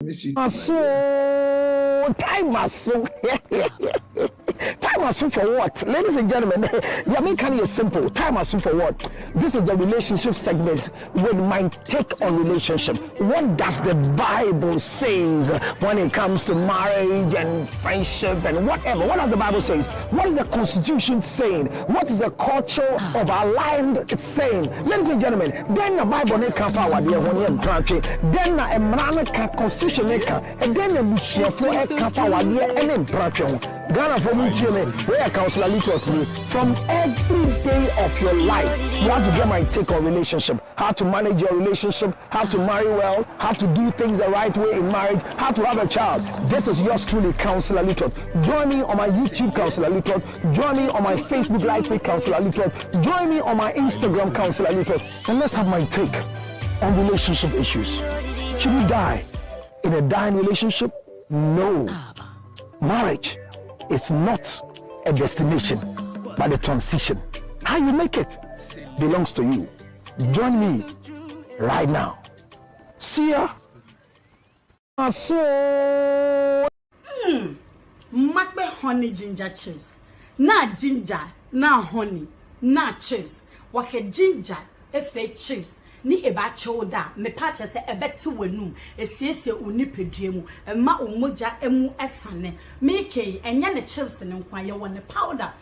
Miss you too. So time so. Time for what? Ladies and gentlemen, Yamin is simple. Time for what? This is the relationship segment with my take on relationship. What does the Bible says when it comes to marriage and friendship and whatever? What does the Bible say? What is the Constitution saying? What is the culture of our land saying? Ladies and gentlemen, then the Bible ne can power the one year country. Then the Emrana Constitution and then the Mushia can power the any impression. Ghana for me, where Counselor Little to me. From every day of your life, you have to get my take on relationship. How to manage your relationship, how to marry well, how to do things the right way in marriage, how to have a child. This is yours truly, Counselor Little. Join me on my YouTube, Counselor Little. Join me on my Facebook Live with Counselor Little. Join me on my Instagram, Counselor Little. And let's have my take on relationship issues. Should you die in a dying relationship? No. Marriage is not a destination, but a transition. How you make it belongs to you. Join me right now. See ya. Makbe honey ginger chips. Na ginger, na honey, na chips. Wake ginger, efe chips. Ni eba choda me pacha se ebeti wenum esiesie onipedue emma omoja emu esane meke enya ne chips ne nkwa ye won powder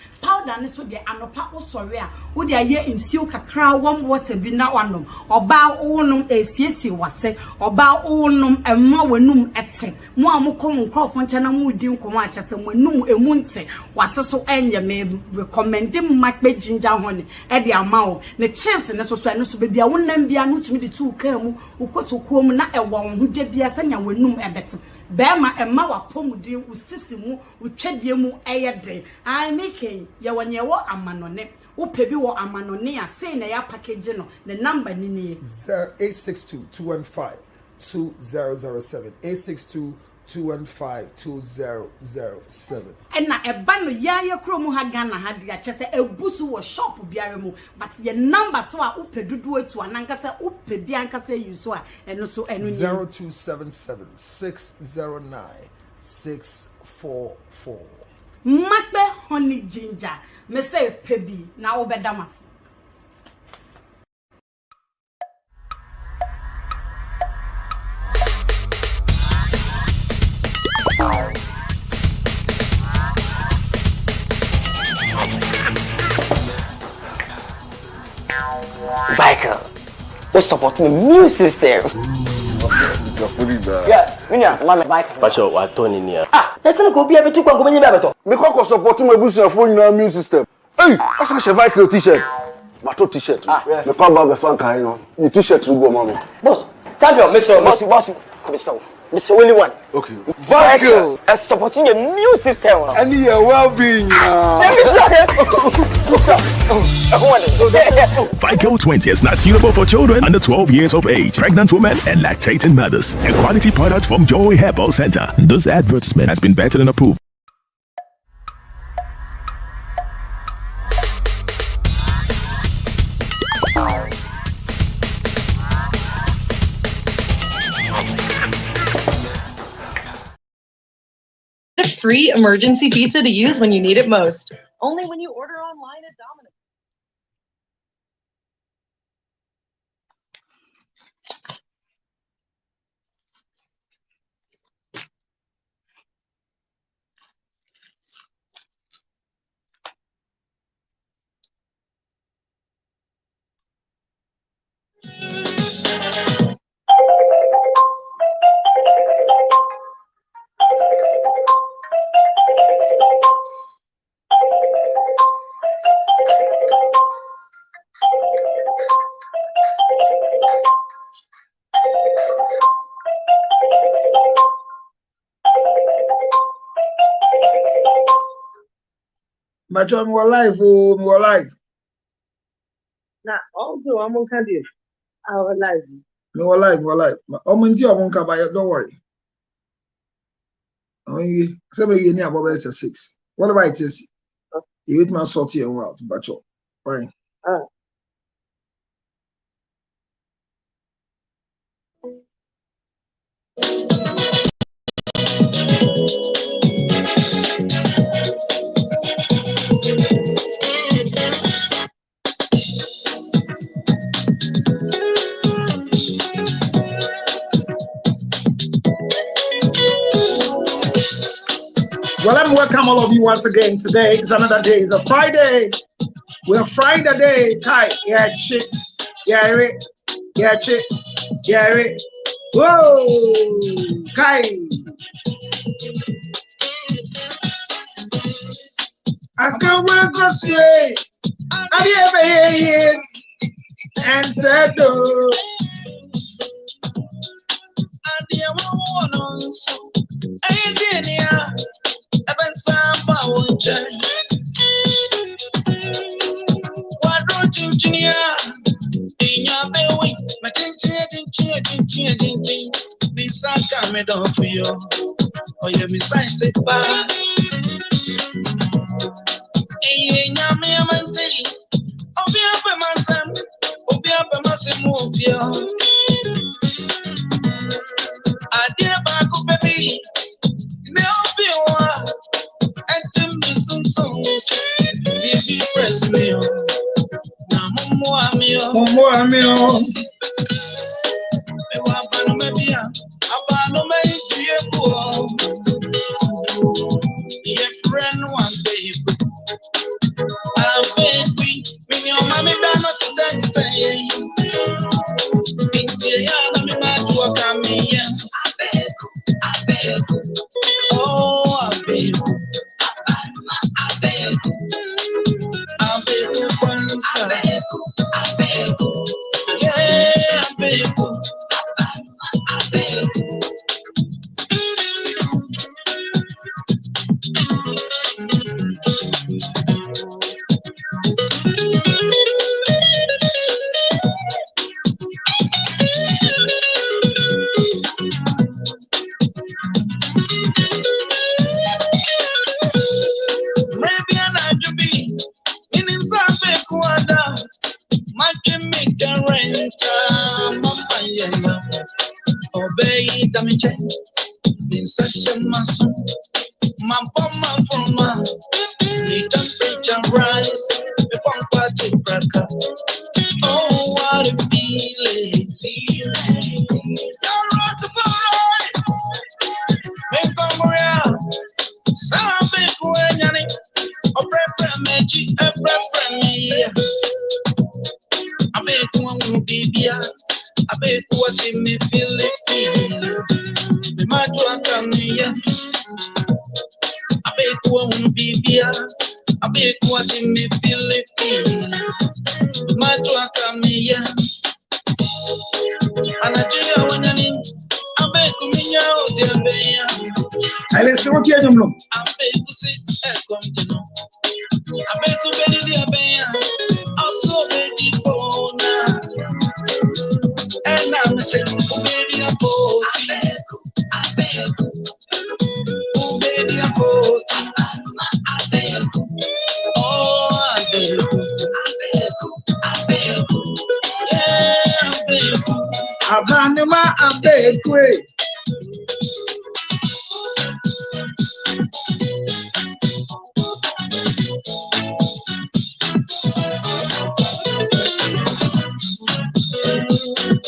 ne so de anopa osore a wo de aye nsuo kakra warm water bi na wanom oba wonum esiesie wase oba wonum emma wenum ete mo amokom nkrofo nche na mu di nkomo achese wenum emu nte wase so enye me recommend makbe ginger honey e de amawo ne chips ne so eno so bebia wonam bia no tumi de tu kamu ukotokuo mu na ewo ho de bia sanya wenum ebete bema emma wapomudi usisi mu utwedie mu eyede I making ye wonye wo amanone wo pebi wo amanone a say na ya package no the number ni ni 0862 215 2007 862-215-2007. And na eba no ya kromu ha Ghana ha dia chese ebusu wo shop biare mu but ye number so a upedudu etu ananka se upedi anka se yuso a eno so eno ni 0277 609 644. Makbe honey ginger me say pebi na obedamas. Michael, what's about the immune system? Yeah, Mama, Michael. Pacho, what Tony near? Let's not go be able to go in the Me ko support my business for your immune system. Hey, what's a Michael t-shirt? Mato t-shirt. Me ko ba be fan kan no. Ni t-shirt go mama. Boss, champion, boss. Mr. Only one. Okay. Michael, I'm supporting the immune system. And your well-being. Vico 20 is not suitable for children under 12 years of age, pregnant women, and lactating mothers. A quality product from Joy Herbal Center. This advertisement has been vetted and approved. Free emergency pizza to use when you need it most. Only when you order online at Domino's. But I'm alive, oh, I'm alive. Nah, also I'm on candy. Our life. I'm alive. I'm in the Omonka, don't worry. Somebody you near about 6. What about it is? You eat my salty and wild, but you're fine. Well, let me welcome all of you once again. Today is another day. It's a Friday. We're Friday day. Kai, yeah, chick, yeah, right, yeah, chick, yeah, right. Whoa, Kai. I can't work or say, I never hear it and said, no. Why don't you, Junior? In your belly, my chin, this I come it off for you. Oh, you miss I say bye. In your man, I'll be up at my son, I'll be up at my son. I dear back, baby. Press me on. Now, Momo, amigo.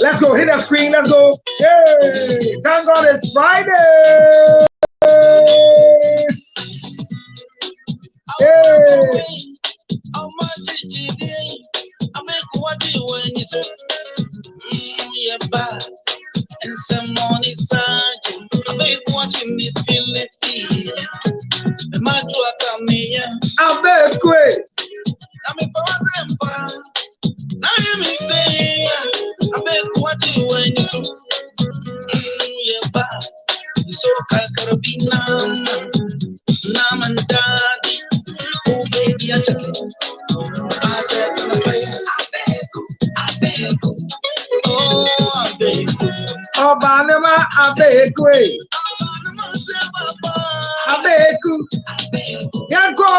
Let's go, hit that screen, let's go. Yay! Thank God it's Friday. Yay! And some money sergeant, I beg watching me feel it. My truck, I beg quick. I'm a father. Now you may say, I beg what you when you so. Yeah, but so Carabina, Nam and Daddy, oh baby, I check it. Obanema abekwe abeku yanko.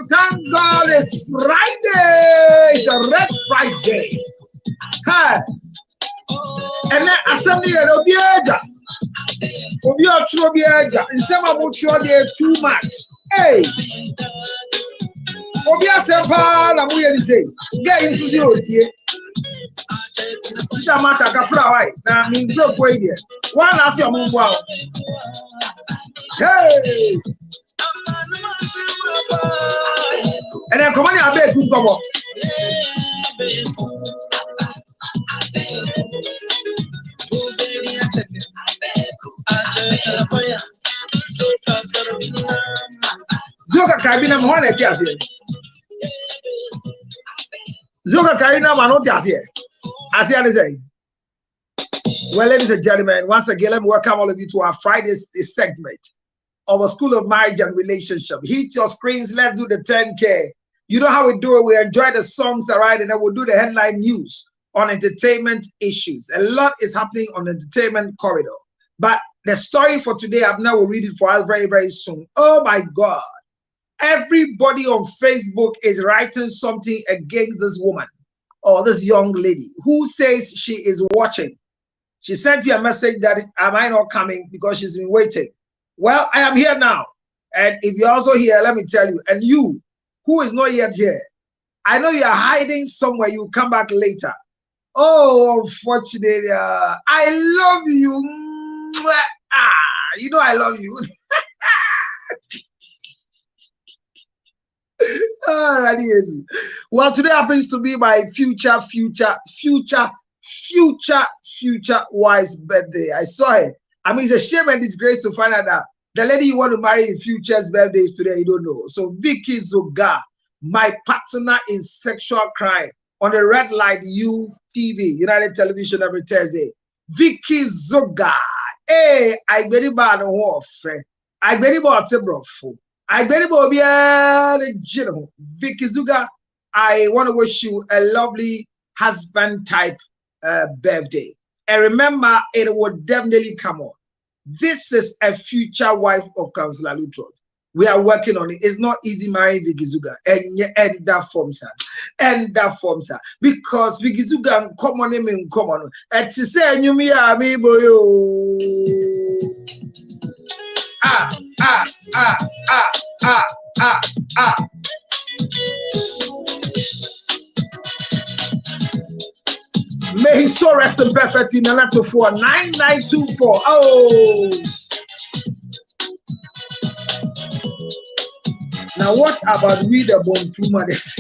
Thank God it's Friday. It's a red Friday. Hi. And then assembly at Obiega. Obia Trobiega. In some of what too much. Hey. Obia Sempa, I'm going to say, get into 0. Ita mata ka fra why na mi gro for here. One as your move wow. Hey. And then come on here abeg ku kobo. Zoka kabina mo na ti ase. Zoka kabina ma no ti ase. Ase ane say. Well, ladies and gentlemen, once again, let me welcome all of you to our Friday segment of a School of Marriage and Relationship. Hit your screens. Let's do the 10K. You know how we do it. We enjoy the songs, all right, and then we'll do the headline news on entertainment issues. A lot is happening on the entertainment corridor. But the story for today, Abner will read it for us very, very soon. Oh my God. Everybody on Facebook is writing something against this woman or this young lady who says she is watching. She sent you a message that am I not coming because she's been waiting. Well, I am here now. And if you're also here, let me tell you, and you who is not yet here, I know you are hiding somewhere. You come back later. Oh, unfortunately, I love you. You know I love you. Well, today happens to be my future wife's birthday. I saw it. I mean, it's a shame and disgrace to find out that the lady you want to marry in future's birthday is today. You don't know. So Vicky Zoga, my partner in sexual crime on the Red Light UTV, United Television, every Thursday. Vicky Zoga. Hey, I get it bad off. I get it about Tebrofu. I get it about Vicky Zoga. I want to wish you a lovely husband type birthday. And remember, it will definitely come on. This is a future wife of Councillor Lutrod. We are working on it. It's not easy marrying Vicky Zoga. And that forms her. And that forms her. Because Vicky Zoga come on him in common. And to say you me me boyo. May his soul rest in perfect in Nana 9924. Oh. Now what about we the born two mothers?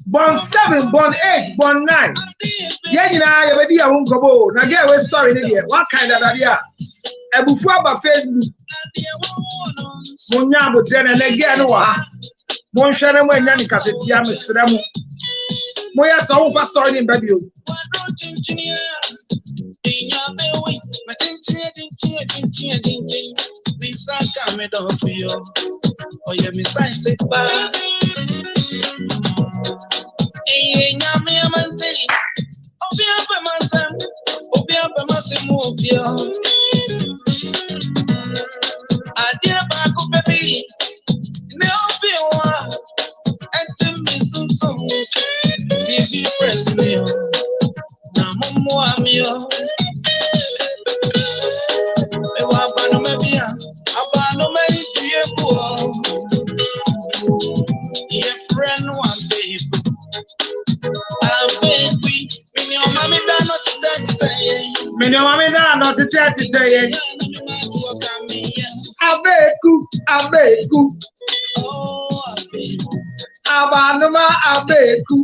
Born 7, born 8, born 9. Yeah, you know, you ready? I won't go. Now get away story in here. What kind of idea? A before about Facebook. Monya butren and again, one shadow when Yanni Cassetia, Miss Remo. Moya saw for story in baby. Abeku. Abanuma abeku.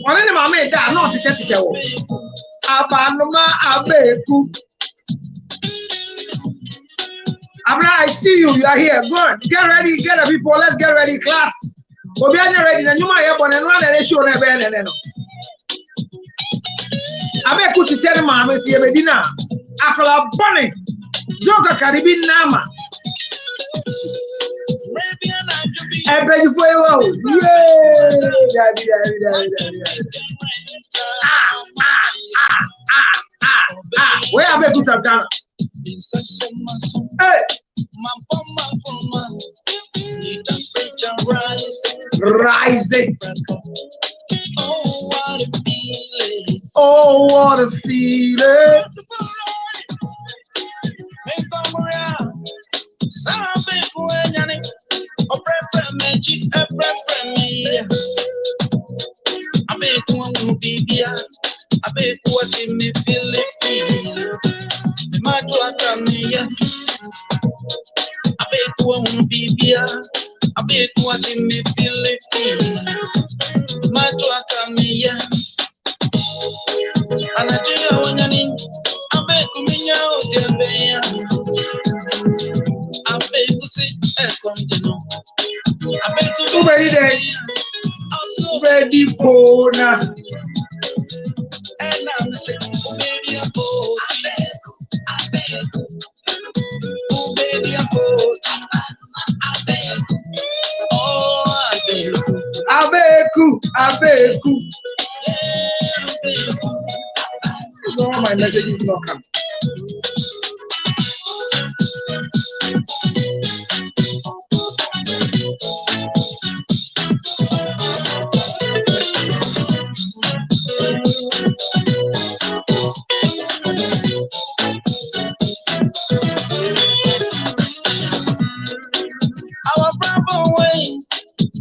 One of them I made that not to get it. Abanuma abeku. Abra, I see you. You are here. Go on. Get ready. Get the people. Let's get ready. Class. We'll be ready. And you might have one and one and show never end. Abeku to tell Mama, see Medina. Akola Bonnie. Zoka Caribbean Nama. I beg you for you. Where are you, Santana? Hey. Rising. Oh, what a feeling. energy every me. I make one be here. I make watching me feel it. My daughter me. I make one be here. I make watching me feel it. My daughter me. And I do when I need. I make me out there. I make you see. Come to know. I make you ready. Ready for now. And I'm saying, oh baby, I'm oh baby, I'm oh Abeku. No, my message is not coming. our bravo way,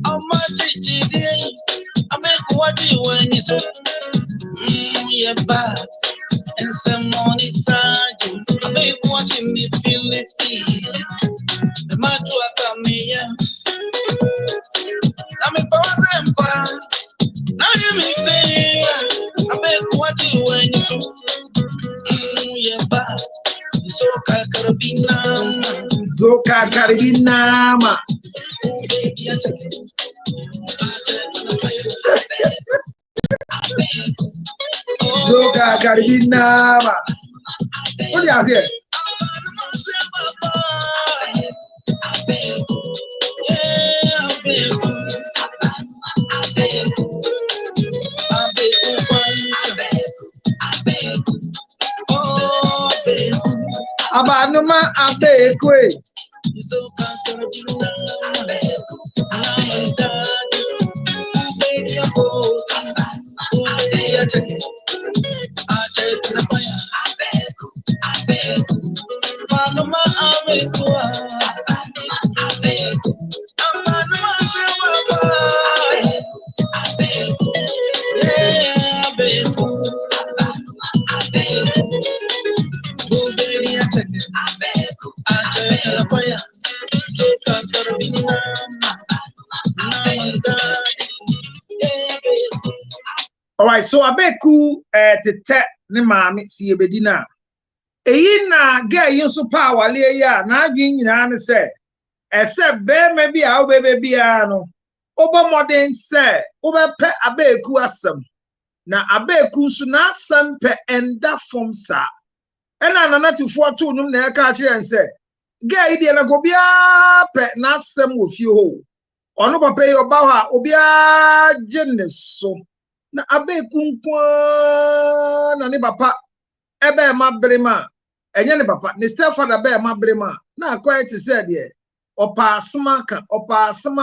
our magic day. I make what you want is yeah, bad. And some money surgeon. I make watching me feel it. The matter come here. I'm a power empire. Now you may say, I make what you want is yeah, bad. So Carabina. Zoka Carabina. What do you say? Abanuma Abekwe. All right, so Abeku tete ne maame si ebedina. Eyi na get yin so power le ya na adwin nyina ne se ese be me bi a obebe bia no obo modern se obepe Abeku asem na Abeku so na asem pe enda form sa ena nanatufo to num na eka kire nse get ide na go bia pe na asem wo fie ho ono papa yi oba ha obia gene so na Abeku nkwa na ne papa ebe ma brema enye ne papa ne stepfather be ma brema na quiet said ye opa asma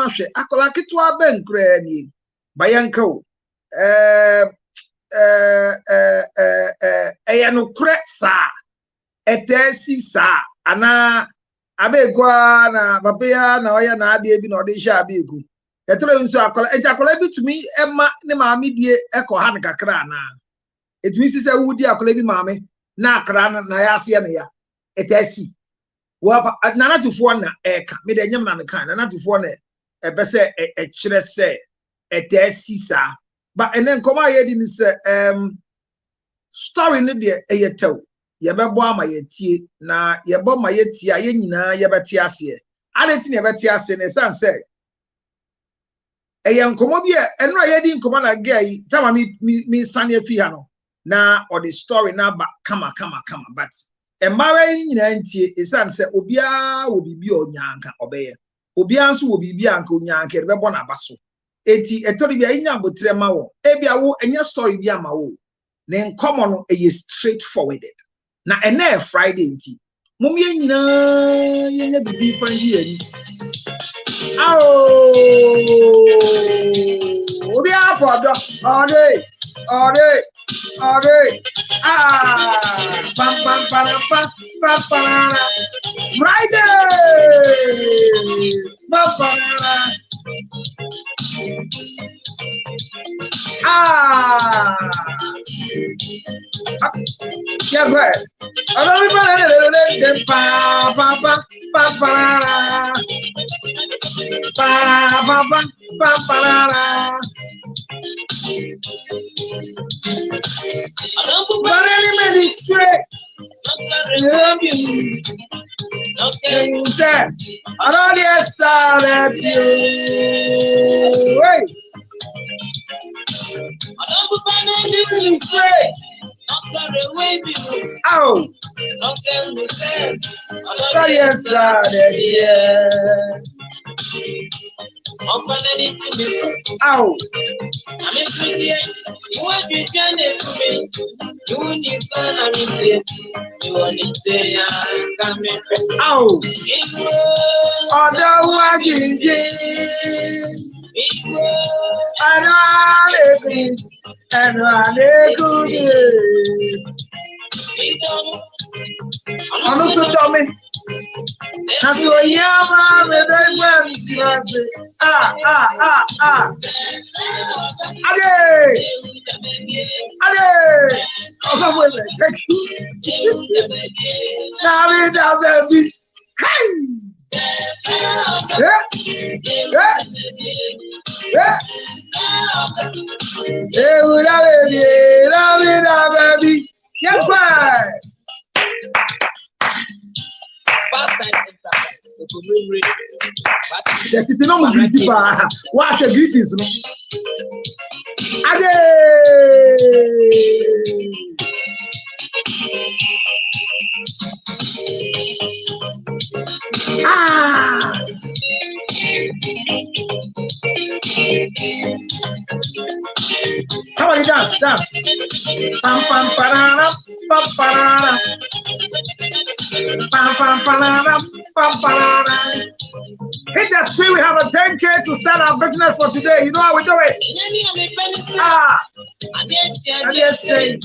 hwe akola ketwa be nkra ni bayanka o eya no kre sa etesi sa ana Abeku na papa ya na oya na ade bi na ode hia Abeku etro nso akola bitumi ema ne maame die ekọ ha ne kakra na etumi sise wudi akola bi maame na akra na ya ase na ya etasi wa nanatufo na eka me de nyam na ne kan nanatufo na ebese ekire se etasi sa ba enen koma ye di ni se story ne de eyetew ye bebo ama yetie na ye bo ma yetie aye nyina ye beti ase adeti ne ye beti ase ne sanse eyan komo bi eno aye di nkomo na gai tama mi sane afi ha no na or the story na ba kama but emara nyina ntie esan se obia wo bibi onyanka obeye obia nso wo bibi anka onyanka be bo na baso eti etori bia nya botre ma wo ebia wo enya story bia ma wo ne nkomo no eye straight forwarded na ene Friday nti mum ye nyina ye nya bibi fanji ani obia podo all day pam Friday Yeah, go ahead. Oh, yes, sir. Ow. I'm in you want to join it to me. You need fun, I'm in you want to say, I'm in. Ow. Other wagging. And I'm also dummy. That's what Yama went. Ade. Also, women, thank you. Now, baby. Baby. Yes, right. That is no greeting. Watch your greetings. Somebody dance. Pam pam parara, pam parara. Pam pam parara, pam parara. Hit the screen. We have a 10K to start our business for today. You know how we do it. I just say.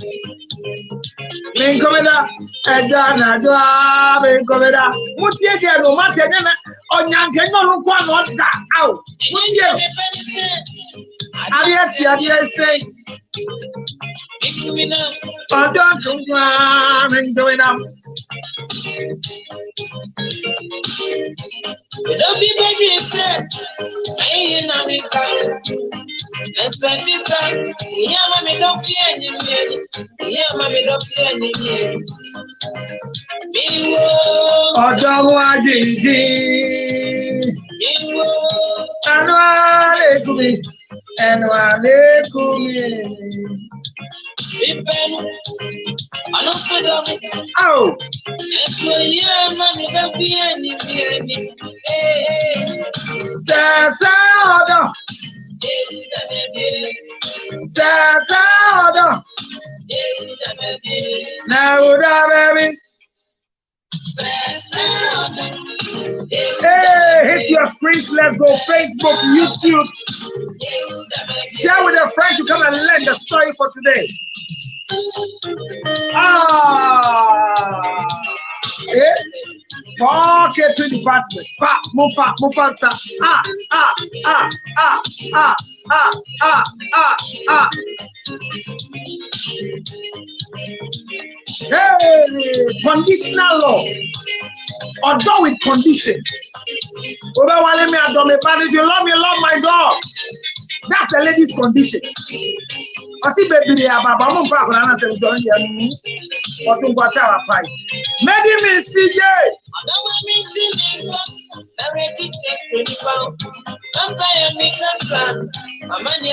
Minkomeda, Edana, Dua, Minkomeda. Mutia, no matter, on Yankano, one out. Mutia. I say. I don't want to go up. Don't be baby, sir. I ain't in America. And so this time, yeah, mommy, don't be any man. Yeah, mommy, don't be any man. I don't want to and oh, that's why, yeah, mommy, don't be any man. Sasada. Now, baby. Hey, hit your screens. Let's go. Facebook, YouTube. Share with a friend to come and learn the story for today. Yeah. Talk it to the department. Mufasa. Hey, conditional law. Although with condition. If you love me, love my dog. That's the lady's condition. I see baby, maybe me CJ.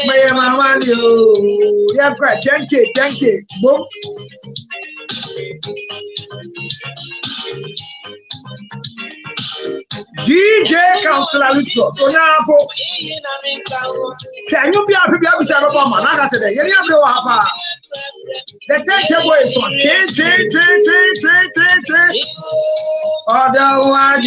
My mama, yeah, great. Thank you. Boom. DJ Councilor Lucho. So now, can you be happy? Like I said, the table is on. Other one,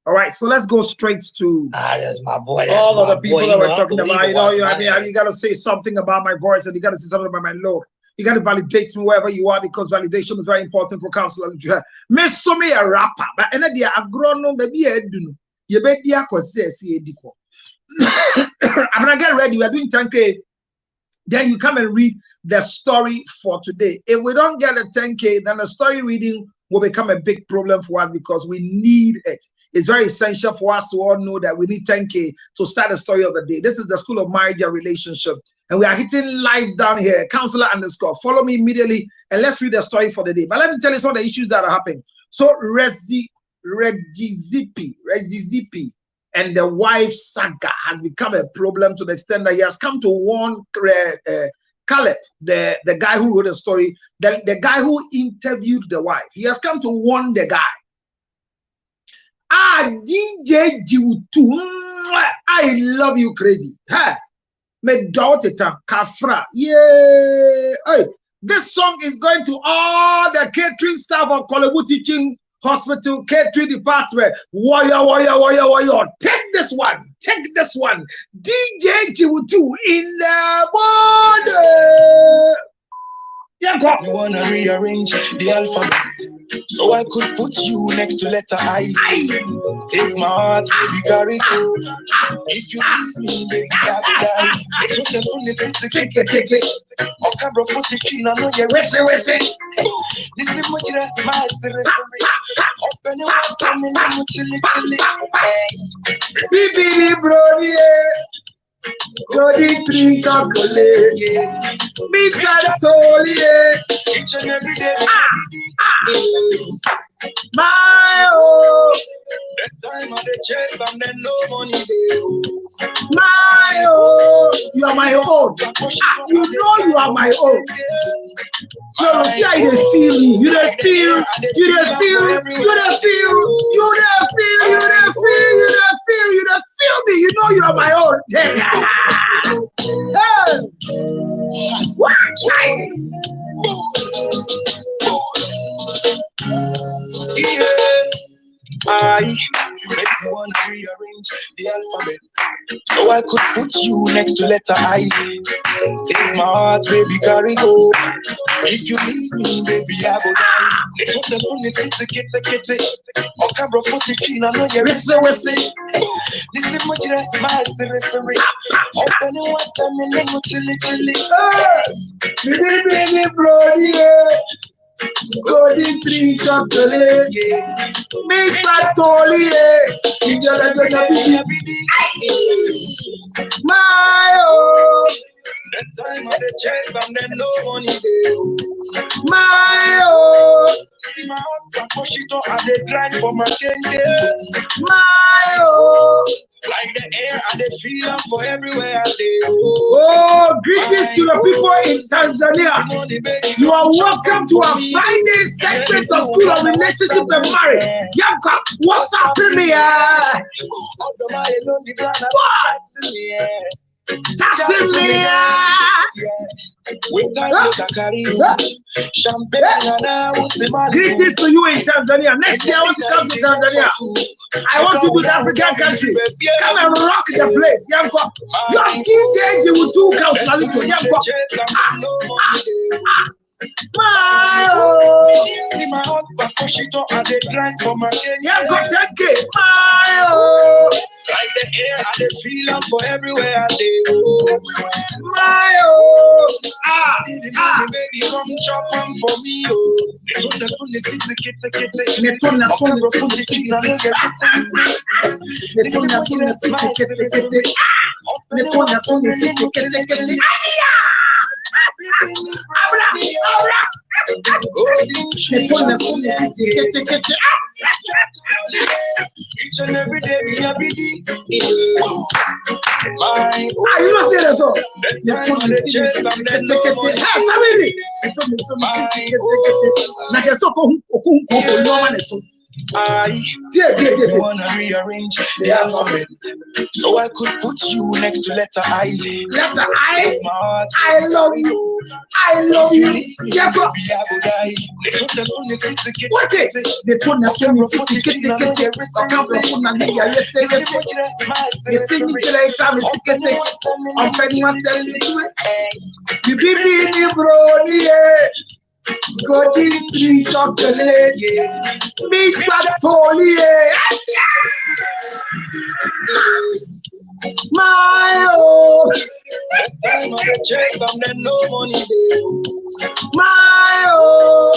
All right, so let's go straight to that's my boy. All of the people that we're talking about. You got to say something about my voice, and you got to say something about my look. You got to validate me wherever you are, because validation is very important for counselor. Miss Sumi a rapper, but and the agronom baby you bet the I'm gonna get ready. We're doing 10K. Then you come and read the story for today. If we don't get a 10K, then the story reading will become a big problem for us, because we need it. It's very essential for us to all know that we need 10K to start the story of the day. This is the School of Marriage and Relationship, and we are hitting live down here. Counselor _ follow me immediately, and let's read the story for the day. But let me tell you some of the issues that are happening. So Regizipi and the wife saga has become a problem to the extent that he has come to warn Caleb, the guy who wrote the story, the guy who interviewed the wife. He has come to warn the guy. DJ Jiwutu, I love you crazy. Me daughter Kafra. Yeah. Hey, this song is going to all the catering staff of Kolebu Teaching Hospital catering department. Warrior. Take this one. DJ Jiwutu in the border. Yeah, go. You wanna rearrange the alphabet so I could put you next to letter I. Take my heart, baby, carry go. If you leave me, baby, I will die. Look at me, okay, bro, put it in, I know you're wishing. This is much less my story. Open your mouth, come in, I'm chilly. Bibi, bro, yeah. Jody 3 chocolate, me told each and every day. My that time of the chest and then no money. My you are my own. You know you are my own. No, see how you feel me. You don't feel. Me. You know you are my own. Hey. What time? I make you want to rearrange the alphabet so I could put you next to letter I. Take my heart, baby, carry go. If you leave me, baby, I will die. Put the phone is kitty. Oh, camera put it in, I know you're Listen. This is much less my story. Open your mouth, come in, and chilly. Baby, bro, yeah. Jody 3 chocolate, me told my that time of the chest and then no money. My my heart, push it on and they grind for my kenge. My like the air and the feel for everywhere I go. Oh, greetings to the people in Tanzania. You are welcome to our Friday segment of School of Relationship and Marriage. Yanka, what's happening here? Touching me. Greetings to you in Tanzania. Next year I want to come to Tanzania. I want to do the African country. Come and rock the place. Yanko, your DJ Jiwutu counselor to Yanko. My heart, push it on and they grind for my Yanko, take it. Like the air and the feeling for everywhere I go. My baby, come chop one for me. Each and every day we are busy. You don't say that so. I wanna rearrange the alphabet so I could put you next to letter I. Letter I. I love you. I love you. Yeah, go. What it? The tone is so sophisticated. I can't put my name here. Yes, yes. You see me today, time is sick. I'm petting myself into it. You be me, bro. Yeah. Golden tree chocolate, me chocolate, my oh, my oh,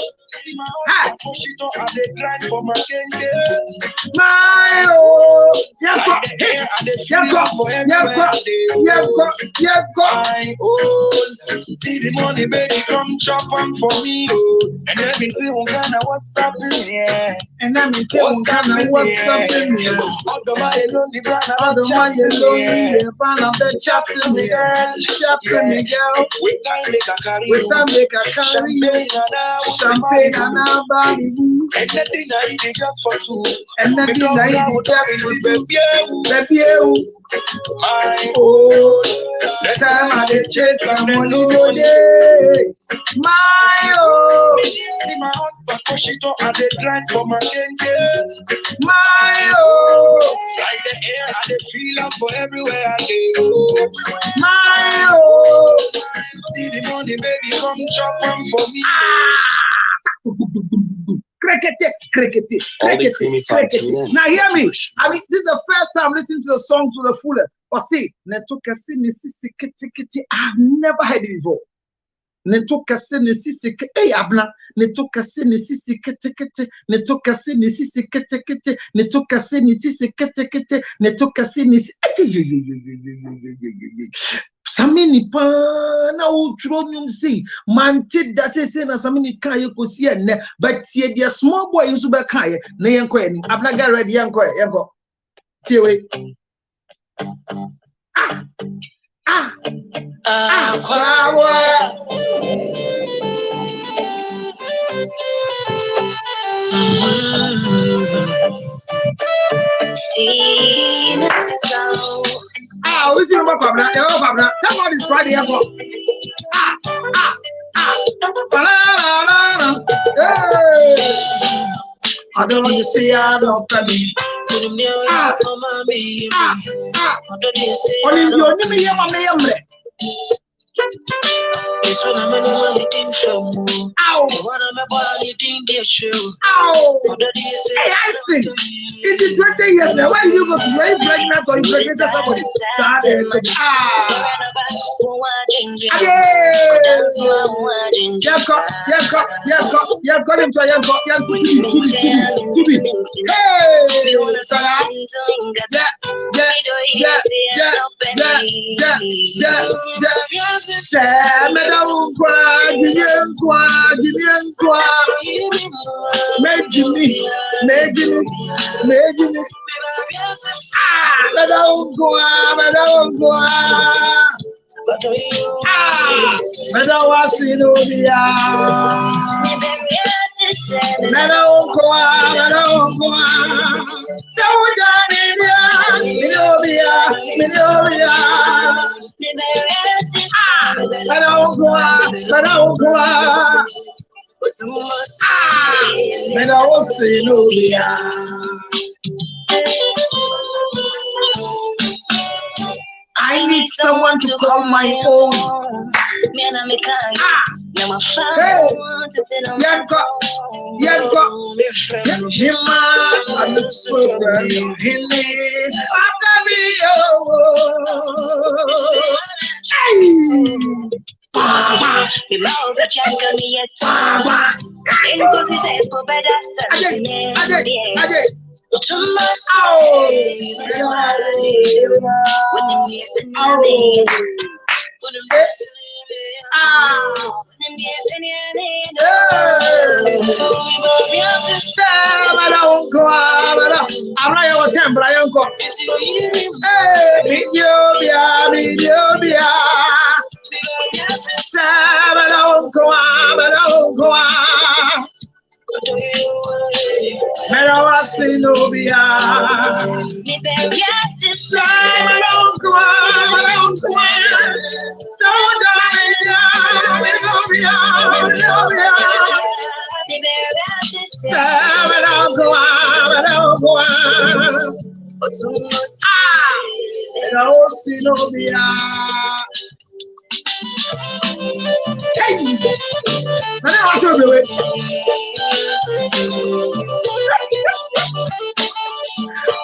my oh, see the money, baby, come chop on for me, and let me see what's happening, yeah. And let me tell you what's happening, yeah. All the money lonely, brother, chat to me, girl. With time make a carry you, champagne and a body, and the dinner is just for two, and the dinner is just for two, baby. My the time I did chase my money all day. My oh, my husband push it up and they grind for my gang. My oh, like the air and the feel for everywhere I go. My oh, see the money, baby, come chop them for me. Cricket. Now hear me. I mean, this is the first time listening to the song to the fuller. But see, I've never heard it before. Hey Abna, Samini pa na utronyum si manti da se na samini kaye kosi enne but tie dia small boy nso be kaye na yenko eni Abna get ready yenko tie we What's your about Pabna? Tell me this Friday. I don't want to see I don't come in. It's when I'm anything from ow, what I'm about anything get you. Ow, hey, I see. Is it 20 years now? Why do you go to where you pregnant or you pregnant somebody? I need someone to call my own. Merawasinobia. Simon, come on. So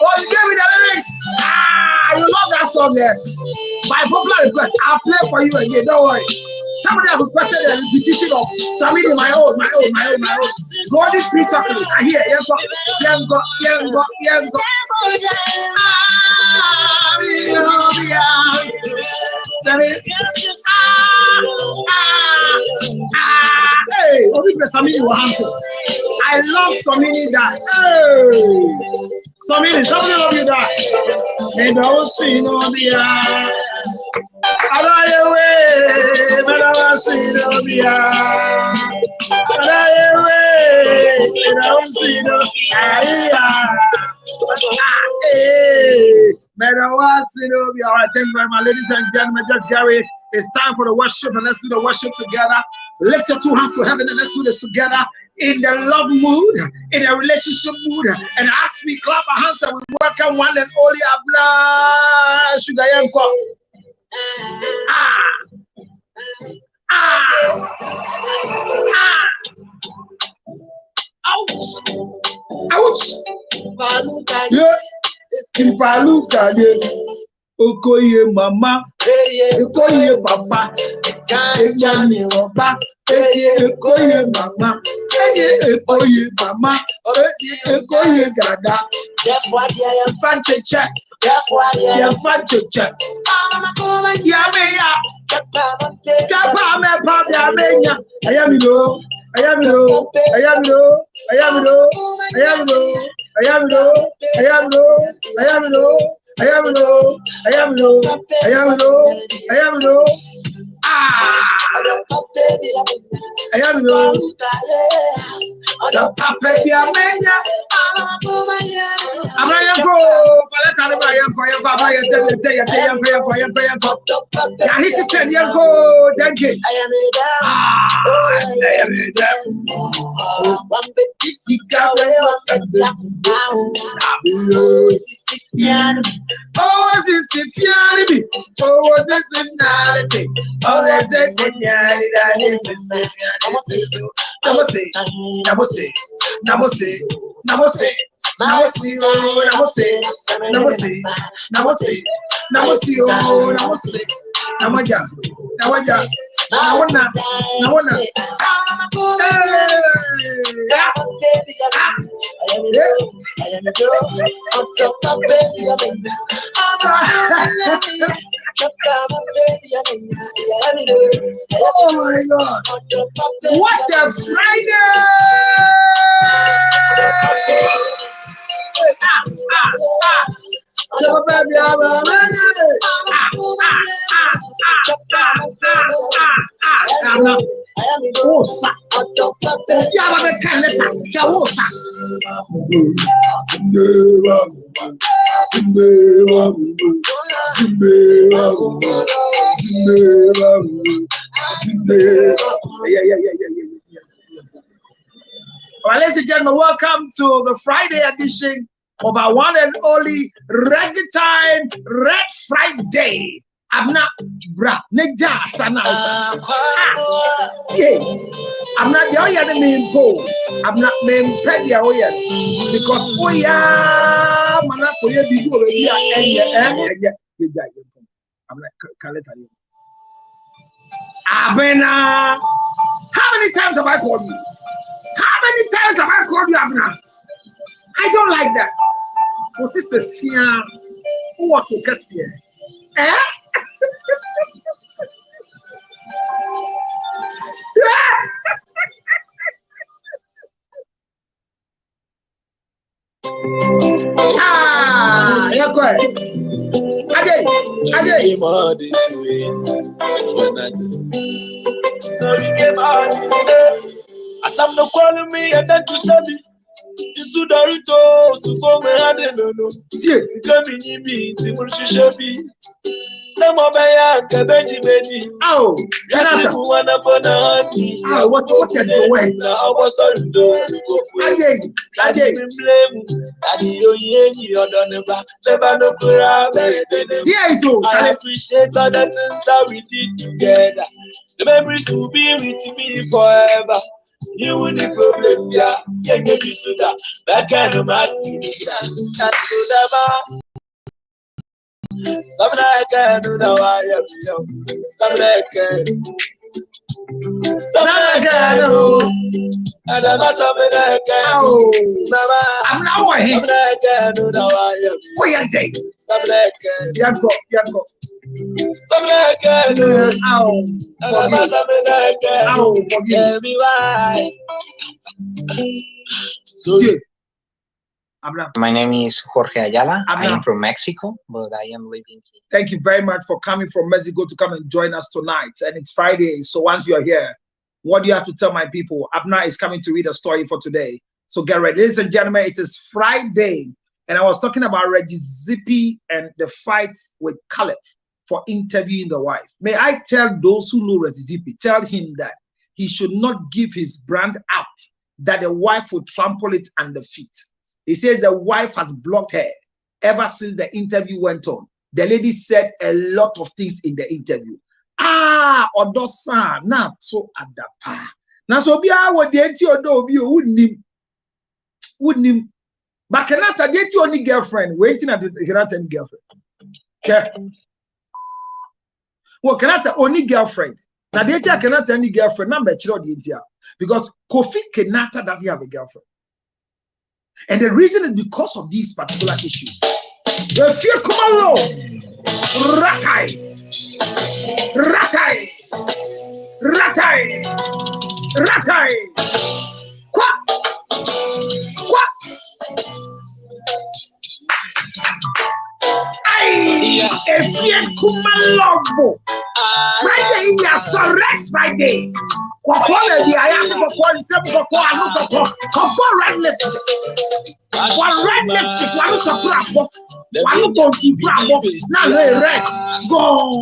oh, you gave me the lyrics. You love that song there. By popular request, I'll play for you again. Don't worry. Somebody have requested a repetition of Samini, my own. Gordon Tree talking. I hear young go. Hey, Samini was handsome. I love Samini that. Hey, Samini, somebody love you that. They don't see no dear. All right, thank you very much, ladies and gentlemen. Just Gary, it's time for the worship, and let's do the worship together. Lift your two hands to heaven and let's do this together in the love mood, in the relationship mood. And as we clap our hands and we welcome one and only Abla Sugayenko. Ouch! Yeah, Kimpaluka, Okoye mama, Okoye papa, Ejani oba, Okoye mama, Okoye mama, Okoye gada. Therefore, I am fan to check. Oh my God! What a Friday! Well, ladies and gentlemen, welcome to the Friday edition of our one and only Reggae Time Red Friday. I'm not bra neja sana. I'm not the only main pole. I'm not main pet the because we are mana koye bibu already I'm like Kaleta. Abena, how many times have I called you? How many times have I called you, Abena? I don't like that. Oh, sister Fia, who want to get here? Eh? Yeah, go ahead. Again. As I'm not calling me and then to send me. You Sudarito, Sufome Adenono, Kamini be, Timushabi. Namabaya, Kabeji Bedi. Oh, one upon a honey. Oh, what the words? I was on the I didn't blame. I appreciate all the things that we did together. The memories will be with me forever. You with the problem, yeah. Yeah, get you so that kind of man. That's so some like I do the wire, some like I know, and I'm not something like I'm now I hate I do the wire. What you day? Some like Yanko. Some like I do, and I'm not something like forgive me why. So, my name is Jorge Ayala. I am from Mexico, but I am living here. Thank you very much for coming from Mexico to come and join us tonight. And it's Friday, so once you're here, what do you have to tell my people? Abna is coming to read a story for today. So get ready. Ladies and gentlemen, it is Friday. And I was talking about Reggie Zippy and the fight with Caleb for interviewing the wife. May I tell those who know Reggie Zippy, tell him that he should not give his brand up, that the wife will trample it under feet. He says the wife has blocked her ever since the interview went on. The lady said a lot of things in the interview. Odosa, na so adapa. Na so bi awo de enti odo obi o wouldn't him. But Kenata de enti only girlfriend. Waiting at the Kenata girlfriend. Okay. Well, Kenata only girlfriend. Now de enti Kenata any girlfriend. Number chiro de enti because Kofi Kenata doesn't have a girlfriend. And the reason is because of this particular issue. The fear come along. Ratai. Kwa. If you come along. Friday in your surrect Friday. I asked for red list. One red lipstick, one support, one body bravo, now red. Go.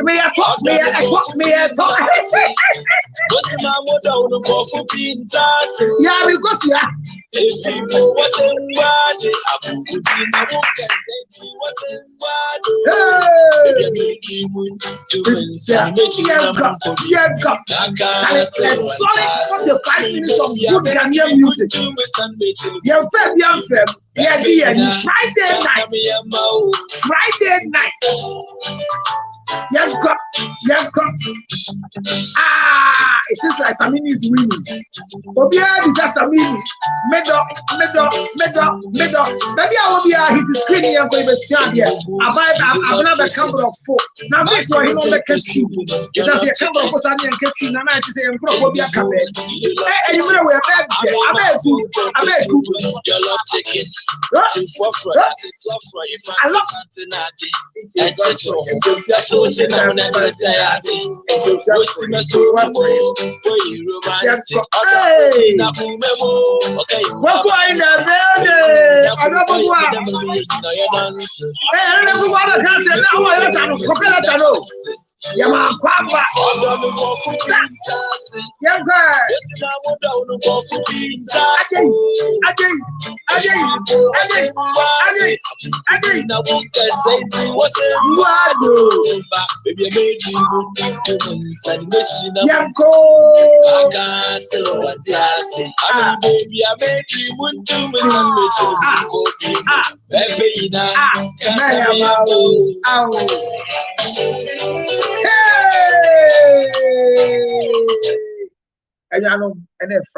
Me a talk. Yeah, because yeah. Solid 45 minutes of good Ghanaian music. Yeah, Friday night. It seems like Samini is winning. Obia is Samini. Medo. Maybe I will be hit the screen here for the stand here. I'm not a camera of 4. Now make for him on the country. It's as a camera of Sani and Ketty. Now I say I'm going to be a camera. Hey, you know where I bet you. I love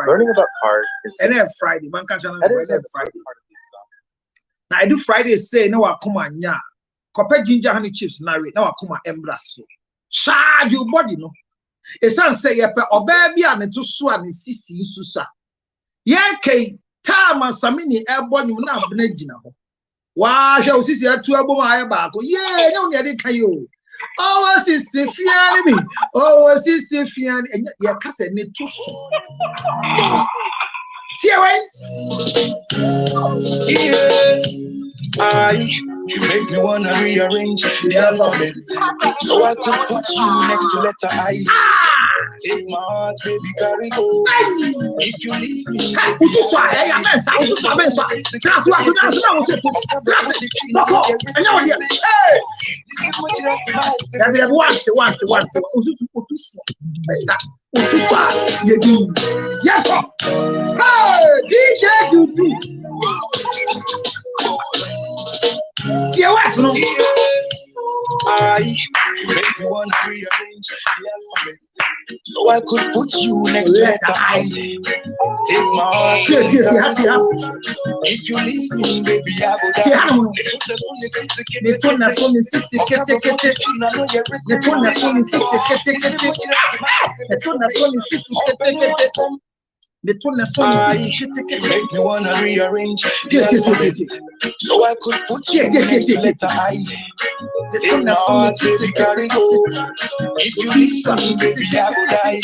Learning about cars. And then Friday, man can't Friday. Now I do Friday say no I come on ya. Copper ginger honey chips now I come on embrace. Charge your body no. esan say ye pe oba bia ne to so a ne sisi nsusa ye kai tama samini ebo nyum na abna gina ho wa hwe osisi atu abom aye baako ye nya ne de kai o oh sisi fiani mi oh sisi fiani ye kase ne to so tie wai You make me wanna rearrange the alphabet so I could put you next to letter I. Take my heart, baby, carry go. If you leave me, DJ Dudu. I make me want to rearrange the alphabet so I could put you next to letter I. Take my heart, if you leave me, baby, I go down. The make me wanna rearrange so I could put you next to letter I. Take my heart, baby, carry go. If you leave me, baby, I will die.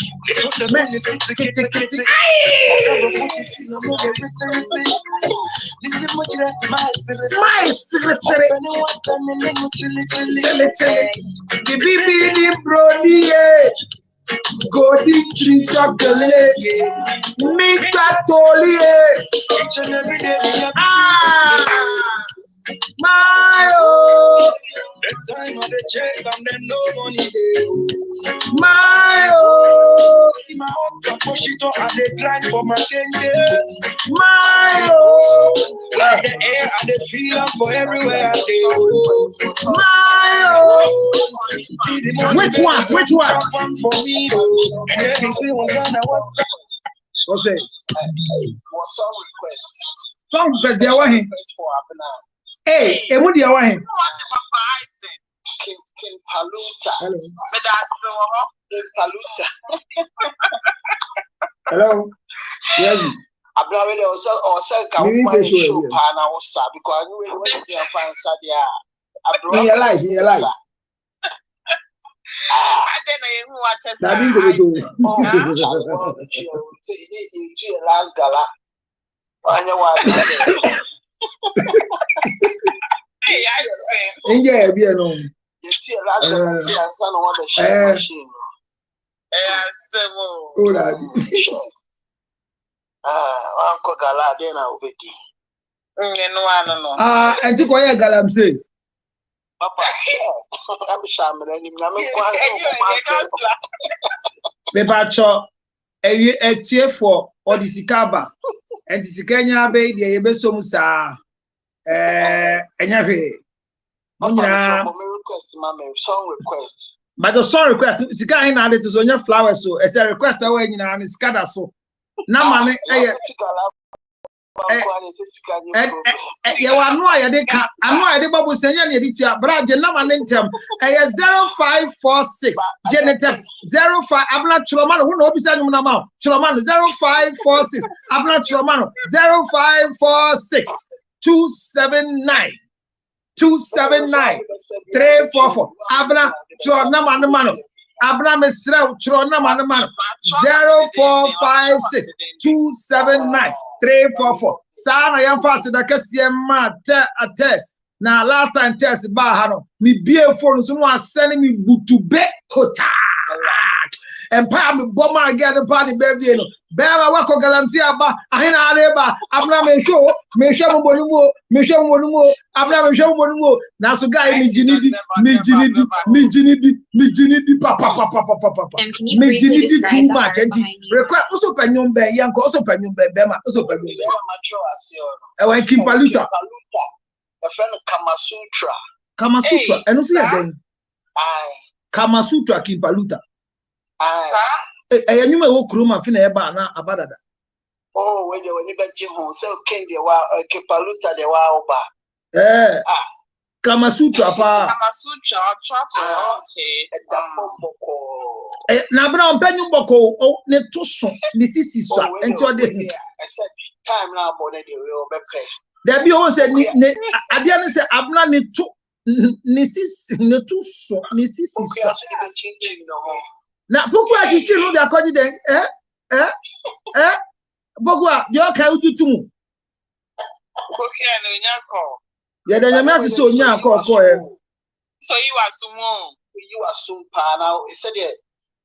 Godi tree chocolate, Mika Tolie, my oh, the time of the check and then no money. My oh, my husband push it up and they grind for my danger. My oh, like the air and the feel for everywhere I go. My oh, which one? Which one? For me, and everything was gonna work. What's it? For some requests. Some requests, they are him. Hey, what do you want him? King Paluta. Hello. King Paluta. Hello. Yes. Abra we also ka one show pa na wo sa because we want to see fan sa dia. Abra me alive. I don't know who watches that. Last gala. Anya wa. Hey, I say. Yeah, be no. You see last gala son of the share machine. Oh, Uncle Gala, then I'll be and to quiet galam say. Papa, I'm shaman. Bebacho, a cheer for or the Sikaba, and the Sikanya Bay, the Ebesomusa, and Yahe. Song request. But the song request, Sika in added to Sonia Flowers, so as a request away in an Scada so. Now, you are no idea. I know I did Babu Senya Editia, Brad, Janaman, 0546, Genetem 05, Abla Chilomano, who knows Chilomano 0546, Abla Chilomano 0546 279 344, Abla Chilomano. Abraham is Chirona Manamano 0456 279 344. Sana yam fast da kasiyama a test. Now last time test bahano. Me be phone so no send me butube kota. Empire me bomber get the party baby no. Bema wako galamsi aba ahina areba abna me show mo abna me show mo na so guy me jinidi papa me jinidi too much enti request also panyom be yanko also panyom be bema also panyom be e wan Kimpaluta a friend Kama Sutra eno se den Kama Sutra Kimpaluta anyuma wo kroma fi na eba na abadada oh when you be jimu so king de wa Kimpaluta de wa oba Kama Sutra pa Kama Sutra okay Na bra on penyu boko o ne to so ne sisi so enti o de time na abode de we obepɛ there be o say ne ade ne say abna ne to ne sisi ne to so ne sisi so na poku achichi no de akɔji den bogwa de o kai ututumu okay no nyako ye de nyame asese onya akɔkɔ so you assume pa now you said it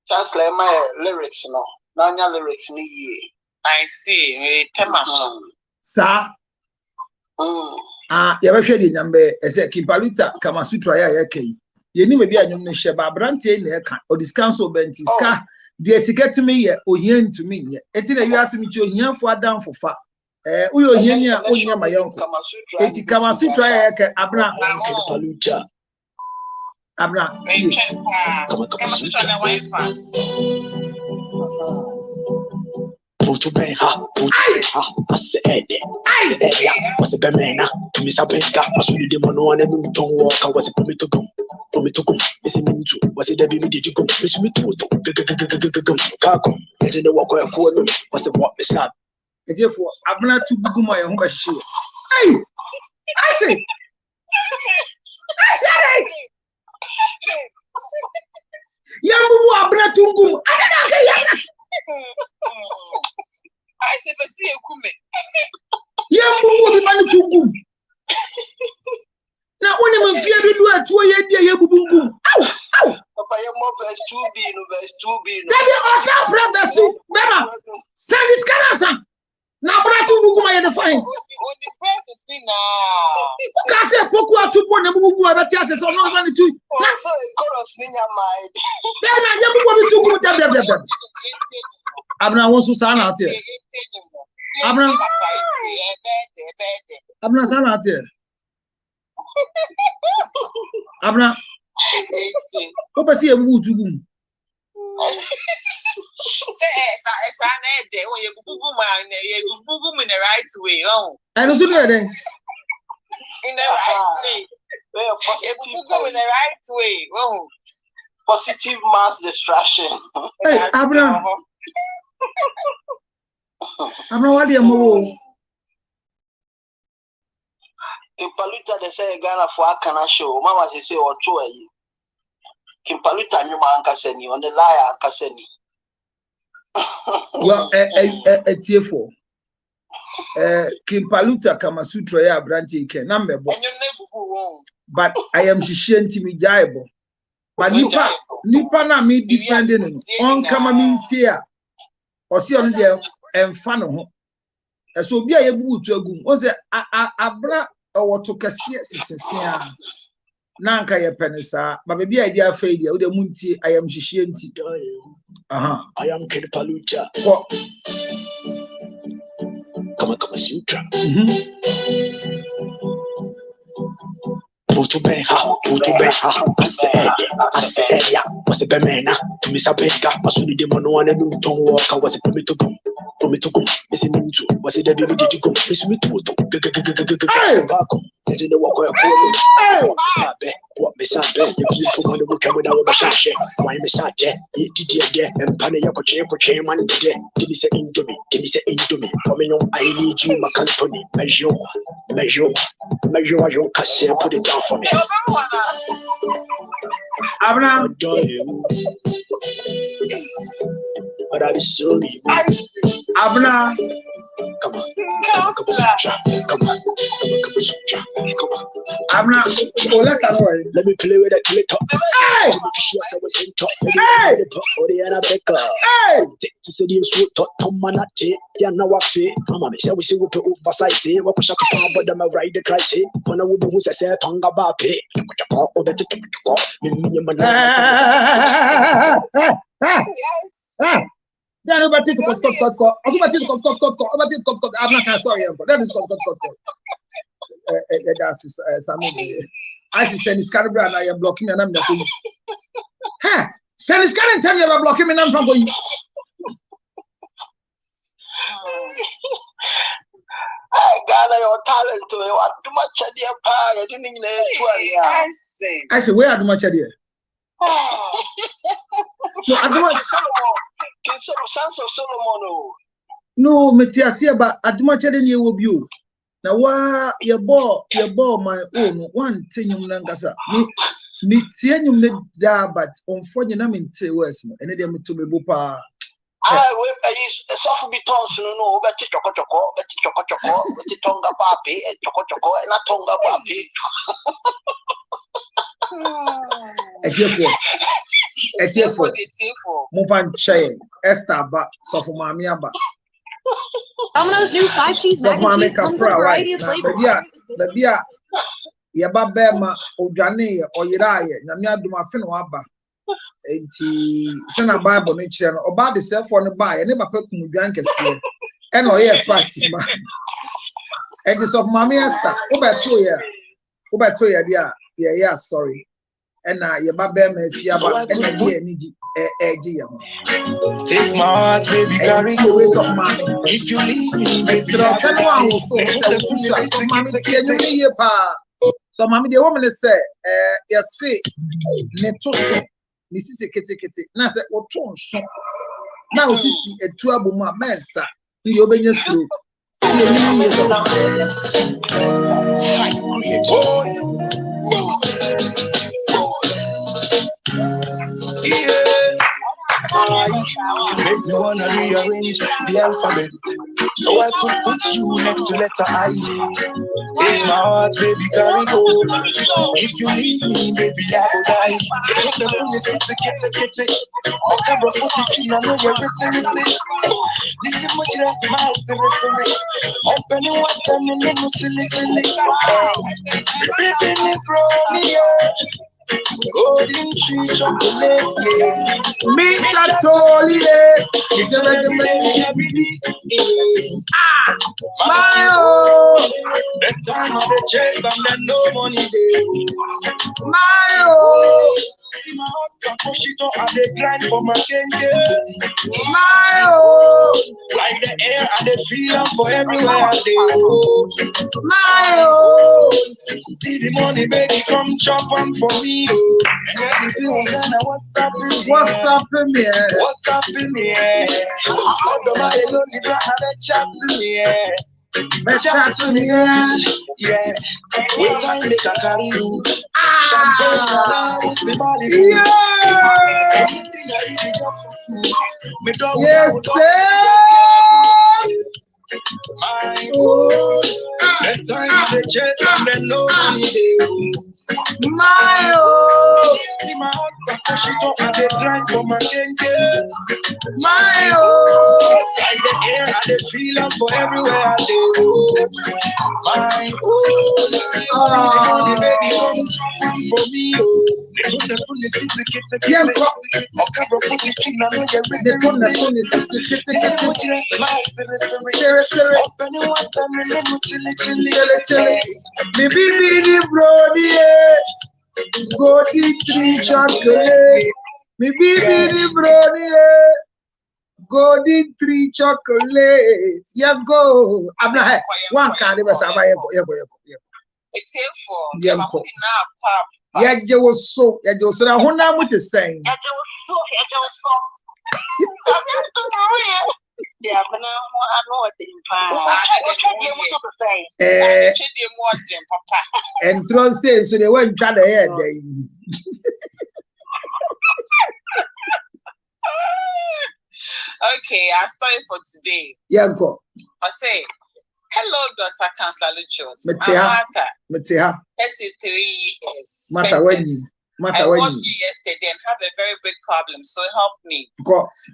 translate my lyrics no na nya lyrics ni ye I see me temaso sa ya be hwe de nyambe ese Kimpaluta Kamasutra ya kai ye ni mebi anyum no hye ba brante na eka o discount benti ska de siketimi ye ohia ntumi ye enti na wiase mi chi ohia fo adamfo fa uyo ohia ni a ohia mayonko enti Kamasutra ya kai abna Kimpaluta abna Kamasutra na wifi Putu benha, I said, was a bemena, to Miss Abenka, was really the mono and don't walk. I was a pomitokum, Miss Mintu, was it a baby? Did you go? Miss Mitu, Kakum, and the walk of was a what miss up. Therefore, I'm not too big my home. Hey, I say, Yamu Abratungum, I say, but see a kume. Yamu be manitungum. Now, when you fear to do it, 2 years, you bubum. Ow, Papa, your mom verse 2b, no verse 2b. That is also from the two. Bema, send this canasa. Now, Bratungum, I define. What the press is now. Because I poke out to put the Bubu about Tias or not only two. So, chorus in your mind. Then I am going to go. Abna wonsu sana ate. Abna sana ate. Abna. Ko pesi e bubu tugum. Say esa na de o ye bubu man ye bubu in the right way. Oh. I so do then. In the right way. Bubu in the right way. Oh. Positive mass distraction. Hey, Abna. Abna wadi mo. Kimpaluta de say Ghana for Akana show. Mama say or 2 a year. Kimpaluta nyuma ankaseni on the liar ankaseni. Well, a TF4. Kimpaluta Kamasutra ya branch ke number bo. But I am shishenti mi jaibo. But nipa na me defending on kama mi ntia. Osi on there emfa no ho. Eso obi a yebu tu agum. O se abra owoto kase sisefia. Na nka ye penisa, ba be bia dia fa dia, o de muntie I am shishenti. I am Kimpaluta. Kamasutra. Putu benha, I said, yeah, was a bemena, to Miss Abenka, was really the mono and don't walk. I was a pomitokum, Miss Mintu, was it a baby? Did you go? Miss Mitu, let in the walk of what Miss Abe, the people want to come with our bashash. Why Miss Ade, it did and Panayako Chairman, did he say into me, coming on, I need you, Macantoni, measure your cassette, put it down for me. Abna, but I'm sorry. Abna, come on. Abna, let me play with a clicker. Hey! Then over it cut. I'm not sorry, that is cut. That's Sammy. I see send his camera and I am blocking and I'm not going. Ha! Send his camera and tell you about blocking me and I'm going. Ghana, your talent to you. Too much idea, pa. You didn't even know. I say, where are too much idea? No, I don't want King Solomon, sons of Solomon. no, Metiasia, but I don't want any of you. Now, why your ball my own one thing you Nangasa. Me tienum ne da, but on phone I'm in Tewes, and then to me bupa. I suffer be tons, no, but choco, tonga papi, and choco, and a tonga papi. Etiefo. Mufan Chain, Esther, but so for Mamia. Domino's new 5 cheese mac and cheese comes in a variety of flavors. The beer, Yaba Bema, Ojane, or Yiraye, Namia Dumafin Waba. Send a Bible nature about the cell phone buy, and never put Muganka see. And oh, yeah, party, man. And it's of Mammy Esther, Oba Toya, yeah, sorry. And Yaba Bema, if you have any take my heart, baby, carry away some money. If you leave me, baby, so mommy, the woman is say, you see, Netoso, Mrs. Kitty, Nasa, or Tonson. Now, Sissy, a trouble, my man, sir. You obey your through. Make me wanna rearrange the alphabet so I could put you next to letter I. Take my heart, baby, carry go. If you leave me, baby, I will die. If the fool is kitty. My camera put it in, I know you're seriously. Listen much less my seriously. Open your water and then you chilly. Baby, is Romeo. Golden tree chocolate, yeah. Me totally, it's a regular every day. My own. That time of the chase, and then no money day. My own. See my heart, I push it up, and they grind for my kenge. My own. Like the air, and they feel them for everywhere they go. My own. See the money, baby, come chop them for me. And everything was done, what's up in me? What's up in me? All the money, don't need to have a chat to me. Chat to me, yeah. When I make a carry you, champagne with the body. Yes, sir. My own. That time they chase and then no money. My own. See my heart, I push it up and they grind for my kenge. My own. Like the air and they feel them for everywhere I go. My own. The baby come for me. They told the phone is kitty. Yeah, they told the phone is kitty. Open your water and let me chilly. Me baby brody, golden tree chocolate. Me baby brody, golden tree chocolate. Yeah, go. I'm not one card. It's for yeah, you was so. Who now what is saying? Yeah, but now I know what they and throw say so they went try the head. Okay, I'll start for today. Yeah, go. I say, hello, Dr. Counselor Luchot. I'm Martha. 33 years. I watched you yesterday and have a very big problem, so help me.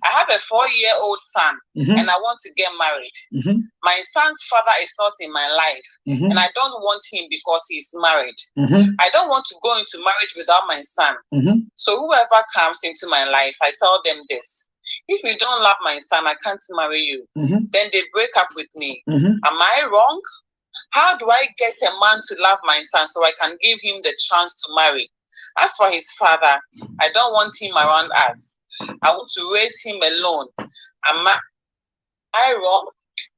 I have a 4-year-old son, and I want to get married. My son's father is not in my life, and I don't want him because he's married. I don't want to go into marriage without my son. So whoever comes into my life, I tell them this. If you don't love my son, I can't marry you. Then they break up with me. Am I wrong? How do I get a man to love my son so I can give him the chance to marry? As for his father, I don't want him around us. I want to raise him alone. Am I wrong?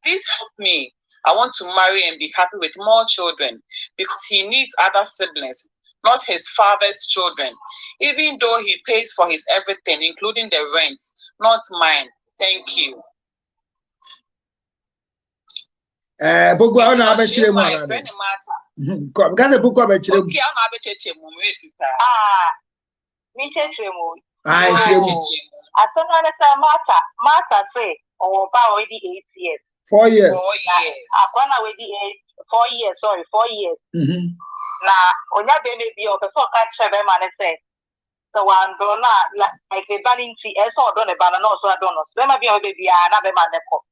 Please help me. I want to marry and be happy with more children because he needs other siblings. not his father's children, even though he pays for his everything, including the rent, not mine. Thank you. Bogo I na abechire mu ana. Come, gaze bogo abechire mu. Okay, I na abechire mu mefipa. Me chechire mu. I chechire. Asana na say Martha say ba already 8 years. 4 years. 4 years. Akwana already 4 years, sorry, 4 years. Na onya be me bi o pe so ka chebe ma ne say. So one do na like the banning fee e so do ne ba na so do no. Be ma bi o be bia na be ma ne ko.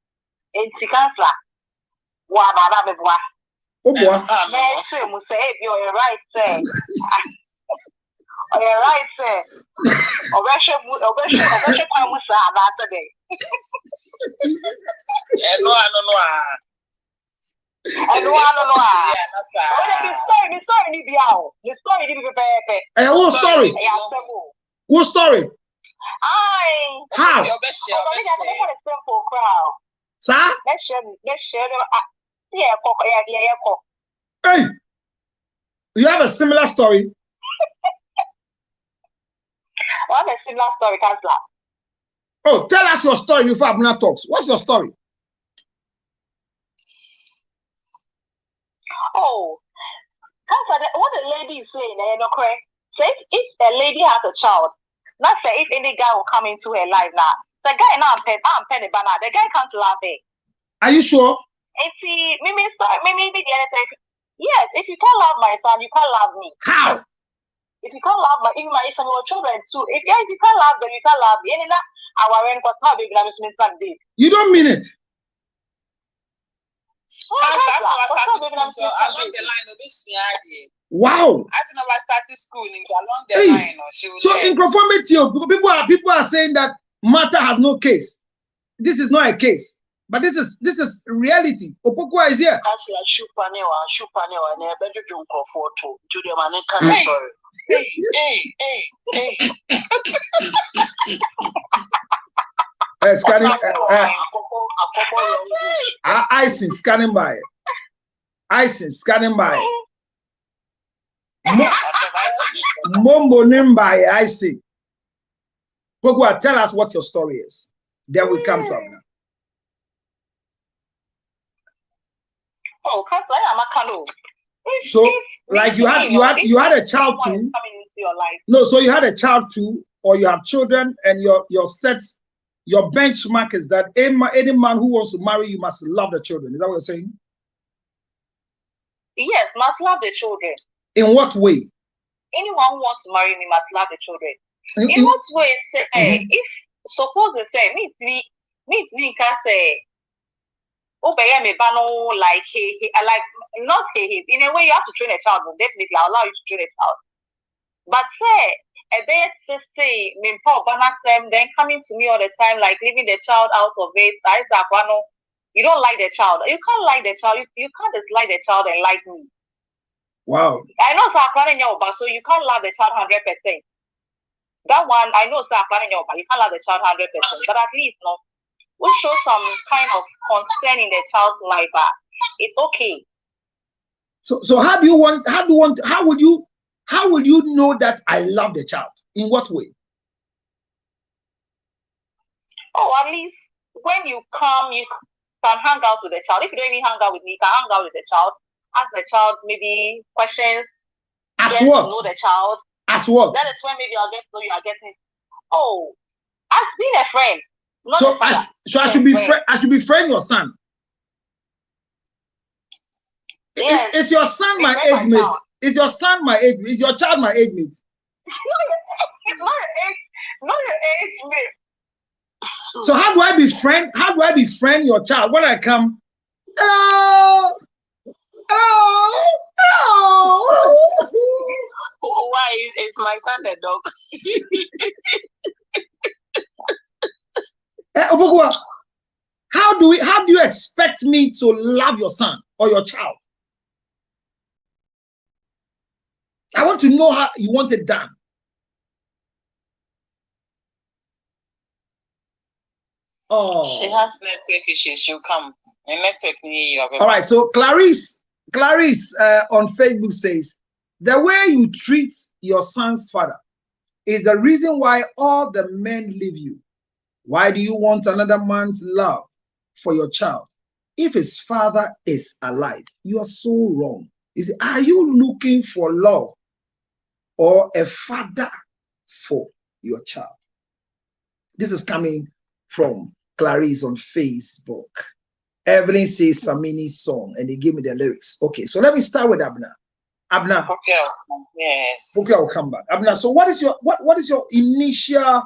Enti kansla. Wa ba na be boa. O boa. Me say mu say e bi o right say. Oh, you're right, sir. Obeshe kwa musa about today. No. What story? What story? How? Sir? Hey, you have a similar story? I have a similar story, Counselor. Oh, tell us your story before Abuna talks. What's your story? Oh, Counselor, what the lady is saying, correct? So if a lady has a child, not say if any guy will come into her life now, the guy now I'm penny banana, the guy can't love it. Are you sure? If he, maybe the other thing, yes, if you can't love my son, you can't love me. How? If you can't love even my children too, if you can't love them, you can't love me. You don't mean it. Wow. I've never started schooling along the line. So in conformity, people are saying that matter has no case. This is not a case. But this is reality. Opokwa is here. Scanning. Icing scanning by. Icing scanning by. Mombo by icing. Pokwa, tell us what your story is. There we come from now. Oh, so like you had a child too. No, so you had a child too, or you have children, and your benchmark is that any man who wants to marry you must love the children. Is that what you're saying? Yes, must love the children. In what way? Anyone who wants to marry me must love the children. In what way? Say, if suppose they say me can say. Like not he. In a way, you have to train a child. Definitely, I'll allow you to train a child. But say a bit then coming to me all the time, like leaving the child out of it. You don't like the child. You can't like the child. You can't dislike the child and like me. Wow. I know so you can't love the child 100%. That one I know you can't love the child 100%. But at least we show some kind of concern in the child's life. It's okay. So how would you know that I love the child? In what way? Oh, at least when you come, you can hang out with the child. If you don't even hang out with me, you can hang out with the child. Ask the child maybe questions. As what? Know the child. As what? That is when maybe I'll get to know you. I'll get it. Oh, as being a friend. So I should be friend your son. Yes. Is your son my age mate? Is your son my age mate? Is your child my age mate? Not your age mate. So how do I befriend your child when I come? Hello. Why is my son a dog? How do you expect me to love your son or your child? I want to know how you want it done. Oh, she has network issues. She'll come. The network near you. All right. So Clarice on Facebook says, The way you treat your son's father is the reason why all the men leave you. Why do you want another man's love for your child? If his father is alive, you are so wrong. You see, are you looking for love or a father for your child? This is coming from Clarice on Facebook. Evelyn says Samini's song, and they give me the lyrics. Okay, so let me start with Abna. Abna. Okay. Yes. Okay, I'll come back. Abna, so what is your initial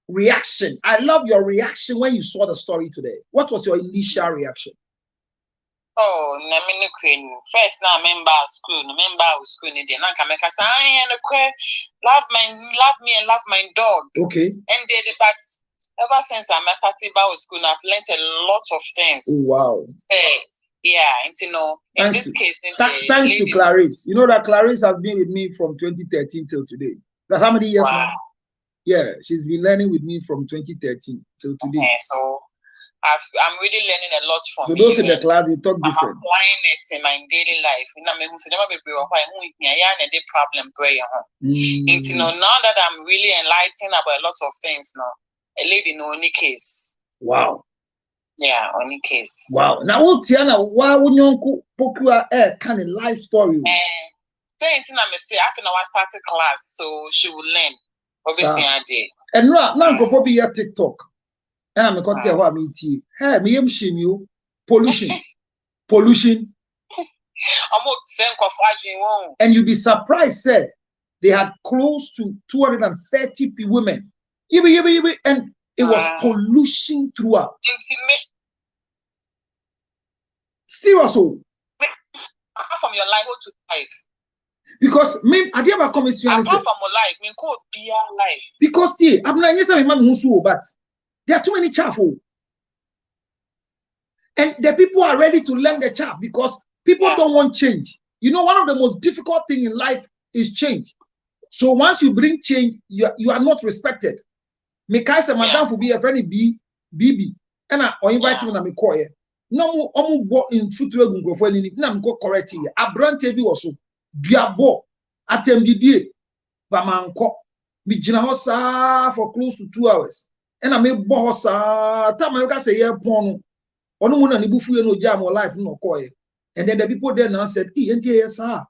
reaction? I love your reaction when you saw the story today. What was your initial reaction? Oh, Namini Queen. First, now member of school, love me and love my dog. Okay. And but ever since I started about school, I've learned a lot of things. Wow. Yeah, and in this case, thanks to Clarice. You know that Clarice has been with me from 2013 till today. That's how many years now? Yeah, she's been learning with me from 2013 till today. Okay, so I'm really learning a lot from you. So those in the class, they talk different. I'm applying it in my daily life. Now that I'm really enlightened about a lot of things now, a lady in any case. Wow. Yeah, only case. Wow. Now, Tiana, why would you Pokua kind of life story? After I started class, so she will learn. Obviously, I did. And now go for your TikTok. And I'm going to tell her, hey, me am you pollution. Pollution. And you'll be surprised, sir. They had close to 230 women. And it was pollution throughout. Seriously. Apart from your life, to life. Because me, I didn't ever come in. Apart from my life, me could be life. Because I'm not but there are too many chaff. And the people are ready to learn the chaff because people don't want change. You know, one of the most difficult things in life is change. So once you bring change, you are not respected. Me kai say madam for be a friend BB. And I invite him na me call here. No mo in future gungrofo ani na me go correct here. Abrante bi wo so. Duabo atembidie ba manko. Me gina ho sa for close to 2 hours. And I me bo ho sa time I say here pon ono mo na ne bufu ye no jam life no call here. And then the people there now said, enti yes sir.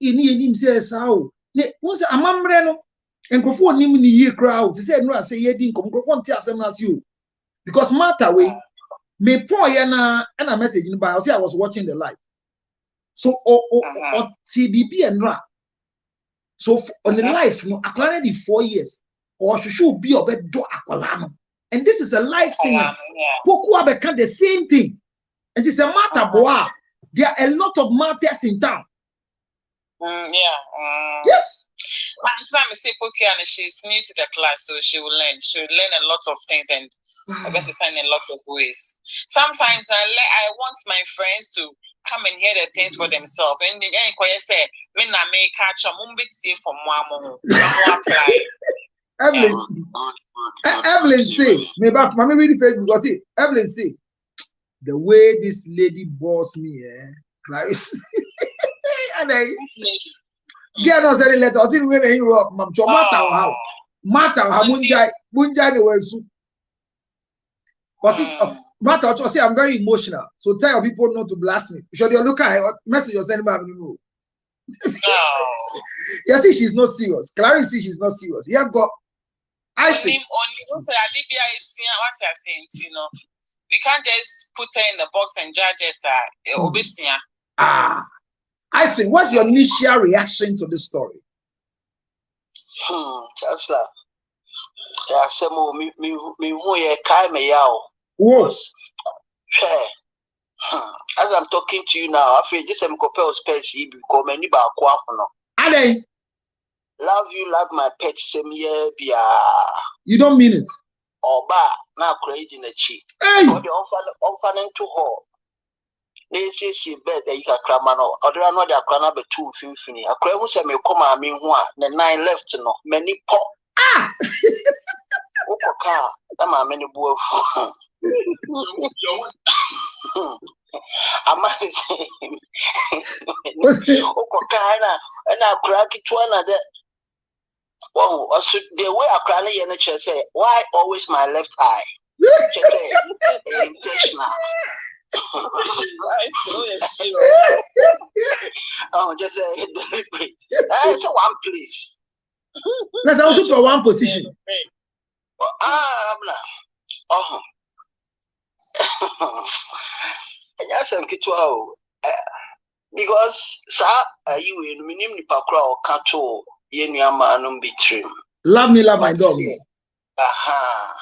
Ni say sa o. Ne won say amamre no enkrofo nim ni ye crowd say no say ye din enkrofo nti asem na you because matter way me pon ye na message in by I say I was watching the live so TBP and ra so on the life no akwala di 4 years or should be obe do akwala no and this is a life thing poku abeka the same thing and it's a matter boy there are a lot of matters in town yes. I say Pokiana, she's new to the class, so she will learn. She will learn a lot of things and I guess it's in a lot of ways. Sometimes I want my friends to come and hear the things for themselves. And then I say, "Me na me catch a mumbit say for more apply." Evelyn say, me back. Mommy really face because see, Evelyn say, the way this lady boss me, Clarice, and Get us any letter. I didn't really hear up, Mam. Matter how munjai the way so. Matter what say I'm very emotional. So tell your people not to blast me. Should you look at message you're sending back? No. You see, she's not serious. Clarice, she's not serious. Yeah, go. I see. We can't just put her in the box and judge her. I see. What's your initial reaction to this story? That's like, yeah, some me who ye kai me yao. Was as I'm talking to you now, I feel this I'm compelled space because many ba kwa no. Ale. Love you like my pet same year bia. You don't mean it. Oba na crazy na chi. Hey. Or the offer to her. They say she bed that you can cram no. Or there are no their crana be two finfini. A crane who say me come a me one, the 9 left no. Many pop. Ah! Okay, that my many boy. I might say, and I crack it one of the oh, also the way I cry in the chest say, why always my left eye? Intentional. Oh, just say deliberate. That's a one place. Let's also for one position. Oh, yes, I'm kitchen. Because sir, you in minimum pakra or cattle, yen yamanum betrim. Love me, love my dog. Aha.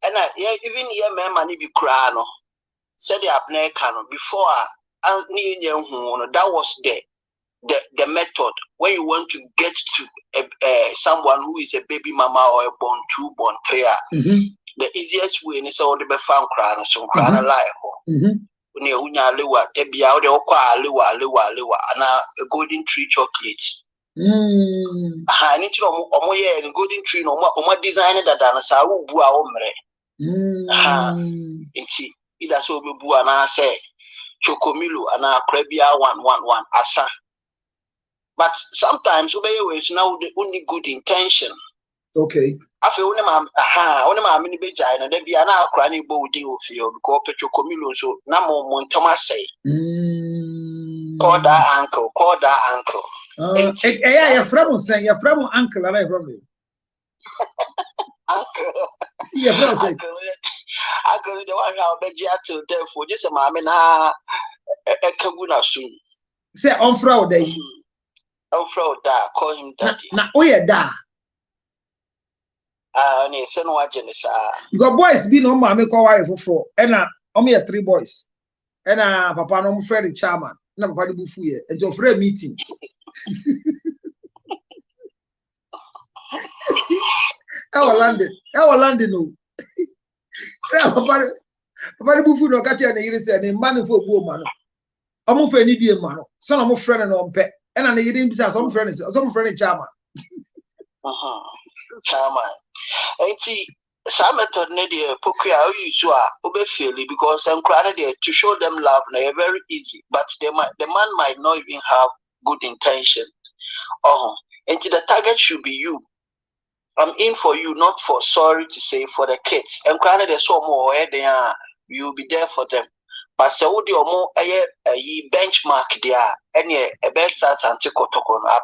And even your man money be crano. Said the abner cano before I knew that was the method when you want to get to someone who is a baby mama or a born two, born three. The easiest way is all the found crown, so crown alive. Near Unya Lewa, Debbie out the Oka Lewa, and a golden tree chocolate. I need to know more and golden tree no more designer than a Saru Bua Omre. It has so be Bua and I say Chocomilo and a Crebia 111 Asa. But sometimes we now the only good intention. Okay. I feel only my mini beja and there be an cranny body of you because Petro Comilo so Namo Montoma say. Call that uncle. Yeah, your friend saying your friend uncle and I from you. Uncle. See your friend say. Uncle, the one how beja to them for just a mamma a kabuna soon. Say on Friday. On Friday, call him daddy. Now, oh yeah, da. You got boys being on my make a wife for 4 and only 3 boys and papa no friend chairman na papa di bufu ye and your friend meeting I will land no papa di bufu no catch na yiri say na man for buo ma no omo fa ni die ma no so na mo friend no mpe and na yiri bisa some friend chairman chairman. Some method need a pokia usual obefili because I'm crying there to show them love. They're very easy, but the man might not even have good intention. And the target should be you. I'm in for you, not for sorry to say for the kids. I'm crying there's so more where they are. You'll be there for them. But so the more a benchmark there, any a bed sat and take a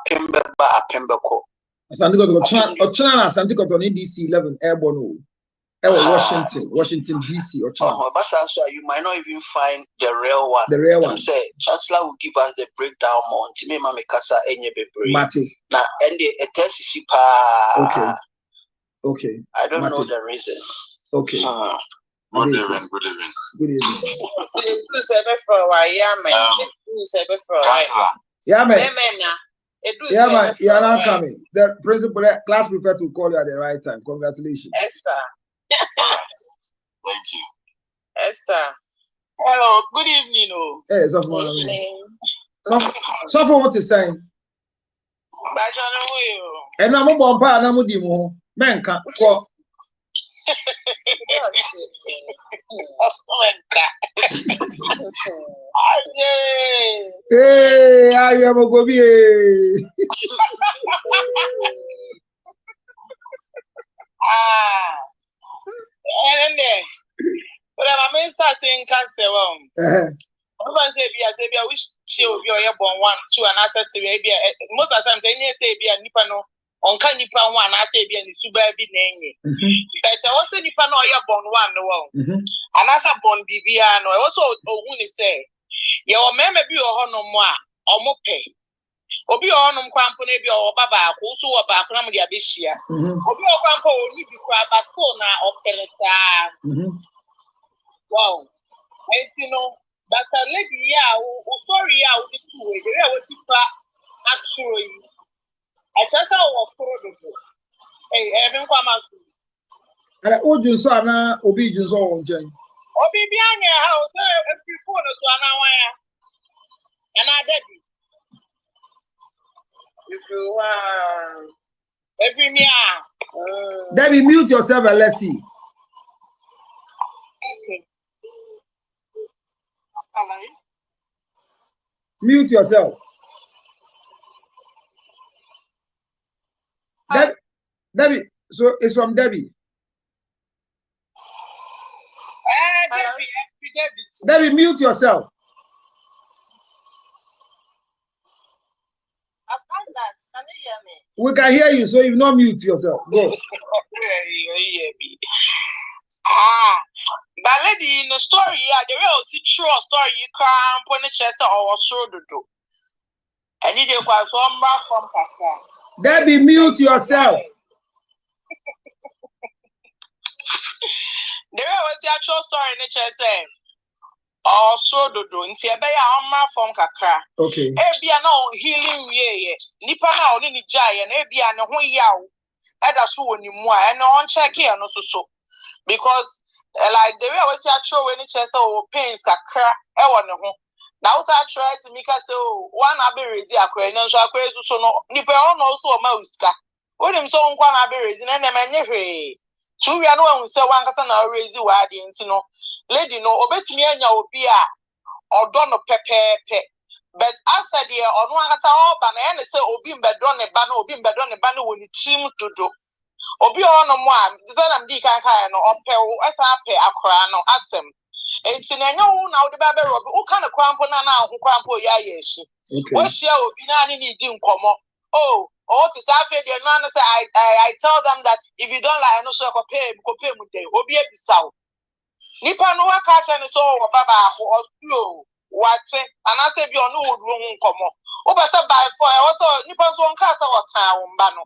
pembe ko. Asante Kotoni DC 11 airborne. Washington DC or China. But you might not even find the real one. The real one. Say Chancellor will give us the breakdown more. Time mama kasa enye bebre. Mate. Na ende etesi sipa. Okay. I don't know the reason. Okay. Good evening. Good evening. Yeah, man. Yeah, man, you are not coming. The principal class prefect will call you at the right time. Congratulations. Esther. Thank you. Esther. Hello, good evening. Hey, so for what is saying? And I'm a bomb, and I'm a demo. Man can't call. Hey, I am a gobi. And then, but I'm starting cancer. I wish she would be born 1, 2, and I said to maybe most of the time, they say be a nipano on can nipa one, I say be a super be name. But I also nipano you're born 1 no one. And as a born Bibiano, I also only say, your member be or no more or more pay. Obi on company be or baba, whoso about Cramudia this year. Obi or campo only be crab at corner of Peleta. Wow. And you know. But a lady, sorry, I would do it. There was actually. I just was affordable. Hey, everyone come out. And I owe you son, obedience all Jane. Behind your house, every corner to an hour. And I did it. If you are every meal. Debbie, mute yourself and let's see. Okay. Mute yourself. So it's from Debbie. Debbie, mute yourself. I've done that. Can you hear me? We can hear you, so you not mute yourself. Go. But lady in the story, the real true story you can't put the chest or show the do. And you did quite one back from Papa. Debbie, mute yourself. The real was the actual story in the chest. Or so do nti ebe ya amma from kakra. Okay. Ebia na on healing ye. Nipa na oni ni jaye na ebia ne ho yaw. Eda so woni mu a ene on check here no so. Because like the way I was actually when it chest o pains kakra e wo ne ho. Na wo sa try to make us say one aberezi akra no so akra so no nipa on also o ma usika. Wonim so nkwa na aberezi na menye hwe. So we are no one say one kasa na raise wa de nti no. Lady no obetimi anya obi a odo no pepepe but after there ono akasa oba na ene say obi mbedo ne ba na obi mbedo ne ba na woni chim dodo obi ono mo a say na mdi kan kan no ope wo asa pe akora no asem enti na nya wo na wo de ba be robi wo kan krampo na na ho krampo ya ya eshi wo share obi na ni di nkomo oh to say afi there no say I tell them that if you don't like no so ko pay mu dey obi ebisawo nipa no waka cha ni so wo baba ko osuo wate anase bi onu wodu hu nkomo wo be say by for e wo so nipa so nka sa wotan wo mba no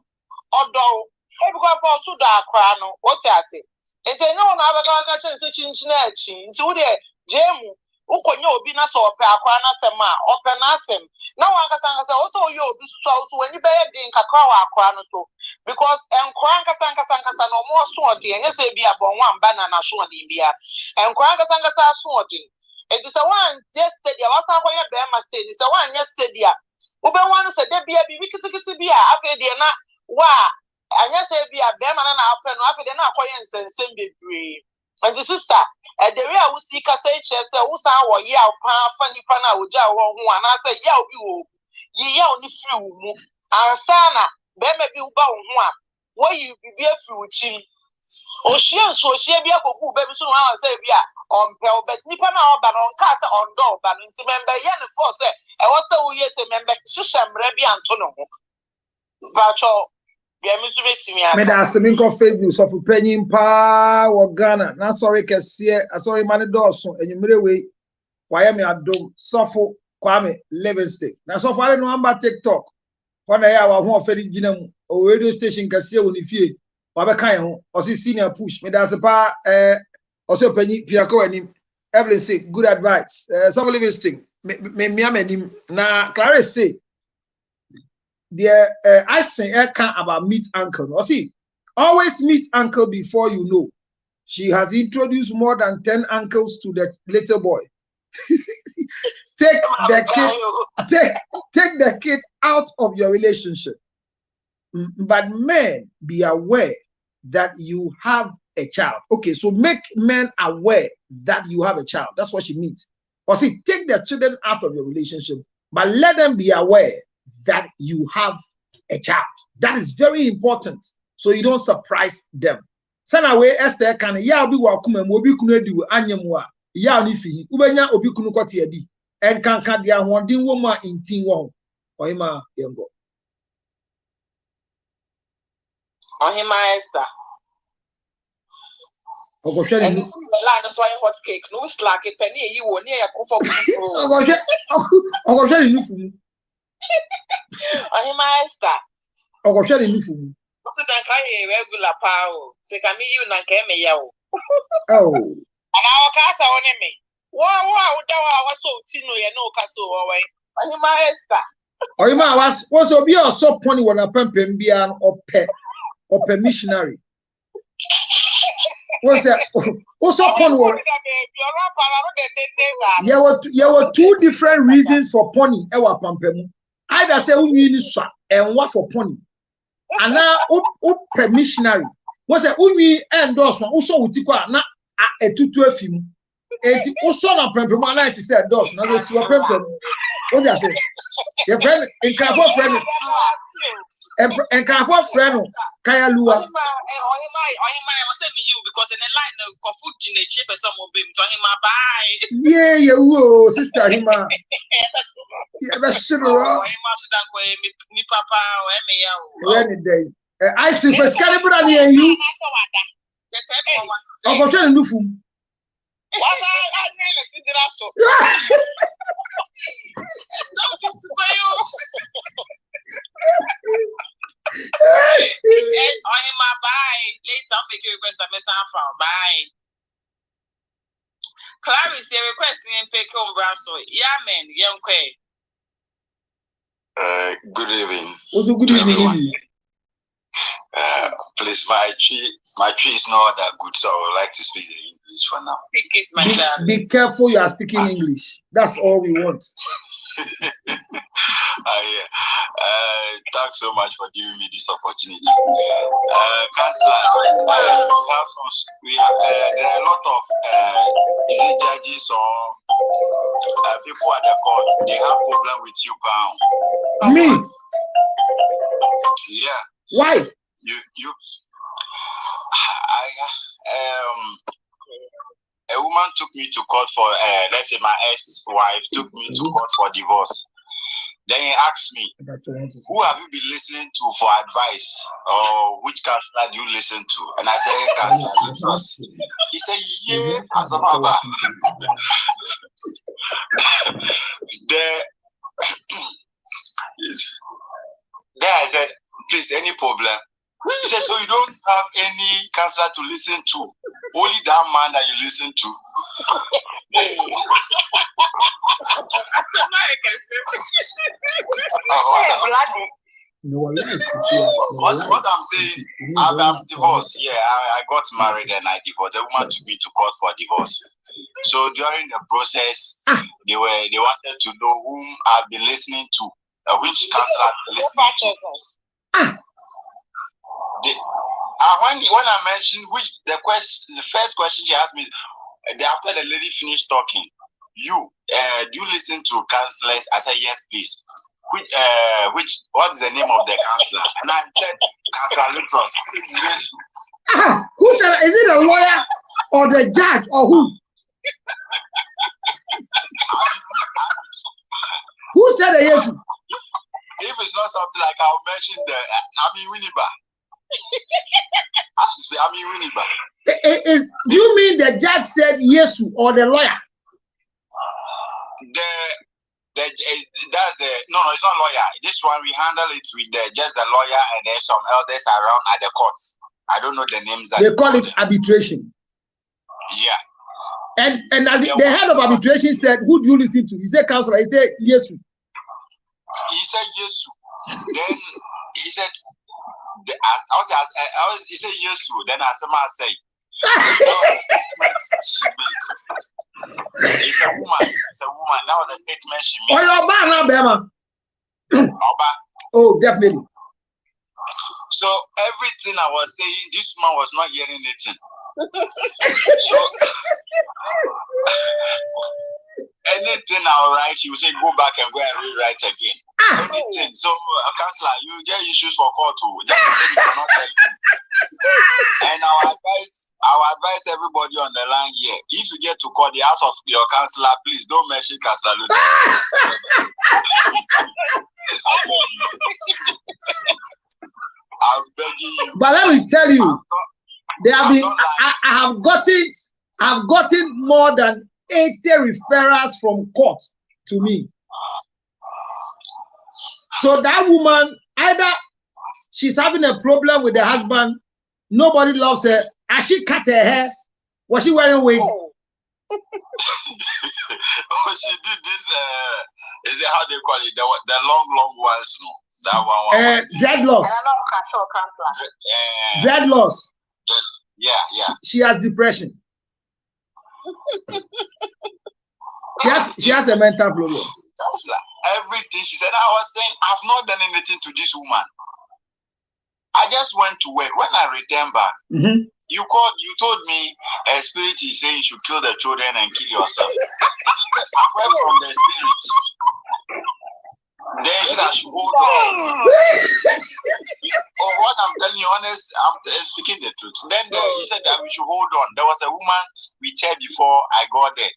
odo e bi ko pa so da akra no what you say entenye wo na abaka ka cha ni chinchin achi nti wo de jemu ukonya obi na so ope akra na sem a ope na sem na wan kasa wo so yo obi so wani be din kakra wa akra no so because enkran kasa no mo so odi enye se bi abonwa mba na na so odi bia enkran kasa so odi enti se wan just steady wasa akoye be ma steady se wan nya steady a wo be wan se de bia bi kitikiti bia afi de na wa anya se bia be ma na ape no afi de na akoye nsensem bebre enti sister the way I will see kasa eche se wo san wo ye apa fa nipa na oja wo ho ana se ya obi wo ye ya oni free wo mu ansana be ma bi wo ba wo ho a wo yi bi afiri wo chim ohie bi akoku be bi so no an se bi a on pel bet nipa na oba no nka se on do oba no nti member ye ne for se e wo se wo ye se member hihemre bi anto no ho ba cho me da asemi nko Facebook so for penyin pa wo Ghana na sorry kese sorry mane doso enyumre we waye me adom sofo Kwame Livingston na sofo ale no amba TikTok wana ya wa ho oferi gina mu o radio station kese woni fie wa be kan ho o si senior push me da sepa o so penyin piako anim Evelyn say good advice sofo Livingston me amanim na Clarence say I say about meet uncle. Or see, always meet uncle before you know. She has introduced more than 10 uncles to the little boy. Take the kid out of your relationship. But men, be aware that you have a child. Okay, so make men aware that you have a child. That's what she means. Or see, take the children out of your relationship, but let them be aware that you have a child. That is very important, so you don't surprise them. Sana we Esther can ya obi wa kuma mo obi kunu edi anyemu a ya oni fi ubenya obi kunu kwati edi en kanka dia honden wo ma intin wo ohima yengo ohima Esther ogohwe ni la so hot cake no slack penny eyi wo ni e kofo ogohwe ni nufu ohima Esther ogohwe ni nufu so dan kan e regular power se ka mi you na ka me ya o oh ana o ka sa woni me wo da wa so ti no ye no ka so wo wai ohima Esther ohima was obi o so poni wona pempem bia ope missionary what's that also pony there were two different reasons for pony ewa pampemu either say unyi ni swa and what for pony and now ope missionary what's that unyi endorse also utikwa na etutu afim eti also na pampemu na it say endorse na so pampemu what they say your friend in Crawford friend And can for friend Kaya Lua. I was saying you because in the line of food in the chip and some of him to him bye. Yeah, you sister Hima. Yeah, that's sure. Me papa or any day. I see for Scalibra near you. I'm going to do for was I really see that so? Stop this for you. On him, bye. Later, I'll make a request that Miss Alpha. Bye. Clarice, your request in pick home Brasso. Yeah, man, young Quay. Good evening. Also, good evening. Please, my tree is not that good, so I would like to speak in English for now. Speak it, my darling. Be careful, you are speaking English. That's all we want. Thanks so much for giving me this opportunity. Counselor, there are a lot of judges or people at the court. They have problem with you, Pound. Me? Yeah. Why? A woman took me to court for, let's say my ex-wife took me to court for divorce. Then he asked me, who have you been listening to for advice? Or which counselor do you listen to? And I said, Counselor Litros. He said, yeah, Asamaba. There I said, please, any problem? He said, so you don't have any counselor to listen to? Only that man that you listen to? What I'm saying, I'm divorced. Yeah, I got married and I divorced. The woman took me to court for divorce. So during the process, they wanted to know whom I've been listening to, which counselor I've been listening to. When I mentioned the first question she asked me, after the lady finished talking, do you listen to counselors? I said, yes, please. What is the name of the counselor? And I said, Counselor Litros. I said, yes. Who said, is it a lawyer or the judge or who? Who said a yes? If it's not something like I'll mention Winiba. Do you mean the judge said yes or the lawyer? No, it's not lawyer. This one we handle it with just the lawyer and then some elders around at the court. I don't know the names. They call it arbitration. Yeah. And the head of arbitration said, who do you listen to? He said, Counselor. He said, yes. He said, yes. Then he said, he said, yes. Then I say, it's a woman. That was a statement she made. Oh, definitely. So everything I was saying, this man was not hearing anything. So anything I'll write, she will say, go back and go and rewrite again. Anything. So, Counselor, you get issues for court too. Just maybe cannot tell you. And our advice everybody on the line here, if you get to court, the house of your counselor, please don't mention Counselor Litros. I'm begging you. But let me tell you, I've gotten more than 80 referrals from court to me. So that woman, either she's having a problem with the husband, nobody loves her. As she cut her hair, was she wearing a wig? She did this, is it how they call it? The long ones, no? That one. Dreadlocks. Dreadlocks. Yeah. She has depression. She has a mental problem. Everything she said, I was saying, I've not done anything to this woman. I just went to work. When I returned back, you told me a spirit is saying you should kill the children and kill yourself. I heard from the spirit. Then she should hold on. Oh, what I'm telling you, honest, I'm speaking the truth. Then he said that we should hold on. There was a woman we checked before I got there.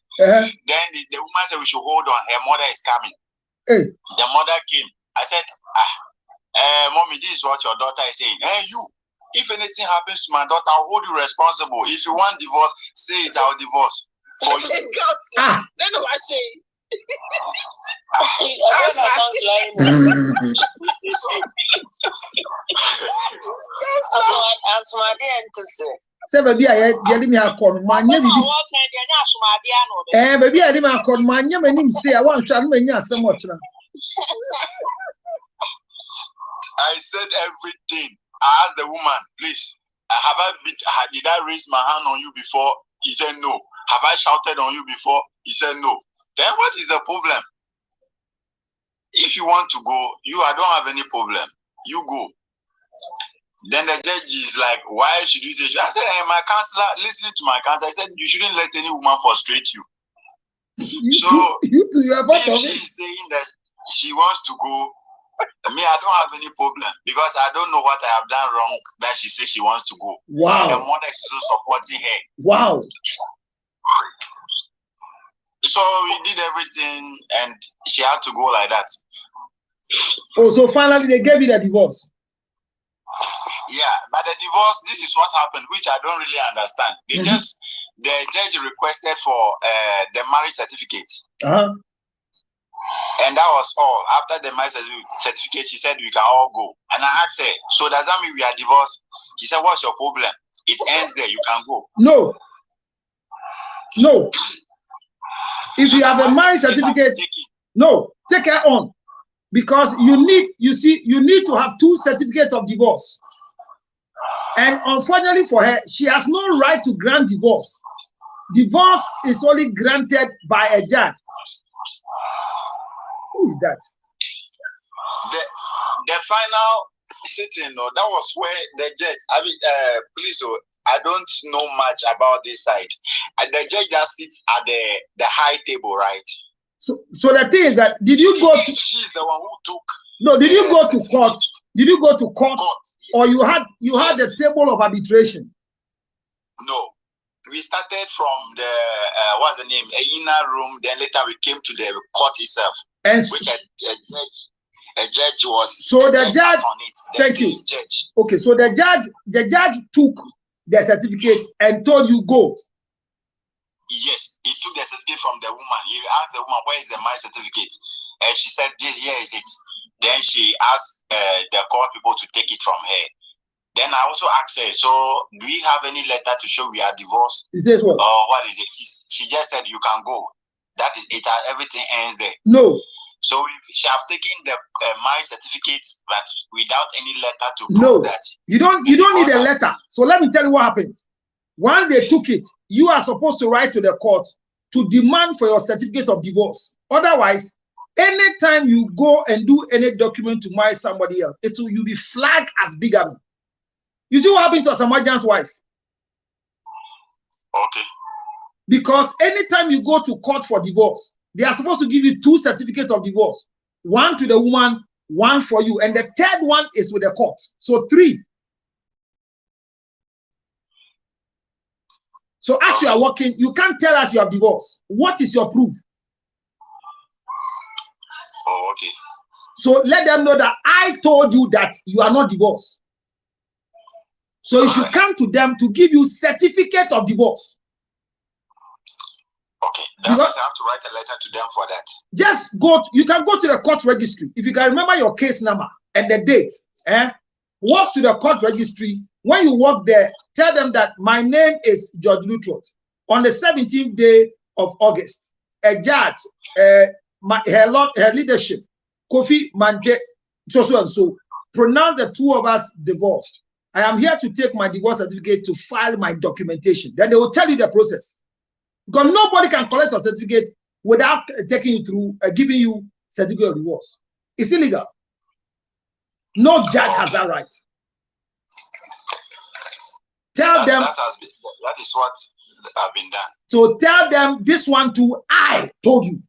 Then the woman said we should hold on. Her mother is coming. The mother came. I said, Mommy, this is what your daughter is saying. Hey, you, if anything happens to my daughter, I'll hold you responsible. If you want divorce, say it, I'll divorce for you. Then what she? Say baby, I get me a call. Manya bibi. Baby, I didn't have call. Manya, my name say I want to many so much now. I said everything. I asked the woman, please, did I raise my hand on you before? He said no. Have I shouted on you before? He said no. Then what is the problem? If you want to go, I don't have any problem. You go. Then the judge is like, why should you say? I said, hey, my counselor, listening to my counselor, I said, you shouldn't let any woman frustrate you. If she is saying that she wants to go, me, I don't have any problem because I don't know what I have done wrong that she says she wants to go. Wow. And the mother is also supporting her. Wow. So we did everything and she had to go like that. Oh, so finally they gave you the divorce. Yeah, but the divorce, this is what happened, which I don't really understand. The judge requested for the marriage certificate. And that was all. After the marriage certificate, she said we can all go. And I asked her, so does that mean we are divorced? She said, what's your problem? It ends there, you can go. No. If you have a marriage certificate, no, take her on. Because you need to have 2 certificates of divorce. And unfortunately for her, she has no right to grant divorce. Divorce is only granted by a judge. Who is that? The final sitting, that was where the judge, please, I don't know much about this side. The judge just sits at the high table, right? So the thing is that she's the one who took. No, did you go to court? Did you go to court? Or you had a table of arbitration? No. We started from the what's the name? A inner room, then later we came to the court itself. And which a judge was the judge on it. Thank you. Judge. Okay, so the judge took the certificate and told you go. Yes, he took the certificate from the woman. He asked the woman, where is the marriage certificate? And she said, here is it. Then she asked the court people to take it from her. Then I also asked her, so do we have any letter to show we are divorced? Is this what? Or what is it? She just said, you can go. That is it. Everything ends there. No. So she have taken the marriage certificate, but without any letter to prove that. You don't need a letter. So let me tell you what happens. Once they took it, you are supposed to write to the court to demand for your certificate of divorce. Otherwise, anytime you go and do any document to marry somebody else, you'll be flagged as bigamy. You see what happened to Asamajan's wife? Okay. Because anytime you go to court for divorce, they are supposed to give you 2 certificates of divorce. 1 to the woman, 1 for you. And the 3rd one is with the court. So 3. So as you are working, you can't tell us you have divorced. What is your proof? Oh, okay. So let them know that I told you that you are not divorced. So you should come to them to give you certificate of divorce. Okay. That means I have to write a letter to them for that. Just you can go to the court registry. If you can remember your case number and the date, walk to the court registry. When you walk there, tell them that my name is George Lutrot. On the 17th day of August, a judge, her leadership, Kofi Mante, so and so, pronounced the 2 of us divorced. I am here to take my divorce certificate to file my documentation. Then they will tell you the process. Because nobody can collect a certificate without taking you through, giving you certificate of divorce. It's illegal. No judge has that right. Tell them that is what have been done. So tell them this one too. I told you.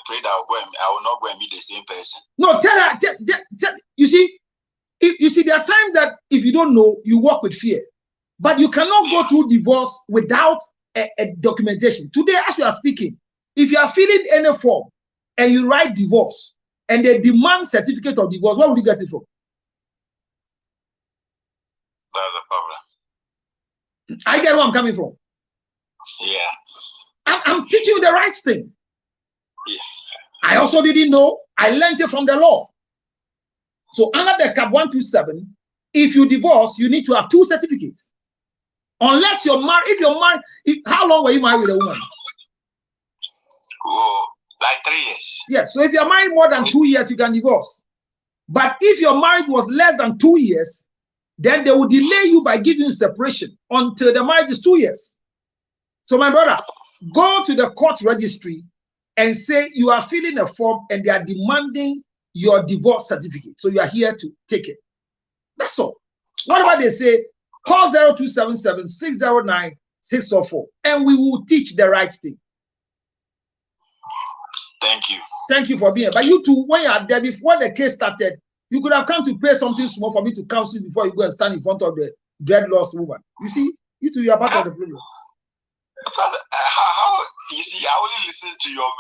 pray that I will not go and meet the same person. No, tell her. You see, there are times that if you don't know, you walk with fear. But you cannot go through divorce without a documentation. Today, as we are speaking, if you are filling any form and you write divorce and they demand certificate of divorce, where would you get it from? That's a problem. I get where I'm coming from. Yeah. I'm teaching you the right thing. Yeah. I also didn't know. I learned it from the law. So under the CAP 127, if you divorce, you need to have 2 certificates. Unless you're married. If you're married, how long were you married with a woman? Oh, like 3 years. Yes. So if you're married more than 2 years, you can divorce. But if your marriage was less than 2 years, then they will delay you by giving you separation until the marriage is 2 years. So my brother, go to the court registry and say you are filling a form and they are demanding your divorce certificate. So you are here to take it. That's all. Whatever they say, call 0277-609-644 and we will teach the right thing. Thank you. Thank you for being here. But you too, when you are there, before the case started, you could have come to pay something small for me to counsel before you go and stand in front of the dreadlocks woman. You see, you two, you are part of the problem. How you see? I only listen to your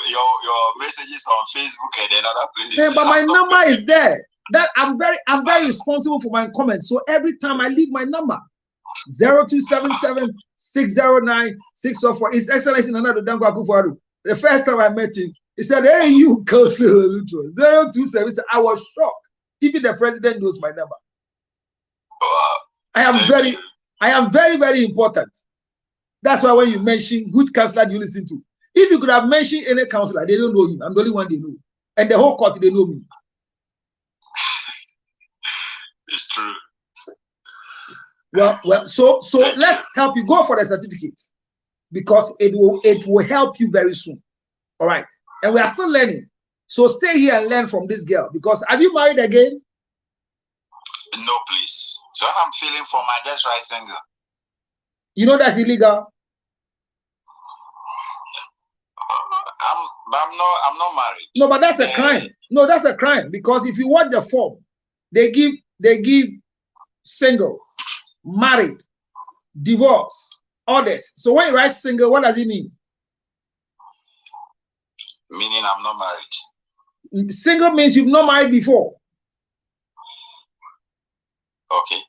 messages on Facebook and then other places. Yeah, but my number is there. That I'm very responsible for my comments. So every time I leave my number, 0277-609-644. His Excellency Nana Danko Akufo-Addo. The first time I met him, he said, "Hey, you Council Lutro 027." I was shocked. Even the president knows my number. I am very, very important. That's why when you mention good counselor, you listen to. If you could have mentioned any counselor, they don't know him. I'm the only one they know. And the whole court, they know me. It's true. Well, so let's help you go for the certificate because it will help you very soon. All right. And we are still learning. So stay here and learn from this girl because have you married again? No, please. So I'm feeling for my just right single. You know that's illegal. I'm not married. No, but that's a crime. No, that's a crime because if you watch the form, they give single, married, divorce, others. So when you write single, what does it mean? Meaning I'm not married. Single means you've not married before. Okay.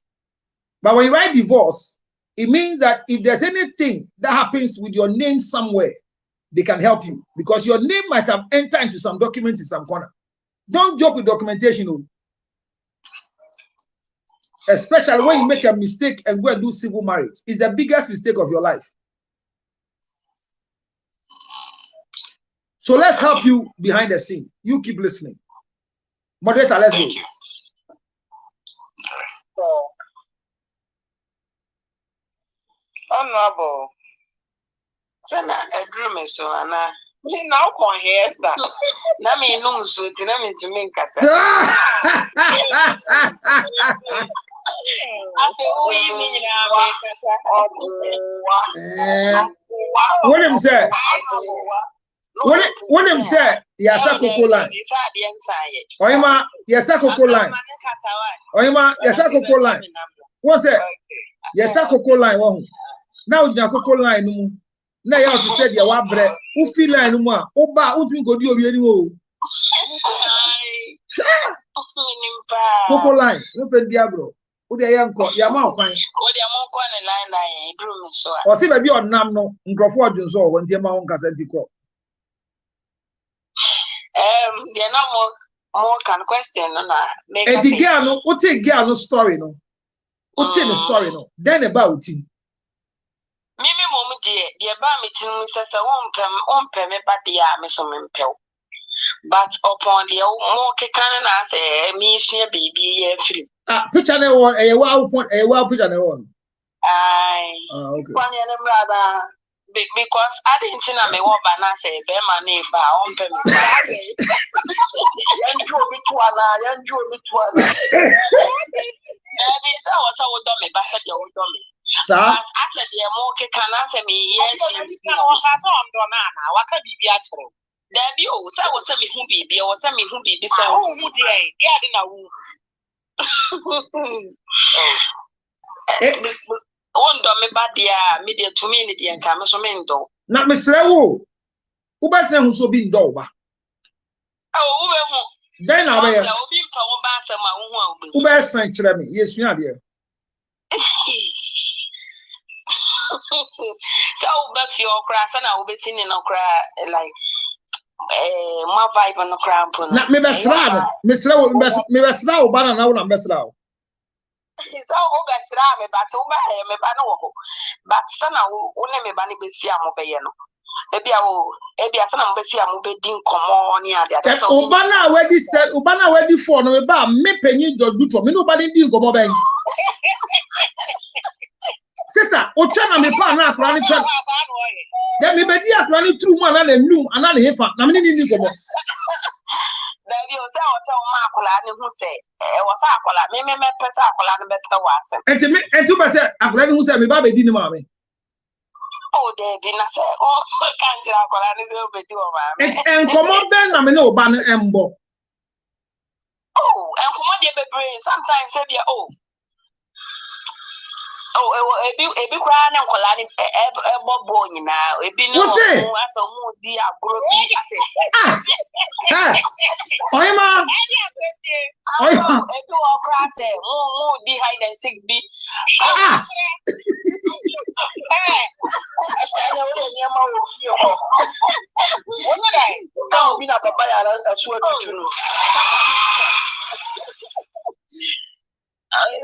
But when you write divorce, it means that if there's anything that happens with your name somewhere, they can help you because your name might have entered into some documents in some corner. Don't joke with documentation. Especially when you make a mistake and go and do civil marriage. It's the biggest mistake of your life. So let's help you behind the scene. You keep listening. Moderator, let's go. Thank you. Honorable. So now a dream is so and me now come here start. Na me no so ti na me to me nkasa. What him say? What him say? Yasa Coco line. Oyima Yasa Coco line. Oyima Yasa Coco line. What's that? Yasa Coco line. Now you Coco line no. Now you have to say the one bread. Who feel line no more? Oba, who do go do obi anymore? Coco line. No fe diagro. Who dey yanko? Yama okwan. O dey amon kwa ne line drum so. O se be bi onam no, nkrofo odwunso o won tie ma won kasa ntiko. There no more can question no na. And the girl no, o take girl no story no. O take the story no. Then about it. Mimi mom dear ba me tin say won pem me ba dia me so me mpel. But upon the more can na say me sua baby ye free. Picture na one e wa point e wa picture na one. Okay. One ya na brother because I didn't see na me wo ba na say be ma na ba on pem me. Yan jo bi to ala. Maybe so what do me ba say you do me. Sir, actually, more can answer me. Yes, I am done. What can be actual? Debbie, oh, so I was sending who be, or send me who be, so who would they? Yeah, one me bad dear, media to me, and Camasomendo. Not Miss Rewo. Who by saying who's so being doba? Oh, then I'll be my who by saying, yes, you are dear. So, but your crass and I will be singing no cry like my vibe on the cramp. Not me best round, Miss Row, me best row, banana, now I'm best row. It's all best round, but over me bano. But son, I will only me banny be see a mobayano. Maybe I will, maybe a son of Bessie, I'm bedding come on near that. Obana already said, Obana already for no about me penny, George Butcher, me nobody didn't come over. Sister, Ochana me pa na akwani chan. Then me bedi akwani through man and new and an hefa. Na me ni go. Baby, o say ma akola ni hu say e wo sa akola me pesa akola no beta wase. Enti ba say akola ni hu say me ba bedi ni ma me. Oh, Debbie, na say oh kan jira akola ni say bedi o ma me. En komo ben na me no ba no embo. Oh, en komo de bebre sometimes say be oh. Oh, ebi kwa na nkola ni ebobo nyina ebi no asa mu di agro bi ase oyma ebi o kra se mu di hide and seek bi asa na we nyama wo fie ho wonye dai ka obi na papa ya asu atutu no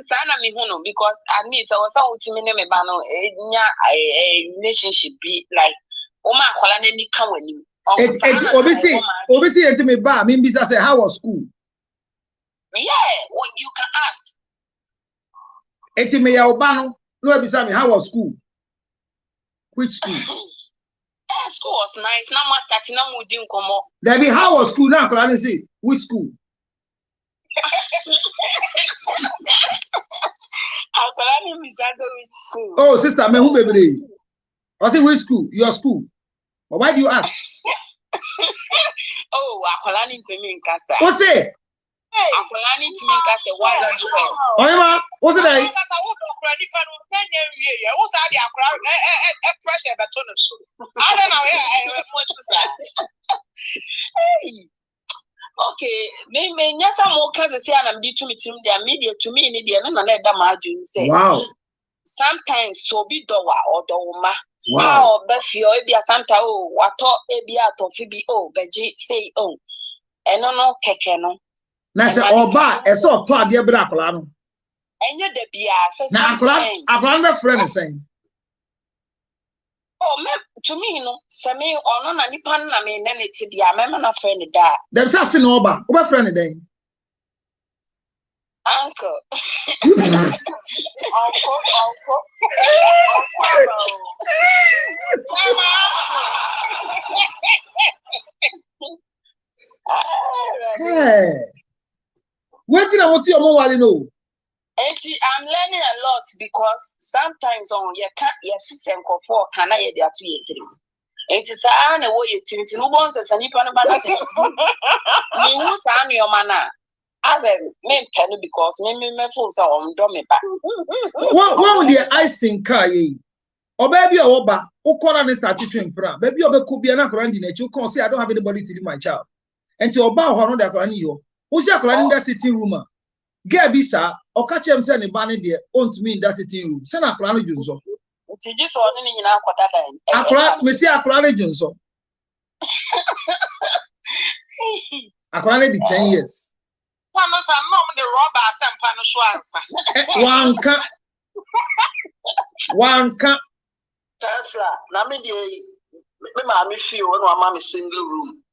Sana mi huno because at least I was out to me me bano a relationship be like Oma kola na ni kan wani. Obisi enti me ba me bisa say how was school? Yeah, what you can ask. Enti me ya obano no bisa me how was school? Which school? School was nice. Na ma start na mu di nkomo. There be how was school na kola say which school? Oh, sister, me who baby? I say which school? Your school. But why do you ask? Oh, akolani to me in casa. What's it? Akolani to me in casa. Why don't you? Oh, ma, what's it? Pressure I don't know. Okay, me nyasa mo kaze say am di to me team their media to me in there na let them argue say. Wow. Sometimes so be dowa or doma. Wow. How be fio e bia santa o wato e bia to fi bi o beji say oh. Eno no keke no. Na say oba e so to ade bra akola no. Enye de bia say na akola be friend saying. Oh, to me, no, Sammy, or no, Nipan, I mean, then it's the amendment of friend that. There's something over friend then. Uncle. Hey. What did I want your mom know? I'm learning a lot because sometimes on your can't your system for can I get 2 years 3. It is a way you no bones as any pan about you was on your manner as a main penny because maybe my fools are on dummy back. What would the icing car ye? Or baby or oba, who call on the statue baby or could be an acronym in it. You can't say I don't have anybody to do my child. And to oba or the acronym, who's your in that sitting room? Gabisa or catch him sending banner there on to me in that sitting room. Send a plan of Junso. It's just only in our quarter. Monsieur Aquana Junso. Aquana 10 years. The robber one cut. Tesla. Now me mammy feel when my mom is single room.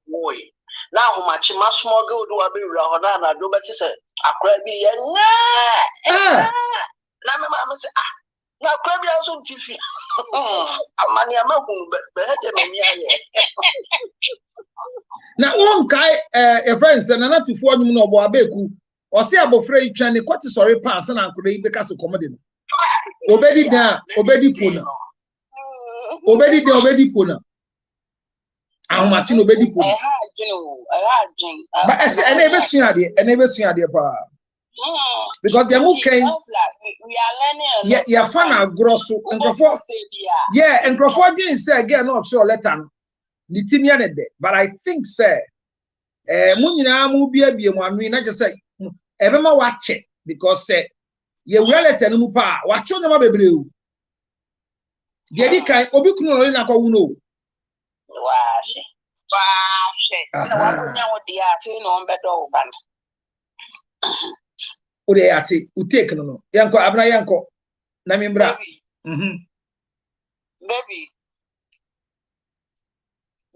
Boy. Now much small go do a bit around and do better say a crabby and now my mama say now crabby also tiffy. Money I'm not now one guy a friend said not to form no boabeku or say about free training what is sorry pass and could be because of comedy. Obedi da obedi pona. Obedi da obedi pona. How much no bedi po. But I say I never see ade pa. Because they are moving. We are learning. Yeah, fan gross. Yeah, and Crawford didn't say again, not sure letter. The team yanede. But I think say Munina mu be one we not just say everyone watch it because say ye reality no pa watch on them bebre. The di kai obi kunu no na ko wuno. Wash. No one know the afternoon on bed over. Ode ate utake no yanko abna yanko na membra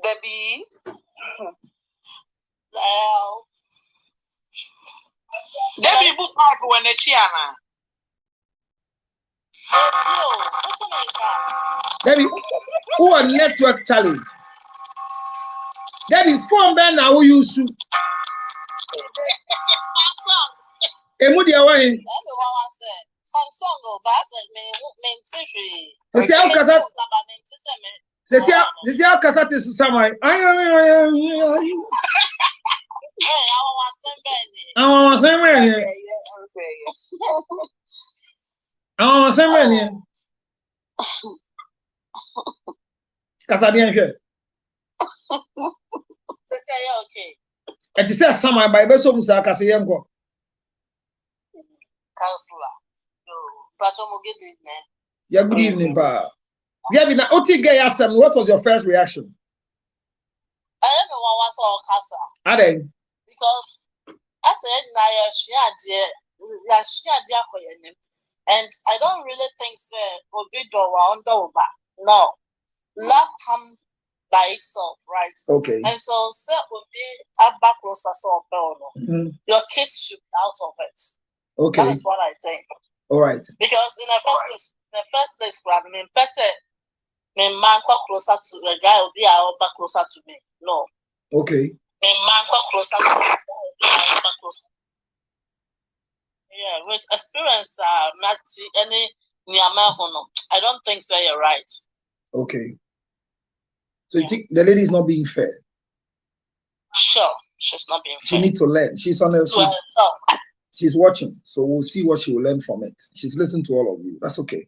baby well baby book out when a chiana Debbie who a network challenge Debbie phone ben na who use Emudia why? Samsung go bass me tissue. This is how Casat is Samai. I was saying, Casadian share. Okay. And to say Samai by Besom Sakasayanko. Counselor. No, but good evening. Yeah, good evening, pa. Yeah, but now, what was your first reaction? I don't know what was all casa. Are they? Because I said, and I don't really think no. Love comes by itself, right? Okay. And so back closer your kids should be out of it. Okay. That is what I think. All right. Because in the first place, I mean, my man come closer to the guy will be back closer to me. No. Okay. My man come closer to me. Back closer. Yeah, with experience, not any I don't think so. You're right. Okay. So you think the lady is not being fair? Sure, she's not being fair. She needs to learn. She's watching, so we'll see what she will learn from it. She's listening to all of you. That's okay.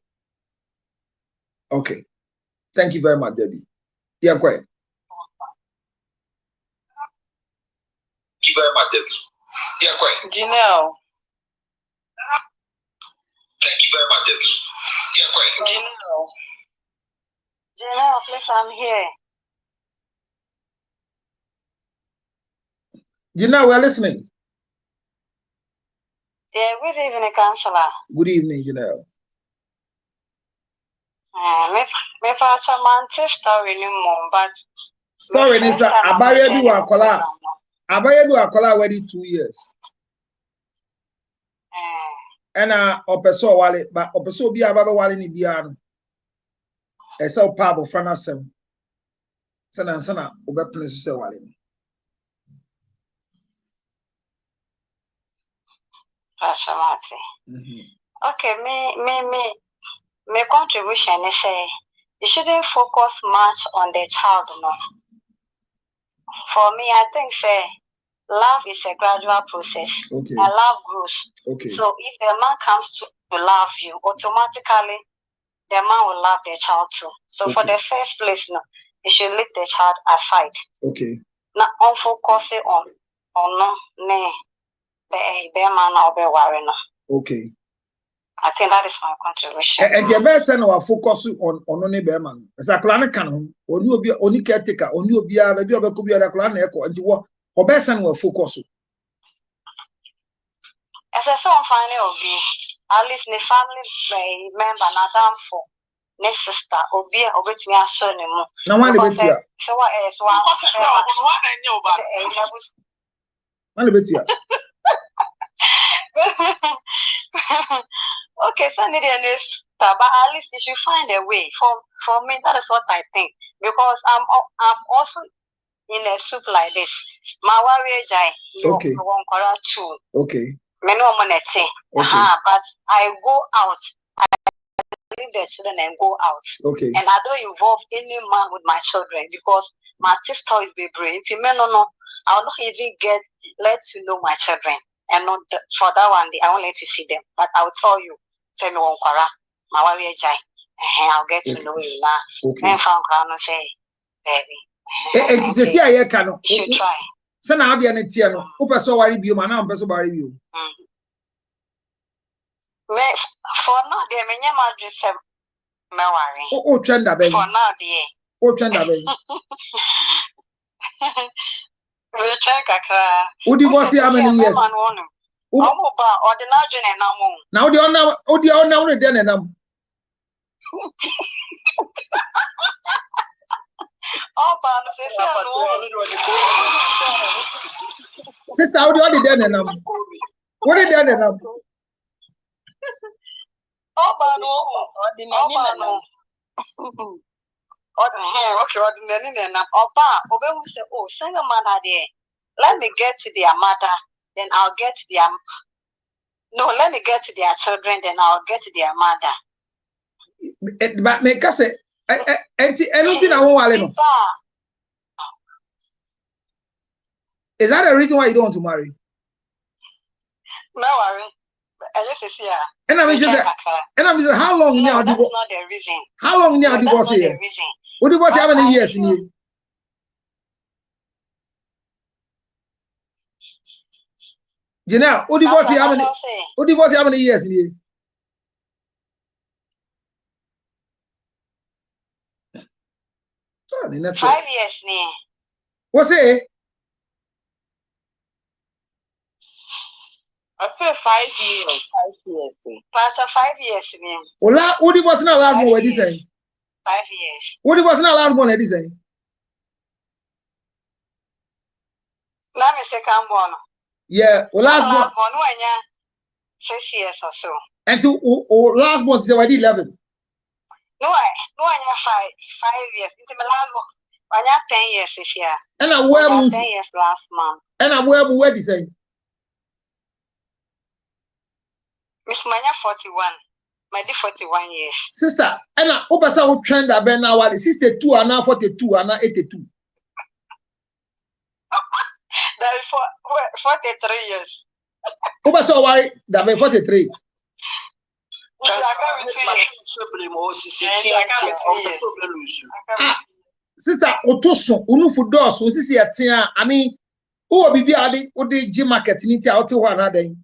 Okay. Thank you very much, Debbie. Yeah, quiet. Thank you very much, Debbie. Yeah, quiet. Janelle. Thank you very much, Debbie. Yeah, quiet. Janelle, please, I'm here. Janelle, we're listening. Yeah, good evening, Counselor. Good evening, Janelle. Me father man story anymore, but story is Abaya bi wakola. Abaya bi wakola already 2 years. And opeso wale, but opeso bi ababa wale ni bia no. Esa opa bo fana sem. Sana obepne so se wale. Okay, my contribution is you shouldn't focus much on the child, no. For me, I think love is a gradual process. Okay. And love grows. Okay. So if the man comes to love you, automatically the man will love the child too. So for the first place, no, you should leave the child aside. Okay. Not on focusing on no, okay. I think that is my contribution. And the best and our focus on only bearman. As a clan canon, or you be only caretaker, or you be a baby of a cubia clan echo, and you walk, or best and will focus. As a song finally will be at least the family member, Nadam for next sister, or be a bit me a son. Now, one bit here. So, what is one? One bit here. Okay, so but at least you should find a way. For me, that is what I think. Because I'm also in a soup like this. My warrior jai. Okay. Too. Okay. Okay. But I go out. leave the children and go out. Okay. And I don't involve any man with my children because my sister is the brain. No. I will not even let you know my children. And not for that one day, I won't let you see them. But I will tell you, tell me one kwara, my wife jai. I'll get to know you now. Okay. And found crown say, baby. It is a CIA cano. You try. Send out the Anetiano. Opa so worry you, man. I'm person worry you. For now, dear, many madras have no worry. Oh, Chanda, baby. For now, dear. Oh, Chanda, baby. We'll check a car. Who divorce how many years? Now the honor, then and sister, how do you then and what did then and let me get to their mother, then I'll get to their. No, let me get to their children, then I'll get to their mother. But make us say, anything I won't. Is that the reason why you don't want to marry? No worry. And I mean, just how long now? That's not the reason. How long now divorce here? What divorce how many years in you? Janelle, who divorce how many? Who divorce how many years in you? 5 years, ne. What's it? I said 5 years. 5 years. Pastor, 5 years, ne. Ola, who divorce now last month? What did you say? 5 years. Who divorce now last month? What did you say? Let me say, come on. Yeah, last month. 6 years or so. And to last month is already 11. No, I 5 years. It's my last month. I 10 years this year. And I wear 10 years last month. And I wear what did you say? Miss Manya 41. My 41 years. Sister, and I hope I saw trend that Ben now 62 and now 42 and now 82. That is 43 years. Hope I saw why that Ben 43. Sister, Otoso, Unufu Dos, was this year? I mean, who will be adding what the gym market in it out to one other? We are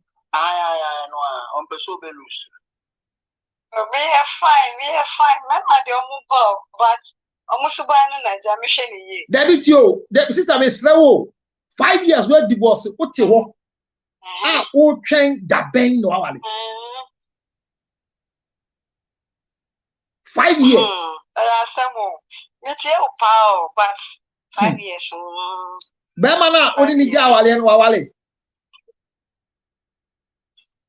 fine. Remember the Omubo, but Omusubana Jamishani. David, yo, sister, Miss Slow, 5 years were divorced. What you want? Oh, train that bang no hourly. 5 years. It's your power, but 5 years. Bemana, only Jawali and Wawali.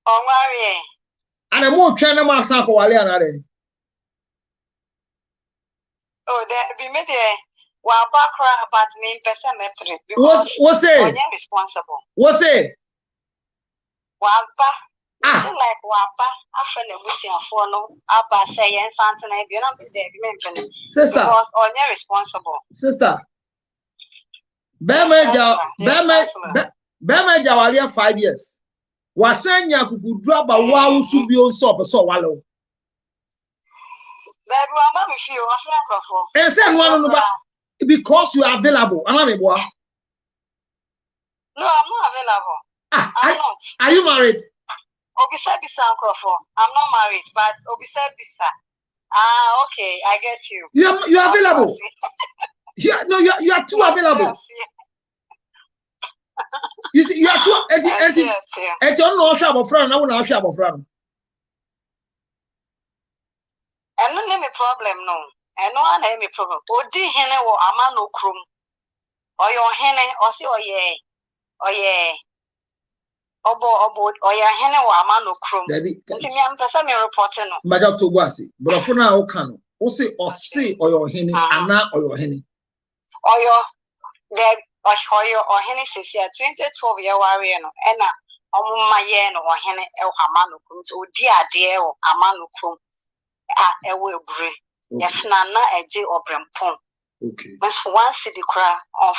Oh, Marie. And a more China Massa Wali and oh, there be made a Wabakra about me, Pessamethri. What's it? Responsible. What's it? Wapa. Like Wapa, after the Lucian for no, Abba say, and Santa, and you're not there, sister, on your responsible. Sister, Bema Jawalia 5 years. Wasanya could drop a wow subio sop so wallow. And send one about because you are available. I'm not available. No, I'm not available. Are you married? Obisa Bisa Crawford. I'm not married, but Obisa Bisa. Ah, okay, I get you. You are available. You are too available. You see, you are too. And you know shop of friend. I want to shop of friend. And no name problem, no. And no one name problem. Odi hene wo amano krum. Or your hene, or see, oh yeah. Obo oya hene wa amano krom nti mi ampesa me reporting no maja to gwasi brofo na o kan o se oyo hene ana oyo hene oyo de oyo hene sisia 2012 year ware no ena omumma ye no o hene e amano krom nti odi ade e o amano krom ewe bure. Yes, Nana Eji or Brempon. Okay. Miss one city cry on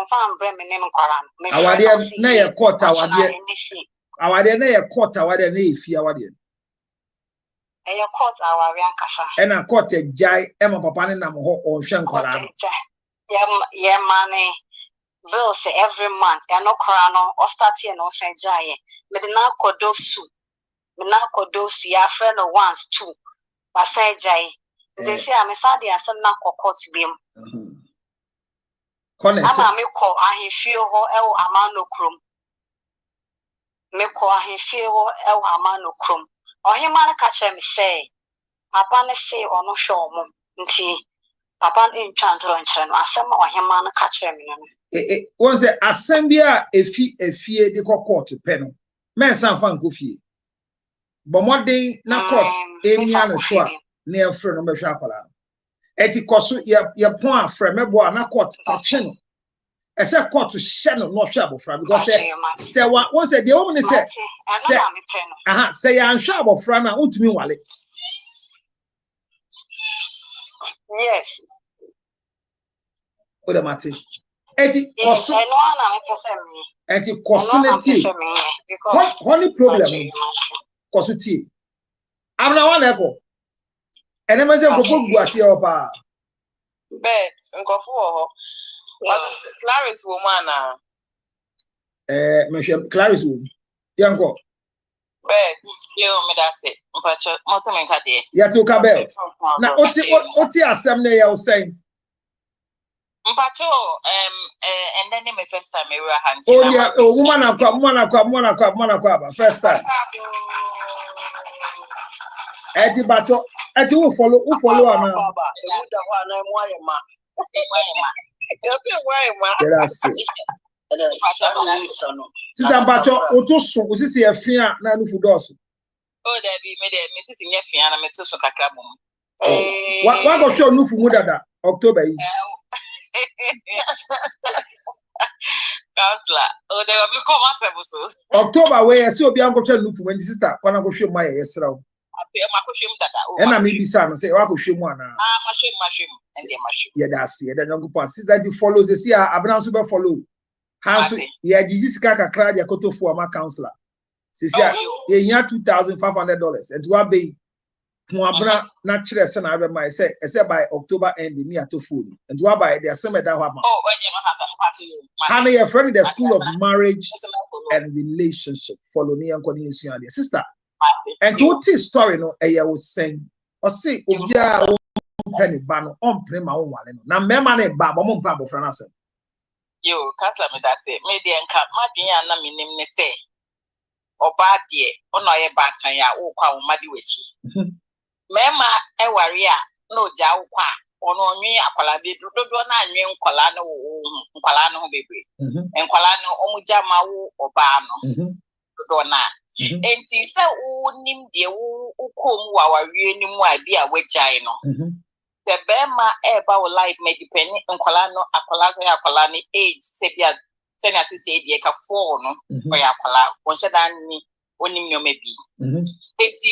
farm Bremen name Koran. Our dear nay court, our dear nay court, our dear nay fear, our dear. A court our Yankasa. And a court a jai, Emma Papa and Namo or Shankoran. Yeah, money. Bills every month, and no crown or start here no say jay. But the now kodosu. The now kodosu, ya friend once too. But say jay. They say I'm a sadie as a knock or court beam. I'm a miko, I feel ho el amano crum. Miko, I feel ho el amano crum. Or him man catch him say, Papa say or no show mum. Papa in translation, I said, or him man catch him. Was the assembly a fee the court penal? Men San Fancofi. But what day na court, Amy and Shua. Near friend number Shakola. Eti kosu ya point friend me boa na court channel. I said court to channel no shabo friend because say once the woman say say ya shabo friend na utumi wale. Yes. Oda mate. Eti kosu neti. Honey problem. Kosu ti. Amna one echo. And I'm saying, go was your pa. Bet, and go for Clarice woman. Monsieur Clarice woman. Young go. Bet, you me that's it. But multimedia day. Yeah, to Cabell. Now, what the assembly I was saying? Mpacho, and then my first time we were hunting. Oh, yeah, woman, first time. Eti bato, eti who follow ana. Yes. Sister bato, otoso, osisi efia na nufu doso. Oh, there be me there, Mrs. Nyefia na me to so kakra mum. What go show nufu mudada October yi. Counselor, oh, there will be come so. October where see obi an go show nufu when sister kwana go show my yesra. And I may be son say, I could show one. Yeah, that's it. Then you pass that he follows the sea. I've been super follow. How yeah, Jesus Kaka cried a koto for my counselor. She said, yeah, $2,500 and to obey Muabra natural son. I have my say, except by October end, near to food and to buy their summer that one. Oh, Honey, a friend in the school of marriage and relationship. Follow me and continue your sister. And to this story, no, I was saying, or say, Obia penny ban on prima one. Now, me money babo mum pabo for us. You, Castle, me that's it. Maybe and cut my dear, na me say, or bad dear, or no, a bad time, or quaw muddy witchy. Mema, a warrior, no jaw qua, or no me, a qualabi, do not name Colano, baby, and Colano, Omujama or Bano, Donna. And he said, "Oh, nim dear, who come while we knew idea which I know. The Bema about life may depend on Colano, Apolazo, Apolani age, Sabia, Senate State, Yaka phone, or Apola, or Sadani, only you may be. It's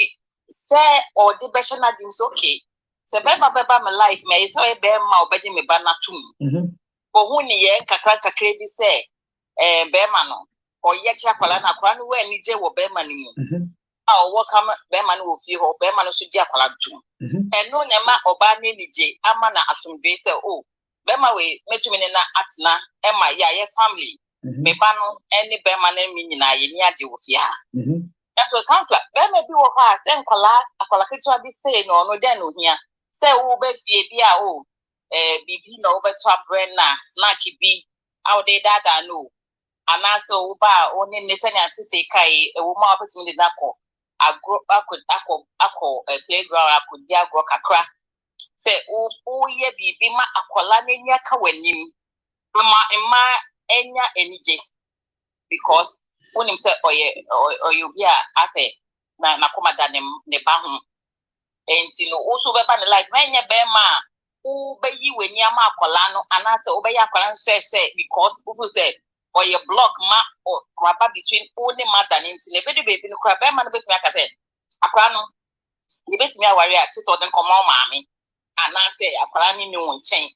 say, or the Bashana is okay. Sabeba Beba, my life may so a bear mouth, betting me banner to me. For whom ye Kakaka Crazy say, Bermano. Or yet, Yakalana, Kwan, where Nije will bear money. Our welcome Beman will feel or Beman should Japalan too. And no Nema or Bani Nije, Amana Asum Vesa, oh, Bemawe, Metumina Atna, Emma, ya family. Mebano, any Beman and Minina, Yaji with ya. That's what counselor, there may be what I send Kola, a Colacitra be saying, or no, then here. Say, oh, Betty, dear, oh, Bibi no over to a brand, snacky be out there that I know. And also, only Nessania City Kai, a woman opportunity Nako. I could a playground, I could ya grow a crack. Say, oh, ye be ma aqualania kawenim. Ma enya energy. Because when him say, or you be as a Nakoma than the Bahum. And you know, also weapon life, many bema, who be you when Yama Colano, and I say, obey a Colan say, because who said. Or your block ma or rubber between only mother and into the baby in the crab man with me. I said, Aquano, You bet me a warrior to so then come on, mammy. And I say, a planning new one chain.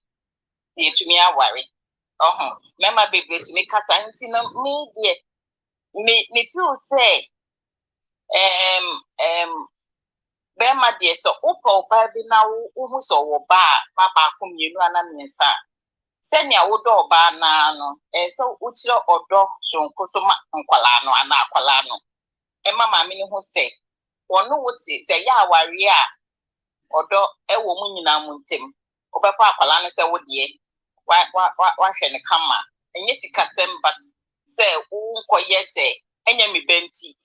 Dear to me, a worry. Member baby to make us me, dear. Me feel say, Bema dear, so Upo, baby now, almost or bar, Papa, come you know, and son. Send your odo ba na no so uchiro odo sonko so ma nkwala no ana akwala no e mama me ne ho se wono wote se ya aware a odo e wo mu nyina mu ntem obefa akwala no se wo de wa hwe ne kama enye sikasem but se unkoye se enye mi benti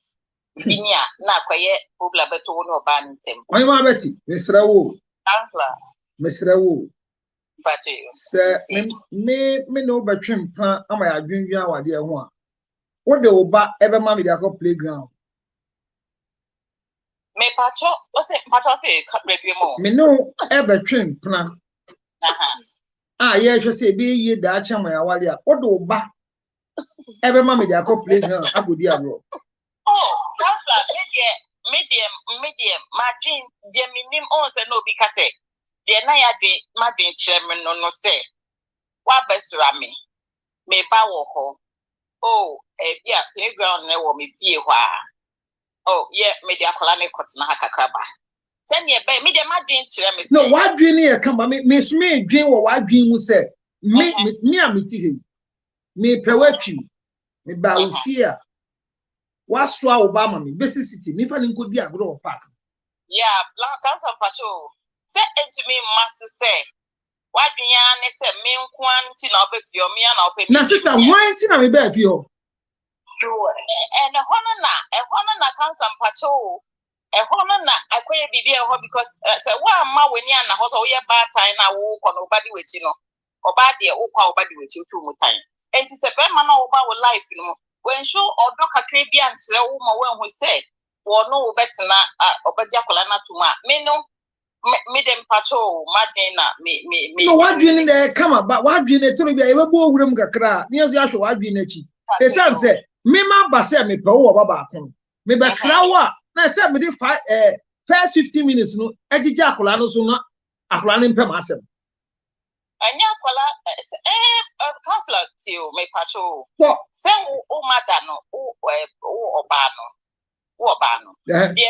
binia na akoye obla beto wo no ba ntem oyi ma beti mesra wo answer mesra wo Sir, me no between plan am I adwin awade e ho a wo de oba ebe ma me dey go playground me pacho say baby mo me no e between plan ye hwe say be ye da cha ma awade a wo de oba ebe ma me dey go playground agodi agro that's like medium margin je minim on say no because the na ya de madin chairman no say wa besra me ba wo ho yeah playground na wo me fie ho a yeah me dia kola ne kotna hakakraba sen ye be me de madin chire me say no wa dwen ye kama me so me dwen wo wa dwen mu say me amiti he me pewatwi me ba wo fie a wa so a obama me besi city me fa nkodi agro park yeah plan council patrol say to me master say what do you say me nkwanti na obefio me na ope na sister wanti na me be afio and hono na council patrol hono na akoye bibi because say wa ma weni na ho so ye bad time na wo ko no obadi wechi no obadi wo kwa obadi wechi tu mu time enti se be ma na oba wo life no when show odo kakre bi antre wo ma wen hu say wo no obetina obadi akola na tuma me no me dem patrol madina me no what do you need come about what do you need to be able to owuram kakra near ya hwe what do you need e say me ma ba say me pe wo baba akon me be sra wa na say me dey first 15 minutes no ejije akola no so na akola no mpem asem anya akola counselor tio me patrol say o mada no o oba no de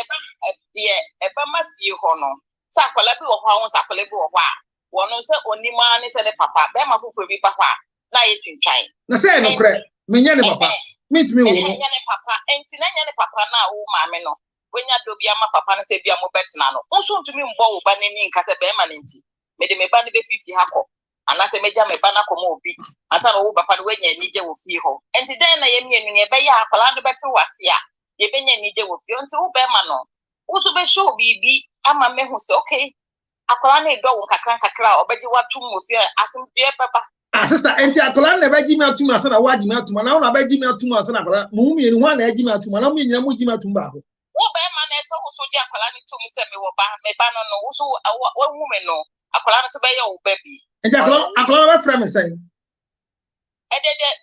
eba ma fie ho no sakola bi wo ho sakola bi wo ho a wono se onima ne se ne papa be ma foforo bi papa na ye twintwan na se no kre menya ne papa meet me wo no nya ne papa enti na nya ne papa na wo maame no wenya do bia ma papa no se bia mo betina no nso ntumi mbo wo ba nani nka se be ma nenti me de me ba ne be fifi hako ana se meja me ba na komo obi asa no wo papa no wenya nije wo fie ho enti den na ye mienu ne be ya akola no beti wase a ye benya nije wo fie enti wo be ma no wo so be show bibi ama me hu se okay akola na edo wo kakra obeji watum mo fie asem bia papa sister enti akola na beji me atum asa na waji me atum na na beji me atum asa na akola mo mi eni ho na eji me atum na mo nyina mo ji me atum ba ho wo be ma na so wo so ji akola ni tum se me wo ba me ba no wo so wo hu me no akola no so be ye wo baby enti akola na be fra me say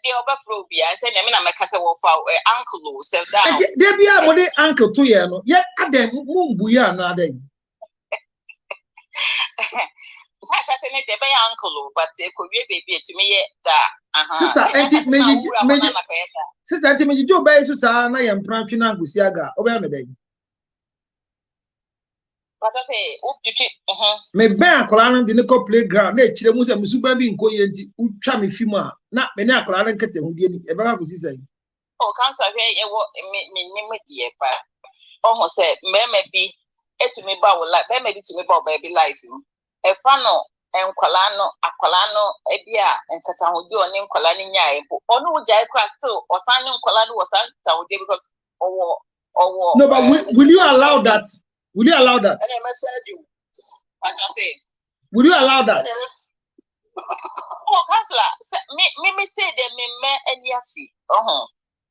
de obafro bia say na me na meka se wo fa uncle self down de bia mo de uncle to ye no ye adem mo mbu ya na adem Sasha say ne de be uncle but e ko wie baby to me ye da sister enti meji sister enti meji jo be so sa na ye mpran twi na agusi aga obe me dey but I say uptiti me ben akola no de ne ko playground na ekire mu se musuba bi nko ye enti utwa me fimu a na me ne akola no nkete hudie ni e be ka kusi sai cancer here e wo me nyim die pa ho say me bi etumi ba wo life me bi tumi ba baby life e fa no enkwala no akola no e bia nkata hudie oni nkwala ni nya e bo onu wo jai crash still osan ni nkwala no osan ta hudie because owo no but will you allow that? Will you allow that? And I message you. What I say? Will you allow that? Counselor, me say that me any afi.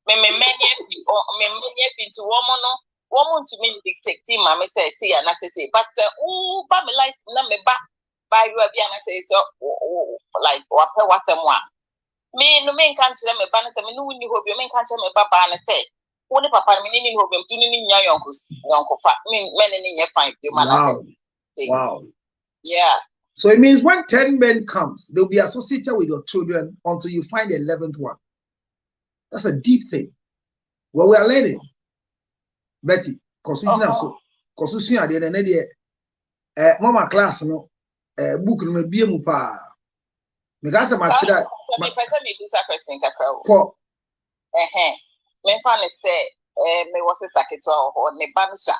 Me any to woman to me dictating mama say and I say but say ba me life na me ba you abi and I say so like what was someone. Me no me can't tell me ba na say me no ni hobi me can't tell me ba na say Only papa meaning problem to any uncle fat men in your fine. Wow. Yeah. So it means when 10 men comes, they'll be associated with your children until you find the 11th one. That's a deep thing. Well, we are learning. Betty, because you at the end of the mama class, no book no be mu pa. Because I'm actually me person me bisa question kakra. Me fan say me was a saketo or ne banusa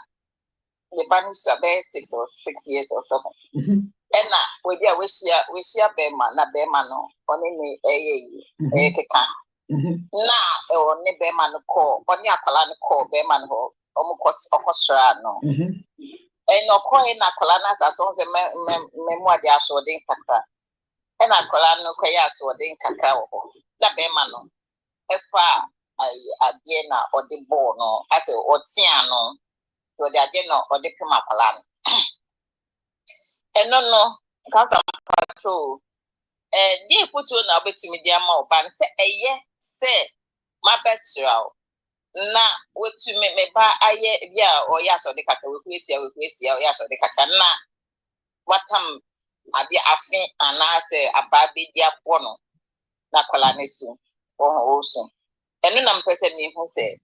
be 6 years or so. And now we share bema na bema no oni ni keka. Na or ne bema no call oni akwala no call bema no okosra no. And no call na akwala na sa so se me mu ade aso den kakra. And akwala no kwaya aso den kakra wo. Na bema no efa ade na ode ball no ase otia no to the ade no ode pema akwala no. And no, because I'm patrol. Dear photo now between me, dear more, but say, my best row. Now, what to make me buy a year or yes or the caca with me, or yes or the caca. Now, what I be a fin and I say a baby dear pono, Nacolanisu, or also. And then I'm person who say,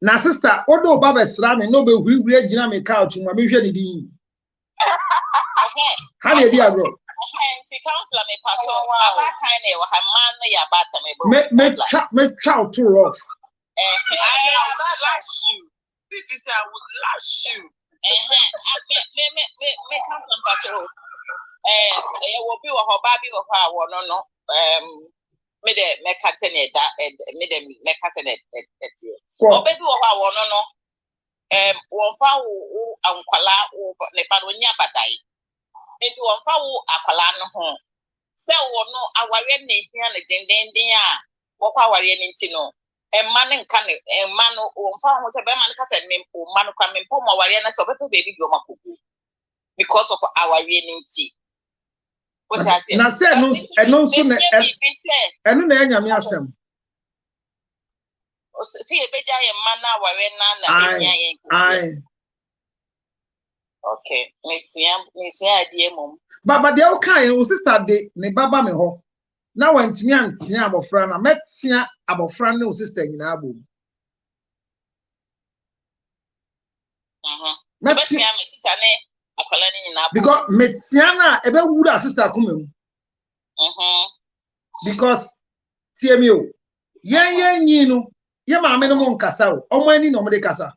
na sister odo baba sra me no be huri gina me couch ma me hwe ni din ha ne dia bro anti counselor me pato aba kan e wa man na ya bata me me chow to rough I would lash you if you say I would lash you me counselor pato e wo bi wo ho ba bi wo ha wo no me de me catch ne da me de me catch ne obebi wo ha wo no wo fa wo ankwala wo ne pa no nya badai enti wo fa wo akwala no ho se wo no aware ne hia ne dendenden a wo fa aware ne nti no emma ne nka ne emma no wo fa ho se be ma ne ka se mempo ma no kwa mempo mo aware na se obepo baby bi o makoku because of aware ne nti. Na say no so na enu na anya me asem see ebeja ye mana ware na enya ye okay mesia adie mom baba de o kan o sister de ne baba me ho na wantimi antia abofra na metia abofra ne o sister nyina abom metia me sister ne akwala ni nyina abom because metia na ebe wura sister kumem because tie me o yen yin no ye maame no mo nkasa o omo ani no mo de kasa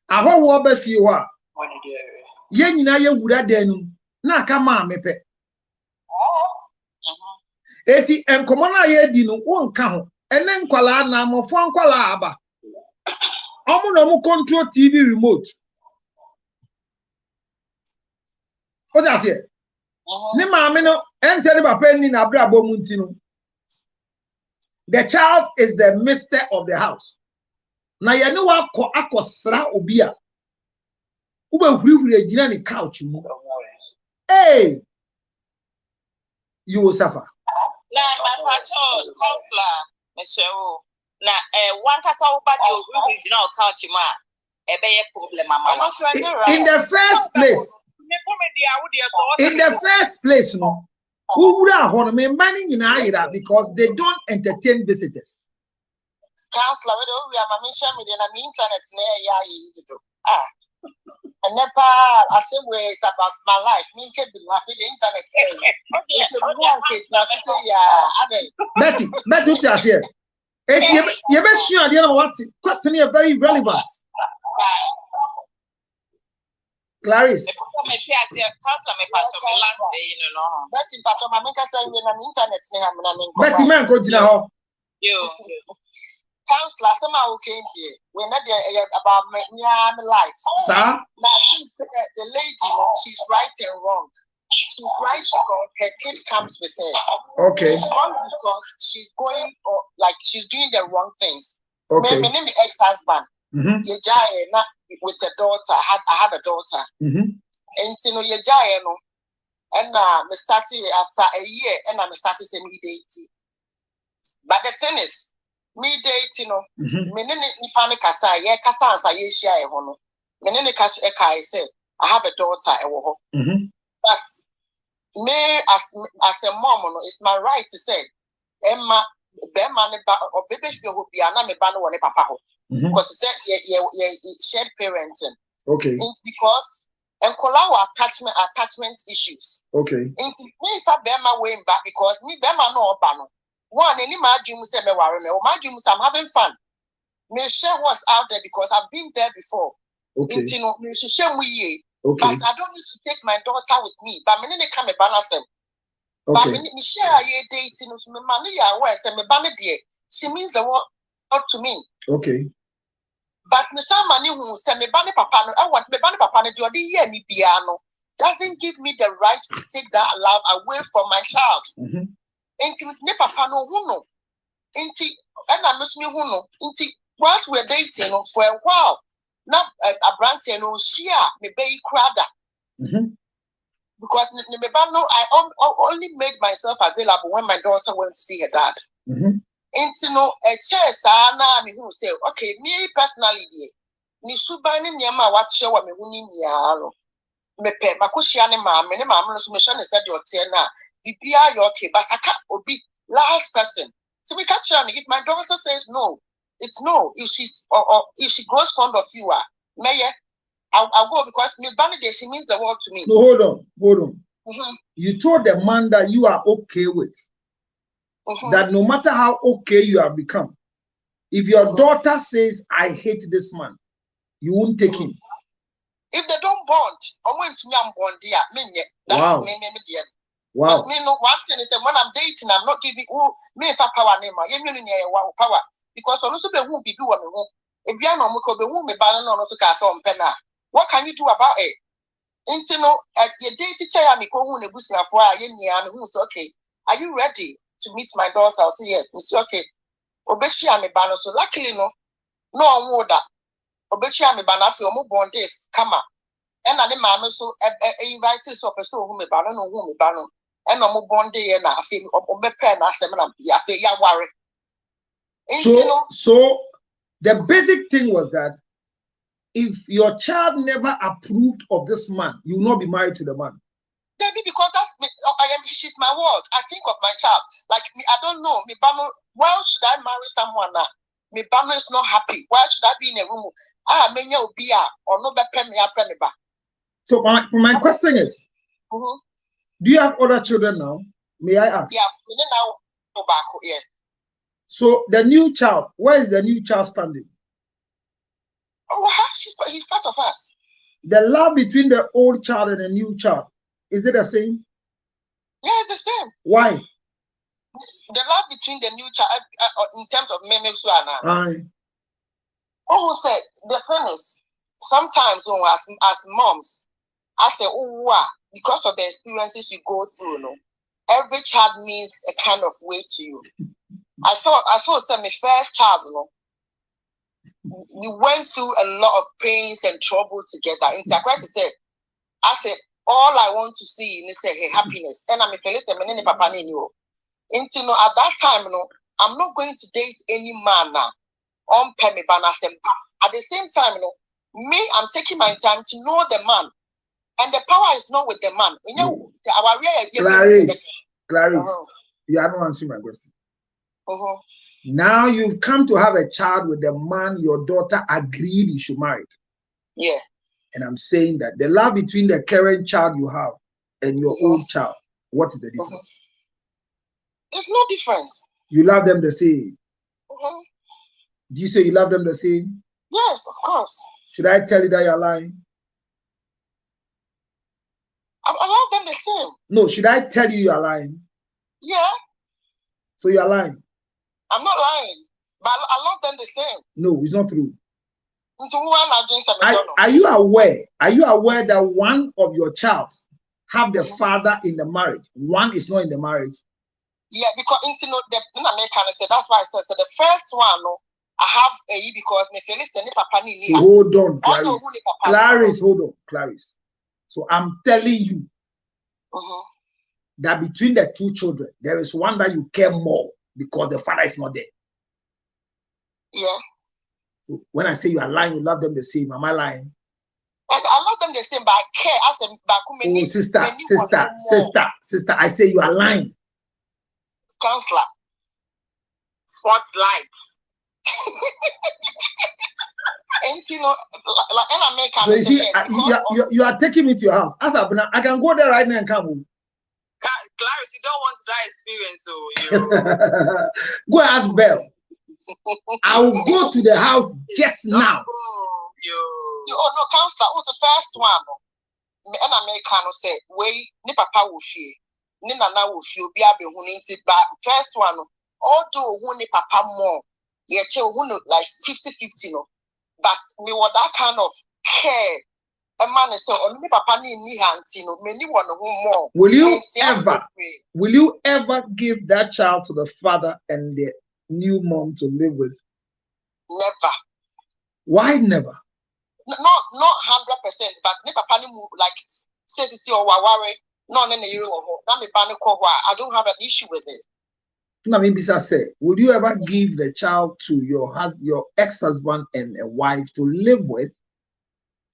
aho wo ba fie ho a ye nyina ye wura danu na aka maame pe eti enkomo na ye di no wo nka ho ene nkwala na amofo nkwala aba omo no mo control TV remote o da se ni maame no ente ni papa ni na abra bo mu nti no. The child is the mister of the house. Na ye ne wa akosra obi a ube hurihuri agina ni couch mu. Hey, you will suffer. Na my patrol counselor Michelle na one kasa oba de hurihuri agina couch mu a ebe ye problem mama. In the first place no because they don't entertain visitors. Counselor, we are my mission with the internet. And never, I say ways about my life. Me can be my internet. It's a one kid now to say, Betty, what you say? You best sure the other what question here very relevant. Clarice. Betty man go jina ho. Counselor, somehow came there. We're not there about my life. Sir? Now, the lady, she's right and wrong. She's right because her kid comes with her. Okay. She's wrong because she's going, like, she's doing the wrong things. Okay. My name is ex-husband. With a daughter, I have a daughter. And you know, you no, and me started after a year, and I'm started semi dating. But the thing is, me date, you know, me nipa ne kasa, ye kasa ansa ye share e ho no. Me ne kasa e kai say, I have a daughter e wo ho. But me as a mom, no, it's my right to say, Emma, Bema ne ba or baby feel who be ana me ba no ne papa ho. Because it's ye shared parenting. Okay. It's because and our attachment issues. Okay. It's me if I Bema way back because me Bema no obano. One any my dream say me worry me. My dream I'm having fun. Me share what's out there because I've been there before. Okay. You know, me share we. Okay. But I don't need to take my daughter with me. But me need come a balance. But me share ye dating us me money ya where say me banner dear. She means the world to me. Okay. But me some money who say me banner papa no I want me banner papa no do the year me piano doesn't give me the right to take that love away from my child. Enti me papa no who no. Enti and I miss me who no. Enti whilst we're dating for a while. Now a branch no share me be crowder. Because I only made myself available when my daughter went to see her dad. Into no a chair na me who say, okay, me personally dear. Ni suba ni nyama watche wa me huni ni ano. Me pe makushia ne ma no so me shane said your tear na. Bibia you okay, but I can't obi last person. So we catch on if my daughter says no, it's no. If she grows fond of you, Mayor, I'll go because me banner she means the world to me. No, hold on. You told the man that you are okay with. That no matter how okay you have become, if your daughter says, I hate this man, you won't take him. If they don't bond, I'm going to me, I'm bond dear. That's me, dear. Wow. Because me no one thing is that when I'm dating, I'm not giving me for power name. Power because on also be who be do me who. If you are not be who me ban no so cast on penna. What can you do about it? Into no at your dating chair me ko who ne busia for me who say okay. Are you ready to meet my daughter? I'll say yes. Miss okay. Obeshia me ban so luckily no that. Obeshia me ban afi omo born day come and I mama so invited so person who me ban no who me ban no. And no more bond day and I feel obe pen asem ya fe ya worry. So the basic thing was that if your child never approved of this man, you will not be married to the man. Maybe because that's me, she's my world. I think of my child. Like me, I don't know. Me bano, why should I marry someone now? Me bano is not happy. Why should I be in a room? Menya ubia or no be pen me ba. So my question is, do you have other children now? May I ask? Yeah, now tobacco, yeah. So the new child, where is the new child standing? Oh, he's part of us. The love between the old child and the new child, is it the same? Yeah, it's the same. Why? The love between the new child, in terms of Meme Suana. Oh, said the thing is, sometimes as moms, I say, because of the experiences you go through, every child means a kind of way to you. I thought my first child, we went through a lot of pains and trouble together. And I quite say, I said, all I want to see is hey, happiness. And I'm a Felice and papa you. And at that time, I'm not going to date any man now. On Pemi Banasem. At the same time, me, I'm taking my time to know the man. And the power is not with the man. You know, Clarice, you haven't answered my question. Now you've come to have a child with the man your daughter agreed you should marry. Yeah. And I'm saying that the love between the current child you have and your old child, what is the difference? There's no difference. You love them the same. Do you say you love them the same? Yes, of course. Should I tell you that you're lying? I love them the same. No, should I tell you you're lying? Yeah. So you're lying? I'm not lying, but I love them the same. No, it's not true. So are you aware? Are you aware that one of your child have the father in the marriage? One is not in the marriage. Yeah, because in American say that's why I said so. The first one, I have a because me Felix and papa ni. So hold on, Clarice. Clarice, hold on, Clarice. So I'm telling you that between the two children, there is one that you care more because the father is not there. Yeah. When I say you are lying, you love them the same. Am I lying? And I love them the same, but I care as a oh, sister, I say you are lying. Counselor. Sports lights. And you know, like an American. So you see, you are taking me to your house. As I can go there right now and come home. Clarice, you don't want that experience, so you go and ask Belle. I will go to the house just now. Oh no, counselor, who's the first one? An American say, "Wait, ni papa will fear, ni nana will fear, be able to but first one, although who ni papa more, yet who like 50-50 no, but me what that kind of care. A man is saying, "Only papa ni hantino, many one more." Will you ever give that child to the father and the new mom to live with? Never. Why never? Not 100%, but ni papa ni like says it's your wawari, no na you na me bani ko I don't have an issue with it. Now maybe say, would you ever give the child to your ex-husband and a wife to live with?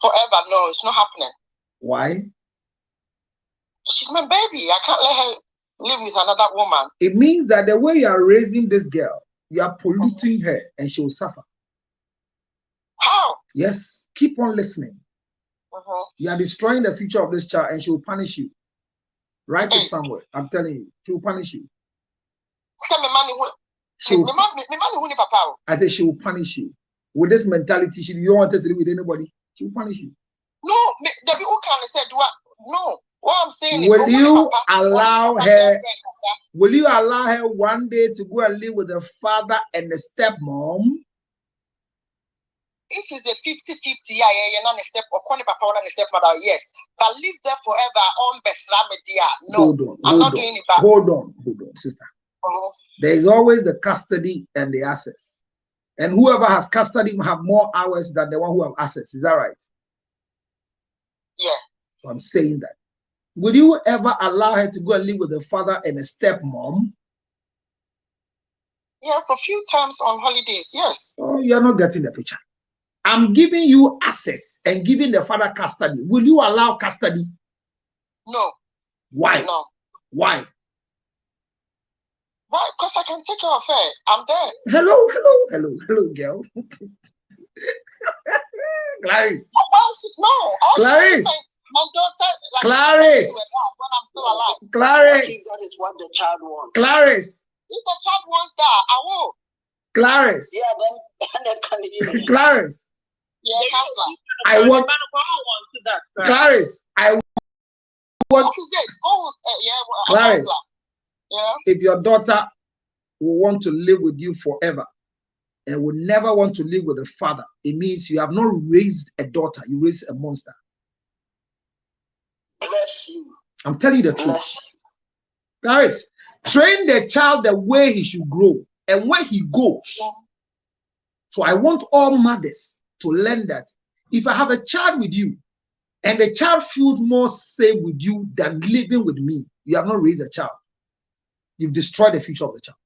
Forever, no, it's not happening. Why? She's my baby. I can't let her live with another woman. It means that the way you are raising this girl, you are polluting her and she will suffer. How? Yes. Keep on listening. You are destroying the future of this child and she will punish you. Write it somewhere. I'm telling you. She will punish you. I say she will punish you. With this mentality, she don't want to live with anybody. She will punish you. No, the people can say, no. What I'm saying is, will you allow her one day to go and live with the father and the stepmom? If it's the 50-50, yeah, not a step or papa and a stepmother, yes. But live there forever on Besramedia. No, I'm not doing it back. Hold on, sister. There is always the custody and the access. And whoever has custody will have more hours than the one who have access. Is that right? Yeah. So I'm saying that. Would you ever allow her to go and live with a father and a stepmom? Yeah, for a few times on holidays, yes. Oh, you're not getting the picture. I'm giving you access and giving the father custody. Will you allow custody? No. Why? No. Why? Why? Because I can take care of her. I'm there. Hello, girl. Clarice. No. Clarice. My daughter. Like, Clarice. When I'm still alive. Clarice. That is what the child wants. Clarice. If the child wants that, I will. Clarice. Yeah, then. Clarice. Yeah, counselor. I want. Clarice. I want. What is it? Clarice. Yeah. If your daughter will want to live with you forever and will never want to live with a father, it means you have not raised a daughter, you raised a monster. Bless you. I'm telling you the truth. Clarice, train the child the way he should grow and where he goes. So I want all mothers to learn that if I have a child with you and the child feels more safe with you than living with me, you have not raised a child. You've destroyed the future of the child.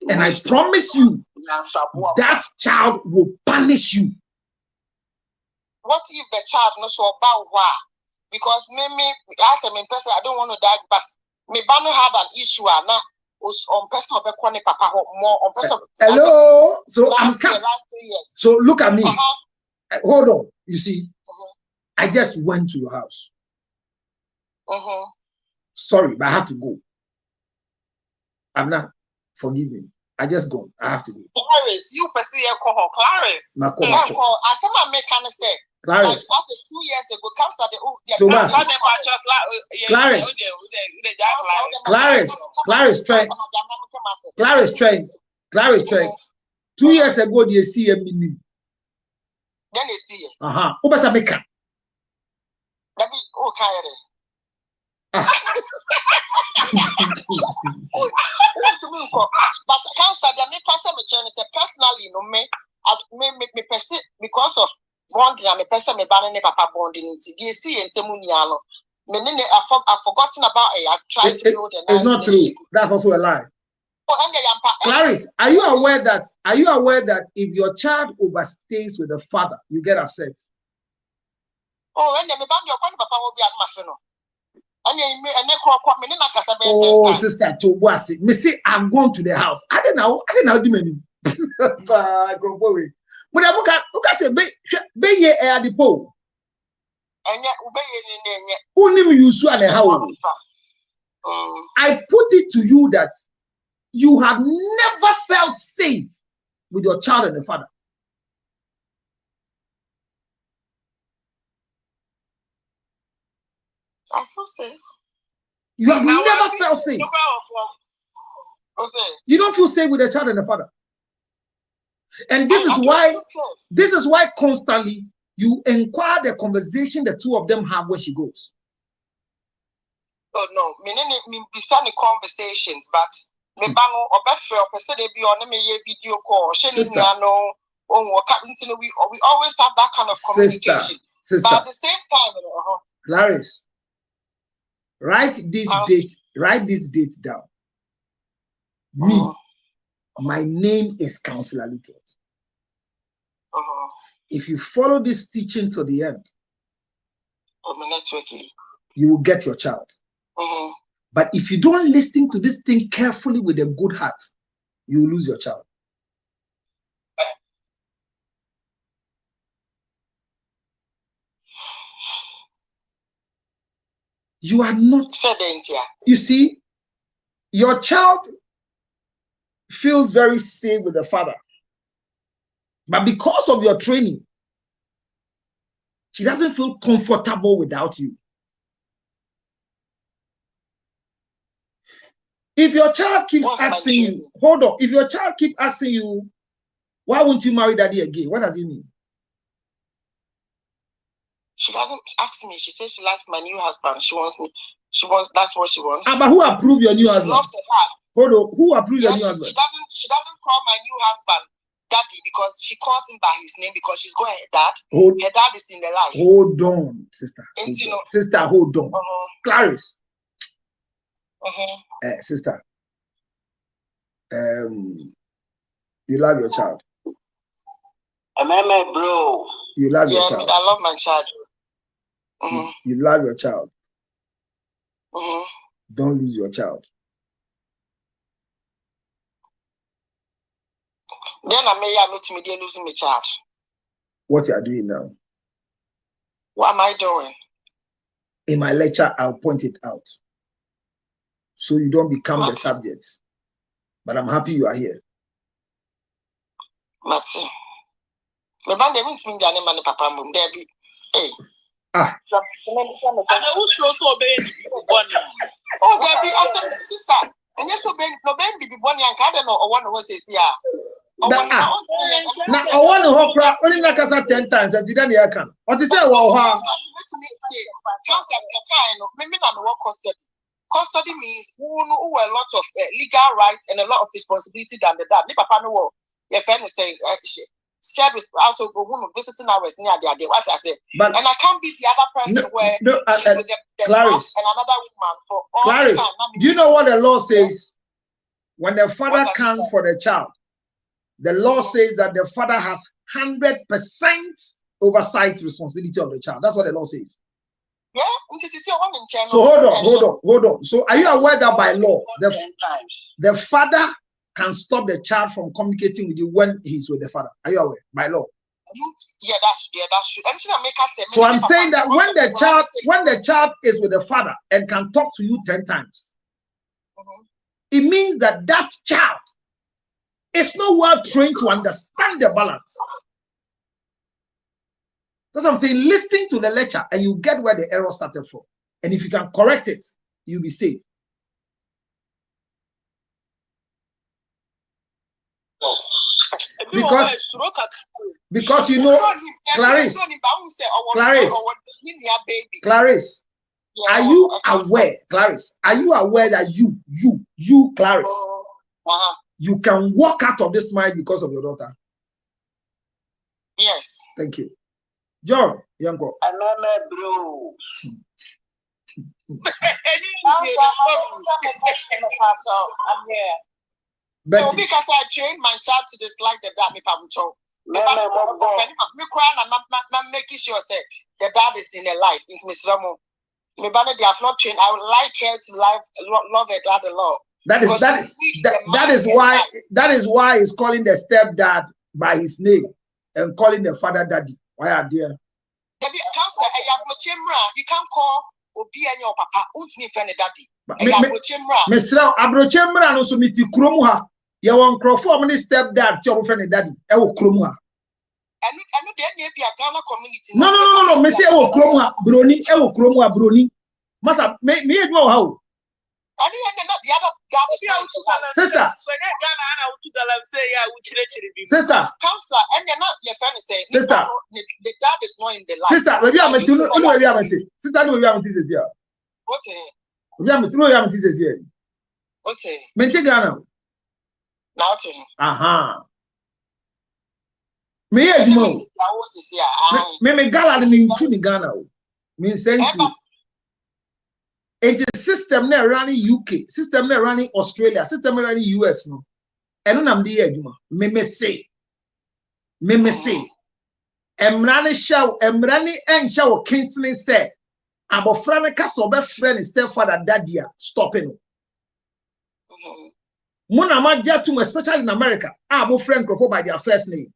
And I promise you, that child will punish you. What if the child knows about why? Because me, as a person, I don't want to die, but me banu had an issue now. On person of a papa more on person. Hello. So I'm coming. So look at me. Hold on. You see, I just went to your house. Sorry, but I have to go. I'm not. Forgive me. I just gone. I have to go. Clarice, you pursue your call, Clarice. I said my mechanic said. Clarice. Like after 2 years ago, comes at the Thomas. Clarice train. 2 years ago, they see him. Then they see it. Who was a maker? Let me but cancer, they may pass a personally, no me person because of bonding, I'm a person, me banning papa bonding into DC and Temuniano. I've forgotten about it. I've tried to build It's not true. That's also a lie. Clarice, are you aware that if your child overstays with the father, you get upset? Oh, and then the band your papa will be at Mafino. Oh, sister Tobuasi, me say I'm going to the house. I don't know do many. But I look at say be ye at the pole. And yet only you saw the house. I put it to you that you have never felt safe with your child and the father. I feel safe. You have never felt safe. You don't feel safe with the child and the father. And this is why constantly you inquire the conversation the two of them have where she goes. Oh no, me be some conversations, but me bano obefel person they be on me video call. We always have that kind of communication. Sister. But at the same time, Clarice, write this date down. Me, my name is Counselor Little. If you follow this teaching to the end, you will get your child. But if you don't listen to this thing carefully with a good heart, you will lose your child. You are not. You see, your child feels very safe with the father. But because of your training, she doesn't feel comfortable without you. If your child keeps asking you, hold on, if your child keeps asking you, why won't you marry daddy again? What does it mean? She doesn't ask me. She says she likes my new husband. She wants me. That's what she wants. But who approved your new husband? She loves her. Hold on, who approved your new husband? She doesn't call my new husband daddy because she calls him by his name because she's going her dad. Her dad is in the life. Hold on, sister. Sister, hold on. Clarice. Sister. You love your child. Bro. You love your child. I love my child. You love your child. Don't lose your child. Then I may losing my child. What you are doing now? What am I doing? In my lecture, I'll point it out. So you don't become the subject. But I'm happy you are here. Matsi. Me bande means me jane mani papa mum debi. Hey. Ah. Oh debi, I said sister. And yes, so Ben be born and kada no or one who says here. Now I want to hope only like us 10 times and didn't hear can. What is it? Custody means who a lot of legal rights and a lot of responsibility than the dad. Papa no your friend is saying shared with also visiting hours near the what I say. And I can't be the other person where she's with the Clarice and another woman for all Clarice, the time. do you know what the law says? When the father comes for the child, the law says that the father has 100% oversight responsibility of the child. That's what the law says. Yeah, so hold on. So are you aware that by law, the father can stop the child from communicating with you when he's with the father? Are you aware? By law. Yeah, that's true. So I'm saying that when the child is with the father and can talk to you 10 times, it means that that child is not well trained to understand the balance. That's what I'm saying. Listening to the lecture and you get where the error started from. And if you can correct it, you'll be safe. Because you know, Clarice, are you aware, Clarice? Are you aware that you, Clarice, you can walk out of this marriage because of your daughter? Yes. Thank you. John, Yanko. I'm here. But because I trained my child to dislike the dad, me making sure say the dad is in a life. If Miss Ramo, me banner they have not trained. I would like her to love her dad a lot. That is why he's calling the stepdad by his name and calling the father daddy. Why are there? You can't call Obi and your papa. Me friend daddy. Mesra abrochemra no so miti kromu ha. Ye won crofo mini stepdad ti friend daddy. E wo kromu ha. Enu de na be a Ghana community. No. Me say e wo kromu ha. Broni e wo kromu ha broni. Masa me edwa ha o. Sister. Sister. Counselor, and you're not your friend say. Sister. The dad is not in the life. Sister, maybe I'm Sister, maybe I'm here. Okay. Maybe I'm here. Okay. Mente Ghana. Nothing. Aha. Me ejimo. Me gala ni ntuni Ghana o. Me sense. It is system na running UK, system na running Australia, system na running US no. Eno nam de adwuma. Me say. Emrani shaw, emrani encha wo canceling say. Abofra ne ka so be friend stepfather daddy stopping. Muna ma to especially in America, abo friend crofo by their first name.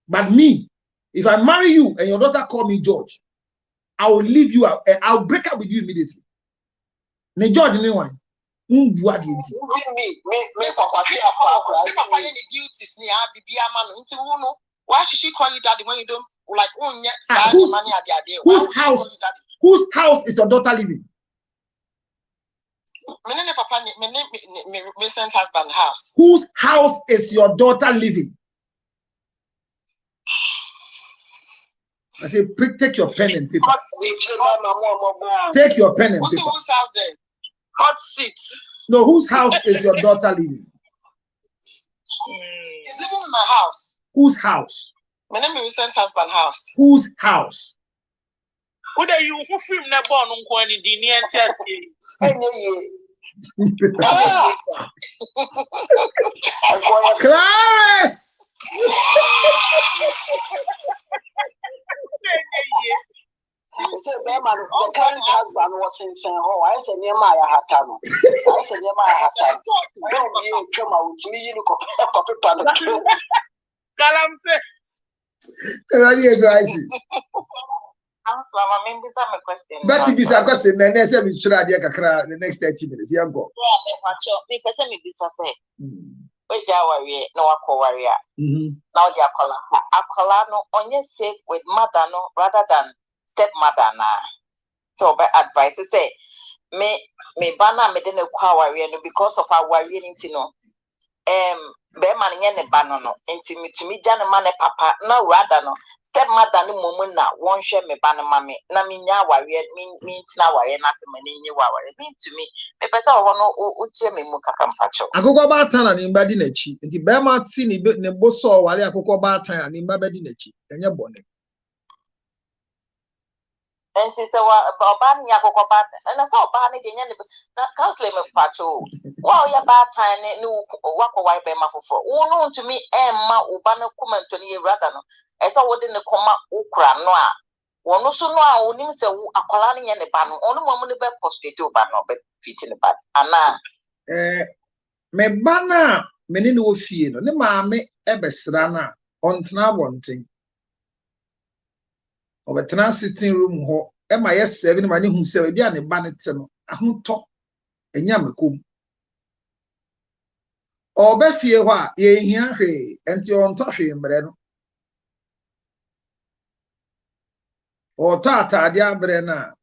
But me, if I marry you and your daughter call me George, I will leave you. I'll break up with you immediately. Ne George ne one. Me papa any duties ni bibia ma no nti wo no why should she call you daddy when you don't like money at the whose house is your daughter living? My papa my son's husband house. Whose house is your daughter living? I say, take your pen and paper. Take your pen and paper. Whose house there? Hot seat. No, whose house is your daughter living? She's living in my house. Whose house? My name is Vincent's husband house. Whose house? Who are you? Who film na born unko ni dini enti Clarice! The current husband was in San Ho. I said, near my Hatano. I said, near my Hatano. Don't be a chumma with me. You look up a Galamse. But if it's a question, then there's a the next 30 minutes. Yeah, go. No warrior. Now they are no only safe with mother no rather than stepmother na. So by advice say me bana me didn't warrior no because of our warrior no. Be man nye ne bano no. Enti me to me jana man papa no rather no. Stepmother no moment na one share me bana mame na me nya warrior me tina warrior na se me nye warrior. Mean to me me pesa ho no uche me mu kakampacho. Agogo ba tan na nimba di na chi. Enti be ma ti ne boso wale agogo ba tan na nimba be di na chi. Enye bone. Enti se wa oba ni agogo ba na se oba ni de nye ne na counselor me pacho. Wa ya ba tan ne wakọ ware be ma foforo. Wo no to me ma oba na comment ni e rather no. Esa wode ne koma ukura no a wono so no a onim se wo akola ne ne ba no ono mo ne be frustrate oba no be fit ne ba ana me ba na me ne wo fie no ne maame e be sra na ontena wonten obetena sitting room ho e ma yes 7 ma ne hu se bia ne ba ne te no ahoto enya makom oba fie ho a ye hia hwe enti onto hwe mbre no o tata ade abre na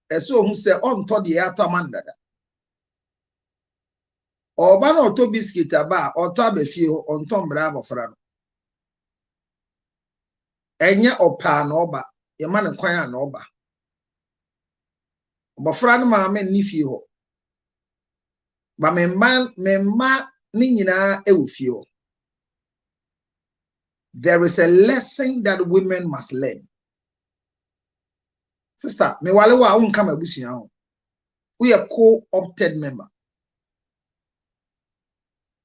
eso hu se onto de atamandada oba na oto biscuit aba oto abafie ho onto mbra abofra no enye opa na oba ye ma ne kwan na oba obofra no ma me nifie ho ba memma ni nyina ewufie ho. There is a lesson that women must learn. Sister, me wale wa unka mabusia ho. We are co-opted member.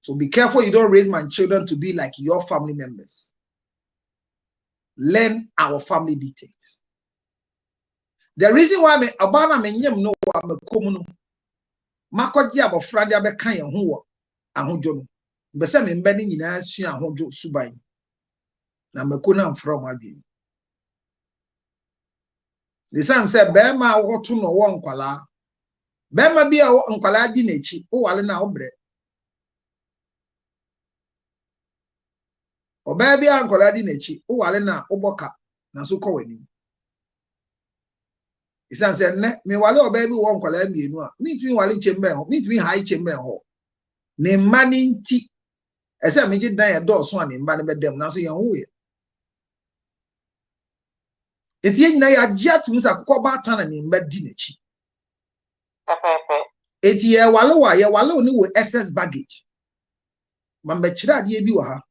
So be careful you don't raise my children to be like your family members. Learn our family details. The reason why me abana me nyem no wa me komu makoji abofra dia be kan ye ho wo ahodwo no be se me mba ni nyina sua ahodwo suban na meko na mfra mo adwen the san say be ma wo to no wo nkwala be ma bia wo nkwala di n'echi wo wale na obre oba bia nkwala di n'echi wo wale na oboka na so ko wani isan say ne me wale oba bi wo nkwala mienu a me tumi wale chembe ho me tumi high chembe ho ne mani nti ese me gi dan e do so an mba ne bedem na so ye ho ye eti nyina ya jat musa kokko ba tan na ne mba di n'echi eti ye wale oni wo excess baggage mamba kira ade bi wo ha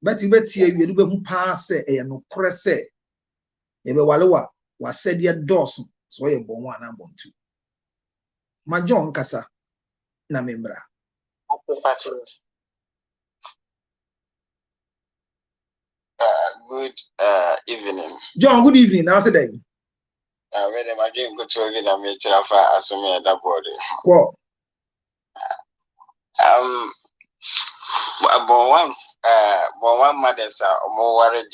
beti awie du be hu pa se e no kore se ye be wale wa said ye dosu so ye bon wa na bon tu ma John kasa na membra Good evening. John, good evening. How's it day? Where my dream go to again, I'm here to assume that body. What? But one mother's more worried.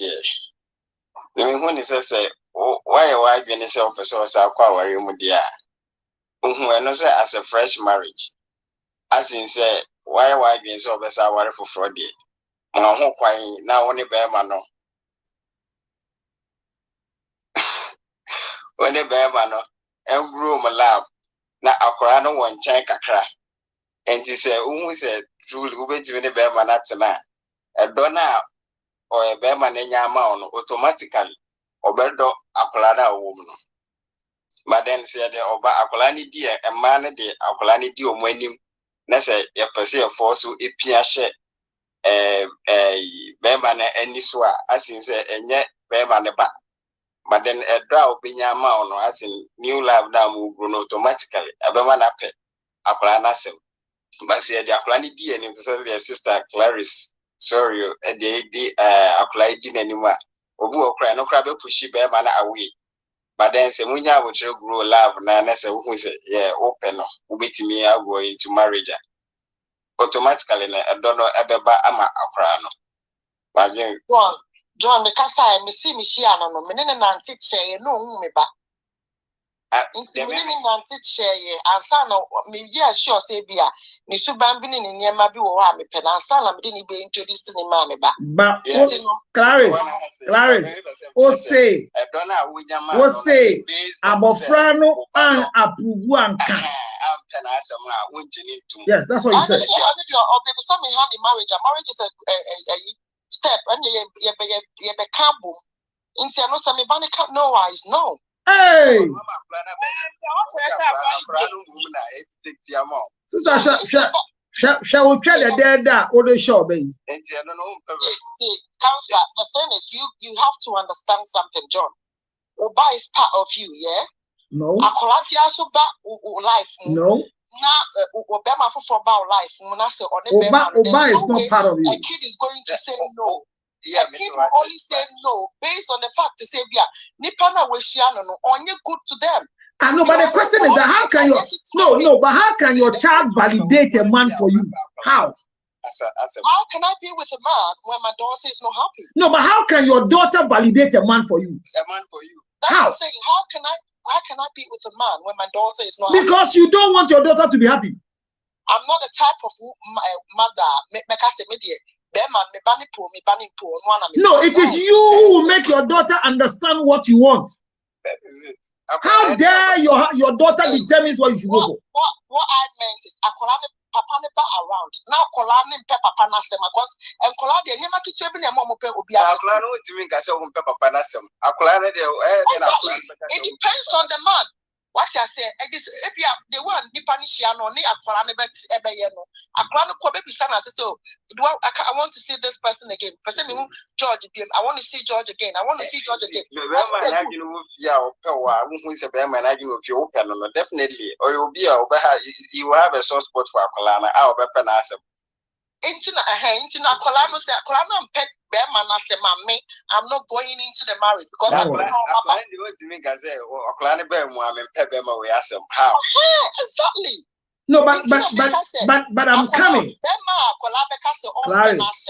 The when he says, why being yourself as I quite worry, Mudia? Who knows as a fresh marriage. As in say, why being so as I worry for Friday? Now only bear mano. Only bear mano, and groom a lab. Now a crano one check a crack. And he said, who said, truly, who bet you in a bear manatana? A donna or a bear man in your mount automatically, or better a colada woman. But then said, Oba Akolani dear, a man de Akolani dear when him, Nessa, a perceive force who a piache. Beman any swa as in say and yet beman back. But then a draw being a mount as in new life now move automatically. A beman up a plan as him. But see the Aklani D and himself their sister Clarice. Sorry, the apply din anymore. Obu cry no crab pushy beman away. But then say Munya would grow love na nessa who say yeah open who beat me I go into marriage. Automatically, I don't know about ama akrano. But John, because I see me share no menene na share no me ba. Inti menene na share ye ansa no me ye sure say bia ni suban bi ni niema bi wo ha me pe na ansa na me de ni be introduce ni ma me ba. But Clarice, o say abofra no an approve anka. Yes, that's what you said. Marriage is a step, and you be carbon. Into no some no wise no. Hey, sister, shall we try the dead that or the show, baby? See, counselor, the thing is, you have to understand something, John. Oba is part of you, yeah. No. Akolabia so ba life. No. Na Obama for life. Oba is not part of you. A kid is going to say no. Yeah, a kid will only say no based on the fact to say, "Bia, nipana weshiano no only good to them." I know, but the question is that how can but how can your child validate a man for you? How? How can I be with a man when my daughter is not happy? No, but how can your daughter validate a man for you? A man for you. That's what I'm saying. How can I be with a man when my daughter is not happy? Because you don't want your daughter to be happy. I'm not the type of mother. No, it is you who will make your daughter understand what you want. That is it. How dare your daughter determines what you should go for? What I meant is papa never around. Now Kolani papa nasem because and Kolani never keep even a mom pe obi ase. Kolani won't even say papa nasem. Kolani it depends on the man. What I say, the one Nipanishia no ni Akolani bet ebeyeno. Akolani ko baby son as so. I want to see this person again. Person me George again. I want to see George again. I want to see George again. Definitely. Or you will have a soft spot for Akolana. I'll be penasem. I'm not going into the marriage because I don't know exactly. No, but I'm coming. Clarice.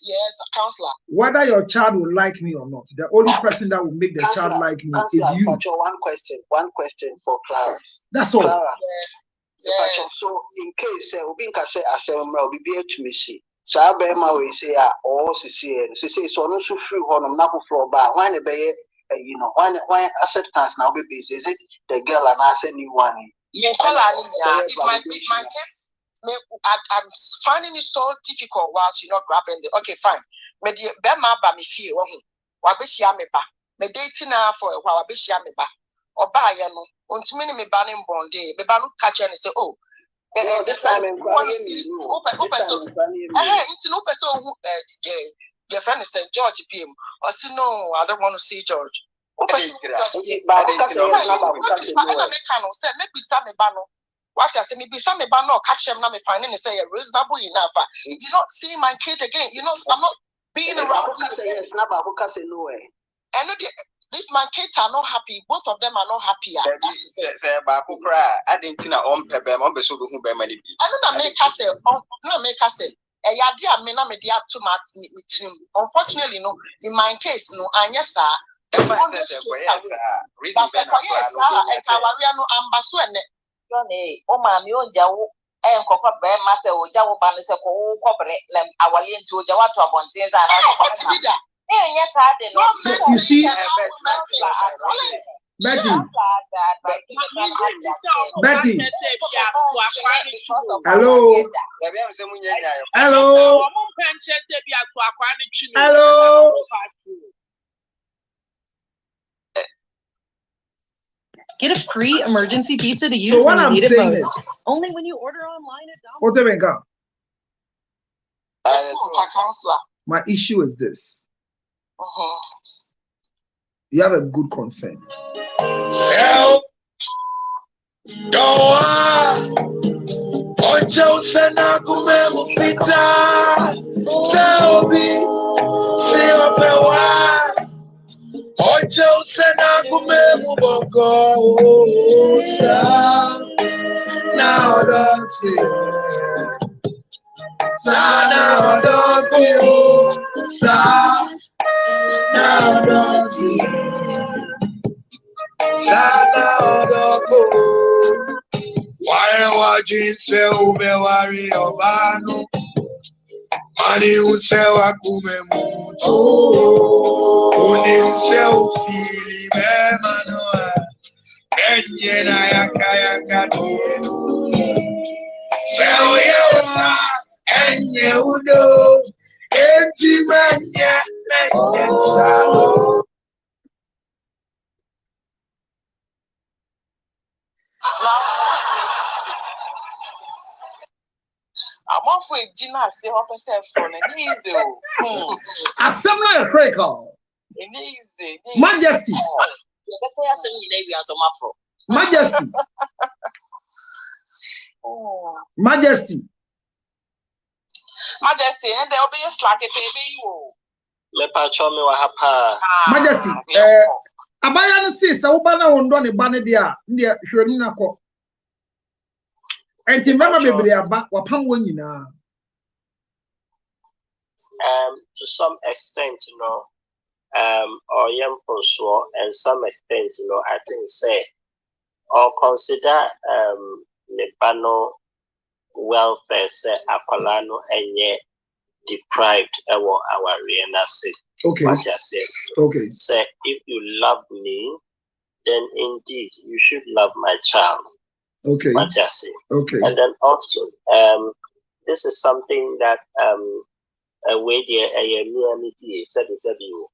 Yes, counselor. Whether your child will like me or not, the only person that will make the child like me is you. One question for Clara. That's all. Clara. Yeah. So in case Obinka say will be to me see. Sabema we say say so no so free honum na for ba when be when acceptance now be is it the girl and I say new one. If my kids I'm finding it so difficult whilst you're not grabbing the okay, fine. Me the bema ba me fie wo hu. Wa be hia me ba. Me dating na for a wa be hia me ba. Oba ya no, ontumi ni me ba ne mbonde. Me ba no catch and say, oh, this time I'm going your friend is St. George PM. Or say no, I don't want to see George. Maybe what I say, maybe some no catch them now. Me finding say reasonable enough. You not see my kid again. You know, I'm not being around. Yes, never who can say no way. And if my kids are not happy, both of them are not happy. I didn't know on pebble. I'm so who be many. I don't make us say, no make us say. A yadia me na me dia too much with him. Unfortunately, no. In my case, no. And yes, sir. Johnny, oh, mammy, oh, Joe, and Copper Bear Master, or Joe Banner, or corporate, our link to Jawato Bontes, and yes, I did not. You see, Betty. Hello. Hello. Hello. Get a free emergency pizza to use when you need it most. Only when you order online at Domino's. My issue is this. You have a good consent. Help! Doa! Ocho sana kumemu pita. Seobi, seopewa. Ocho sana kumemu boko. Sa na odoti. Sa na odoti. Sa na odoti. Sana odoko. Why wajin se ube wari obano. Mani use wakume mutu. Uni use ufili bema noa. Enye na yaka dunu. Seo yewasa enye udo. Enti manya salo. I'm off with Gina, say what percent from an easy. Assembly critical. Easy. Majesty. Majesty. Majesty. Majesty, and there'll be a slack a baby. Majesty. Abayan says, Obana on Donny Banadia, India, Shurinako. And remember, baby, about what Pangwina. To some extent, or young Ponsor, and some extent, I think, say, or consider Nebano welfare, say, Apolano, and yet deprived our Rienasi. Okay. Okay. Say, if you love me, then indeed you should love my child. Okay. Okay. And then also, this is something that a way the immunity said you.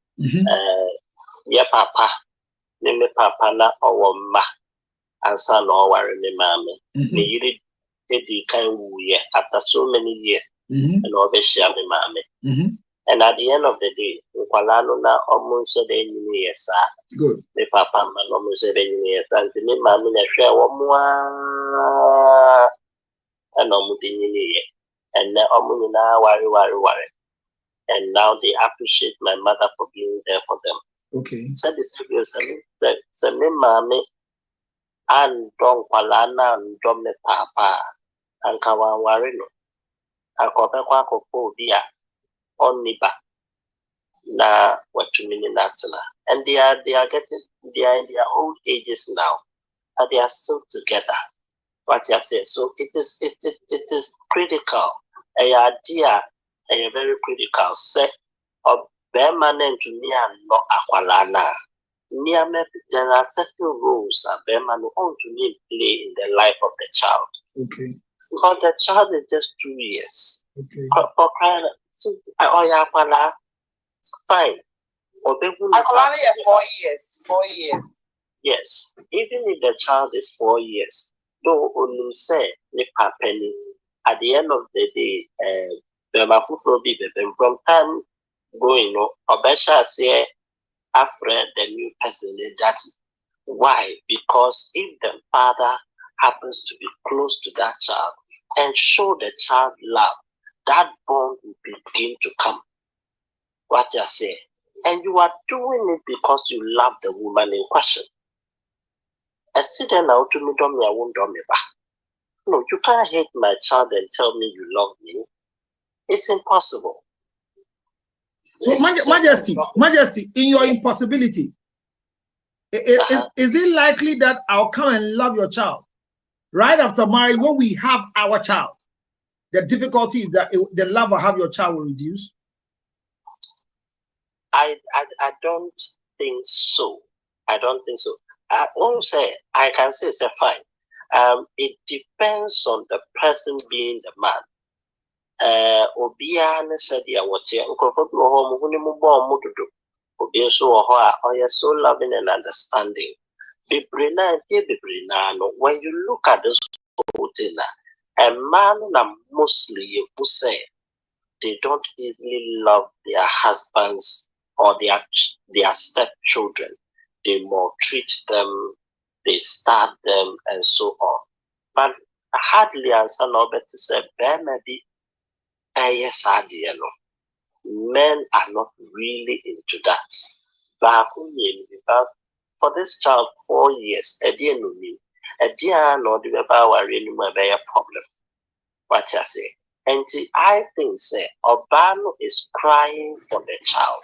Yeah, papa, name papa na or ma, and son or worry me, mammy. You did the kind we after so many years, and always share me, mammy. And at the end of the day, Ukwalano na almost said any years, good. The papa man almost said any years, and the name mammy share one more and almost in year. And now worry. And now they appreciate my mother for being there for them. Okay. So this is a mommy and don't palana and don't me papa and kawan warino. And kopekwa kopo dia on niba na what you mean natsana. And they are in their old ages now, and they are still together. What you say? So it is critical. A idea, a very critical set of permanent to me and not aqualana. There are certain roles that permanent to me play in the life of the child. Okay. Because the child is just 2 years. Okay. Fine. Aqualana 4 years. 4 years. Yes. Even if the child is 4 years, though only say nipa penny. At the end of the day, from time going, Obesha say after the new person that. Why? Because if the father happens to be close to that child and show the child love, that bond will begin to come. What you say? And you are doing it because you love the woman in question. I sit there now to me, I won't do me back. No, you can't hate my child and tell me you love me. It's impossible. So, Majesty, in your impossibility, is it likely that I'll come and love your child right after marriage when we have our child? The difficulty is that the love I have your child will reduce. I don't think so. I don't think so. I won't say, I can say it's a fine. It depends on the person being the man. Obiane said, "Yeah, what you Obi so so loving and understanding. When you look at this whole thing, a man mostly who say they don't easily love their husbands or their stepchildren. They maltreat them, they starve them, and so on. But hardly answer no better to say, maybe yes, men are not really into that. But for this child, 4 years, a dear no mean, a dear no the problem. What I say? And I think say Obano is crying for the child.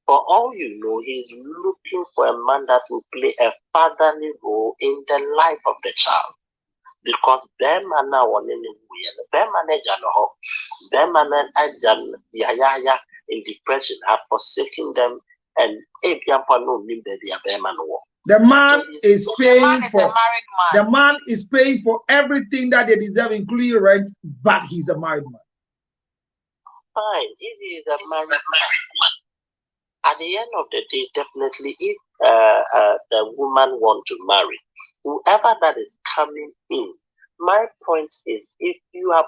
For all you know, he's looking for a man that will play a fatherly role in the life of the child. Because them are now on any way, them are in depression have forsaken them, and the man is paying for the man is paying for everything that they deserve, including rent, but he's a married man. Fine, if he is a married man, at the end of the day, definitely, if the woman wants to marry, whoever that is coming in, my point is, if you are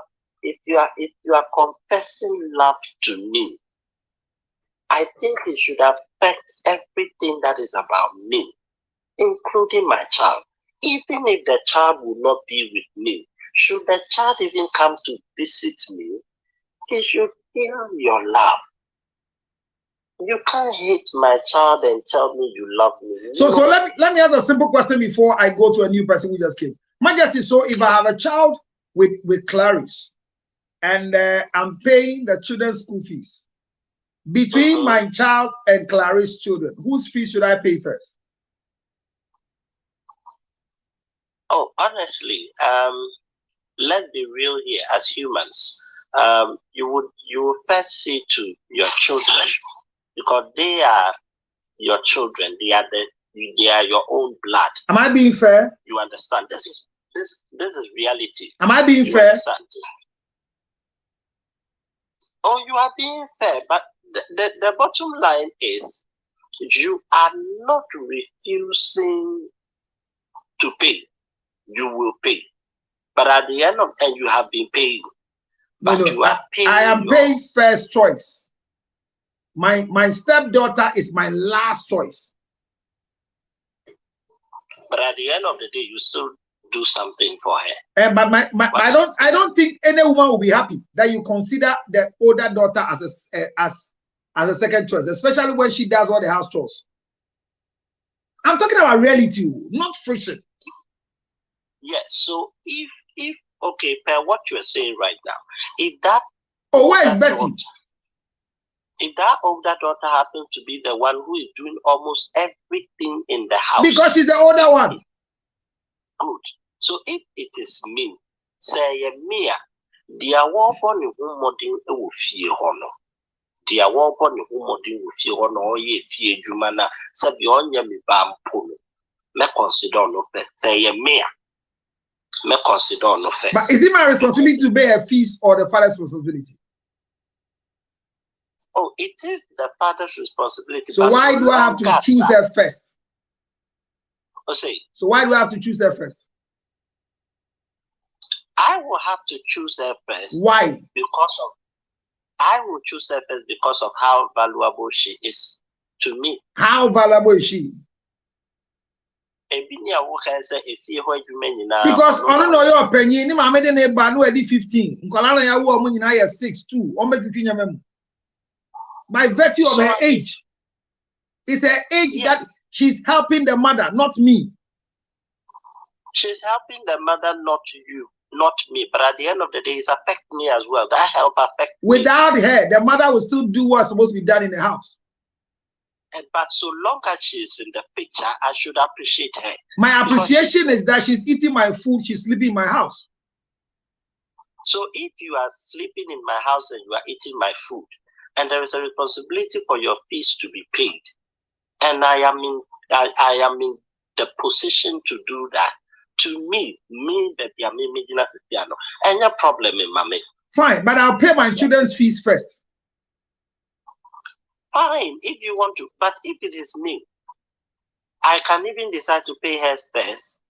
confessing love to me, I think it should affect everything that is about me, including my child. Even if the child will not be with me, should the child even come to visit me, he should feel your love. You can't hate my child and tell me you love me. So let me ask a simple question before I go to a new person who just came. Majesty, so if I have a child with Clarice and I'm paying the children's school fees, between my child and Clarice's children, whose fees should I pay first? Oh, honestly, let's be real here as humans. You would first see to your children, because they are your children. They are your own blood. Am I being fair? You understand? This is reality. Am I being fair? Understand? Oh, you are being fair, but the bottom line is you are not refusing to pay. You will pay. But at the end of the day, you have been paying. But you are paying. I am paying first choice. My stepdaughter is my last choice. But at the end of the day, you still do something for her. But I don't think any woman will be happy that you consider the older daughter as a second choice, especially when she does all the house chores. I'm talking about reality, not friction. Yes. So if okay, per what you are saying right now, if that where is Betty? If that older daughter happens to be the one who is doing almost everything in the house, because she's the older one. Good. So if it is me, say me, dear war born in whom modern will fear honor. Dear war born in whom modern will fear honor, ye fear Jumana, sub yon yami bam puno. Me consider no fair. Say me. Me consider no fair. But is it my responsibility to pay her fees or the father's responsibility? Oh, it is the father's responsibility. So why do I have to choose her first? So why do I have to choose her first? I will have to choose her first. Why? I will choose her first because of how valuable she is to me. How valuable is she? Because I don't know your opinion. I made a neighbor no 15. Nkolana 6 too. By virtue of her age. It's her age that she's helping the mother, not me. She's helping the mother, not you, not me. But at the end of the day, it's affecting me as well. That help affect me. Without her, the mother will still do what's supposed to be done in the house. But so long as she's in the picture, I should appreciate her. My appreciation is that she's eating my food, she's sleeping in my house. So if you are sleeping in my house and you are eating my food, and there is a responsibility for your fees to be paid, and I am in the position to do that. To me, baby, I'm and no problem in my make. Fine, but I'll pay my children's fees first. Fine, if you want to, but if it is me, I can even decide to pay hers first.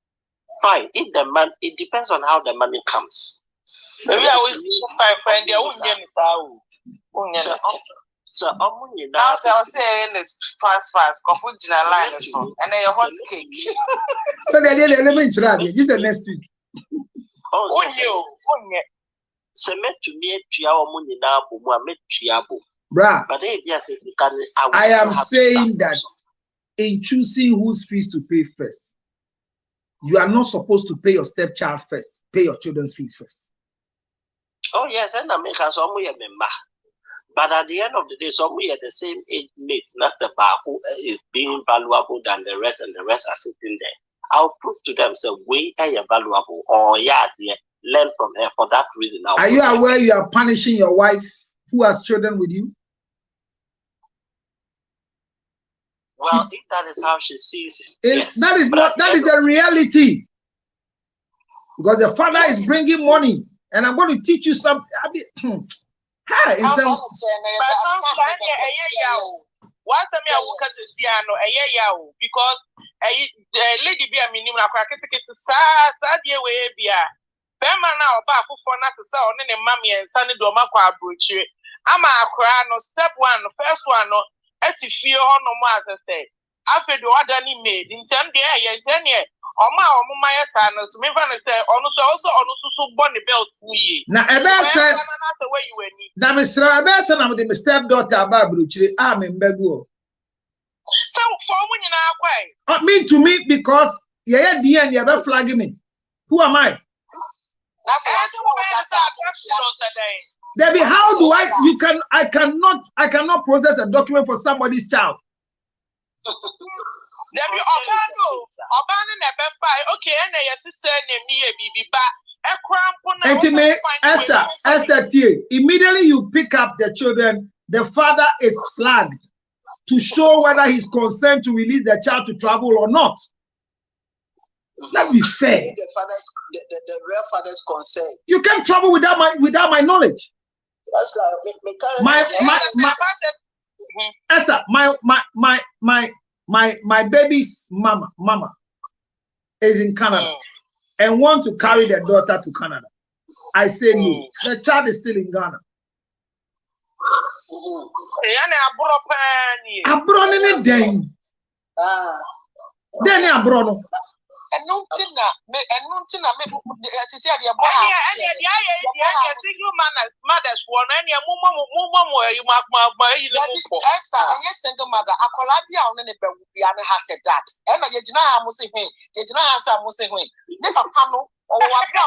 Fine, if the man, it depends on how the money comes. Maybe I will see my friend. So now I was saying it fast. Coffee dinner line and then your hot cake. So let me try it. This is next week. So met to me Bruh, but I am saying that in choosing whose fees to pay first, you are not supposed to pay your stepchild first. Pay your children's fees first. Oh yes, and I make us some member. But at the end of the day, some we are the same age mate, not the bar who is being valuable than the rest, and the rest are sitting there. I'll prove to them, say, we are valuable, or learn from her for that reason. Are you aware you are punishing your wife who has children with you? Well, if that is how she sees it, yes. That is not. That is the reality. Because the father is bringing money, and I'm going to teach you something. Hi, in some. Once I mean, I will cut the piano because the lady be a minimum. I can't get to sad year way be a Bema now about for Nasa on any mammy and Sunny Domaqua brooch. I'm a cry no step one, first one, no. As if you no more as I say. After the order he made in 10 days, 10 years, or my son, so maybe I say, also so bonny belts. Now, Eba said, now, Mr. Eba said, I'm the stepdaughter of Babruchi. I'm in Begu. So, for when you know, mean to me because yeah, dear, and you're flagging me. Who am I? Debbie, how do I cannot process a document for somebody's child. Debbie, Obano never fight. Okay, and your sister named me, Esther, immediately you pick up the children, the father is flagged to show whether he's concerned to release the child to travel or not. Let's be fair. The real father's concern. You can't travel without my knowledge. That's like Esther, my baby's mama is in Canada and want to carry their daughter to Canada. I say no. The child is still in Ghana. Abrono. Enuntina me sisi ade ebo single mothers for any mumu you Esther any single mother akola bia on ne bewu bia ne has said that e na yegina ha mo se hwen yegina ha sa mo se hwen ne papa no o wa bia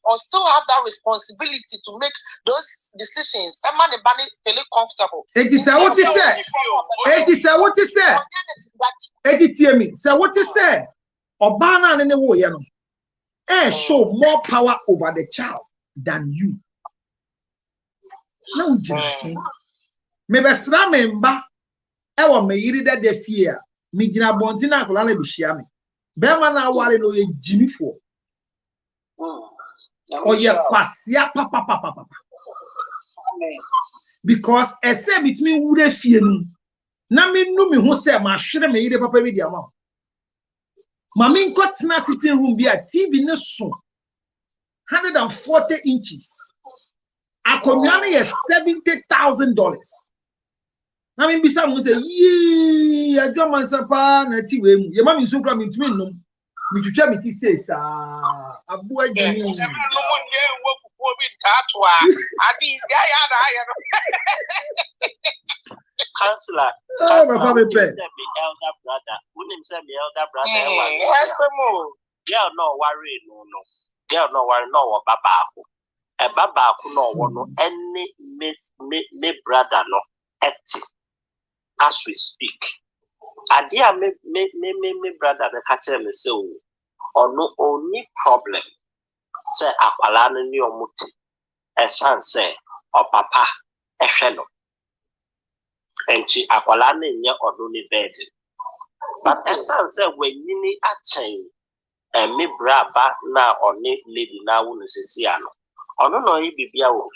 or still have that responsibility to make those decisions. A man feel comfortable. It is what you say. It is what you say. It is me. So what you say? Obana and the way show more power over the child than you. No, maybe Sramemba. I want me read that the fear. Me gina bontina kulale bishiami. Bema na wale no ye Jimmy for. Oh yeah, kwasia papa. Because I said it me would fear no. Na me no me who say ma hwere me yire papa bi dia ma. Ma me nkot na sitting room bi a TV ne so 140 inches. Akonwa na ye $70,000. Na me bisa mo say ye adwaman sapa na ti we mu. Ye ma me so kra me ntumi nnum. Me twitwa me ti say sa abu agini. Counselor, my family pet. Elder brother. Wouldn't say the elder brother. Girl, no worry, no. Girl, no worry, no, Baba. A Baba could not want any me brother, no, acting as we speak. A dear me brother, the catcher, me so, or no only problem. Say, Aqualana, new muti, a son say, or papa, a fellow. And she Aqualana in your ordinary bed. But a son said, when you need a chain, and me braba now or need lady now, Necessiano. Or no, he be a wolf,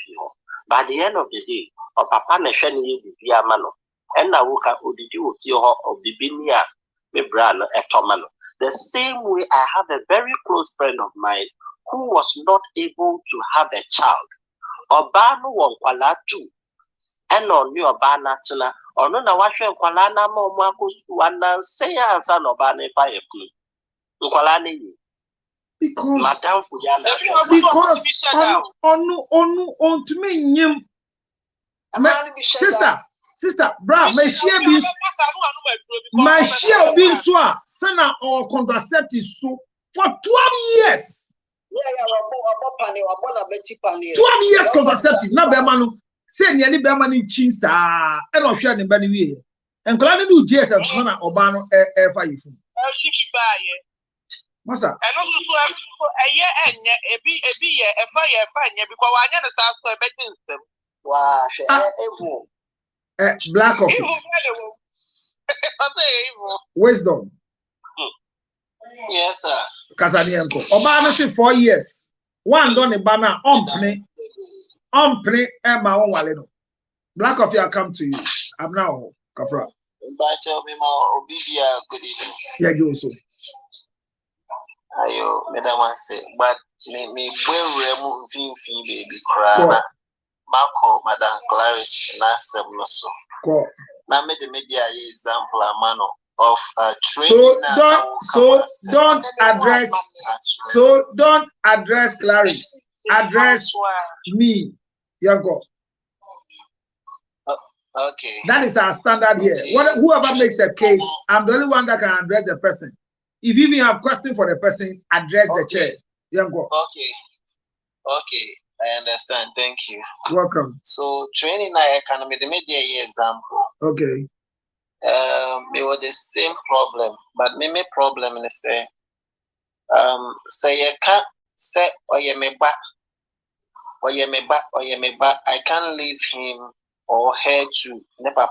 by the end of the day, or papa nation ye be a mano. And now woke up with you with your of the Binia, me brano, a tomano. The same way I have a very close friend of mine who was not able to have a child. Obano won kwala too. And on your banatuna, or no, na washer kwalana mo marcus one say as an obane fire flee. Kwalani. Because Madame on to me him. Sister, bra, my share be so sana or contraceptive so for 12 years. 12 years contraceptive. Na be manu say ni be manu chin sa e no hwe ne ba ne wie. Enkola ne do Jesus sana oba no e fa yifu. Masa. And also, a year and ebi ye a fire because I never saw so a better system. Wow, black coffee. Wisdom. Yes, sir. Kasanienko. Obama say 4 years. One done a banner on play Emma on Waleno. Black coffee, I come to you. I'm now Kafra. Tell me more obedient. Good evening. Yeah, you also. Ayo, madam say, but me well baby cry. Marco, Madam Clarice, Nasem Noso. Now made the media example a man of training. Don't address Clarice. Address me. You go. Okay. That is our standard here. Whoever makes a case, I'm the only one that can address the person. If you even have question for the person, address the chair. You go. Okay. I understand. Thank you. Welcome. So training I can make the media example. Okay. It was the same problem, but my problem is say you can't say me back. I can't leave him or her to never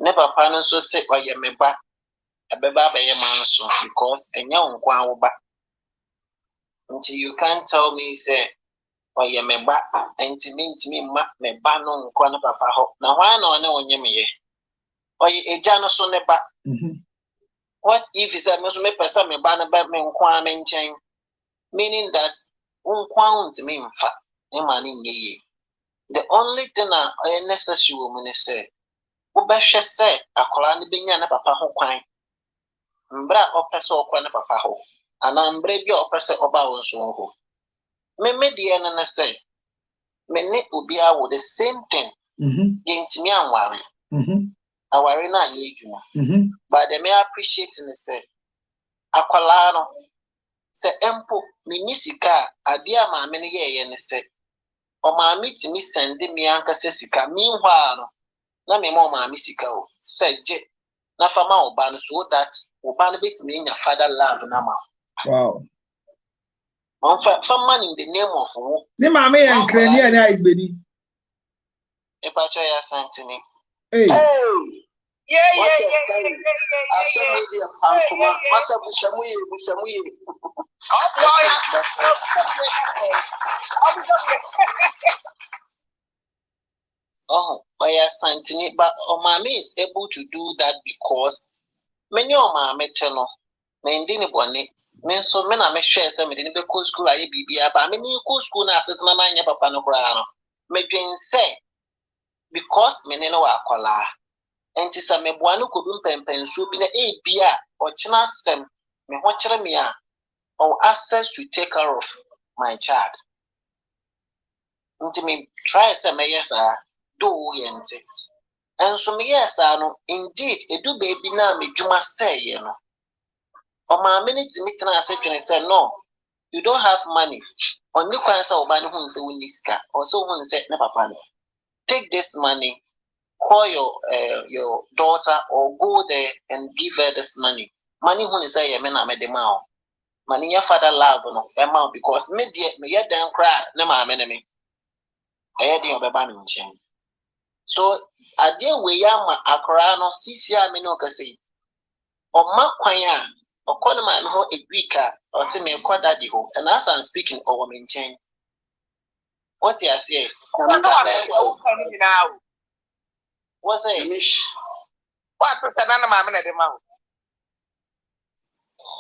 papa so say me back. Because until you can't tell me say me back and to me me no papa ho na why no onye me ye eja so ne ba. What if is me person me ba no ba me nkwa me nchen, meaning that nkwa untimi mfa e ma ni ye. The only thing necessary woman say obehwe say akola ne benya na papa ho kwan mbra opese okwa ne papa ho ana mbra bi opese oba wo nso ho me de na say me ne obi awo the same thing yentimi anware aware na ye adwuma but they may appreciate in say akwala no se empo me ni sika ade a ma me ne ye ne say o ma me timi sende me anka se sika meanwhile no na me ma ma me sika o seje na fama oba no so that oba no betimi nya father love na ma wow from money in the name of who ni ma me yan krani ani aigbeni e pa cho ya santini hey yeah oh ya santini but Omami is able to do that because many Omami channel me ndi ni bone me so me na me hwe se me de be ko school aye bibia ba me ni ko school na asetena na anya papa no kura no me dwen se because me ne no akola enti sa me boa no ko dum pempenso bi na e bia o chena sem me ho kire me a or access to take care of my child enti me try se me yes do yente and so me yes no indeed edu baby na me dwuma say ye no or my minute to meet and say no, you don't have money. Only quite so man who say we niska or so one said never papa. Take this money, call your daughter or go there and give her this money. Money who say a man I made them out. Money your father love no amount because me yet then cry never enemy. I had your baby chain. So I deal with yama akrano CCI menoka say. O makwanya Okona ma ho a weaker or say me kwa daddy ho and as I'm speaking over me chain. What you say? What's it? What is another mamma at the mouth?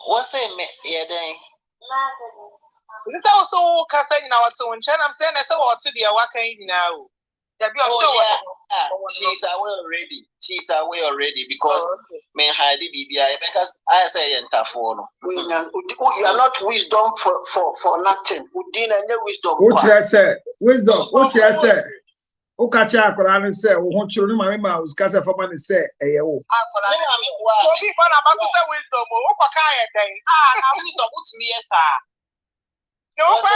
What's it me yeah day? This also cafe in our tone chan. I'm saying I saw what to the awaken now. She's away already because me hide BBI because I say entafono. You are not wisdom for nothing. Udin and wisdom. What you say? Wisdom. What you say? O kacha akora ne say wo ho chiro ne ma us kasa fa man say eye wo. Akora ne wa. So bi for na ba say wisdom o kwa ka ye den. Na wisdom utumi yes ah. No kwa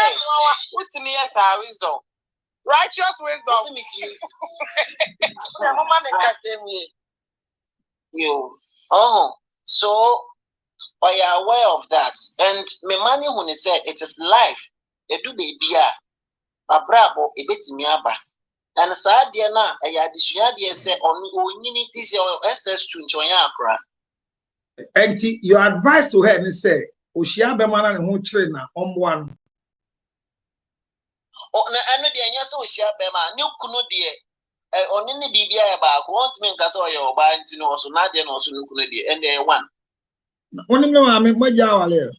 utumi yes ah wisdom. Righteous wisdom. Oh, so I am aware of that. And my money when he said it is life, a do baby a bravo a bit miaba. And sad dear na a yadisha say on unity your access to enjoy akra. And your advice to her and say, Oshia Bemana and who trainer on one. Oh, I know the answer was Shabema, new Kuno dear. Only the BBI about wants me because your buying to know so not then also look and they one. Only no, I mean, what y'all there?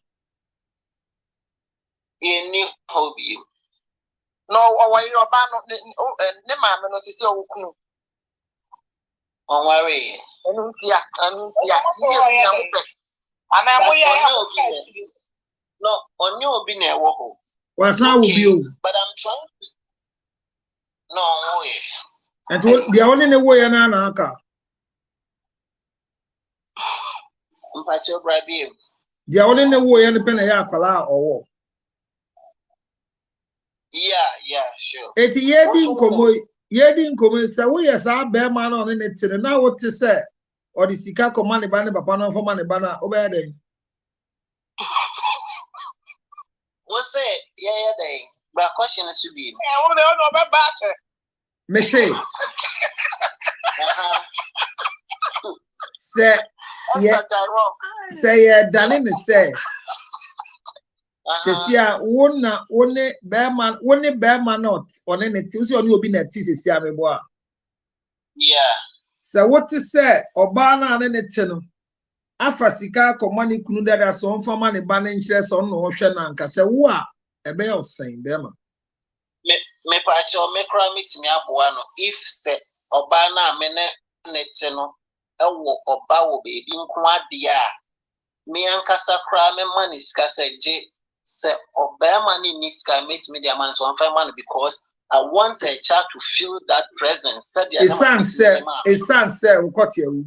In new hobby. No, or your ban and the mamma not to see your Kuno. On my way. And I'm no, on your being a walk. What's how will you? But I'm trying to. No way. And the only way an anaka. The only way any penny yakala or yeah, sure. It's yedin come, so we as our bear man on it. And now what to say? Or the Sika command banner, Papa for money banner over there. What's it? Yeah, they. But question is to be. Me say. Say, yeah. Say, Danny, say. Say, one bearman not on any Tuesday on you be net. Yeah. So what to say? Obana and any channel. Afasika komani kunu dada so mfa ma ne ba ne nkyere so no hwe na nka se wo a ebe ya osen be ma me pa cho me kra mitimi aboa no if se oba na me ne te no ewo oba wo bebi nko ade a me ankasa kra me money ska say J say Obama ni niska meet me the man so I'm fine man because I want a child to feel that presence. It's sunset. It's sunset. We got you.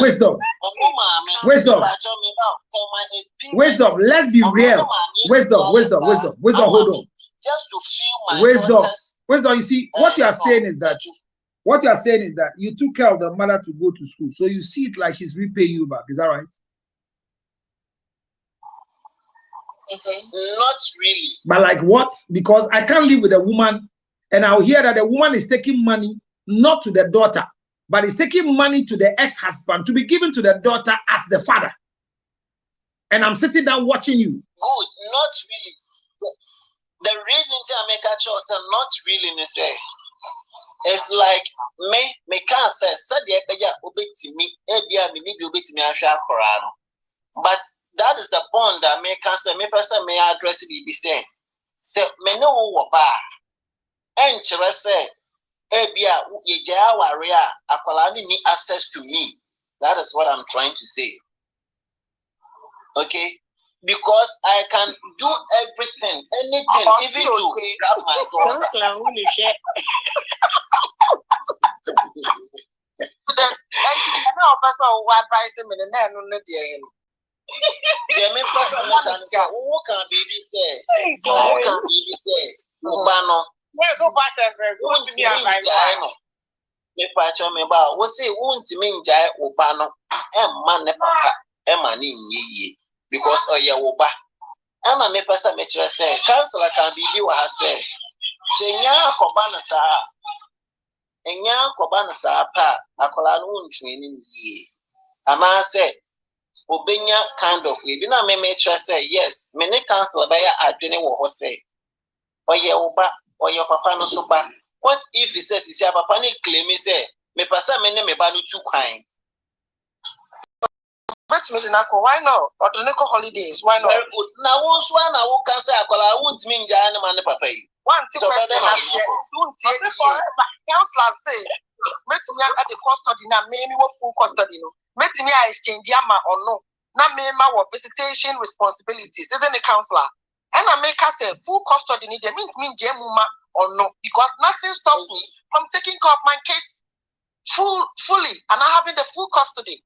Wisdom. Wisdom. Wisdom. Let's be real. Wisdom. Hold on. Just to feel my wisdom. You see, what you are saying is that you took care of the mother to go to school, so you see it like she's repaying you back. Is that right? Not really. But like what? Because I can't live with a woman and I'll hear that the woman is taking money not to the daughter, but is taking money to the ex-husband to be given to the daughter as the father. And I'm sitting down watching you. Good, not really. The reason to make a choice and not really necessary. It's like me can't say but that is the bond that me can say me person may address it be say me no wo ba en chere say ebia ye ja ware a akwala ni access to me. That is what I'm trying to say. Okay, because I can do everything, anything, even to grab my daughter. Yeah, me person who can baby say, who can baby say, Ubano. Go back and go to me and my me pacho me ba. We say won't me jai Ubano. Man ne papa, man ye because yeah Uba. And me person me say, counselor can be what I say. Senya kobana sa, enya kobana sa pa. Akola no training ye. And I say. Obenya kind of way. Bina me say yes. Many council by adwene wo ho say. Oye oba, oye papa no so ba. What if he says he say papa ni claim say me pasa me ne me ba no too kind. But me na ko why not? Or to go holidays. Why not? Very good. Na won so na wo kan say akola won timi nja ne ma ne papa yi. One thing don't counselor say met me at the custody na me wo full custody no. Met me I exchange ama or no. Na me ma what visitation responsibilities. Isn't the counselor? And I make us a full custody need means me jemuma or no because nothing stops me from taking care of my kids fully and I having the full custody.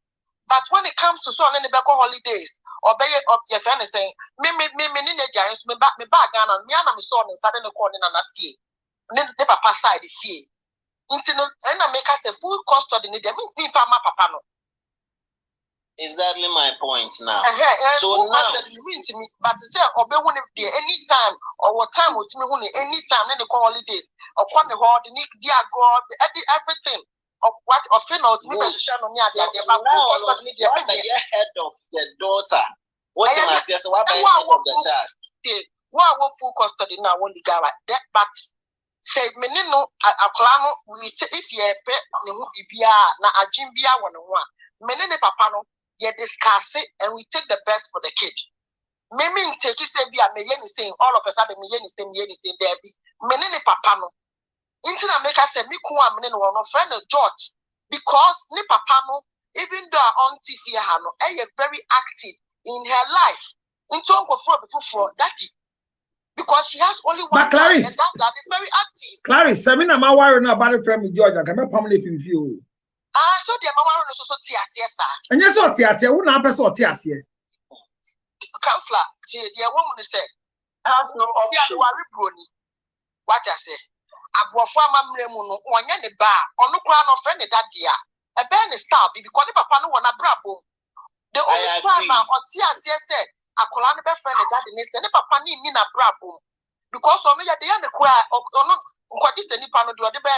But when it comes to so on any back holidays or bay of your friend saying me giants me back and me and me son in sudden corner and a fee. The papa side the fee. Into and I make us a full custody need means me for my papa no. Exactly my point now. So now, but to say, obey one of the anytime or what time with me anytime, any holidays or one the hard, the dear God, everything of what of me the head of the daughter. What am I saying? So what by the head of the child? What full custody now? One the guy like that, but say me no a clan if you pet the bia na a jimbia 101. Me ne papa no. You discuss it and we take the best for the kid. Maybe take it say be a me saying all of a sudden me saying there be many papa no. Into the make us say me ku am no friend George because ni papa no even though auntie fear her no very active in her life. Into go for daddy because she has only one dad and that dad is very active. Clarice, I mean I'm worried about it from George. I can't family if you. So the mama no so tiasie sa. Enye so tiasie, wo na pese o tiasie. Counselor, the woman say, "House no option. Worry broni." What I say? Abuofo amamre mu no, onya ne ba, ono kura no friend that dia. E be ne star because the papa no wona brabo. The only time o tiasie say, akola no be friend that ne say, ne papa ni na brabo. Because ono ya de ya ne kura ono Nkwadi se nipa no de ode be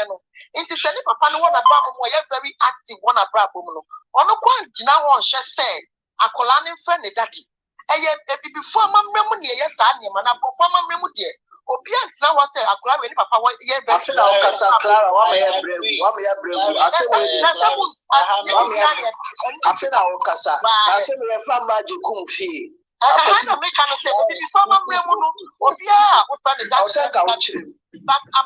no. Inti se ni papa no wona bra mo ye very active wona bra bom no. Ono kwa gina won hye se akola ne mfa ne daddy. Eye before mamremu ne ye sa ne ma na before mamremu de. Obi antina wo se akola we ni papa wo ye be afina o kasa Clara wa me ya bregu ase we afina o kasa ase me fa maji kum fi I don't make kind of say, before my memory, Obia, but a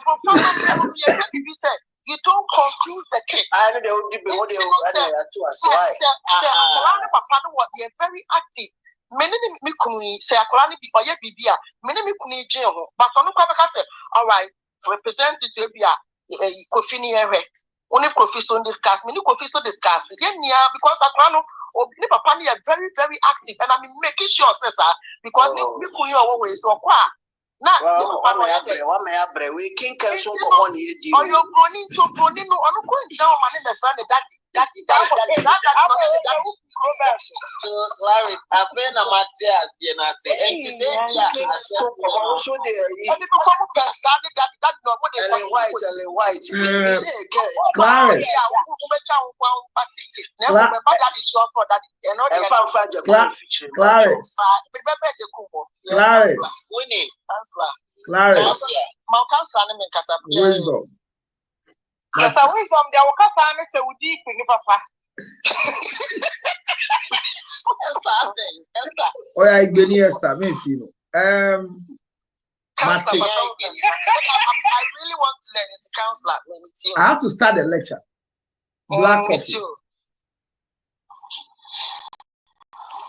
profound memory, you said, you don't confuse the cake. I know they will be what they will say. Papa, what you're very active. Many Mikuni say, I can't be or yet be beer. Many Mikuni jail, but on the say, all right, representative to be a Kofini area. Only Kofiso discuss, many Kofiso discuss. Yeah, because Akrano or Papa are very, very active, and I'm making sure, sir, because Mikuni always or qua. Now, one may have we can cancel on you. Or you're going to Bonino, or no going down man in the friend that so Larry, I've been a Matthias, and I say, and to say, also there, and people that know what they white. Clarence. Wisdom. Because I went from the Wakasana, so we deep in the papa. Oh, I get near Esther, me feel. I really want to learn it, counselor. I have to start the lecture. Black coffee.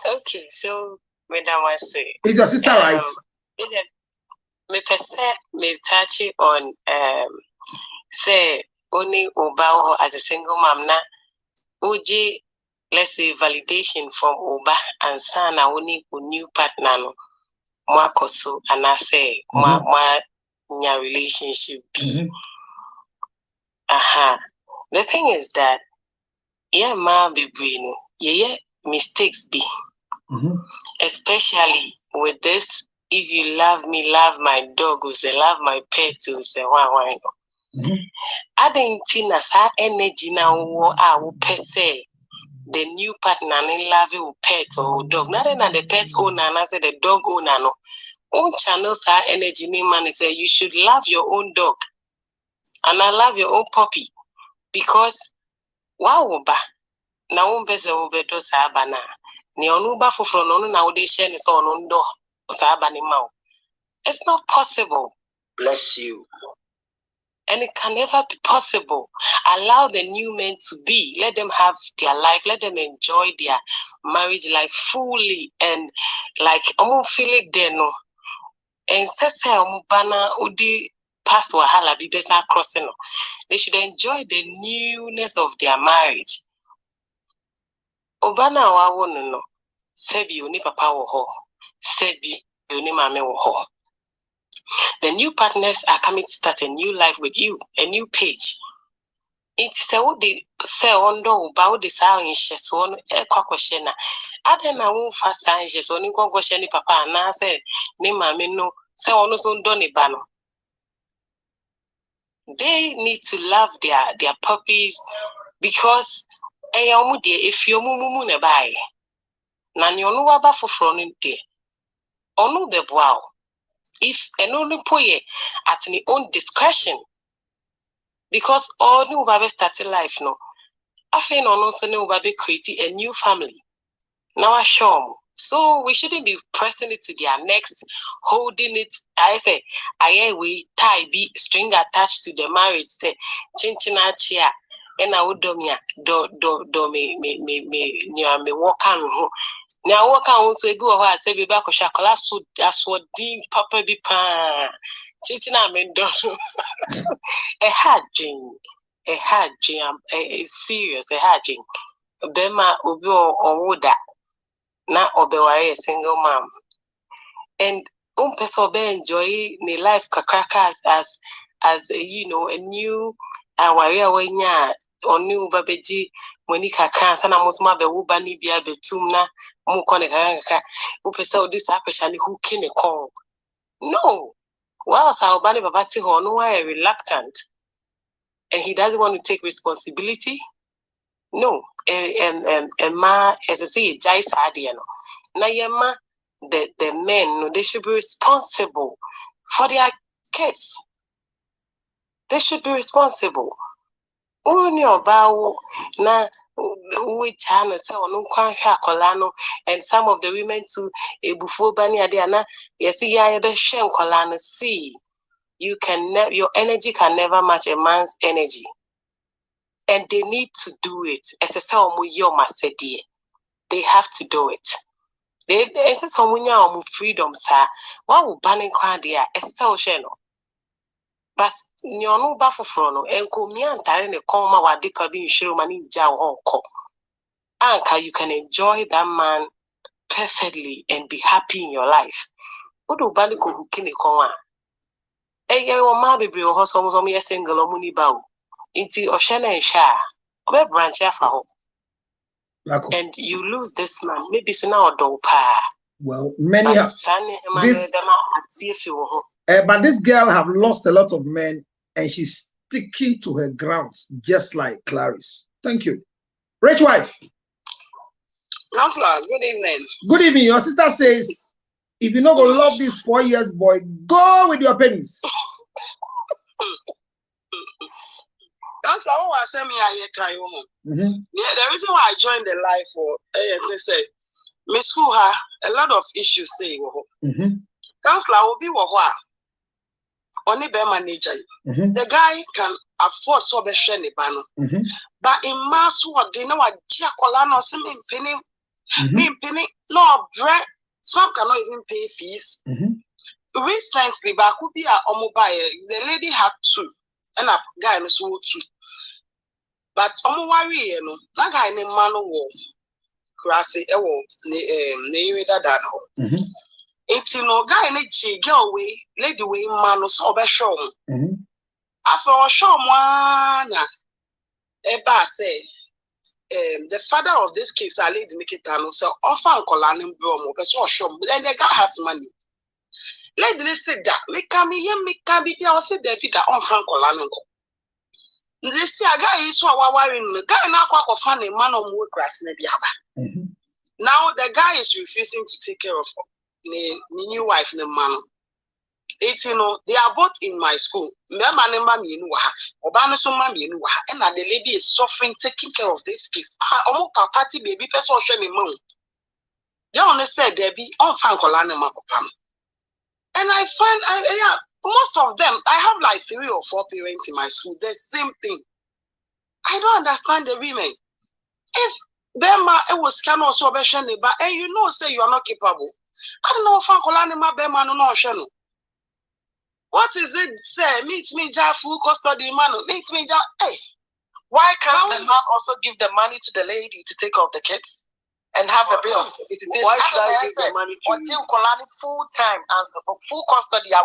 Okay, so Madam, I say, is your sister right? Me touch on say only Oba as a single mom na Uji, let's say validation from Oba and Sana only new partner no Mwakoso and I say mwa nya relationship be. The thing is that ma be brain yeah mistakes be. Especially with this, if you love me, love my dog, or say love my pet, or say why. I didn't think that energy now will per se the new partner in love with pet or dog. Not than the pet owner, and I said the dog owner no. Own channels our energy name man say you should love your own dog, and I love your own puppy because wow ba na umbeze ubedo sa bana. Ni onuba fufro nonu na ude share ni so onundo osaba ni mau. It's not possible. Bless you. And it can never be possible. Allow the new men to be. Let them have their life. Let them enjoy their marriage life fully. And like, I'm feeling there no. And sese bana udi past wahala be better crossing. They should enjoy the newness of their marriage. Obana wa wono no. Sebi uni papa wo ho. Sebi uni mame wo ho. The new partners are coming to start a new life with you, a new page. It's a would say on do about the sound in Sheson, a quaquashena. Adena won't fast signs only quaquasheni papa, and I say, Nima no, say on us on Donny Bano. They need to love their puppies because if you're mumu nebai, Nanyonu waba for fronin dear. Onu the wow. If and only poye at any own discretion, because all new baby started life no, I think on also new baby creating a new family. Now I show so we shouldn't be pressing it to their next, holding it. I say, we tie be string attached to the marriage. Say, chinchina chia, and I would do me walk on. Now, what can also do? I say, be back of chocolate, so that's what Dean Papa be pan. Chichina Mendoza. A hard dream, a serious, a hard dream. Bema Ubo or Woda, not Obewari, a single mom. And person be enjoy the life kakrakas as you know, a new warrior when ya or new babeji when you can sana musma be wubani bia betumna. Who this who can a call? No. Whilst our Bani Babati no why reluctant and he doesn't want to take responsibility. No. Ma as I say Jai Sadiano. Nayama the men no, they should be responsible for their kids. They should be responsible. Only about na we channel so no kwansha kolano and some of the women too before bani adiana yes ya be shen kolano see you can your energy can never match a man's energy and they need to do it as a so they have to do it they say so freedom sir what will banning kwa dia as so sheno but nyono ba foforo no enko mi antare ne konma wade pa bi nhwere mani ja wo honko anka you can enjoy that man perfectly and be happy in your life odo bali ko hukini konwa eye wo ma bebre ho so mo ye single omuni ba o inti ohwe na nsha obe branch afa ho and you lose this man maybe so na odo pa well many have this but this girl have lost a lot of men and she's sticking to her grounds just like Clarice. Thank you. Rich wife. Good evening. Good evening. Your sister says if you're not gonna love this 4 years boy, go with your pennies. That's why I send me a cry woman. Yeah, the reason why I joined the life for they say Miss Kuha, a lot of issues say Counselor will be what only be manager. The guy can afford so be sheni bano. But in mass what they know what Giacolano swimming penny no bread, some cannot even pay fees. Recently, but could be a mobile, the lady had two and a guy no so two. But worry, you know, that guy named Mano War. Grassy ewo ne dada no enti no guy ne chi girl we lady we man no so be show after o show mo na e ba say the father of this case a lady Nikita no so offer nkola ne bro mo be so show then the guy has money lady ne said that me can be o say the figure on fan nkola ne nko this guy is so worry no guy na akwa fan ne man o mo grass ne biaba. Now the guy is refusing to take care of the new wife, the man. It's they are both in my school. And the lady is suffering, taking care of this case. Party baby person showing me. They only said there be on Fankolana Makopam. And I find most of them, I have like 3 or 4 parents in my school. The same thing. I don't understand the women. If Bema, it was can also be shiny, but and you know, say you are not capable. I don't know if Fankolani Bema no shano. What is it? Say, meet me, full custody man, meet me, hey. Why can't the man also give the money to the lady to take off the kids and have a bill? Why should I give the money to you? Full time answer for full custody. Why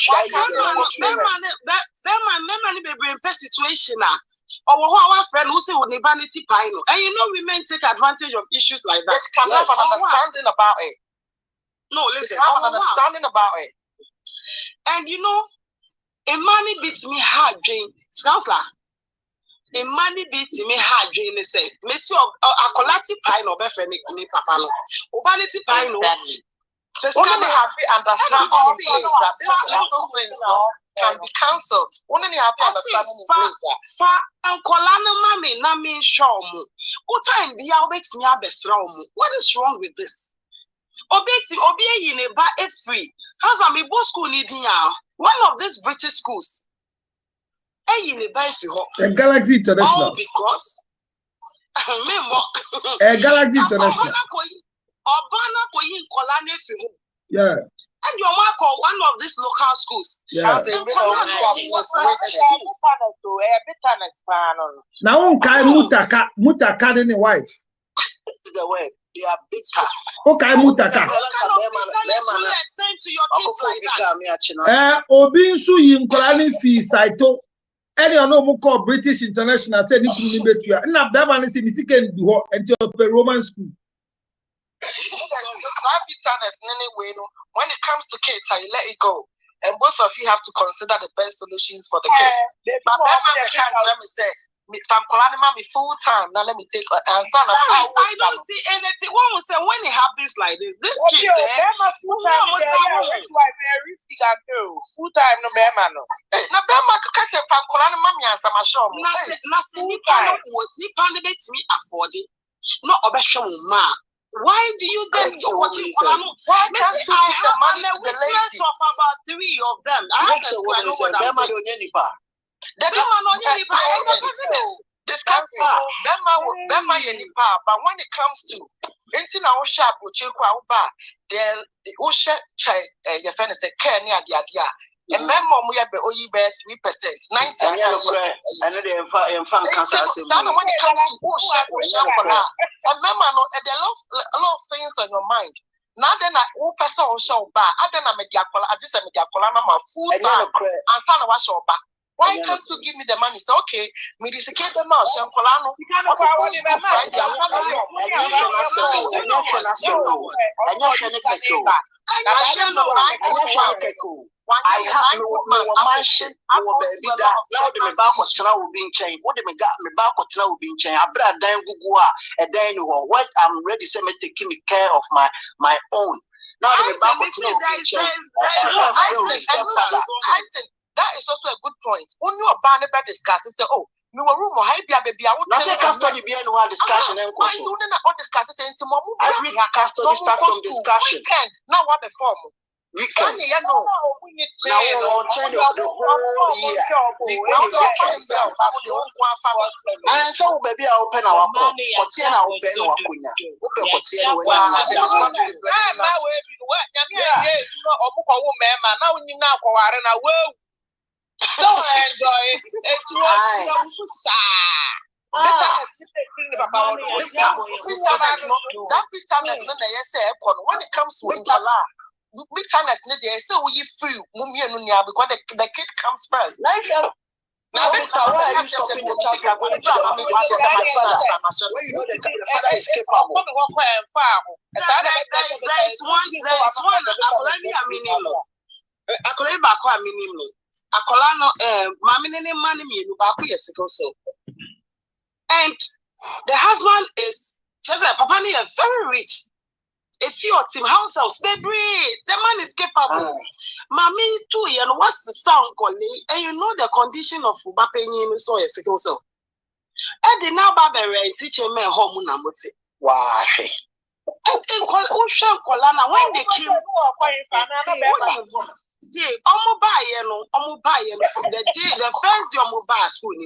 should I give the money to you? Situation or our friend who say with the vanity pie, and you know women take advantage of issues like that. Can have an understanding about it. No, listen, have an understanding about it. And you know, a money beats me hard, Jane. Sounds like a money beats me hard, Jane. They say, Monsieur, a collective pie no be friend me papa no. Vanity pie no. So can they have to understand all things that little things can be cancelled? Only have to understand fa ankolana mami na me show mu. What time be our bet me abesra mu? What is wrong with this? Obi yin e ba e free. How's a me bo school needing ya? One of these British schools. E yin e ba e free ho. Galaxy International. All because Galaxy International. Yeah. And your mark on one of these local schools. Yeah. Now, Mutaka the wife. The way they are big cats. Okay, Mutaka. Extend to your kids like that. Obinsu yin kolani fi saito. Any no call British International said ni kunu betua. Na baba ni se ni sike ndu ho until Roman school. When it comes to kids, you let it go. And both of you have to consider the best solutions for the kid. But let me say, full time. Now let me take answer. I don't see anything. One will say when it happens like this kid full time no bema no. Na bema kase fankola mami answer ma show mo. Na se nipa no betimi afford it. No obehwe wo ma. Why do you then watching Kolano? Why can't you I give the money to the witness lady? of about 3 of them. I have to explain what I'm saying. The Bema no nipa. Bema ye nipa. But when it comes to anything na wo sharp wo chekwa wo ba, the wo share your friend say care ni adia. A member mo ye be oyi be 3%, 90. I know the infant cancer. Now when it comes to wo share for now, a member no a lot of things on your mind. Now then I wo person wo show ba, adena media kola, adisa media kola na ma full time. And sana wa show ba. Why can't you give me the money? So okay, me this get the mouse and Kolano. I have no mansion. I will be that now the back of Tina will be in chain. What the back of Tina will be in chain. I brought down Gugua and then what I'm ready to make taking care of my own. Now the back of Tina will be in chain. That is also a good point. When you are banning about discussing, say, oh, no room or high baby. I want to say custody be any discussion and discussing every custody start from discussion. Now what the form? We can now change the whole year. And so baby I open our call. So enjoy it. It's that bitterness when it comes to bitterness, they say we free because the kid comes first. Now, why are you stopping the child from going to the when you know the father is capable? There's one. Akolani bako aminimno. Akolano mami nene mani mi no bako yesikel so. And the husband is just like Papa ni very rich. If you are Tim House house, baby, the man is capable. Mami too, you know what's the sound calling, and you know the condition of Bapenyi so yesikel so. And the now Barbara teacher me home namote. Why? And Kolana when they came. From the day, the first day of school,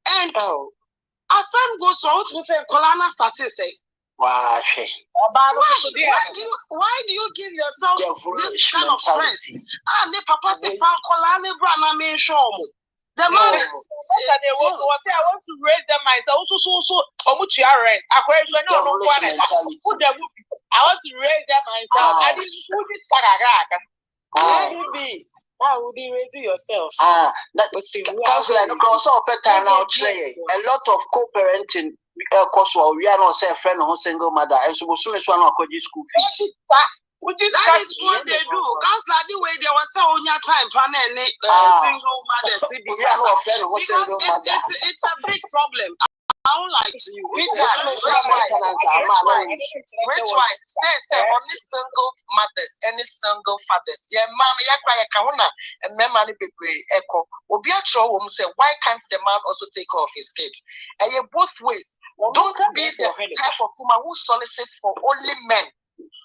and as time goes on, Kolana started saying, why do you give yourself this kind of stress? Ne Papa say, Kolana Brana me show. The man is I want to raise them myself. So rent. I want to raise them myself. I didn't do this. How would you raise yourself? A lot of co-parenting because we are not a friend or single mother, and so soon as one of school fees. That is what they do. Counselor, the way they were so on your time, single mothers, because it's a big problem. I don't like to use which wife say only single mothers, any single fathers. Yeah, mommy, I cry a kauna and memani be echo. Obia throw say, why can't the man also take off his kids? And you both ways. Don't be the type of woman who solicits for only men.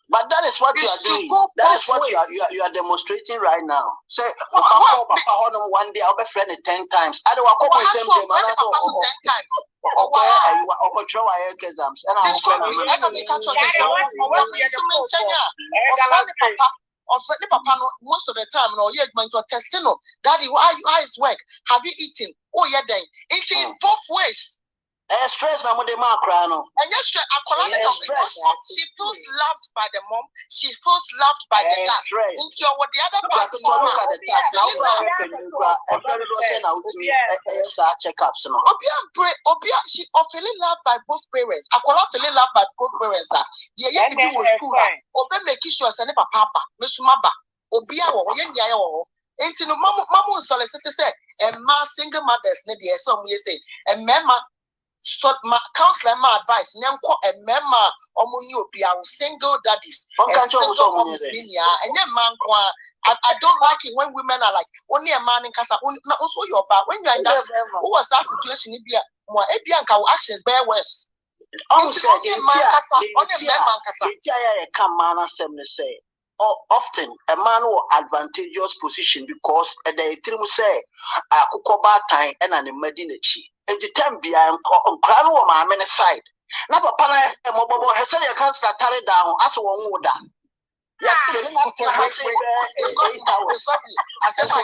But that is what you are doing. That is what you are demonstrating right now. Say, one day I'll be friendly 10 times. I don't want to same day, man. 10 times. Most of the time, no, you're going to test. Daddy, how is work? Have you eaten? Oh, yeah, then it is both ways. Stress na mo de ma kra no. And yes, she feels loved by the mom. She feels loved by the dad. Into your the other part. Look at the dad. Now checkups no. Obia she feeling loved by both parents. Akola feeling loved by both parents. Yeah, be school. Obe make sure say ne papa, mesumaba. Obia wo ye nya ye wo. Into no mamu solicitor say and ma single mothers ne the some we say and mema so my counselor my advice nyanko and mema omunyo bia single daddies and single moms linear and then man I don't like it when women are like only a man in casa also your back when you're in that who was that situation if you more actions bear worse. Often a man will advantageous position because the trim say a kukoba time and an medinachi. And the time behind crown or my many side. Now, Papa, a mobile has said you can't start carry down as one would. Yeah, it's going to I said, my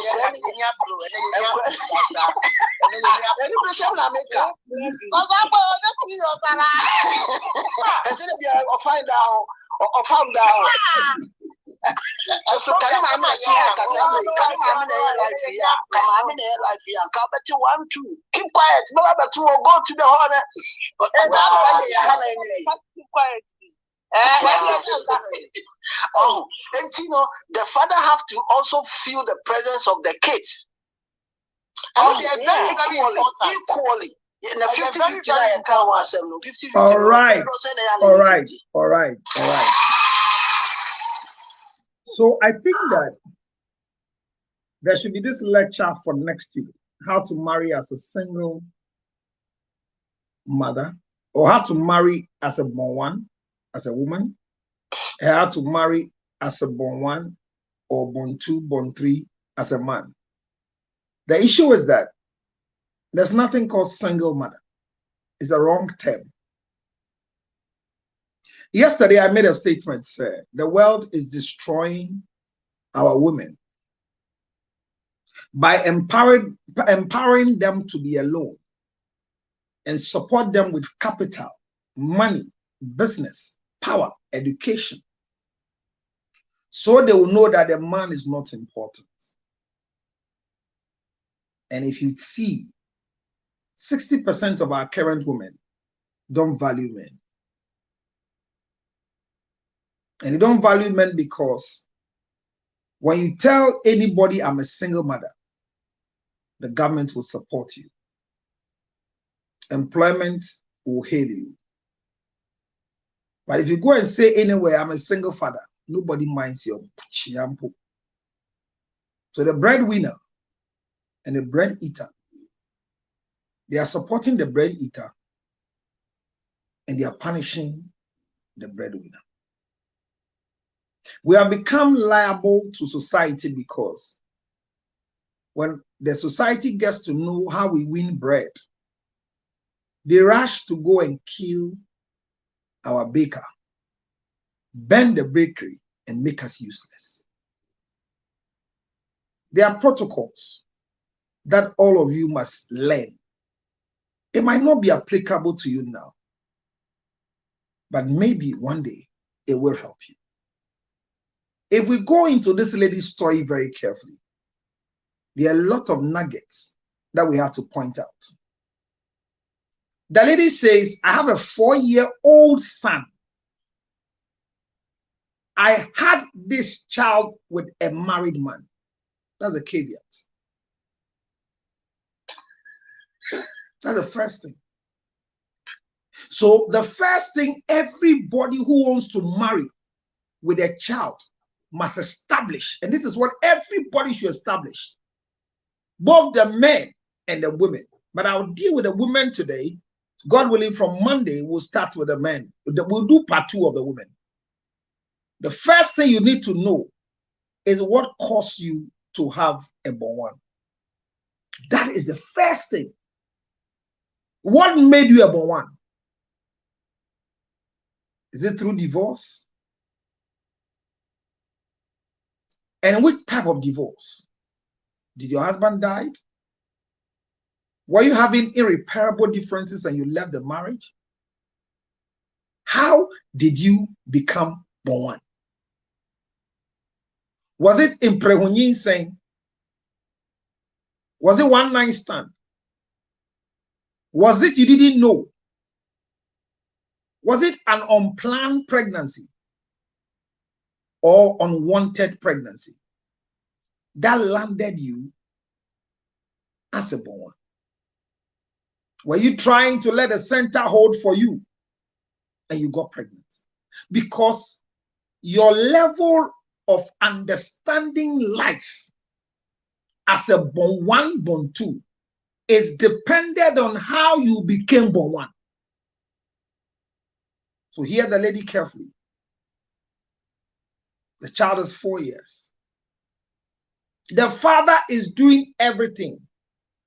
find out or found out. So can I life here? Come back to 1, 2. Keep quiet, but to go to the hornet. Keep quiet. Oh, and you know, the father have to also feel the presence of the kids. And they are very equally. All right. So I think that there should be this lecture for next week, how to marry as a single mother, or how to marry as a born one, as a woman, and how to marry as a born one, or born 2, born 3 as a man. The issue is that there's nothing called single mother. It's a wrong term. Yesterday, I made a statement, sir. The world is destroying our women by empowering them to be alone and support them with capital, money, business, power, education. So they will know that the man is not important. And if you see, 60% of our current women don't value men. And they don't value men because when you tell anybody I'm a single mother, the government will support you. Employment will hail you. But if you go and say anywhere, I'm a single father, nobody minds your chiampo. So the breadwinner and the bread eater, they are supporting the bread eater and they are punishing the breadwinner. We have become liable to society because when the society gets to know how we win bread, they rush to go and kill our baker, burn the bakery, and make us useless. There are protocols that all of you must learn. It might not be applicable to you now, but maybe one day it will help you. If we go into this lady's story very carefully, there are a lot of nuggets that we have to point out. The lady says, I have a 4-year-old son. I had this child with a married man. That's a caveat. That's the first thing. So the first thing everybody who wants to marry with a child must establish, and this is what everybody should establish, both the men and the women. But I'll deal with the women today. God willing, from Monday, we'll start with the men. We'll do part 2 of the women. The first thing you need to know is what caused you to have a born one. That is the first thing. What made you a born one? Is it through divorce? And which type of divorce? Did your husband die? Were you having irreparable differences and you left the marriage? How did you become born? Was it in Prehunyin saying? Was it one night stand? Was it you didn't know? Was it an unplanned pregnancy or unwanted pregnancy? that landed you as a born one? Were you trying to let the center hold for you and you got pregnant? Because your level of understanding life as a born one, born two is dependent on how you became born one. So hear the lady carefully. The child is 4 years. The father is doing everything,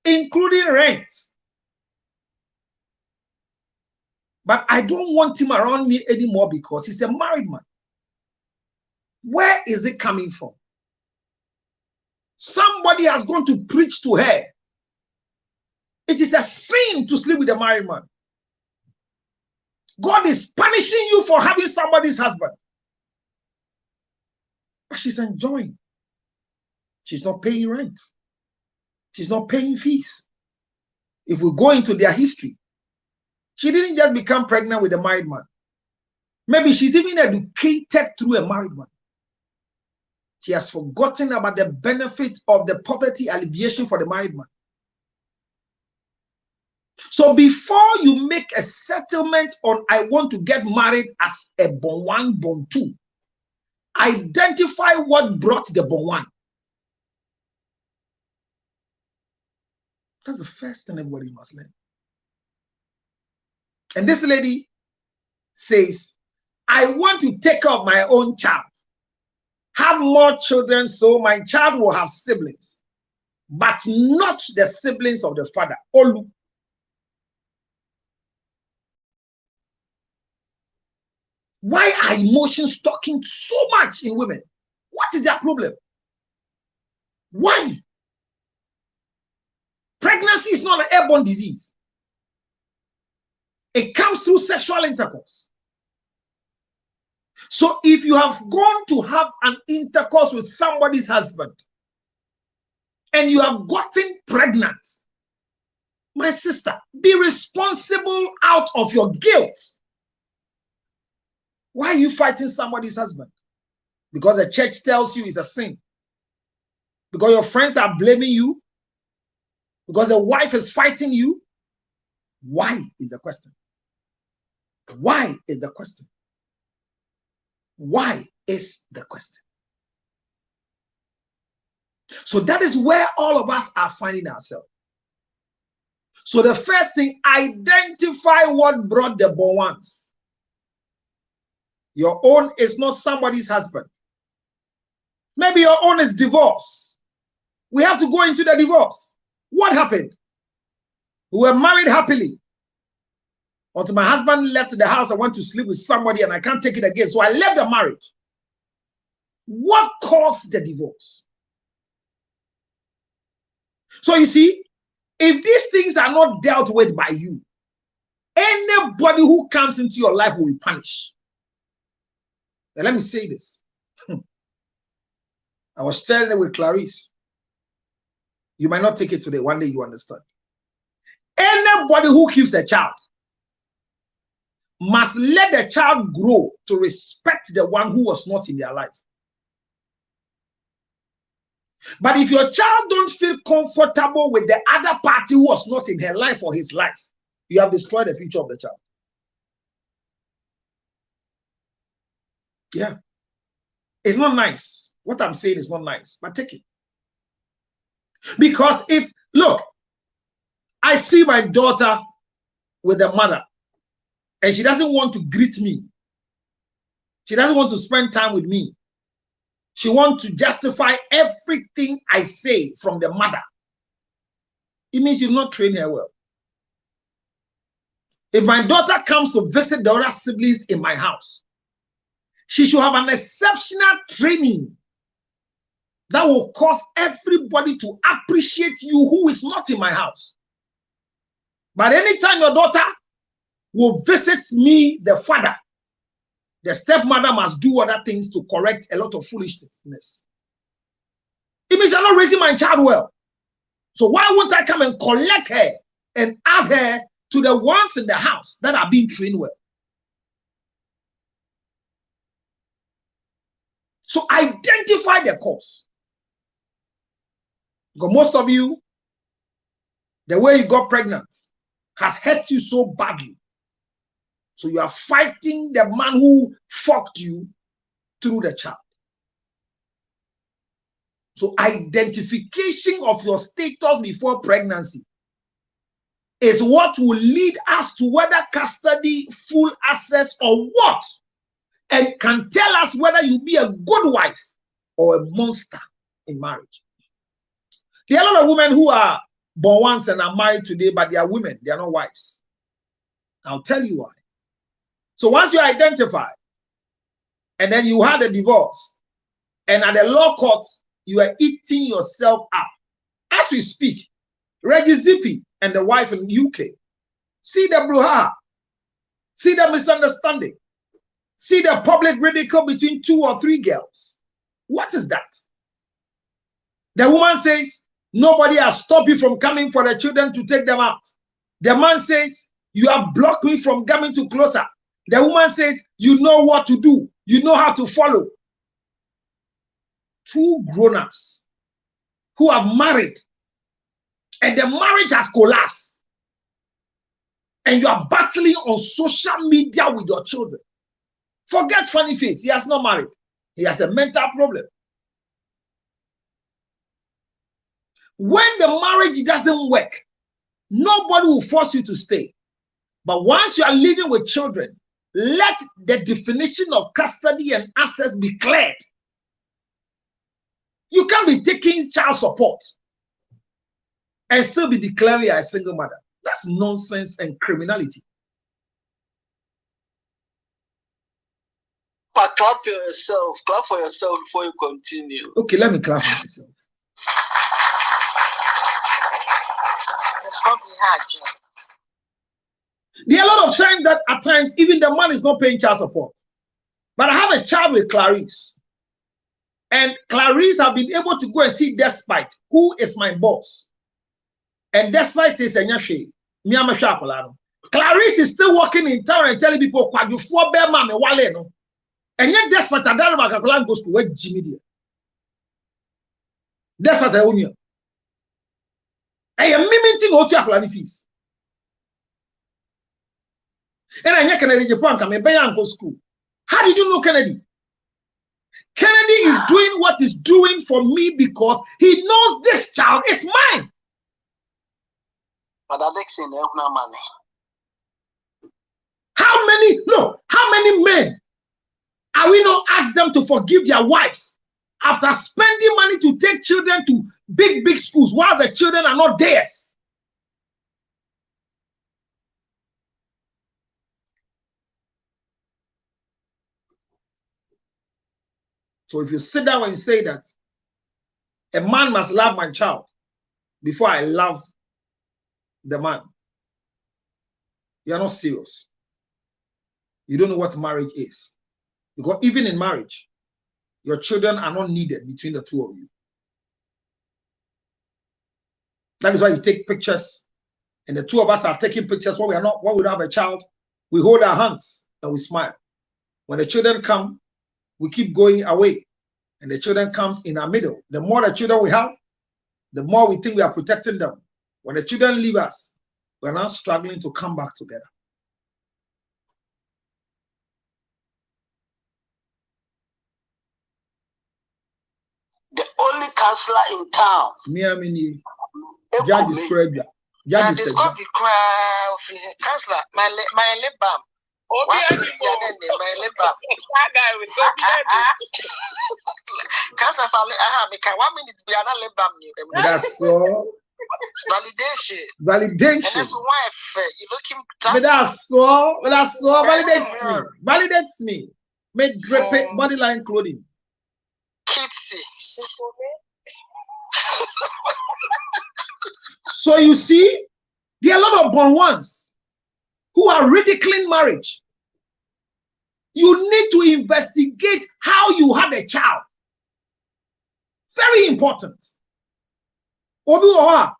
including rent. But I don't want him around me anymore because he's a married man. Where is it coming from? Somebody has gone to preach to her. It is a sin to sleep with a married man. God is punishing you for having somebody's husband. But she's enjoying. She's not paying rent. She's not paying fees. If we go into their history, she didn't just become pregnant with a married man. Maybe she's even educated through a married man. She has forgotten about the benefit of the poverty alleviation for the married man. So before you make a settlement on I want to get married as a born one, born two, identify what brought the born one. That's the first thing everybody must learn. And this lady says, I want to take care of my own child, have more children so my child will have siblings, but not the siblings of the father. Olu. Why are emotions talking so much in women? What is their problem? Why? Pregnancy is not an airborne disease. It comes through sexual intercourse. So if you have gone to have an intercourse with somebody's husband and you have gotten pregnant, my sister, be responsible out of your guilt. Why are you fighting somebody's husband? Because the church tells you it's a sin. Because your friends are blaming you. Because the wife is fighting you. Why is the question? Why is the question? Why is the question? So that is where all of us are finding ourselves. So the first thing, identify what brought the born ones. Your own is not somebody's husband. Maybe your own is divorce. We have to go into the divorce. What happened? We were married happily until my husband left the house. I went to sleep with somebody and I can't take it again. So I left the marriage. What caused the divorce? So you see, if these things are not dealt with by you, anybody who comes into your life will be punished. Now, let me say this. I was sharing it with Clarice. You might not take it today. One day you understand. Anybody who keeps a child must let the child grow to respect the one who was not in their life. But if your child don't feel comfortable with the other party who was not in her life or his life, you have destroyed the future of the child. Yeah. It's not nice. What I'm saying is not nice, but take it. Because if, look, I see my daughter with the mother and she doesn't want to greet me. She doesn't want to spend time with me. She wants to justify everything I say from the mother. It means you've not trained her well. If my daughter comes to visit the other siblings in my house, she should have an exceptional training that will cause everybody to appreciate you who is not in my house. But anytime your daughter will visit me, the father, the stepmother must do other things to correct a lot of foolishness. It means I'm not raising my child well. So why won't I come and collect her and add her to the ones in the house that are being trained well? So identify the cause. Because most of you, the way you got pregnant has hurt you so badly. So you are fighting the man who fucked you through the child. So identification of your status before pregnancy is what will lead us to whether custody, full access, or what, and can tell us whether you be a good wife or a monster in marriage. There are a lot of women who are born once and are married today, but they are women, they are not wives. I'll tell you why. So once you identify, and then you had a divorce, and at the law court, you are eating yourself up. As we speak, Reggie Zippy and the wife in UK, see the brouhaha, see the misunderstanding, see the public ridicule between 2 or 3 girls. What is that? The woman says, nobody has stopped you from coming for the children to take them out. The man says, you have blocked me from coming to closer. The woman says, you know what to do. You know how to follow. 2 grown-ups who have married and the marriage has collapsed. And you are battling on social media with your children. Forget funny face. He has not married. He has a mental problem. When the marriage doesn't work, nobody will force you to stay. But once you are living with children, let the definition of custody and access be cleared. You can't be taking child support and still be declaring you a single mother. That's nonsense and criminality. But clap yourself. Clap for yourself before you continue. Okay, let me clap for myself. There are a lot of times that at times even the man is not paying child support. But I have a child with Clarice. And Clarice have been able to go and see Despite, who is my boss. And Despite says, Clarice is still walking in town and telling people, and yet Despite goes to where Jimmy dear. Despite I own you. I am mimicking what you have fees. And I Kennedy Japan come and go school. How did you know Kennedy? Kennedy is doing what he's doing for me because he knows this child is mine. But Alex in money. How many men are we not asked them to forgive their wives after spending money to take children to big schools while the children are not theirs? So if you sit down and say that a man must love my child before I love the man, you are not serious. You don't know what marriage is. Because even in marriage, your children are not needed between the two of you. That is why you take pictures, and the two of us are taking pictures when we don't have a child. We hold our hands and we smile. When the children come, we keep going away, and the children comes in our middle. The more the children we have, the more we think we are protecting them. When the children leave us, we're now struggling to come back together. The only counselor in town. Judge described that. Judge said that. Counselor, my lip balm. That's so. Validation. That's so. Validates me. Make draped bodyline clothing. So you see, there are a lot of born ones who are ridiculing marriage. You need to investigate how you had a child. Very important. Obi oha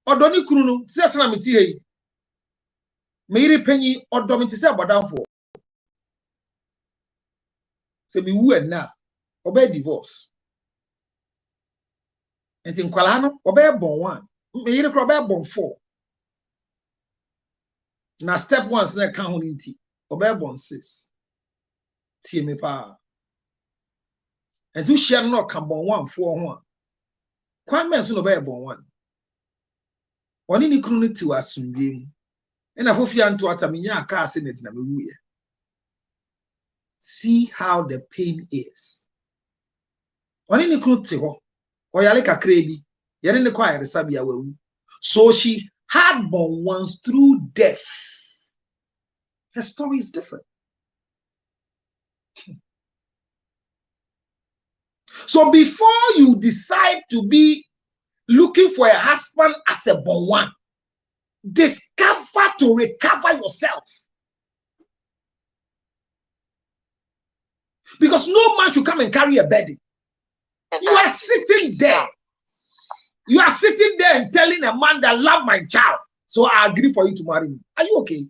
odoni kunu se sana meti hei. Me yiri panyi odomi ti se bodanfo. Se me wu na obe divorce. And in Kwalano, obey born 1. Me yere crobbe born 4. Now step 1 na kan ho nti. Obey born 6. Tie me pa. And to share no kan born 1 4 ho. Kwan men so no obey born 1. Oni ni kunu ti wasundwe mu. E na fofia nto ataminya aka ase net na mewuye. See how the pain is. Oni ni kunu ti ho. Oyale kakra bi. Yere ne kwa yare sabia wawu. So she had born once through death. Her story is different. So before you decide to be looking for a husband as a born one, discover to recover yourself. Because no man should come and carry a burden. You are sitting there. You are sitting there and telling a man that love my child, so I agree for you to marry me. Are you okay?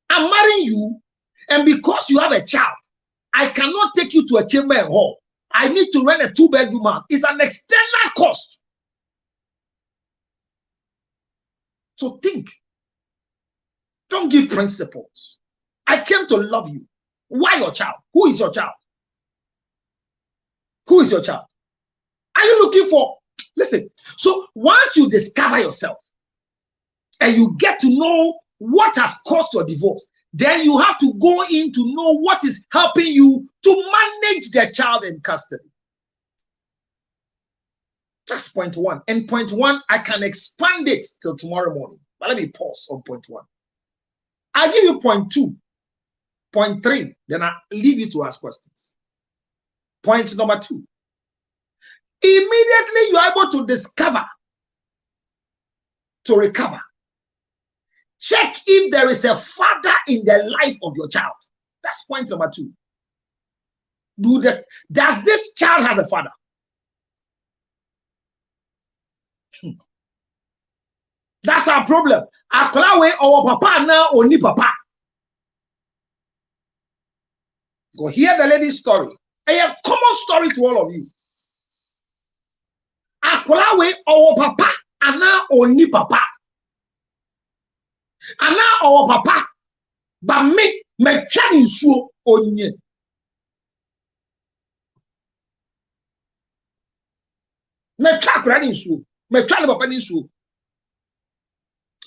I'm marrying you, and because you have a child, I cannot take you to a chamber and hall. I need to rent a 2-bedroom house. It's an external cost. So think. Don't give principles. I came to love you. Why your child? Who is your child? Who is your child? Are you looking for? Listen. So once you discover yourself and you get to know what has caused your divorce, then you have to go in to know what is helping you to manage the child in custody. That's point 1. And point 1, I can expand it till tomorrow morning. But let me pause on point 1. I'll give you point 2, point 3, then I'll leave you to ask questions. Point number 2. Immediately you are able to discover, to recover. Check if there is a father in the life of your child. That's point number 2. Does this child has a father? That's our problem. Akwalawe or papa now or ni papa. Go hear the lady's story. A common story to all of you. Akwalawe or papa ana or ni papa. Ana or papa, but me chani so onye. Me chakra ni so, me chani papa ni so.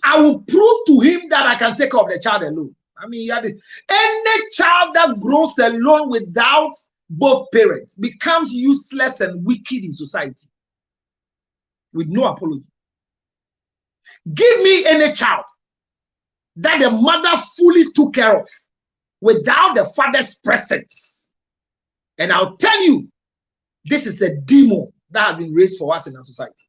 I will prove to him that I can take care of the child alone. I mean, any child that grows alone without both parents becomes useless and wicked in society. With no apology. Give me any child that the mother fully took care of without the father's presence. And I'll tell you, this is a demon that has been raised for us in our society.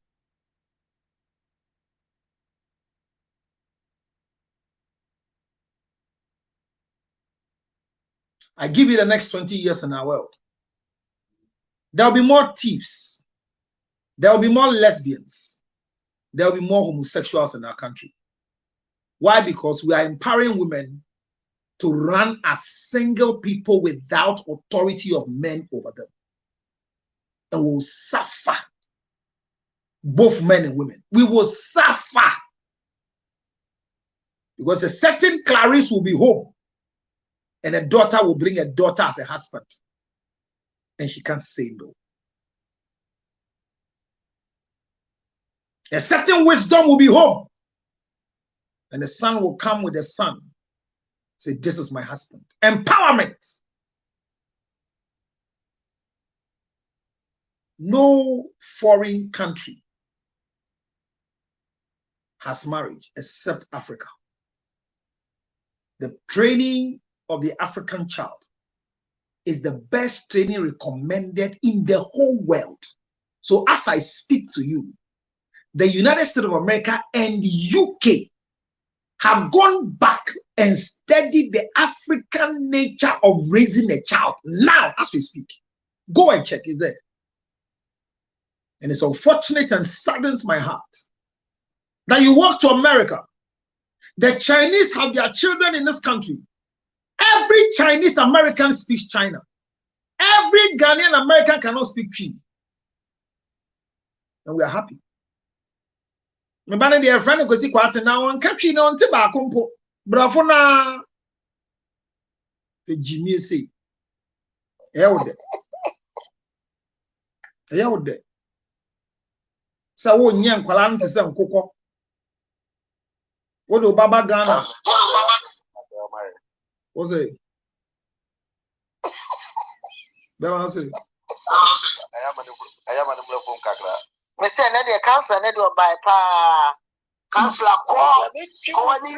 I give you the next 20 years in our world. There will be more thieves. There will be more lesbians. There will be more homosexuals in our country. Why? Because we are empowering women to run as single people without authority of men over them. And we will suffer. Both men and women. We will suffer. Because a certain Clarice will be home. And a daughter will bring a daughter as a husband. And she can't say no. A certain wisdom will be home. And the son will come with the son. Say, this is my husband. Empowerment. No foreign country has marriage except Africa. The training of the African child is the best training recommended in the whole world. So as I speak to you, the United States of America and the UK have gone back and studied the African nature of raising a child. Now, as we speak, go and check, it's there. And it's unfortunate and saddens my heart that you walk to America. The Chinese have their children in this country. Every Chinese American speaks China. Every Ghanaian American cannot speak Cree. and we are happy. My banner dear friend go see kwat now on catch no on tiba kompo. Brafo na the Jimmy say. Elde. Sa wo nyen kwala nte se nkokọ. Wo do baba Ghana. What's it? I am an phone kakra. Me say na the councillor na do by pa. Councillor ko woni.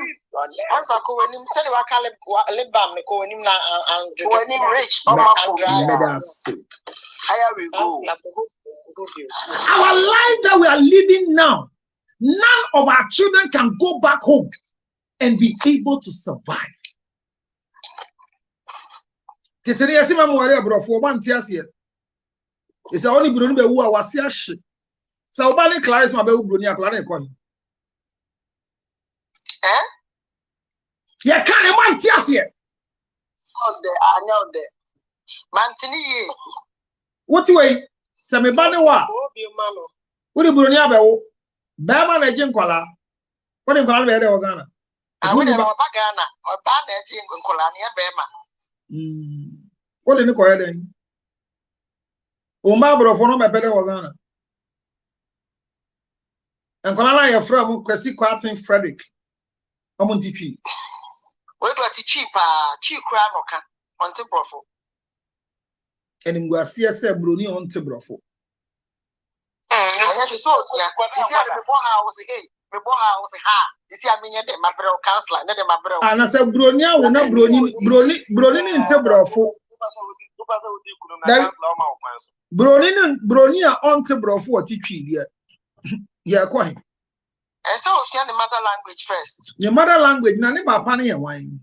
Councillor ko woni say the wakale lebam me ko woni na anjo. Ko woni rich o ma higher we go. Our life that we are living now, none of our children can go back home and be able to survive. Teteri asima mo are abrofo ba ntiase. Isa oni broni be wu awase ahye. Sa oba ne Clarice ma be wu broni akla na ekon. Ya kan e man ntiase. Anya ode. Mantini ye. What way? Sa me ba ne wa. Uri broni abewo. Ba ma na je nkwala. Woni nkwala be de o Ghana. Awoni ba Ghana. O ba na je nkwala ne be ma. What did you call it? Oma brofo no mepede wo Ghana. Enkola ya from Kwesi Kwatin Frederick. Omonti twi. We do ati chi pa, chi kra no ka. Onti brofo. Enimgu asie se broni onti brofo. Onya so ya. Isi ade me bo house me bo house ha. Isi amenye de mabrel counselor, ne de mabrel. Ana se broni a wo na broni ni nti brofo. Broni a onti brofo oti twi dia. Ya kwa him. And so see the mother language first. Your mother language na ne papa ne wine.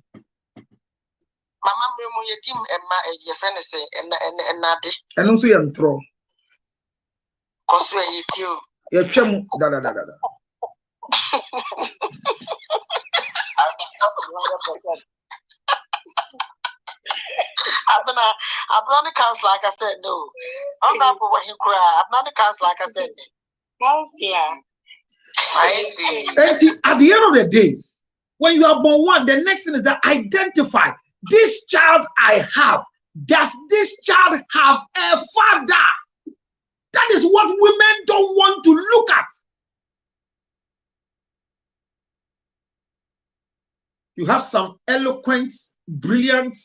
Mama me mo yedim emma ye friend say en nade. Eno so ye ntro. Koso ye tio. Ye twam da. I'm not the council like I said no. I'm not for what he cry. I'm not the council like I said. Yeah. At the end of the day, when you are born one, the next thing is that identify this child I have. Does this child have a father? That is what women don't want to look at. You have some eloquent, brilliant,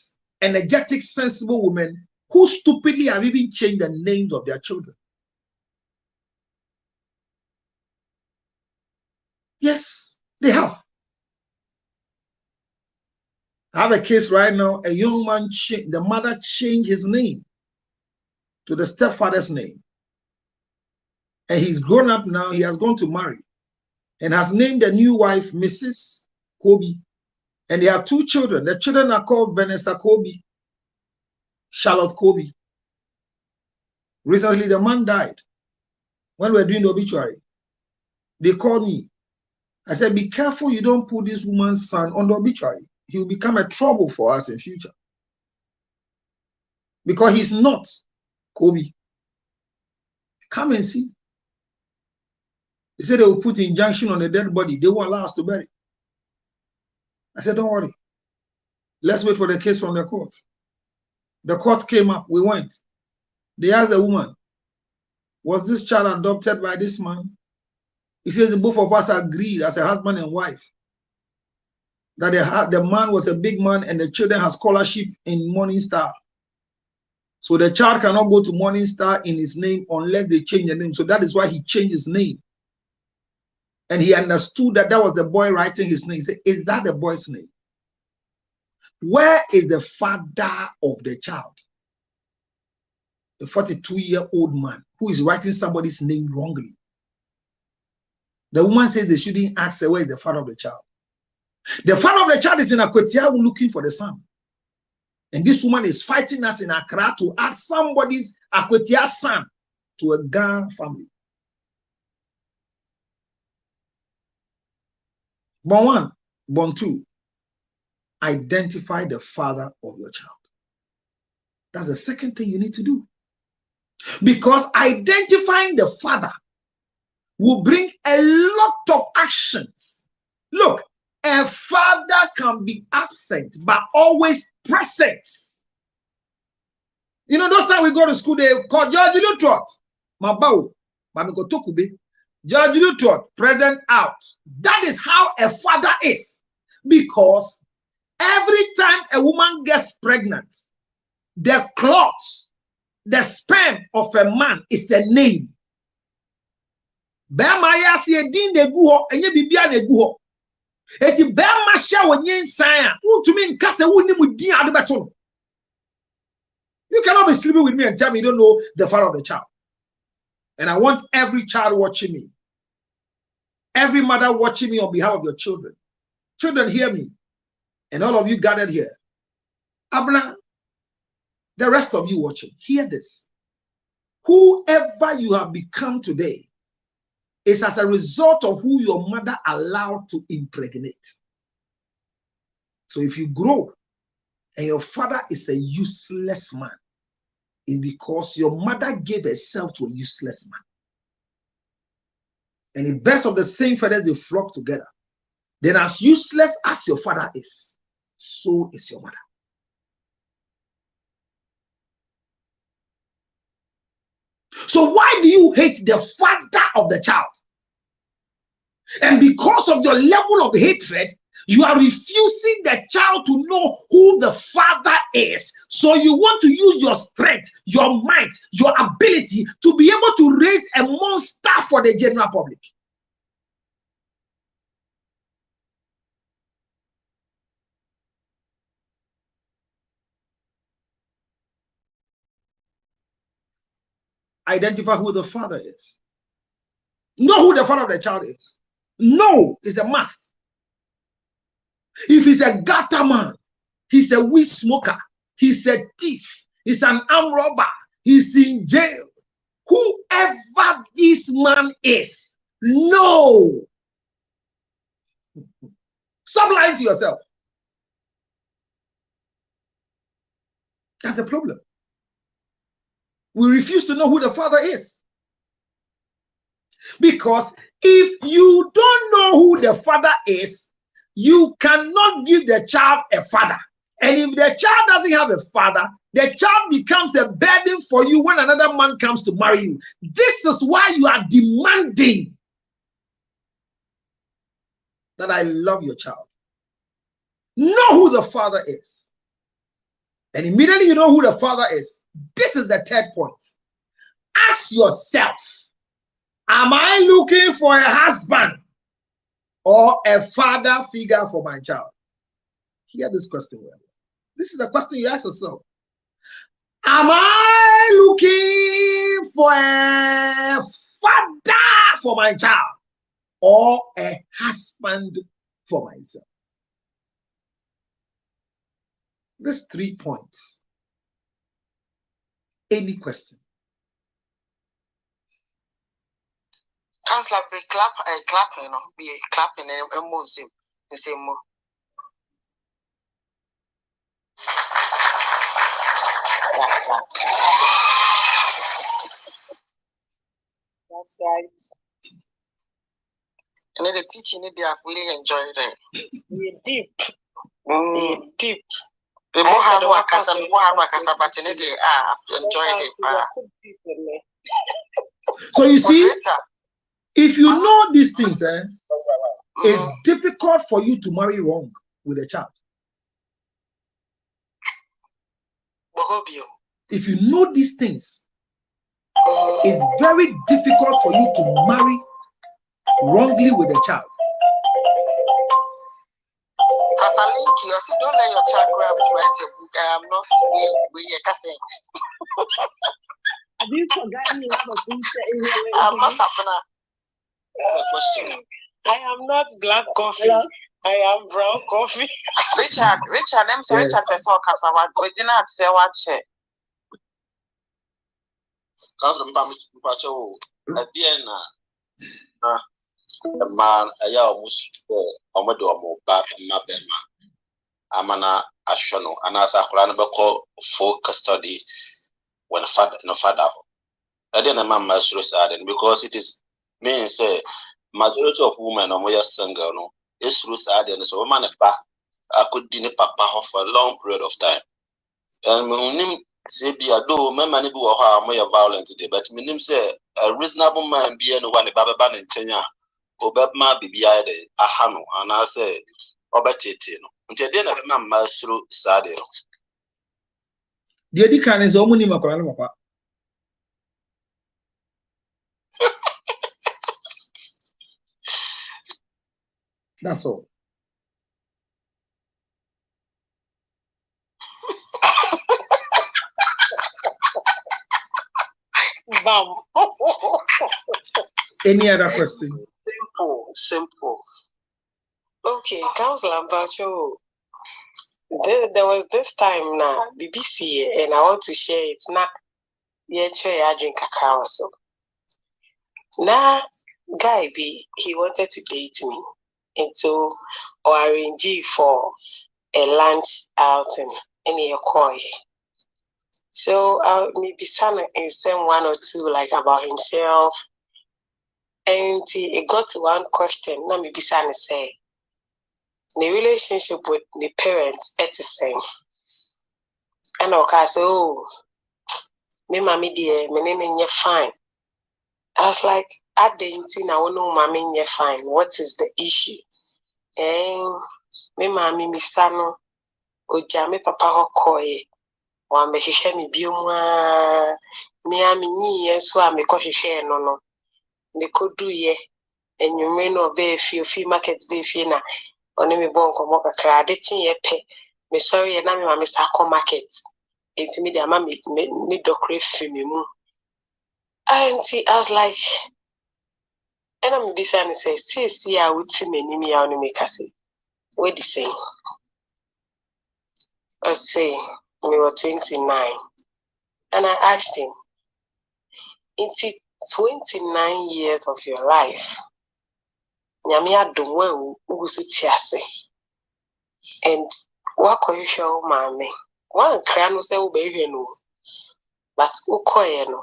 energetic, sensible women who stupidly have even changed the names of their children. Yes, they have. I have a case right now. A young man, the mother changed his name to the stepfather's name. And he's grown up now. He has gone to marry and has named the new wife Mrs. Kobe. And they have two children. The children are called Vanessa Kobe, Charlotte Kobe. Recently, the man died. When we were doing the obituary, they called me. I said, be careful you don't put this woman's son on the obituary. He will become a trouble for us in future. Because he's not Kobe. Come and see. They said they will put injunction on the dead body. They won't allow us to bury. I said, don't worry. Let's wait for the case from the court. The court came up. We went. They asked the woman, was this child adopted by this man? He says both of us agreed as a husband and wife that the man was a big man and the children have scholarship in Morning Star. So the child cannot go to Morning Star in his name unless they change the name. So that is why he changed his name. And he understood that that was the boy writing his name. He said, is that the boy's name? Where is the father of the child? A 42-year-old man who is writing somebody's name wrongly. The woman says they shouldn't ask her where is the father of the child. The father of the child is in Akwetia looking for the son. And this woman is fighting us in Accra to add somebody's Akwetia son to a Ghana family. Born one, born two, identify the father of your child. That's the second thing you need to do. Because identifying the father will bring a lot of actions. Look, a father can be absent, but always present. You know, those times we go to school, they call George Lutrot. Mabao, Mamiko Tokube. George Lutrot, present out. That is how a father is. Because every time a woman gets pregnant, the clots, the sperm of a man is a name. Bema ya si edin negu ho, enye bibia negu ho. Eti bema sha wonye nsan a, untumi nkase woni mu din ade beto no. You cannot be sleeping with me and tell me you don't know the father of the child. And I want every child watching me, every mother watching me on behalf of your children. Children, hear me. And all of you gathered here. Abna, the rest of you watching, hear this. Whoever you have become today is as a result of who your mother allowed to impregnate. So if you grow and your father is a useless man, it's because your mother gave herself to a useless man. And if birds of the same feathers they flock together, then as useless as your father is, so is your mother. So why do you hate the father of the child? And because of your level of hatred, you are refusing the child to know who the father is. So you want to use your strength, your might, your ability to be able to raise a monster for the general public. Identify who the father is. Know who the father of the child is. No is a must. If he's a gutter man, he's a weed smoker, he's a thief, he's an armed robber, he's in jail. Whoever this man is, no. Stop lying to yourself. That's the problem. We refuse to know who the father is. Because if you don't know who the father is, you cannot give the child a father. And if the child doesn't have a father, the child becomes a burden for you when another man comes to marry you. This is why you are demanding that I love your child. Know who the father is. And immediately you know who the father is. This is the third point. Ask yourself, am I looking for a husband or a father figure for my child? Hear this question well. This is a question you ask yourself. Am I looking for a father for my child or a husband for myself? These 3 points. Any question? Counselor, be clapping, be clapping and Muslim, the same more. That's right. And then the teaching, they have really enjoyed it. We're deep. We're deep. The more hard work, but I've enjoyed it. So you see, if you know these things, it's difficult for you to marry wrong with a child. If you know these things, it's very difficult for you to marry wrongly with a child. Don't let your child grow up to write a book. I am not we cussing. Have you forgotten what the thing I'm not happening. Question. I am not black coffee. Hello? I am brown coffee. Richard, I'm sorry, Richard, I saw Cassava. We did not say what she. Because at the end, the man, I almost almost back and my Amana Ashono, and as a Koranabako full custody when father no father. I didn't remember my suicide because it is means say majority of women are more single. No, it's through sad and so man I could dinner papa for a long period of time. And when say be a do, my money go more violent today, but minim say a reasonable man be anyone a baba ban in Kenya, or Babma be behind a hano, and I say, Obertino. Until then, I remember through Sadio. The Edican is Omunima Paranapa. That's all. Any other question? Simple. Okay, Council Ambacho. There was this time now, BBC, and I want to share it. Now, yeah, I drink cacao. So now, guy B, he wanted to date me, and so I arranged for a lunch outing in a koi. So maybe some and send one or two like about himself. And it got to one question. Now maybe Sana say the relationship with the parents at the same. And I say, oh, me mommy dear, my name is fine. I was like, I didn't know mommy you're fine. What is the issue? And me mommy mi sano ojame papa hokoye. Wa me hwehwe me biomwa me amini yeso a me kohwehwe no me koduye enwume no be fi market be fi na oni me bon komo kakra de chin pe me sorry na me ma me sa ko market enti me de ama me dokre fi me mu auntie. I was like, and I'm this and say see I would see me ni ya oni me kase we the same. I say we were 29, and I asked him, into 29 years of your life, Nyamia Dumwe Ugusu and what could you show mammy? One crano say obey no, but Ukoyeno,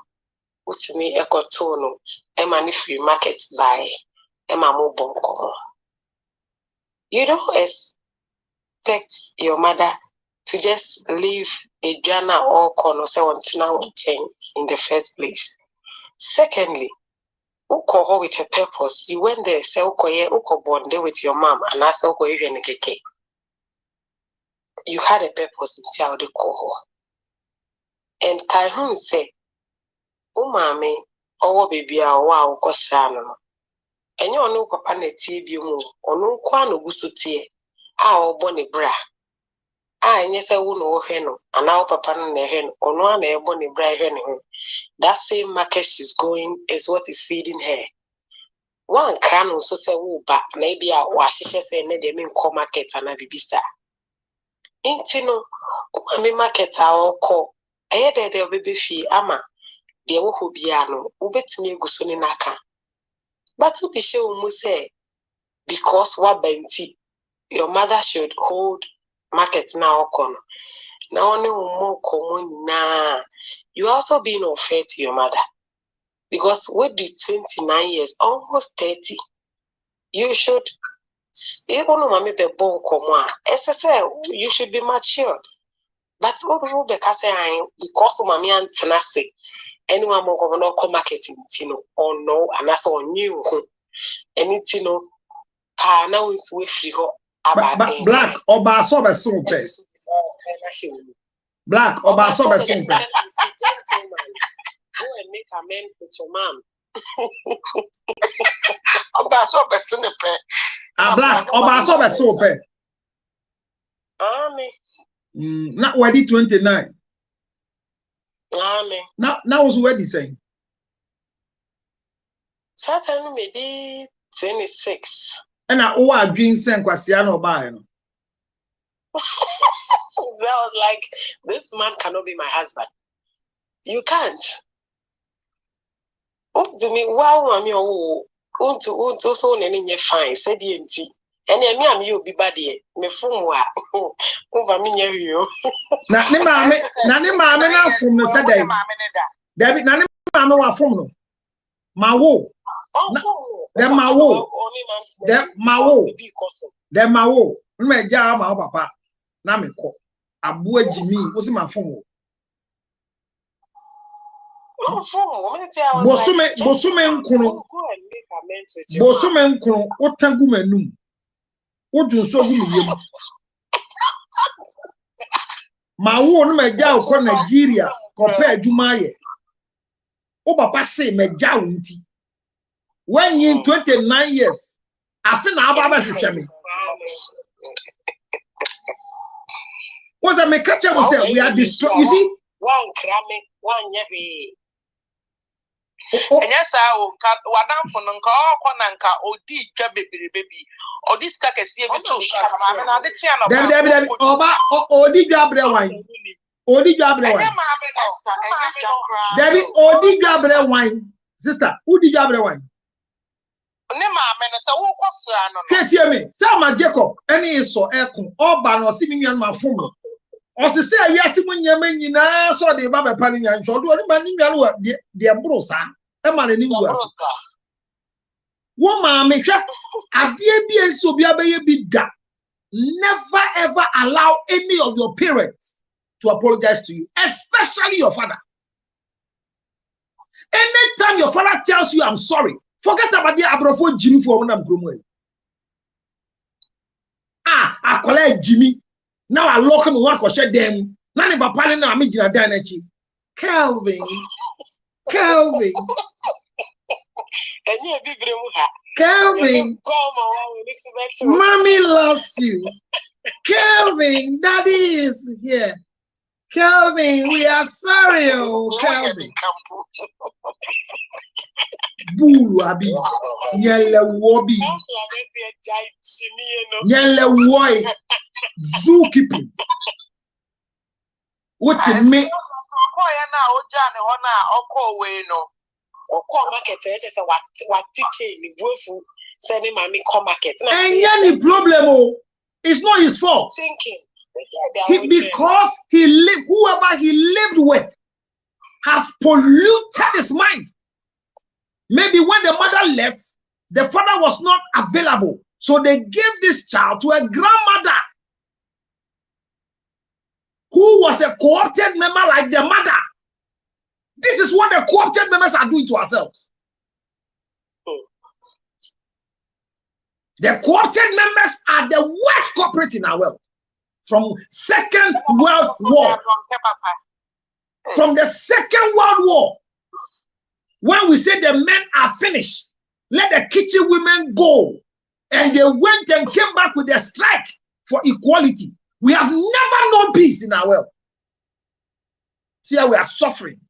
which me echo tono, Emma free market by Emma Mobonko. You don't expect your mother to just leave a journal or corner change in the first place. Secondly, uko with a purpose. You went there, say uko bonded with your mom, and I say uko even keke. You had a purpose until the coho. And Kaihun say, umame, owo baby awa uko srano. And you know papa neti biumu, onu kwano busutie, boni bra. And yes, I won't know heno, and now papa no hen, or no one bonny bright hen. That same market she's going is what is feeding her. One can also say, oh, but maybe I wash she say, they mean call market and I be bisa. Intino, me market our call. I had a baby fee, ama, dear who biano, ubet me gusuni naka. But to be sure, mu say, because what benti, your mother should hold market now kono. Now only more common na. You also being unfair to your mother. Because with the 29 years, almost 30, you should even mommy be born come you should be mature. But because mommy and tenacity, anyone more no come marketing tino or no, and that's all new. Anything no pa now is with free ho. But black or basso by some place. Black or basso by some place. Go and make amends with your mom. Black or basso by some place. Not ready 29. Now was ready saying. Certainly maybe 26. And I owe being sent Quasiano by. So I was like, this man cannot be my husband. You can't. Oh, to me, wow, I'm your own to also any fine, said the empty. And I mean, you'll be bad yet. Me from what? Over me, you. Nani mamma now from the Saturday. David, Nani mamma from no. My woe. The mawo. Me ja ma papa. Na me ko. Abu Jimmy, what's my phone? Bosume nkono otangu manum odunso gu miyem ma wo no meja ko Nigeria ko pa adwuma ye o papa say meja wo nti when you 29 years afi na aba ba hwehwe me was a me catch am say we are destroyed. You see one krame one yabe. And yes, I will cut Wadam for Nanka or Nanka or D. Baby or this cack is here. Debbie, Odi Gabriel wine. Odi Gabriel wine. Debbie, Odi Gabriel wine. Sister, who did Gabriel wine? Hear me. Tell my Jacob, any is so echo, or ban or singing on my phone. Or to say, we are seeing your men in a so the Baba Panning and so do any man, dear brosa, a man in English. Woman, make a dear be and so be a baby that. Never ever allow any of your parents to apologize to you, especially your father. Anytime your father tells you, I'm sorry, forget about the abrofo Jimmy for when I'm growing. I collect Jimmy. Now I lock him one share them. Nani papa na me gina dan echi. Kelvin. Kelvin. Mommy loves you. Kelvin, daddy is here. Kelvin, we are sorry, oh Kelvin. Bulu abi. Nyele wobi. Nyele woi. Zookeeping. What you make? Any problem? It's not his fault. Because he lived, whoever he lived with has polluted his mind. Maybe when the mother left, the father was not available. So they gave this child to a grandmother who was a co-opted member like the mother. This is what the co-opted members are doing to ourselves. The co-opted members are the worst corporate in our world. From Second World War. From the Second World War. When we say the men are finished, let the kitchen women go. And they went and came back with a strike for equality. We have never known peace in our world. See how we are suffering.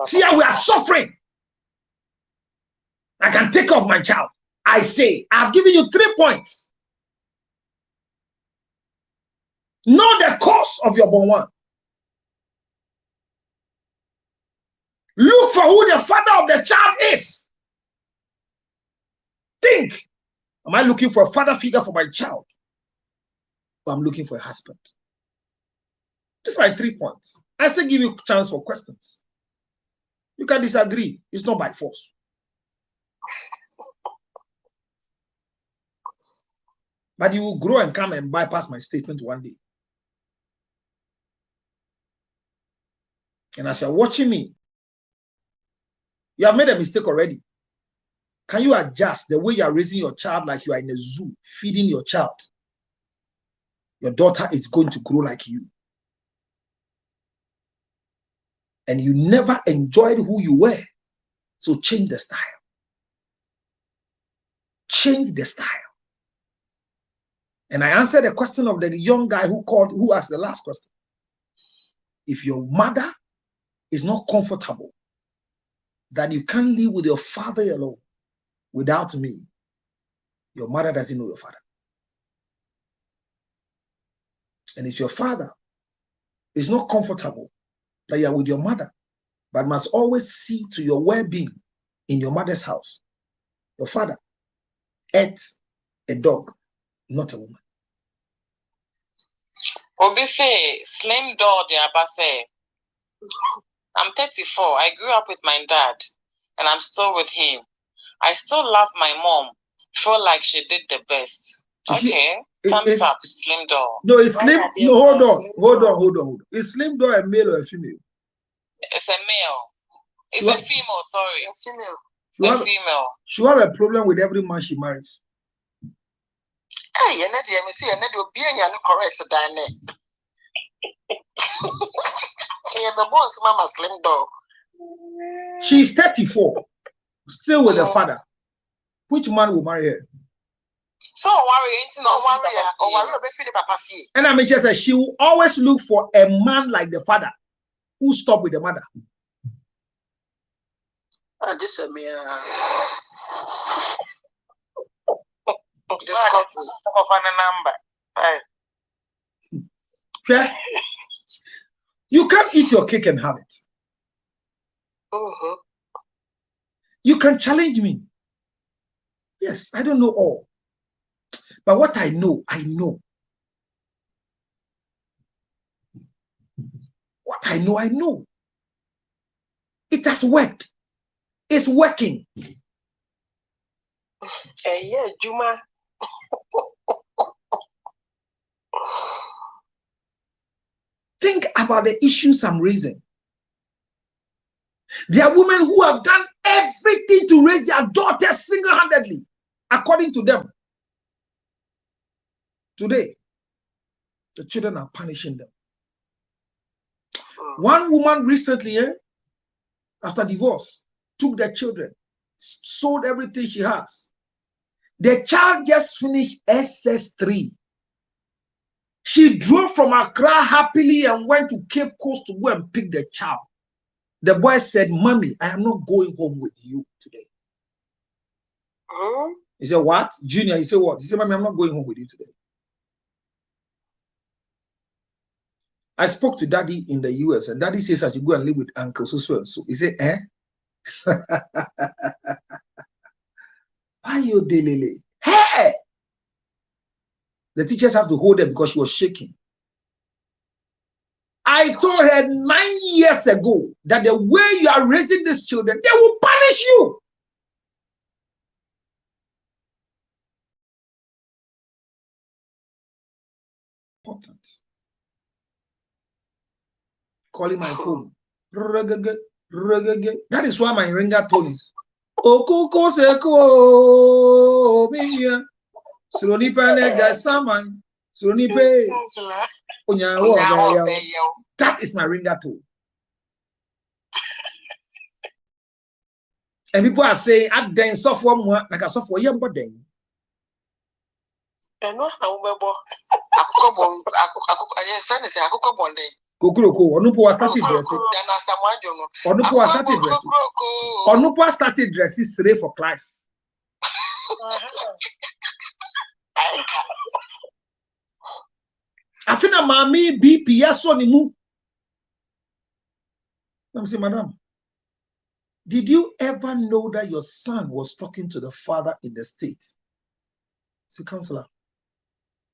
See how we are suffering. I can take off my child. I say, I've given you 3 points. Know the cause of your born one. Look for who the father of the child is. Think, am I looking for a father figure for my child? Or I'm looking for a husband? These are my 3 points. I still give you a chance for questions. You can disagree. It's not by force. But you will grow and come and bypass my statement one day. And as you're watching me, you have made a mistake already. Can you adjust the way you are raising your child like you are in a zoo, feeding your child? Your daughter is going to grow like you. And you never enjoyed who you were. So change the style. Change the style. And I answered the question of the young guy who called, who asked the last question. If your mother is not comfortable that you can't live with your father alone without me, your mother doesn't know your father. And if your father is not comfortable that you are with your mother, but must always see to your well-being in your mother's house, your father ate a dog, not a woman. Obi say slim dog the abase. I'm 34. I grew up with my dad, and I'm still with him. I still love my mom. Feel like she did the best. Okay. Thumbs up, Slim Doll. No, it's Slim. No, hold on. Is Slim Doll a male or a female? It's a male. It's a female, sorry. A female. It's a female. She have a problem with every man she marries. Hey, you need to see, you need to be correct, Diane. Mama Slim Doll. She's 34, still with her father. Which man will marry her? So and I mean, just she will always look for a man like the father who stopped with the mother. This is me. Yeah. You can't eat your cake and have it. You can challenge me. Yes, I don't know all. But what I know, I know. What I know, I know. It has worked. It's working. Yeah, Juma. Think about the issues I'm raising. There are women who have done everything to raise their daughters single-handedly, according to them. Today, the children are punishing them. One woman recently, after divorce, took their children, sold everything she has. The child just finished SS3. She drove from Accra happily and went to Cape Coast to go and pick the child. The boy said, "Mommy, I am not going home with you today." He said, "What? Junior," he said, "What?" He said, "Mommy, I'm not going home with you today." I spoke to Daddy in the US, and Daddy says I should go and live with Uncle so and so. He said, "Eh?" Why you delele? Hey! The teachers have to hold her because she was shaking. I told her 9 years ago that the way you are raising these children, they will punish you. Important. Calling my phone. That is why my ringer tone is Okoko seko miya Suroni pane gasaman Suroni pe That is my ringer tone. And people are saying at den software more like a software young but then. And no how mebo Kokuroko, Onupo started dressing. Onupo started dressing. Onupo started dressing straight for class. I think a mommy BP yes on the I'm saying, "Madam, did you ever know that your son was talking to the father in the state?" I said, "Counselor,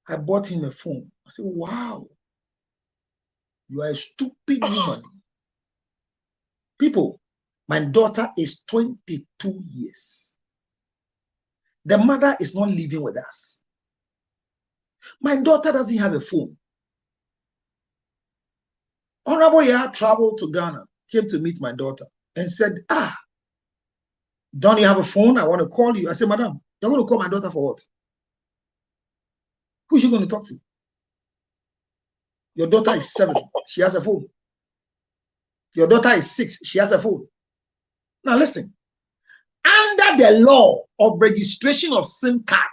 I bought him a phone." I said, "Wow. You are a stupid woman." People, my daughter is 22 years. The mother is not living with us. My daughter doesn't have a phone. Honorable Yah traveled to Ghana, came to meet my daughter, and said, "Don't you have a phone? I want to call you." I said, "Madam, you're going to call my daughter for what? Who's she going to talk to? Your daughter is 7. She has a phone. Your daughter is 6. She has a phone." Now listen. Under the law of registration of SIM card,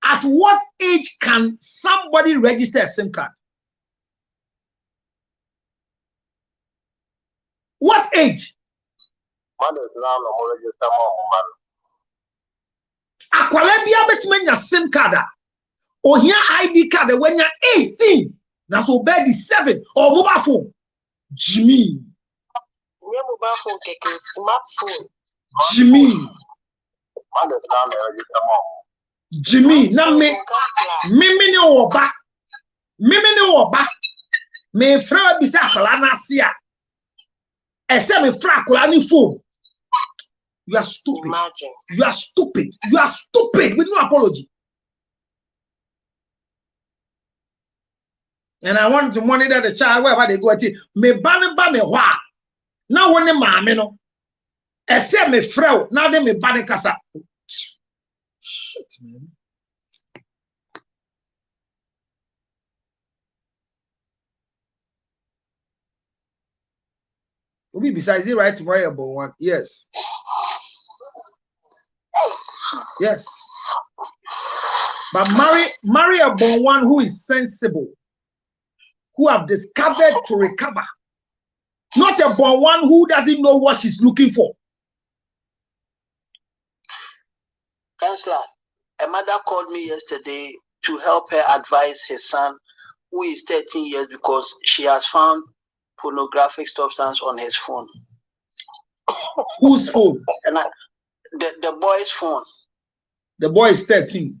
at what age can somebody register a SIM card? What age? Akwalebia betimenya SIM card. Or here ID card when you're 18. Now so bed is 7 or mobile phone. Jimmy. Mobile phone smartphone. Jimmy. Jimmy. Now me no oba. Me no oba. Me fra bisa kwala na sia. Except me frackle any phone. You are stupid. Imagine. You are stupid. You are stupid with no apology. And I want to monitor the child wherever they go. Me ban me wa. Now when the mama no. Except me frail. Now they me ban kasa. Shit, man. Obi besides the right to marry about one. Yes. Yes. But marry about one who is sensible, who have discovered to recover. Not about one who doesn't know what she's looking for. Counselor, a mother called me yesterday to help her advise her son, who is 13 years, because she has found pornographic substance on his phone. Whose phone? And the boy's phone. The boy is 13.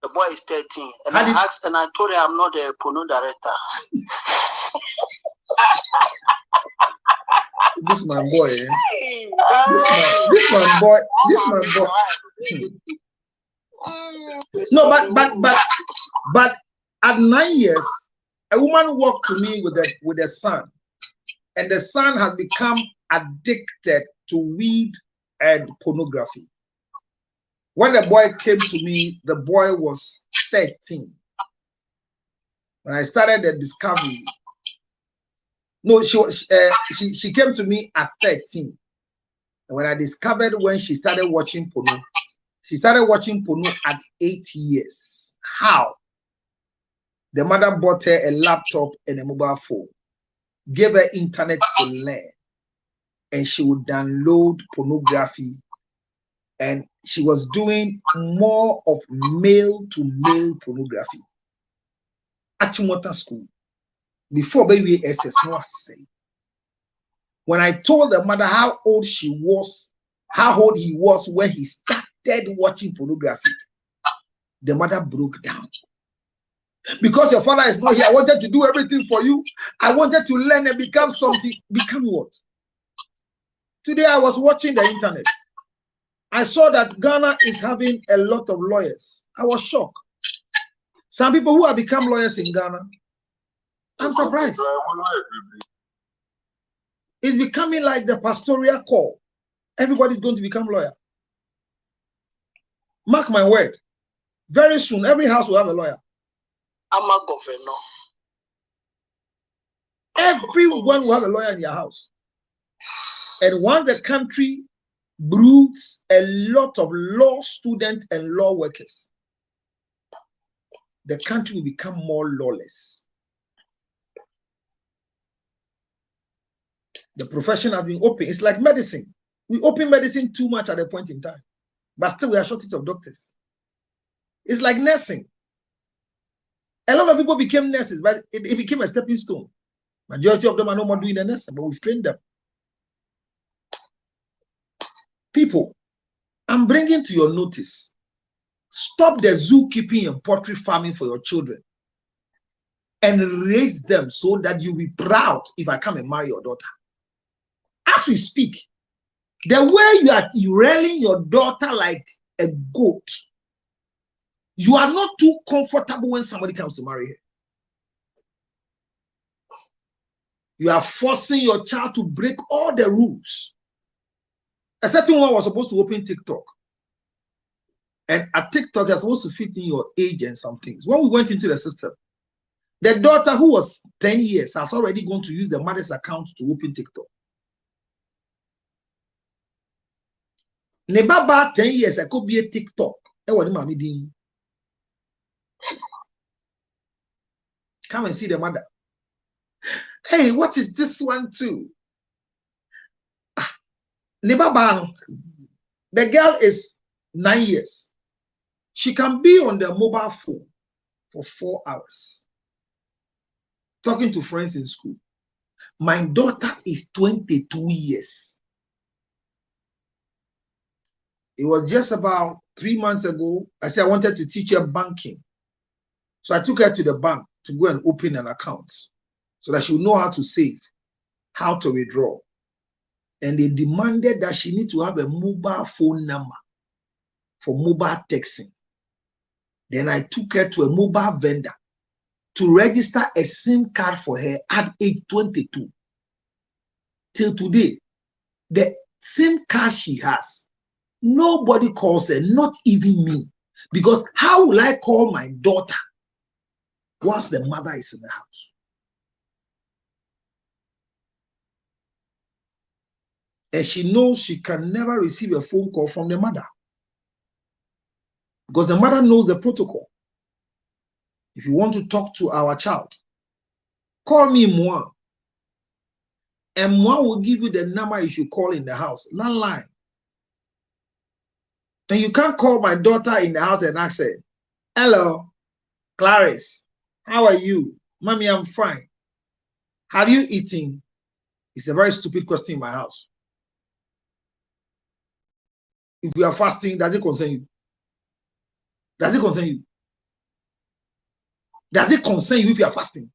The boy is 13. And I asked, and I told her I'm not a porno director. This my boy. Eh? This my boy. No, but at 9 years, a woman walked to me with a son. And the son has become addicted to weed and pornography. When the boy came to me, the boy was 13. When I started the discovery, no, she came to me at 13. And when I discovered when she started watching porno, she started watching porno at 8 years. How? The mother bought her a laptop and a mobile phone, gave her internet to learn, and she would download pornography, and she was doing more of male-to-male pornography. At Chimota School, before baby SS no say. When I told the mother how old he was when he started watching pornography, the mother broke down. Because your father is not here, I wanted to do everything for you. I wanted to learn and become something. Become what? Today I was watching the internet. I saw that Ghana is having a lot of lawyers. I was shocked. Some people who have become lawyers in Ghana, I'm surprised. It's becoming like the pastoral call. Everybody's going to become lawyer. Mark my word. Very soon, every house will have a lawyer. I'm a governor. Everyone will have a lawyer in your house. And once the country broods a lot of law students and law workers, the country will become more lawless. The profession has been open. It's like medicine. We open medicine too much at a point in time, but still we are shortage of doctors. It's like nursing. A lot of people became nurses, but it became a stepping stone. Majority of them are no more doing the nursing, but we've trained them. People, I'm bringing to your notice, stop the zookeeping and poultry farming for your children and raise them so that you'll be proud if I come and marry your daughter. As we speak, the way you are railing your daughter like a goat, you are not too comfortable when somebody comes to marry her. You are forcing your child to break all the rules. A certain one was supposed to open TikTok. And at TikTok, you're supposed to fit in your age and some things. When we went into the system, the daughter who was 10 years has already gone to use the mother's account to open TikTok. Nebaba 10 years, I could be a TikTok. Come and see the mother. Hey, what is this one too? Nebaba, the girl is 9 years. She can be on the mobile phone for 4 hours, talking to friends in school. My daughter is 22 years. It was just about 3 months ago. I said I wanted to teach her banking. So I took her to the bank to go and open an account so that she would know how to save, how to withdraw. and they demanded that she need to have a mobile phone number for mobile texting. Then I took her to a mobile vendor to register a SIM card for her at age 22. Till today, the SIM card she has, nobody calls her, not even me. Because how will I call my daughter once the mother is in the house? And she knows she can never receive a phone call from the mother. Because the mother knows the protocol. If you want to talk to our child, call me Moi. And Moi will give you the number you should call in the house. Not line. And you can't call my daughter in the house and ask her, hello, Clarice, how are you? Mommy, I'm fine. Have you eaten? It's a very stupid question in my house. If you are fasting, does it concern you? Does it concern you? Does it concern you if you are fasting?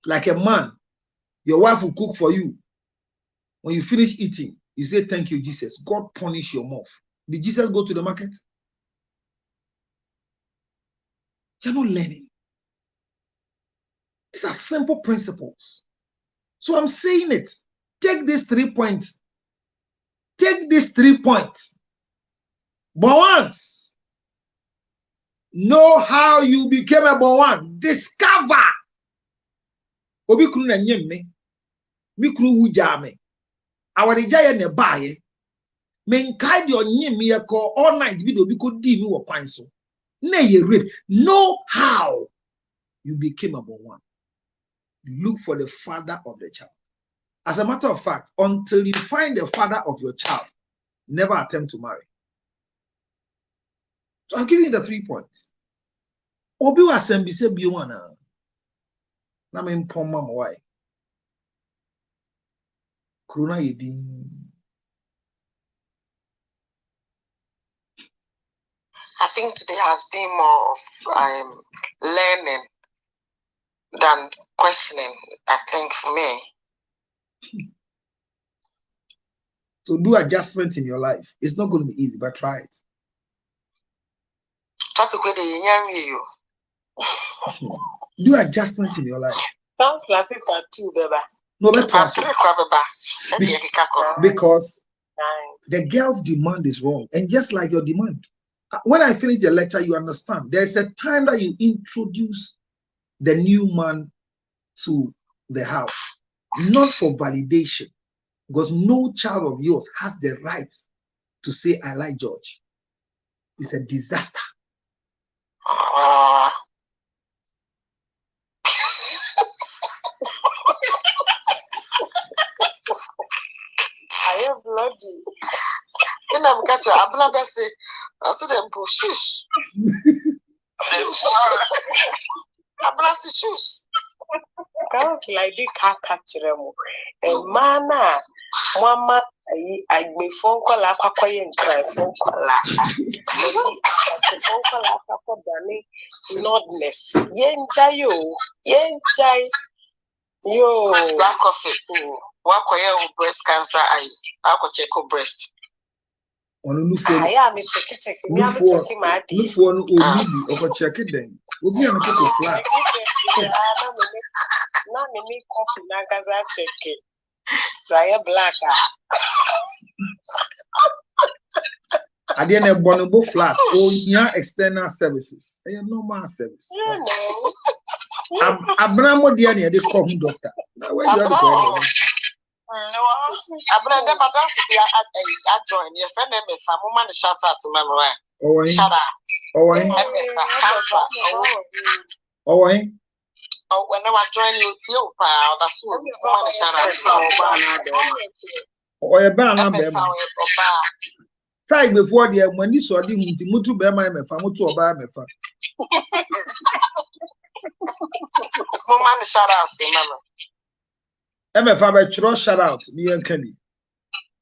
Like a man, your wife will cook for you. When you finish eating, you say, thank you, Jesus. God punish your mouth. Did Jesus go to the market? You're not learning. These are simple principles. So I'm saying it. Take these 3 points. Take these 3 points. Bonwans. Know how you became a Bonwan. Discover. Obi kunu na nyem me. Mi kunu wuja me. Awadija ye ne baye. Me nkai de onyem me ko all night bi do bi ko di mi wo kwan so. Na ye rape. Know how you became a Bonwan. Look for the father of the child. As a matter of fact, until you find the father of your child, never attempt to marry. So I'm giving you the 3 points. Obi wa sembi se bi wana. Na me mpom mama why? Corona yedi. I think today has been more of learning than questioning, I think, for me. To do adjustment in your life, it's not going to be easy, but try it. Topic where you do adjustment in your life. Sounds like it too, baby. No, because the girl's demand is wrong, and just like your demand. When I finish the lecture, you understand. There's a time that you introduce the new man to the house, not for validation, because no child of yours has the right to say, I like George. It's a disaster. I am bloody. When I'm got to Ablabese, I said, shoes. Ablasi shoes. Sounds like the car capture them. And mana, mama, I may phone call up a quiet cry phone call. Phone call up a Danny, nodness. Yen jayo, yen jay. Yo, black coffee. What quiet breast cancer? I could check your breast. I am check. Me am checking my D. Look for no check it then. We'll be on a couple flat. No, me coffee na gaza check it. Zaya black. I didn't have bonobo flat. Oh, yeah, external services. I have normal service. Abramo Diani, they call him doctor. Now where you are? No, I'm never I join your friend and my woman shout out to my wife. Shout out. Oh, when I join you, too, that's what shout out. Oh, a banner. Time before the when you saw the Mutu Bema, my family to obey my family. Woman shout out to Mama. MFA shout out, me and Kenny.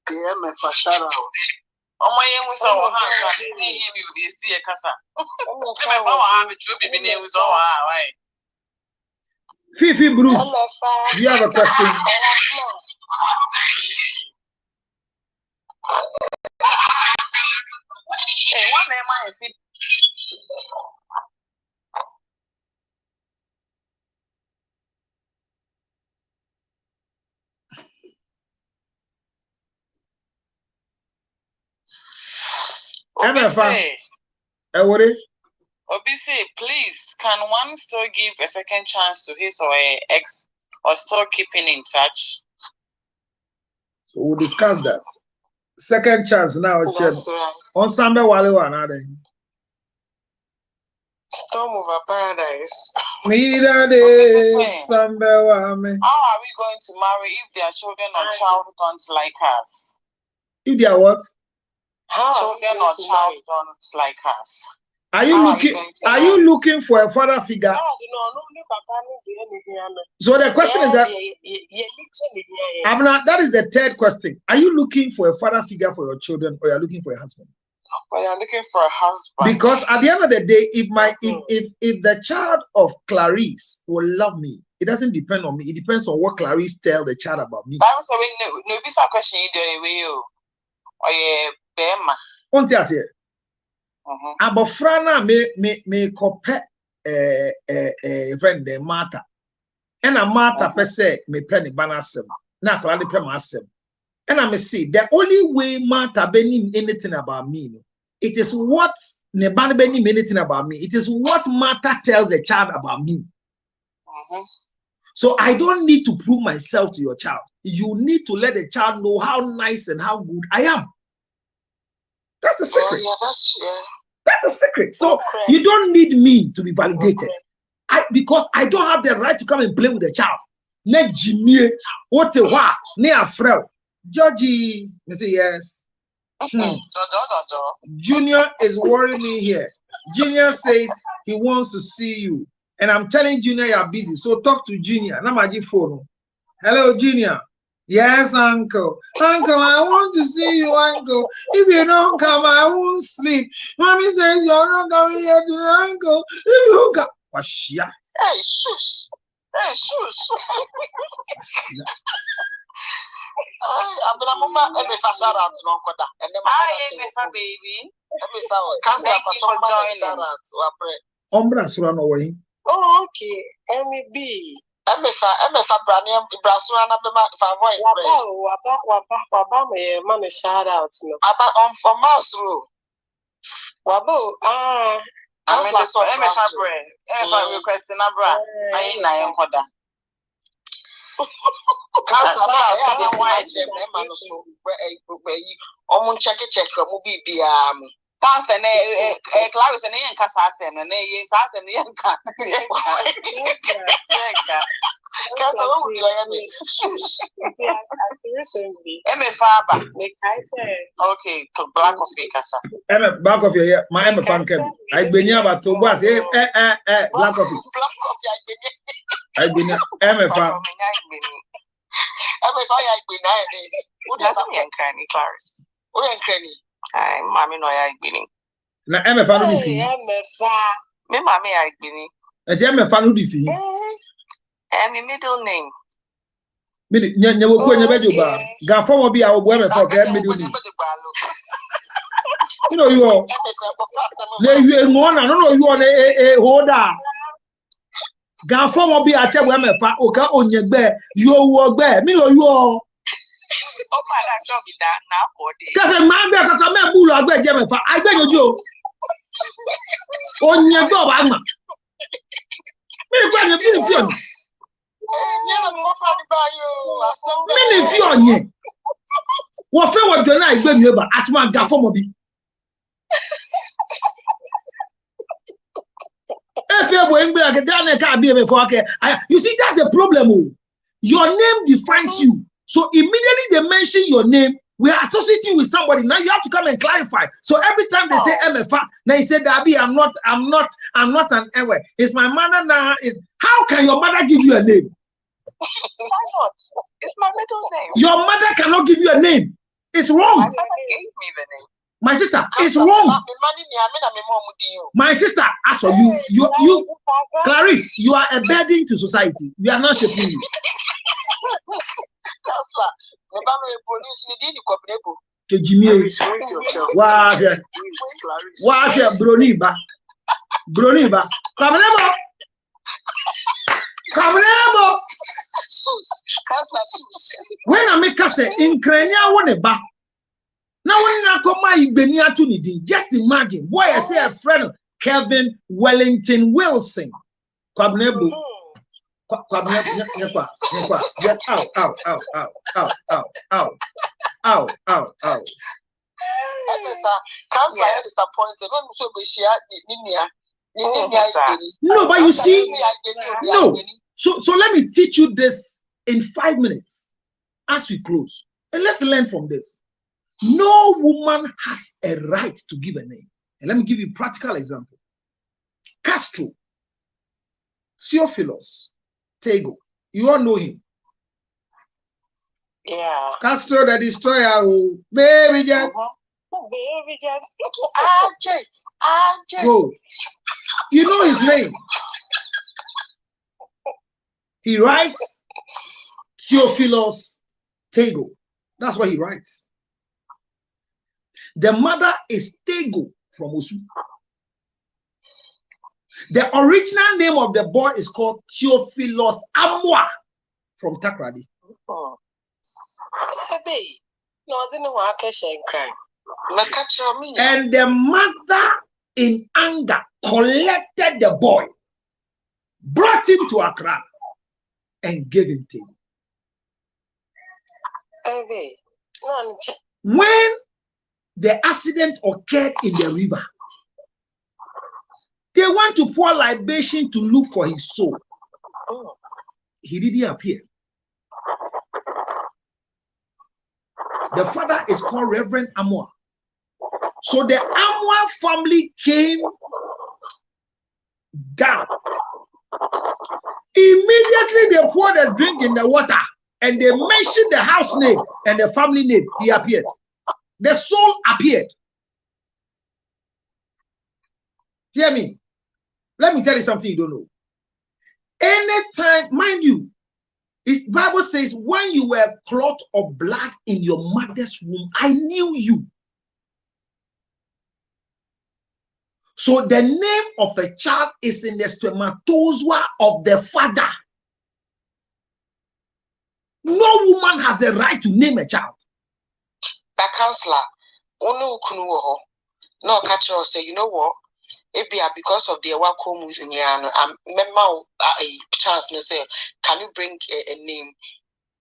MFA shout out. Oh, my was all you see a casa. Fifi Bruce, you have a question? Obisi, please, can one still give a second chance to his or her ex, or still keeping in touch? So we'll discuss that. Second chance now, on Sunday, while another. Storm over paradise. How are we going to marry if their children or child don't like us? If they are what? Children or child don't like us. Are you looking for a father figure? No. So the question is that Abna, that is the third question. Are you looking for a father figure for your children, or are you looking for a husband? Well, I'm looking for a husband. Because at the end of the day, if the child of Clarice will love me, it doesn't depend on me. It depends on what Clarice tell the child about me. Bible says no be some question you do you or ye bema. On tia say. Abofrana me kope friend Martha. And a Martha per se me penny banasem. Na kola de pe masem. And I may say the only way Martha Benny anything about me, it is what Nebani Benny anything about me. It is what Martha tells the child about me. So I don't need to prove myself to your child. You need to let the child know how nice and how good I am. That's the secret. That's the secret. So you don't need me to be validated. Because I don't have the right to come and play with the child. Ne Jimmy, what ne afrel. Georgie, I say yes. Junior is worrying me here. Junior says he wants to see you. And I'm telling Junior you're busy. So talk to Junior. Namaji phone. Hello, Junior. Yes, uncle. Uncle, I want to see you, uncle. If you don't come, I won't sleep. Mommy says you're not coming here today, uncle. If you don't come. Washia. Hey, shush. Hey, shush. I'm a fasara to Noncoda. And then my baby. Ombra run away. Oh, okay. MEB. MFA Branium, Braswana, voice. Waba, man, shout out. About on for mouse rule. Wabo, I mean, that's what MFA bread. Ever requesting a bra. I ain't I am Hoda. Pastor, Clarice and Ian Cassassin, and they Sass and Yanka. Okay, to black of Picasa. Emma, back of your my Emma Funken. I've been here about 2 bars. Black of it. I've been Emma Fan. Who doesn't Cranny, Clarice? Oh, and Cranny. Mammy, no, I've been. Now, Emma Fan, me, Mammy, I've been. A Gemma Fan, who defeat? My middle name. You will go in the bedroom. Gafford will be our women for their middle name. You know, you are. You are one, I don't know, you are a holder. Gafford will be a chair women for Oka on your bed. You are there. Me know you are. Oh, my job is that now for this. Because a man that can make bull or get German for I beg you. On your job, Anna. Many few what feel what you're not going to as my Gaffomobi. If you're going to get down, I can't be before. You see, that's the problem. Your name defines you. So immediately they mention your name, we are associating with somebody. Now you have to come and clarify. So every time they say MFA, now you say Dabi, I'm not an Ewe. It's my mother now. Is how can your mother give you a name? Why not? It's my middle name. Your mother cannot give you a name. It's wrong. My mother gave me the name. My sister, it's wrong. My sister, as for you, Clarice, you are a burden to society. We are not shaping you. Kejimie. Wahwe broniba. Kamrebo. When I make us say in Krenya one ba. Now when I come my Benia to Nidi, just imagine. Boy, I say a friend Kevin Wellington Wilson. Kwabnebo. Ow. No, but you see, no. So let me teach you this in 5 minutes as we close. And let's learn from this. No woman has a right to give a name. And let me give you a practical example. Castro, Theophilus, Tego. You all know him. Yeah. Castro the Destroyer, oh, baby Jets. Baby Jets. Go. You know his name. He writes Theophilus Tego. That's what he writes. The mother is Tego from Osu. The original name of the boy is called Theophilus Amwa from Takrady. Oh. And the mother in anger collected the boy, brought him to Accra, and gave him Tego. When the accident occurred in the river, they went to pour libation to look for his soul. He didn't appear. The father is called Reverend Amwa. So the Amwa family came down. Immediately they poured a drink in the water and they mentioned the house name and the family name. He appeared. The soul appeared. Hear me. Let me tell you something you don't know. Anytime, mind you, the Bible says, when you were a clot of blood in your mother's womb, I knew you. So the name of a child is in the spermatozoa of the father. No woman has the right to name a child. But counselor, no catcher say, you know what? It be because of the Wako moves in Yan. Memma a chance no say, can you bring a name?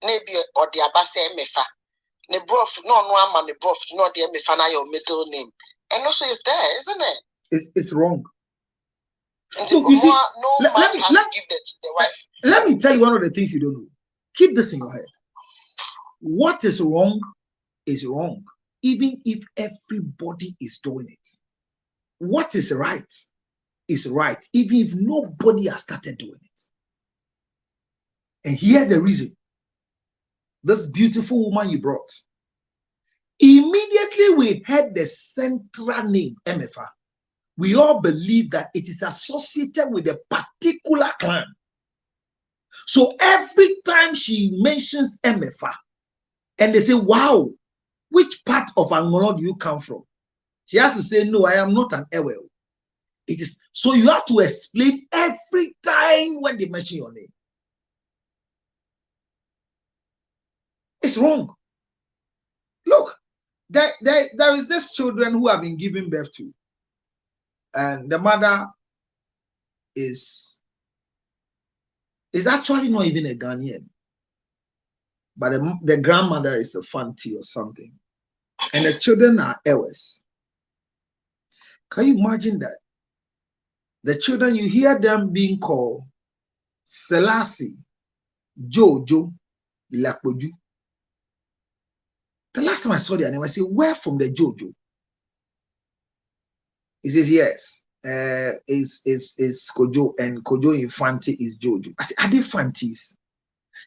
Maybe or the Abase Mefa. Ne broth, no man, the broth, not the Mefana, your middle name. And also it's there, isn't it? It's wrong. Look, you see, let me tell you one of the things you don't know. Keep this in your head. What is wrong, even if everybody is doing it. What is right, even if nobody has started doing it. And here's the reason. This beautiful woman you brought. Immediately we heard the central name, MFA. We all believe that it is associated with a particular clan. So every time she mentions MFA, and they say, wow, which part of Angola do you come from? She has to say, no, I am not an Ewell. It is so you have to explain every time when they mention your name. It's wrong. Look, there is this children who have been given birth to. And the mother is actually not even a Ghanaian, but the grandmother is a Fanti or something, and the children are Ewes. Can you imagine that? The children, you hear them being called Selassie, Jojo, Lakboju. The last time I saw their name, I said, where from the Jojo? He says, yes, is Kojo, and Kojo Infante is Jojo. I said, are they Fantis?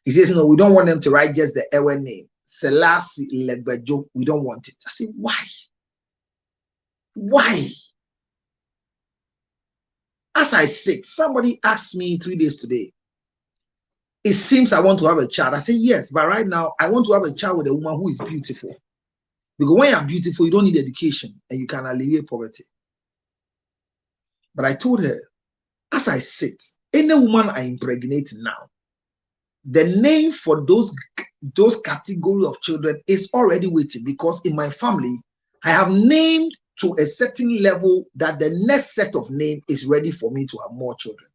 He says, no, we don't want them to write just the Ewe name. Selassie Legbejo, we don't want it. I said, why? Why? As I sit, somebody asked me 3 days today, it seems I want to have a child. I said, yes, but right now, I want to have a child with a woman who is beautiful. Because when you're beautiful, you don't need education and you can alleviate poverty. But I told her, as I sit, any woman I impregnate now, the name for those category of children is already waiting, because in my family, I have named to a certain level that the next set of name is ready for me to have more children.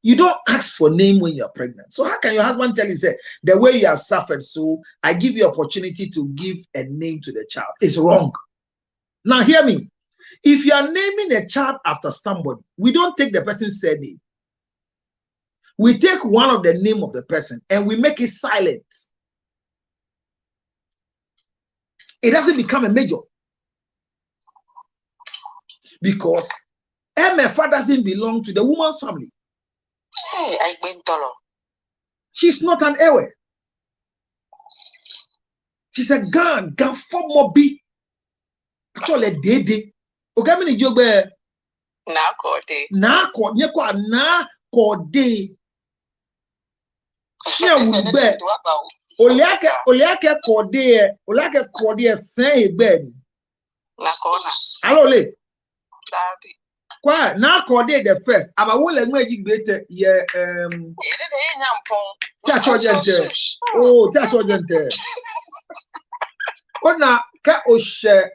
You don't ask for name when you're pregnant. So how can your husband tell you, say, the way you have suffered, so I give you opportunity to give a name to the child? It's wrong. Now hear me. If you are naming a child after somebody, we don't take the person's surname. We take one of the name of the person and we make it silent. It doesn't become a major. Because MFA doesn't belong to the woman's family. Hey, I went dollar. She's not an Ewe. She's a gang for Mobi. Actually, Dede. Okay, many job. Na kode. Na kode. She would be. Oliake kode say ben. Na kona. Hello, le. Kwa na kode the first. Aba wole ngwe better ye Tia Chojente. Ona ka oshe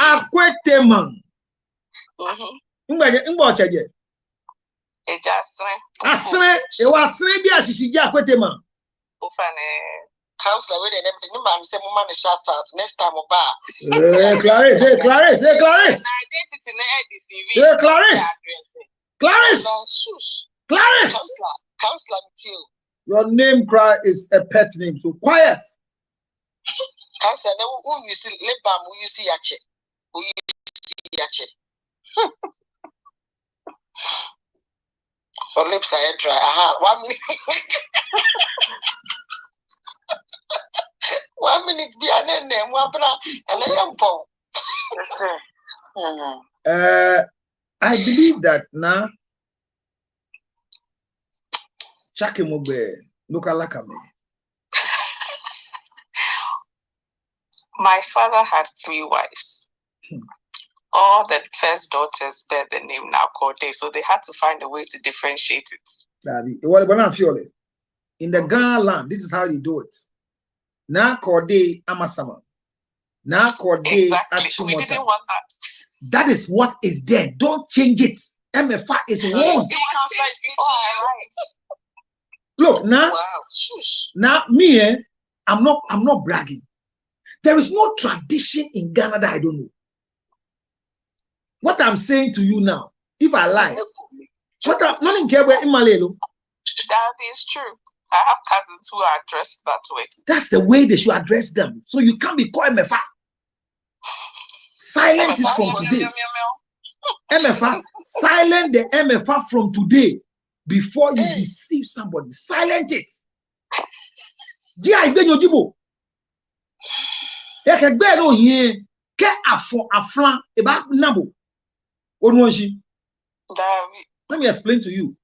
Akweteman. Ngba ocheje. Asre, e wa asre bi ashishiji Akweteman. Counselor, wait a minute. Man say woman shout out next time oba. Clarice. Clarice. Counselor, your name cry is a pet name, so quiet. Counselor, who you see lebam, who you see yache. Or lips are dry. Aha, 1 minute. 1 minute be an end name, and a young pong. I believe that now Chakimogbe Lukalakame. My father had 3 wives. All the first daughters bear the name Nakode, so they had to find a way to differentiate it. In the Ghana land, this is how you do it. Nakode Amasama. Nakode exactly. We didn't want that. That is what is there. Don't change it. MFA is wrong. Look now. Wow. Now me, I'm not bragging. There is no tradition in Ghana that I don't know. What I'm saying to you now, if I lie, what I'm not in Kebwe in Malelo. That is true. I have cousins who are addressed that way. That's the way they should address them. So you can't be called MFA. Silent it from today. MFA, silent the MFA from today before you deceive somebody. Silent it. Dia igbe yojibo. E ke gbe no yin ke afon afran e ba nabo. Onwonshi. Let me explain to you.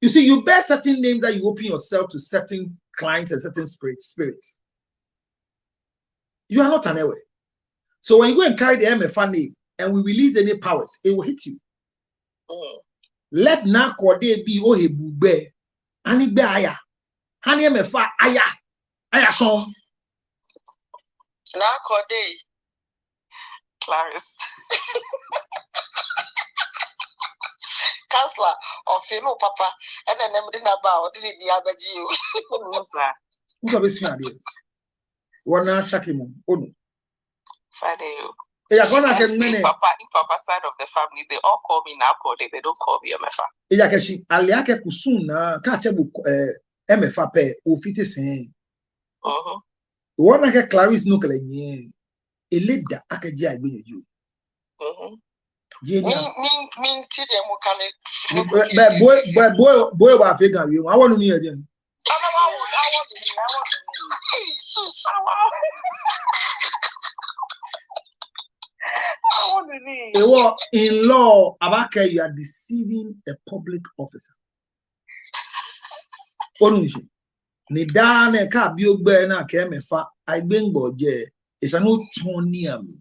You see, you bear certain names that you open yourself to certain clients and certain spirits. You are not an Ewe. So when you go and carry the MFA name and we release any powers, it will hit you. Let Nakode be Ohebube. Ani be aya. Hani MFA aya. Aya son. Nakode. Clarice. Counselor or fellow papa, and then them didn't about did the abaji. Who have seen idea? One now check him on. Friday. Papa side of the family, they all call me Nakode, they don't call me MFA. Yakeshi, Aliake Kusuna, Kachabu MFA pe, Ufiti saying. One like Clarice Nuclear, a leader, Akaja, you. Boy, I figure you. I want to hear them. In law, Abaka, you are deceiving a public officer. Onushi. Nidane ka biogbe na kemefa. I bring boje. It's an old Tonyami.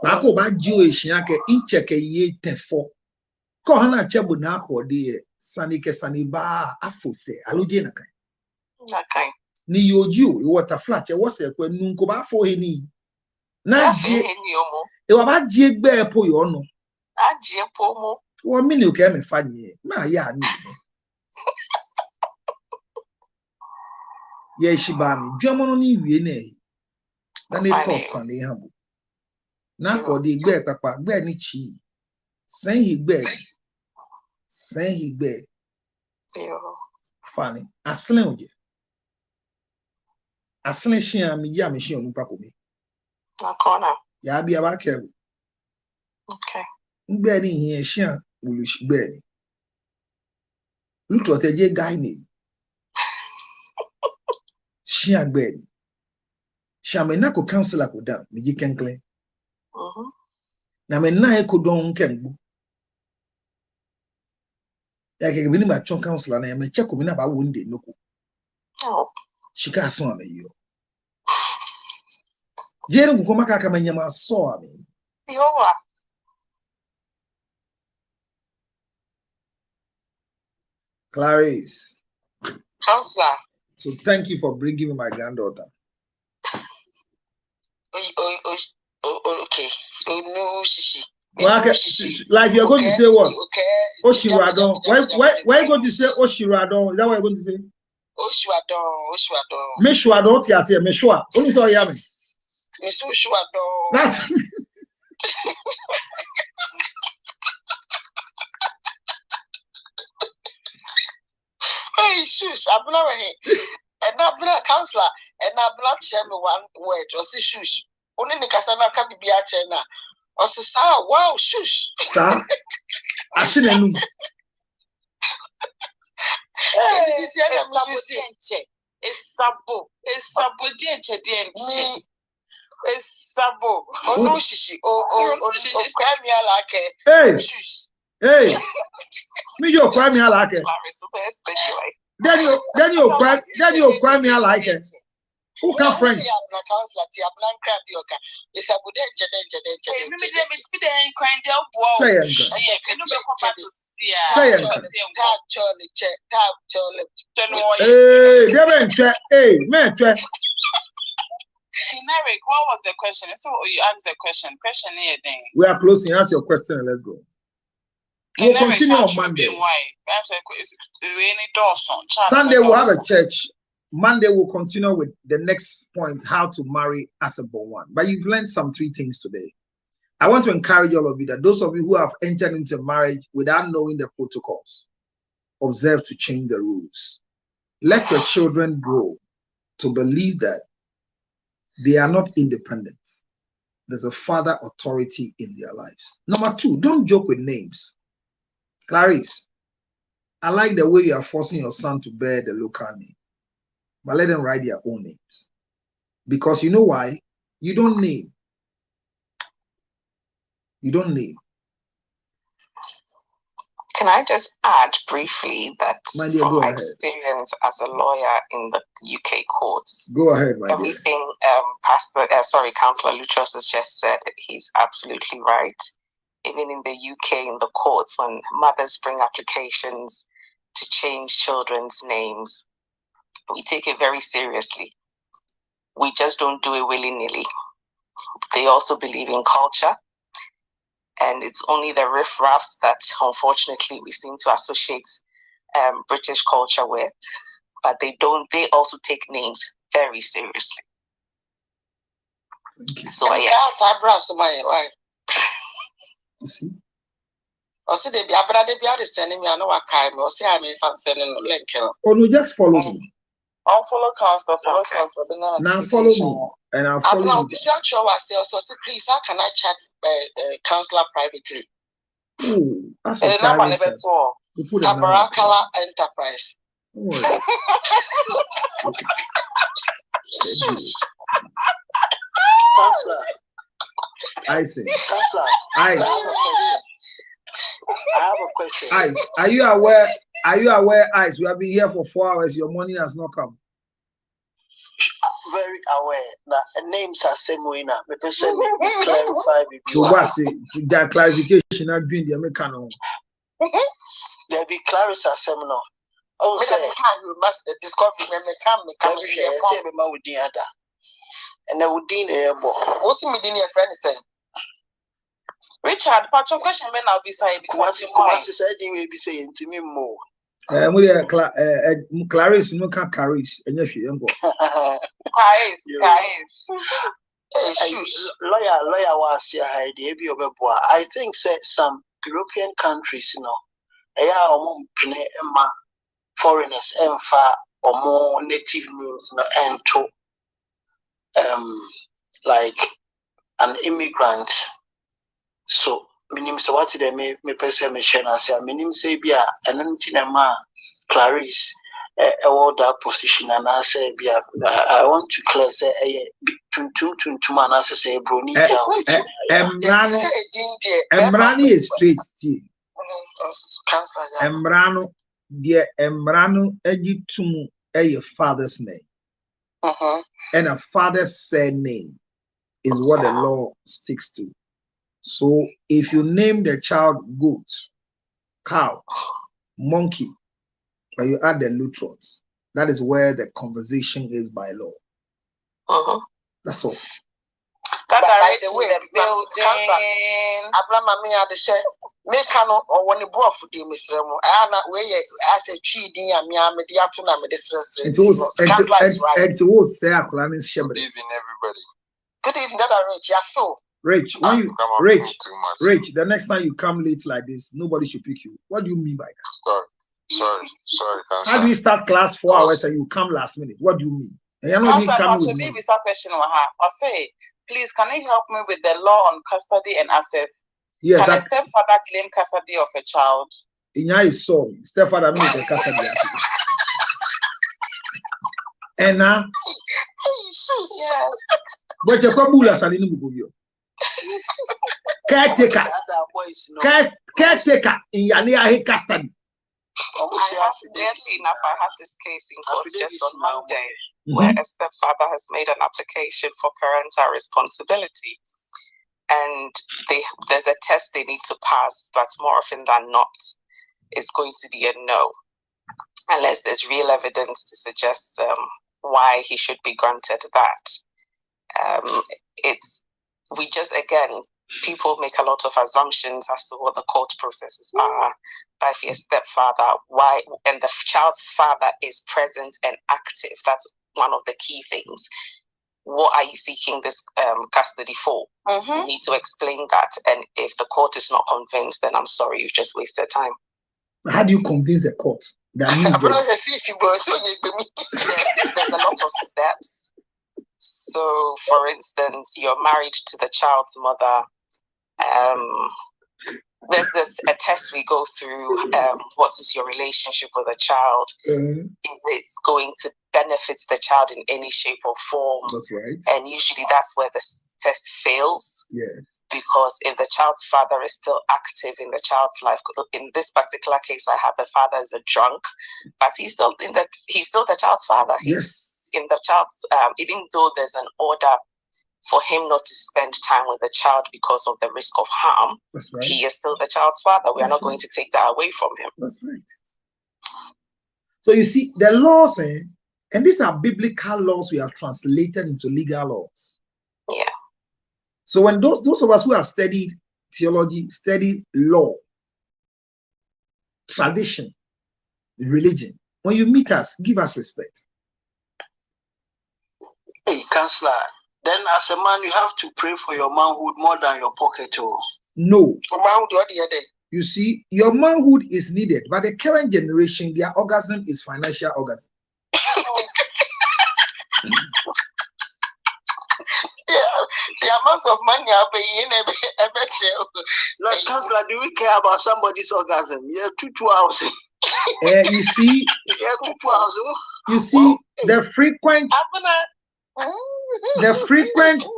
Bako ba Joe Shiake incheke ye tenfo. Kohana chabu nako de sanike saniba afose aluje na kai. Nakai. Ni yoju water flat was a when nunko ba fo heni. Na je e wa ba je gbe po yo no. Aje po mo. Wo mi ni o ke me fa ni na ya ni. Ye shibami dwamono ni wie na e. Na ne to san le habu. Na ko de gbe papa gbe ni chi. Sen he gbe. Yo. Funny. Aslen oje. Aslen shia mi ya mi shia onipa ko mi. Na corner. Ya bi aba kebu. Okay. Gbe ni hin shia ulushi gbe ni. Luto teje guy ni. Shia gbe ni. Shamena ko counselor ko da mi ji kenkle. Na me na e ko don kembu. Ya ke bini ma chon counselor na ya me check ko mi na ba wonde noko. Oh. Shika aso ame yo. Jere ko maka ka manya ma so ame. Yo wa. Clarice. Counselor. So thank you for bringing me my granddaughter. Okay. Oh no, shishi. Like you're going to say what? Oshiradon. Why you going to say Oshiradon? Is that what you're going to say? Oshiradon. Meshuadon, I say Meshua. Only so yummy. That's hey, shush, I'm not here. And I'm not counselor, and I'm not share me one word or say shush. Only the Casana can be a chena. Or say, wow, shush. Sir, I shouldn't know. It's sabo. It's sabo. It's sabo. Oh no, shishi. Oh, cry me like hey, hey. Me you cry me like it. Then you cry me like it. Who can French? Say hey, man. Generic, what was the question? So you asked the question. Question here then. We are closing. Ask your question and let's go. We'll continue on Monday. Sunday we'll have a church. Monday we'll continue with the next point, how to marry as a born one. But you've learned some 3 things today. I want to encourage all of you that those of you who have entered into marriage without knowing the protocols, observe to change the rules. Let your children grow to believe that they are not independent. There's a father authority in their lives. Number 2, don't joke with names. Clarice, I like the way you are forcing your son to bear the local name. But let them write their own names. Because you know why? You don't name. You don't name. Can I just add briefly that dear, from my experience as a lawyer in the UK courts, go ahead, my everything Councillor Luchos has just said, he's absolutely right. Even in the UK, in the courts, when mothers bring applications to change children's names, we take it very seriously. We just don't do it willy-nilly. They also believe in culture. And it's only the riffraffs that, unfortunately, we seem to associate British culture with. But they also take names very seriously. Thank you. So, yeah. You see? Also, they be sending me. I know I can't. I say I'm sending a link. Oh, no, just follow me. I'll follow Counselor. Now follow me, and I'll follow you. So please, how can I chat Counselor privately? Oh, that's for private chat. Tabarakala Enterprise. I see. Ice. I have a question. Ice, are you aware? Are you aware, Ice? We have been here for 4 hours. Your money has not come. very aware that names are same way now. Me person clarify. So what's that clarification? I've been the American. There be Clarissa seminar. Oh, say you must discover me every year. Say me ma with the other, and I would din a boy. What's me din your friend saying? Richard, but your question may now be saying. What's said you will be saying to me more. Clarice, no can Clarice, and if you go. Clarice. Lawyer was here. I think some European countries, foreigners and far or more native names, and to like an immigrant. So minim so what they may person mission as a minim say bia and then Clarice that position and I say bia I want to clear say to man as say brony Emrano is straight tea. Emrano dear Emrano ejitum a father's name. And a father's surname is what the law sticks to. So if you name the child goat, cow, monkey, or you add the lutrot, that is where the conversation is by law. That's all. By the way, building. Abraham, I had share. Make no or when you brought for the Mr. Anna, where as a cheating and me, I'm a diaphragm, I'm a distress. It was say, everybody. Good evening, that Rich. I feel. Rich, when you Rich, the next time you come late like this, nobody should pick you. What do you mean by that? Sorry. How do you start class 4 hours and you come last minute? What do you mean? And you're not even coming with me. Question or say, please, can you help me with the law on custody and access? Yes. Can a stepfather claim custody of a child? Inya is so stepfather make the custody. And now, yes. But you can't bula salini mukubio. Caretaker in Yania custody. Weirdly enough, I had this case in court just on Monday, where a stepfather has made an application for parental responsibility, and there's a test they need to pass, but more often than not, it's going to be a no, unless there's real evidence to suggest why he should be granted that. People make a lot of assumptions as to what the court processes are. But if you're a stepfather, why, and the child's father is present and active, that's one of the key things. What are you seeking this custody for? You need to explain that. And if the court is not convinced, then I'm sorry, you've just wasted time. How do you convince the court? There's a lot of steps. So, for instance, you're married to the child's mother. There's a test we go through. What is your relationship with the child? Is it going to benefit the child in any shape or form? That's right. And usually that's where the test fails. Yes. Because if the child's father is still active in the child's life, in this particular case, I have the father is a drunk, but he's still the child's father. Yes. In the child's, even though there's an order for him not to spend time with the child because of the risk of harm, that's right, he is still the child's father. We are not going to take that away from him. That's right. So you see, the laws, and these are biblical laws we have translated into legal laws. Yeah. So when those of us who have studied theology, studied law, tradition, religion, when you meet us, give us respect. Hey, Counselor, then as a man, you have to pray for your manhood more than your pocket. No. You see, your manhood is needed, but the current generation, their orgasm is financial orgasm. The amount of money I'll pay in no, Counselor, do we care about somebody's orgasm? Yeah, 2 hours. You see, yeah, 2 hours. You see, the frequent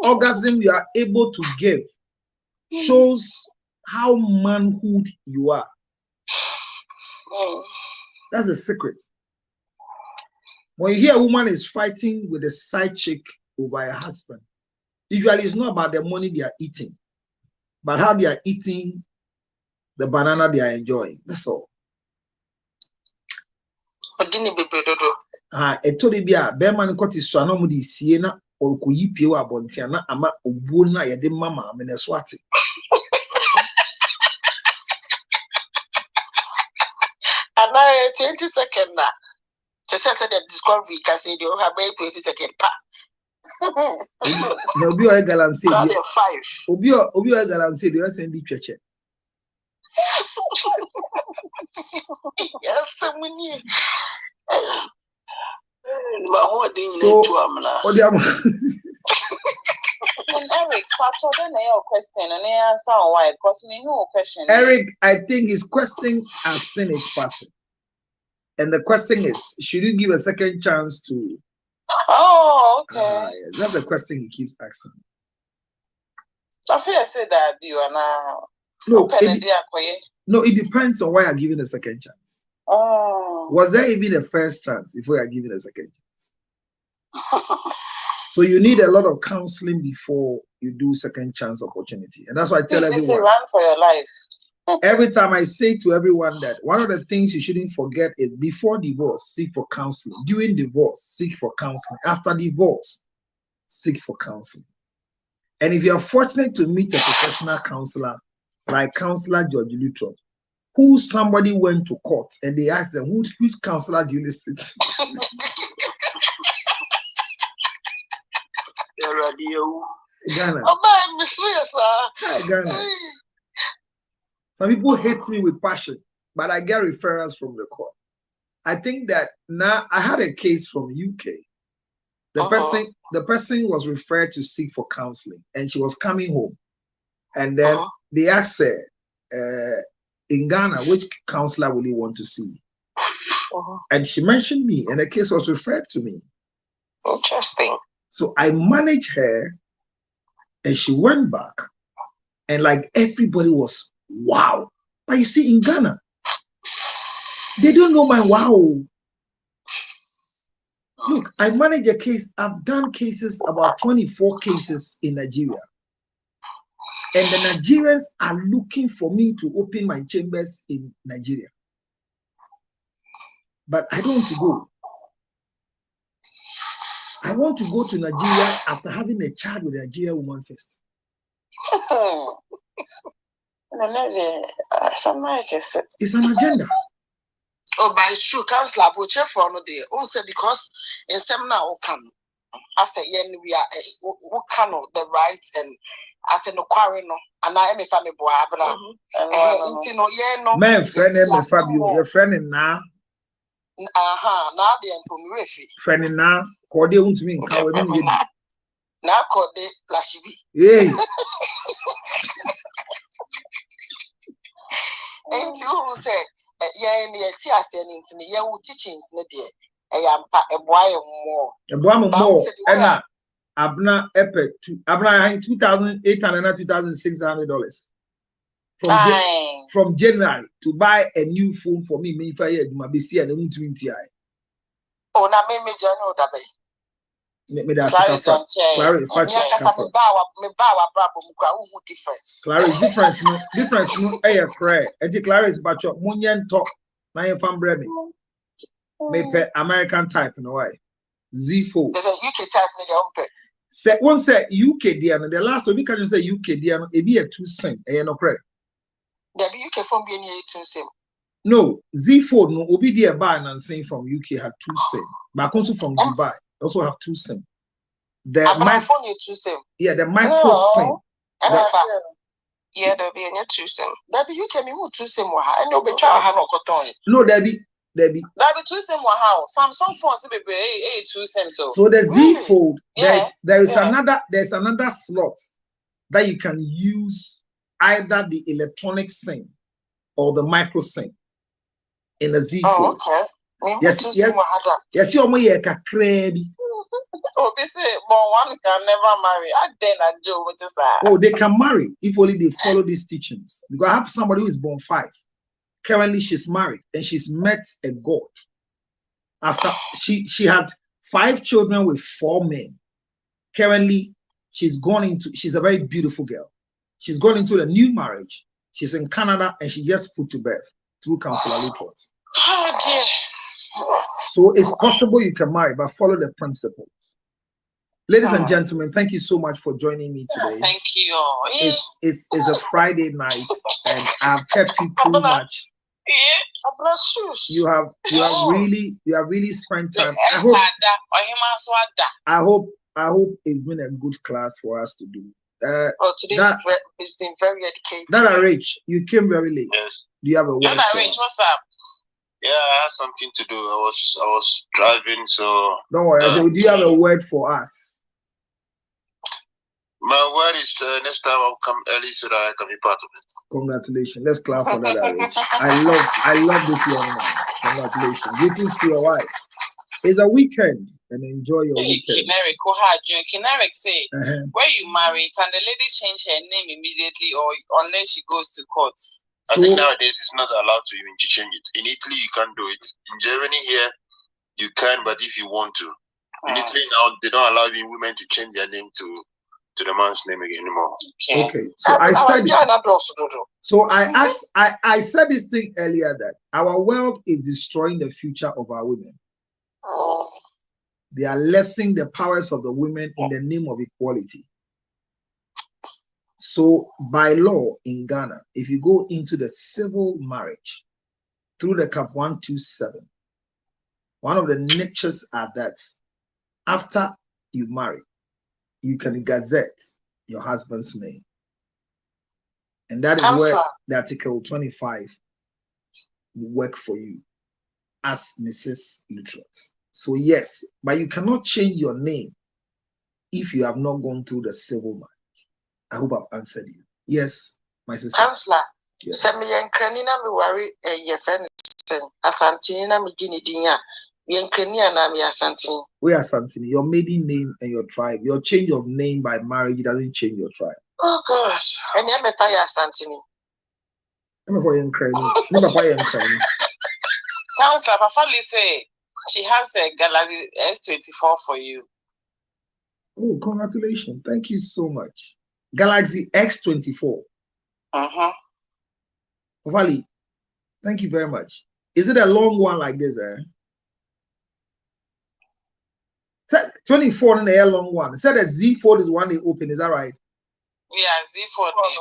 orgasm you are able to give shows how manhood you are. That's the secret. When you hear a woman is fighting with a side chick over a husband, usually it's not about the money they are eating, but how they are eating the banana they are enjoying. That's all. Etodibia, Beman Cotis Stranomudi, Siena, or Kuyipio Abontiana, Ama Ubuna, Yadimama, Meneswati. And I 20 seconds now. Just said that discovery can say you have 20 seconds. No, be a galam say, 5. Obio galam say, you are sending church. Yes, someone. So, Eric, your question and answer why? Because me no question. Eric, I think his question, I've seen it passing. And the question is, should you give a second chance to? Oh, okay. Yeah, that's the question he keeps asking. I said that you are now. No, it depends on why you're giving a second chance. Oh. Was there even a first chance before you're giving a second chance? So you need a lot of counseling before you do second chance opportunity. And that's why I tell everyone. Run for your life. Every time I say to everyone that one of the things you shouldn't forget is before divorce, seek for counseling. During divorce, seek for counseling. After divorce, seek for counseling. And if you are fortunate to meet a professional counselor, like Counselor George Luttrell, who somebody went to court and they asked them, which counselor do you listen to? Ghana. Hi, Ghana. Some people hate me with passion, but I get referrals from the court. I think that now I had a case from UK. The person was referred to seek for counseling, and she was coming home, and then they asked her, in Ghana, which counselor will you want to see? And she mentioned me, and the case was referred to me. Interesting. So I managed her, and she went back, and like everybody was wow. But you see, in Ghana, they don't know my wow. Look, I manage a case. I've done cases, about 24 cases in Nigeria. And the Nigerians are looking for me to open my chambers in Nigeria. But I don't want to go. I want to go to Nigeria after having a child with a Nigerian woman first. It's an agenda. Oh, but it's true. Counselor, but check for no day. Also, because in some now come. I say, yeah, we are who can the rights and I say no quarry no. And I am a family boy, but no. Man, friend, I'm Fabio. Your friend in now. Now they are from Refi. Friend in now. Call you to me. Now call the Lashibi. Yeah. And you said, yeah, me a tea sending to the young teachings, no dear. I am a boy more. A boy more. And Abna Epic to Abna $2,800 $2,600 from January to buy a new phone for me. Me fire my BC and the 20. Oh, now me journal that way. Me that's Clary, difference no air cry. And Clary is about your Munyan talk. My fan bremi. Me pe American type no way. Z4. There's a UK type me the say one say UK dear the last one we can say UK dear e be a 2 cent e no credit. The UK phone be near 2 cent. No, Z4 no obi dear buy and saying from UK had 2 cent. But also from Dubai also have 2 cent. The microphone 2 cent. Yeah, the micro cent. Yeah, there'll be a 2 cent. That be UK me 2 cent more. I know be try have no cotton. No, Debbie. That be 2 cents more how Samsung phones be 2 cents so the Z Fold there's another slot that you can use either the electronic SIM or the micro SIM in the Z Fold. Oh, okay. Yes, you're my crazy. Oh, they say, but one can never marry. I then and Joe, which is oh, they can marry if only they follow these teachings. Because I have somebody who is born 5. Currently, she's married and she's met a God. After she had 5 children with 4 men. Currently, she's a very beautiful girl. She's gone into a new marriage. She's in Canada and she just put to birth through Counselor Luttrot. Oh dear. So it's possible you can marry, but follow the principles. Ladies and gentlemen, thank you so much for joining me today. Thank you. It's a Friday night, and I've kept you too much. You have really spent time. I hope it's been a good class for us to do. Today it's been very educative. Dada Rich, you came very late. Yes. Do you have a word? Dada Rich, what's up? Yeah, I had something to do. I was driving, so don't worry. I said, do you have a word for us? My word is next time I'll come early so that I can be part of it. Congratulations. Let's clap for that, Rich. I love this young man. Congratulations. Greetings to your wife. It's a weekend and enjoy your weekend. Kineric say, where you marry, can the lady change her name immediately or unless she goes to court? I think nowadays it's not allowed to even change it. In Italy, you can't do it. In Germany here, you can, but if you want to. In Italy now, they don't allow even women to change their name to the man's name again anymore. Okay. So I said I said this thing earlier that our world is destroying the future of our women. They are lessening the powers of the women in the name of equality. So by law in Ghana, if you go into the civil marriage through the Cap 127, one of the niches are that after you marry, you can gazette your husband's name. And that is where the Article 25 will work for you as Mrs. Luttrot. So yes, but you cannot change your name if you have not gone through the civil marriage. I hope I've answered you. Yes, my sister. Counselor, yes. Send me and Kranina me worry a friend Asantina me Guinea Dinia. We are Santini. We are Santini. Your maiden name and your tribe. Your change of name by marriage doesn't change your tribe. Oh gosh. And I'm a Paya Santini. I'm a boy and cranny. I'm a boy and cranny. Counselor, Papa say she has a Galaxy S24 for you. Oh, congratulations. Thank you so much. Galaxy X24. Vali, thank you very much. Is it a long one like this, eh? 24 in the air long one. Said that Z Fold is one they open, is that right? Yeah, Z Fold. 24 in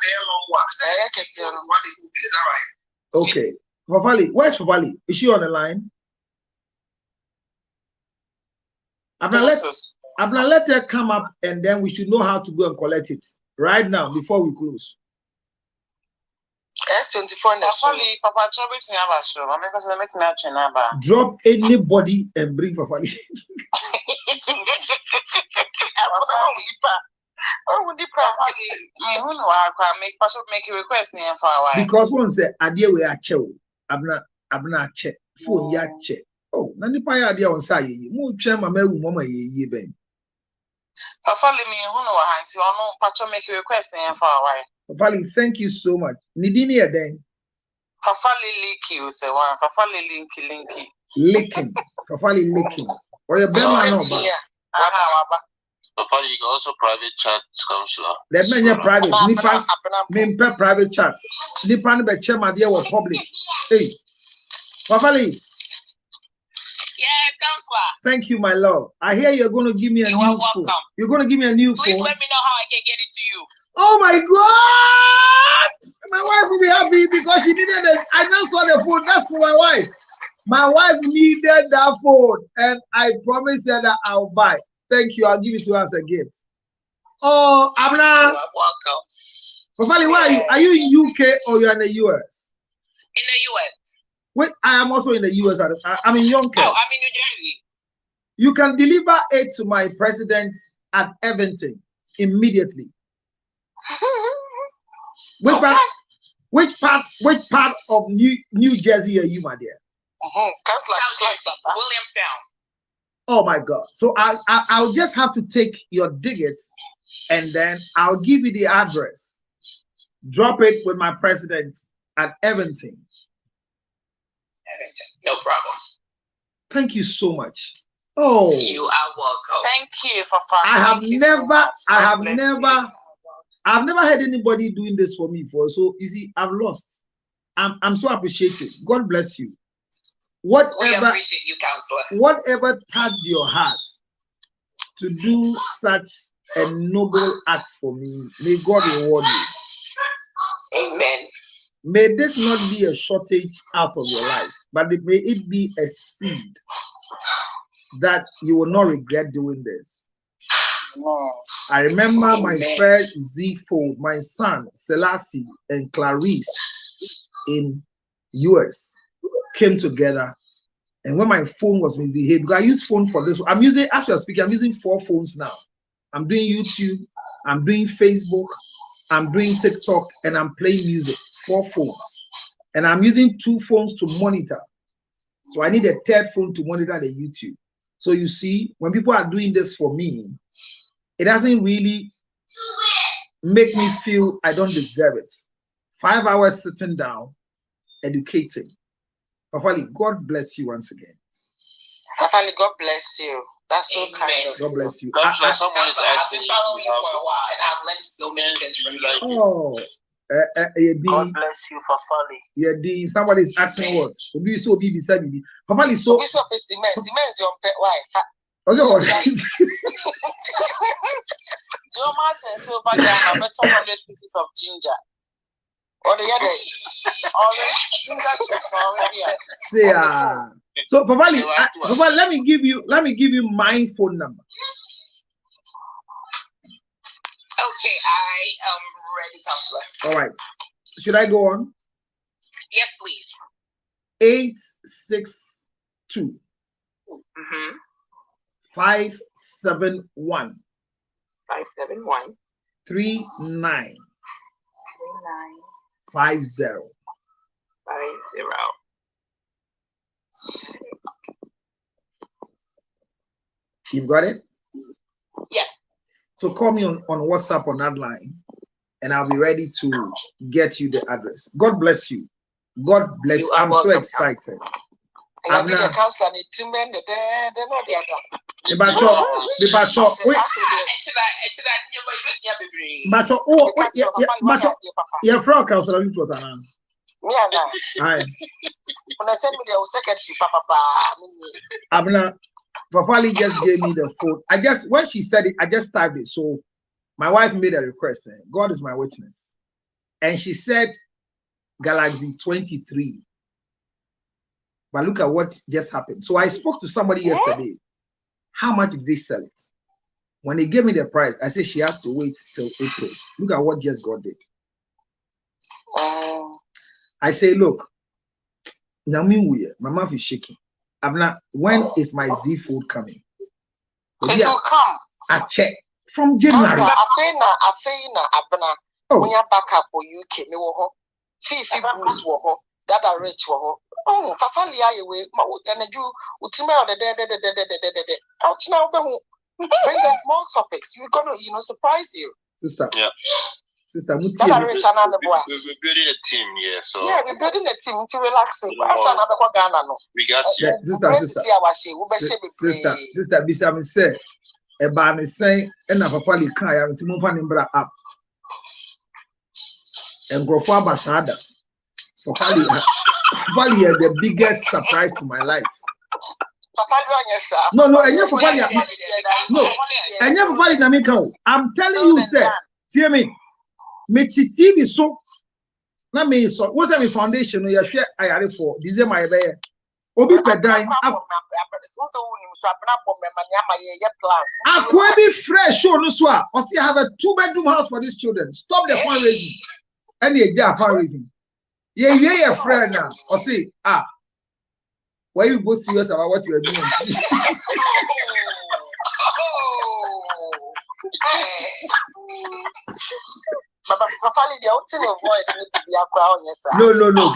the air long one. Said that Z Fold is one they open, is that right? Okay. Favali, where's Favali? Is she on the line? Abna, let her come up and then we should know how to go and collect it right now before we close. S24 drop anybody and bring Fafali. Make a request because one said idea we are chew. Abna check phone ya check. Oh, nani pa idea on say mu twa mama ewu mama ye ben. Fafali me hu no hanti onu pacho make a request for a while. Fafali, thank you so much. Nidini then. Fafali Liki, you say one. Fafali Linky. Licking. Fafali licking. Or your bema no ba. Fafali, you also private chat, counselor. Let me hear private. Nipa, me private chat. Nipa ni be chema dia was public. Hey, Fafali. Yes, counselor. Thank you, my love. I hear you're going to give me a new phone. You're going to give me a new phone. Please let me know how I can get it to you. Oh my God! My wife will be happy because she needed it. I just saw the phone. That's for my wife. My wife needed that phone, and I promised her that I'll buy. Thank you. I'll give it to her as a gift. Oh, Abna. Fafali, where are you? Are you in UK or you're in the US? In the US. Wait, I am also in the US. I'm in Yonkers. Oh, I'm in New Jersey. You can deliver it to my president at Eventon immediately. Which part of New Jersey are you, my dear? Williamstown. Oh my God! So I'll just have to take your digits, and then I'll give you the address. Drop it with my president at Eventon. No problem. Thank you so much. Oh, you are welcome. Thank you for I've never had anybody doing this for me before. So you see, I've lost. I'm so appreciative. God bless you. Whatever, we appreciate you, counselor. Whatever touched your heart to do such a noble act for me, may God reward you. Amen. May this not be a shortage out of your life, but may it be a seed that you will not regret doing this. I remember my first Z Fold, my son Selassie and Clarice in US came together, and when my phone was misbehaved, because I use phone for this, I'm using, as we are speaking, I'm using 4 phones now. I'm doing YouTube, I'm doing Facebook, I'm doing TikTok, and I'm playing music. 4 phones, and I'm using 2 phones to monitor. So I need a 3rd phone to monitor the YouTube. So you see, when people are doing this for me, it doesn't really make me feel I don't deserve it. 5 hours sitting down, educating. Fafali, God bless you once again. Fafali, God bless you. That's so kind. God bless you. Someone is asking you for a while, and I've learned so many things from you. Oh. God bless you, Fafali. Yeah, somebody is asking what? Obi so Obi beside me. Fafali so. Obi so cement your pet wife. What's your word? Joe Martin Silver Ghana, but 200 pieces of ginger. Or the other. Ginger chips already. Say so Fafali, let me give you my phone number. Okay, I am ready, counselor. All right. Should I go on? Yes, please. 862 571 39 50. You've got it? Yeah. So call me on WhatsApp on that line, and I'll be ready to get you the address. God bless you. God bless you. I'm so excited. I'm not the counselor. You're from counselor. Hi. When I send me the secretary, Papa, Abna, Fafali just gave me the phone. When she said it, I just typed it. So my wife made a request. God is my witness. And she said Galaxy 23. But look at what just happened. So I spoke to somebody yesterday. How much did they sell it? When they gave me the price, I said she has to wait till April. Look at what just God did. I say, look, my mouth is shaking. When is my Z Food coming? It will come. I check from January. When you're back up for UK, Fifi Bruce war, that are rich war. Oh, Fafali, I way, and you would smell the out now. Bring the small topics. We're gonna, surprise you. Sister. Yeah. Sister, we're building a team, yeah. So yeah, we're building a team to relax. We got you. Sister, Bisa say, Eba me say, and Fafali Kaya, and Simon Fanimbra up. And Grofwa Basada. Fafali is the biggest surprise to my life. No, and you Fafali. No, and you Fafali Namiko. I'm telling you, sir, hear me. Me TV so na me so what's my foundation no you share I for this is my baby obi pedan akwa be fresh show no so a o see have a 2-bedroom house for these children. Stop the fundraising and the fundraising yeah friend now o see why you go serious about what you are doing. Fafali, the ultimate voice need to be a crown, yes, sir. No.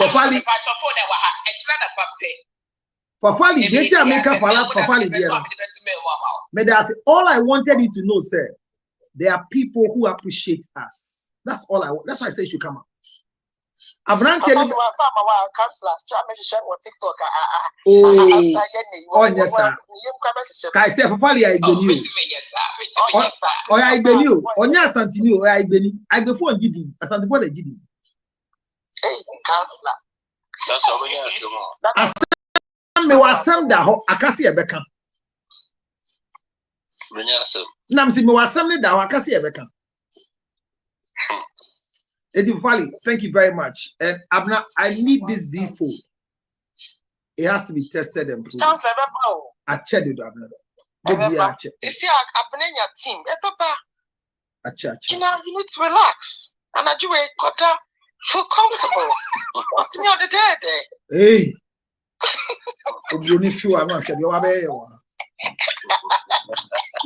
Fafali, they tell me Fafali, dear. All I wanted you to know, sir, there are people who appreciate us. That's all I want. That's why I say you should come up. Abrante ni oh yes sir kai se fafali ya igbeni o ya igbeni o onya asantini o ya igbeni agbefo ngidi asantifo na gidi counselor that's over here tomorrow asem me wasem da ho akase e beka nam si me wasem ni da ho akase e beka Eddie Valley, thank you very much. And Abna, I need this Z food. It has to be tested and proved. I checked it, Abna. Maybe I checked. You see, I've been in your team. I checked. You know, you need to relax. And I do a quarter, feel comfortable. What's me on the day? Hey. You need to, I'm not sure.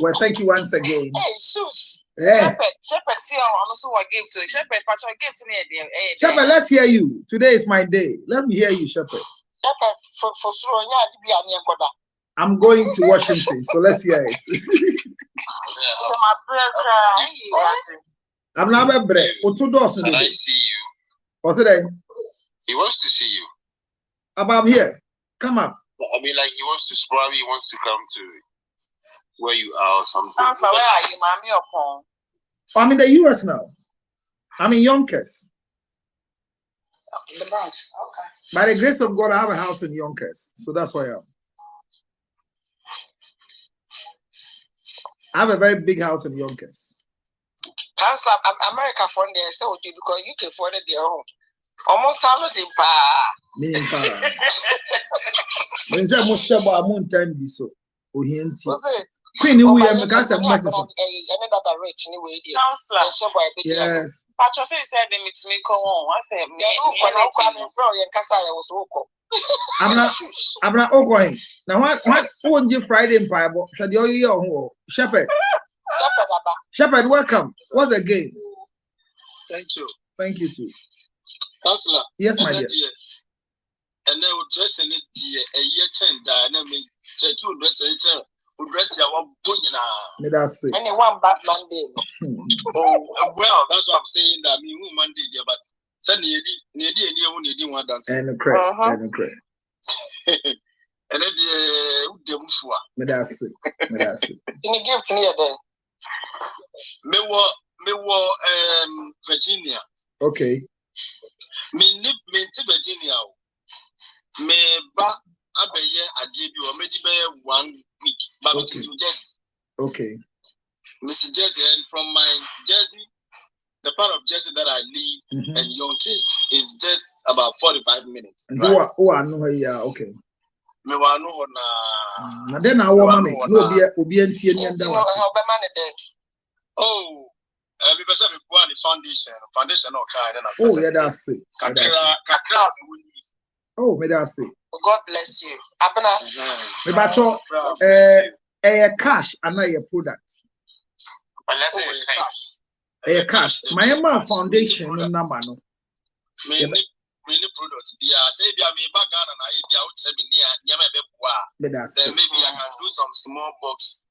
Well, thank you once again. Hey, Sus. Yeah. Shepherd, see, I also what give to Shepherd, but I give to me. Shepherd, let's hear you. Today is my day. Let me hear you, Shepherd. Shepherd, for I'm going to Washington, so let's hear it. So my brother, I'm not a break. Can I see you? What's it then? He wants to see you. I'm here. Come up. I mean, like he wants to probably wants to come to where you are or something. Where are you, mommy? Upon? I'm in the US now. I'm in Yonkers. In the Bronx. Okay. By the grace of God, I have a house in Yonkers, so that's where I am. I have a very big house in Yonkers. Council America for there, so because you can afford it their own. Almost all of them. When say most about moon time be so. Queen we am cast of masses. Another rich anyway. Yes. Patrick said them it's me come on. I said I'm not going. Now what won't you Friday in Bible? Shall you Shepherd? Shepherd, welcome. What's the game? Thank you. Thank you too. Counselor. Yes, my dear. And then we dress in it a year change and then we check you dress a dress your bunny. That's it. And one back Monday. Oh, well, that's what I'm saying. That I mean, Monday, but Sunday, you want dance. And a crack. And a crack. And then that's it. That's it. Can you give to me a day? Me Virginia. Okay. Me Virginia. Me ba abeye ajebi or maybe 1 week. But okay. Okay. Mr. Jersey, and from my Jersey, the part of Jersey that I live and Yonkers is just about 45 minutes. And right? I know here. Okay. Me wa no na. And then I want me no be enti eni anda was. Oh, because we go on the foundation no kind na. Oh, yeah, that's it. Kakra. Oh, may I say. God bless you. Abena. Me bacho cash and not your product. Unless cash. Cash. My foundation number no. Many products. Yeah, say be me bagan and I be out seven near then maybe I can do some small box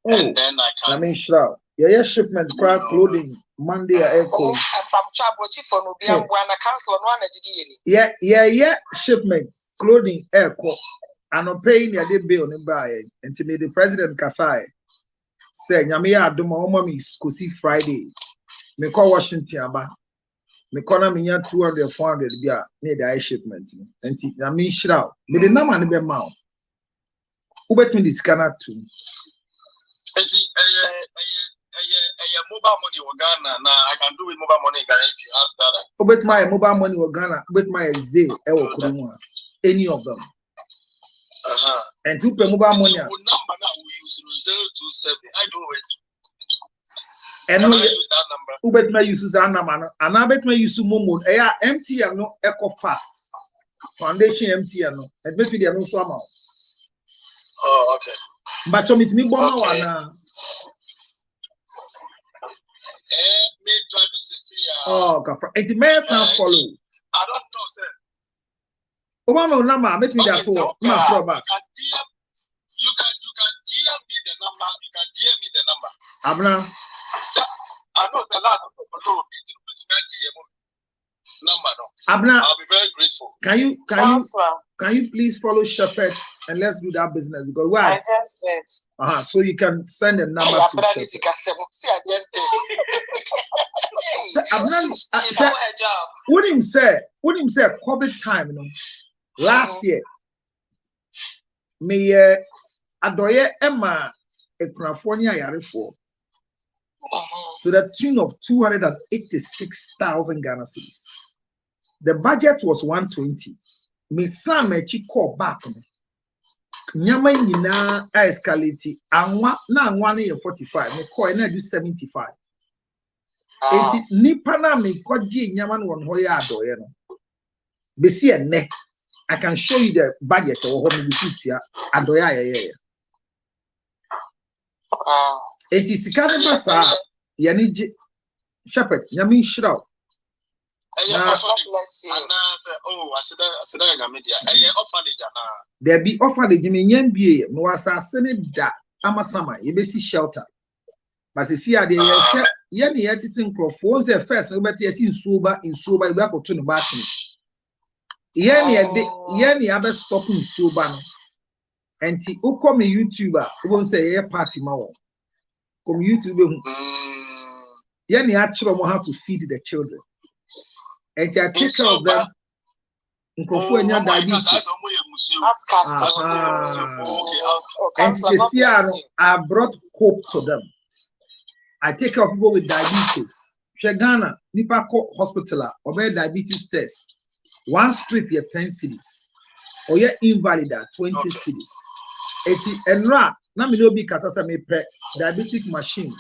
and then I can. I mean sure. Yeah, shipment crack clothing Monday echo. Yeah, shipment clothing echo. And I'm paying your bill and buy it. And to me, the president Kasai said, Yamia do my mommy Scosi Friday. Me call Washington aba. Me call me 200 400 be need the shipment. And I mean shroud. Me the number and be mount. Who bet me the scanner too? Mobile money or Ghana. Now I can do with mobile money if you have that. Who bet my mobile money or Ghana? Who bet my Zelle any of them. And two per mobile money. Number now we use 027. I do it. And no use that number. Who bet my use that number? And I bet my use Momo. Empty and no echo fast. Foundation empty and no. And bet me they are no swam out. Oh, okay. But you meet me bomb one. Oh, it may sound follow. I don't know, sir. Obama number, make me that too. My floor back. You can DM me the number. You can DM me the number. Abna. I know the last Abner, I'll be very grateful. Can you please follow Shepherd and let's do that business because why? I just did. So you can send a number to Shepherd. What him say COVID time, you know. Last year, me adoye Emma Ekrafonia Yarifo to the tune of 286,000 Ghana cedis. The budget was 120. Me Sam call back. Nyama nyina escalate anwa na anwa na 45 me call na do 75. Enti nipa na me koje nyama no won ho ya adoye no. Be see ene I can show you the budget or how many people adoya. It is kind of massa. Yani Shepherd, Yamin Shroud. There be orphanage in Yambia, no assassinate that Amasama, you may see shelter. But you see, the Yanni editing crofons a first, but yes, in sober, you have to turn back. Yanni other stopping sober. And ti come a YouTuber who won't say a party mao. Come YouTube. Yanni actually know how to feed the children. And I take care of them. Diabetes. And I brought hope to them. I take care of people with diabetes. Ghana, Nipako Hospital, or diabetes test. One strip here 10 cedis. Or you're invalid at 20 cedis. Eti enra na me no bi kasasa me pre diabetic machine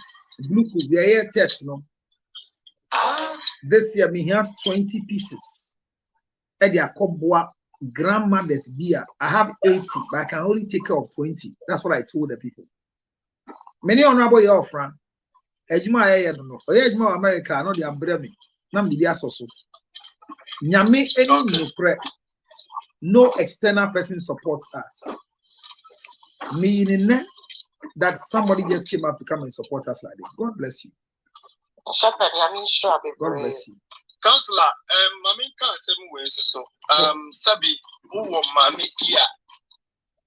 glucose the air test no. This year me have 20 pieces. Edi akobwa grandmother's beer. I have 80, but I can only take care of 20. That's what I told the people. Many honorable your friend. Ejuma no. Ejuma America no dey ambre me. Na me dey asoso. Nyame any no pre. No external person supports us. Meaning that somebody just came up to come and support us like this. God bless you. Shepherd, sure. God bless you. Counselor, Mami can't 7 ways so. Sabi, who Mami here?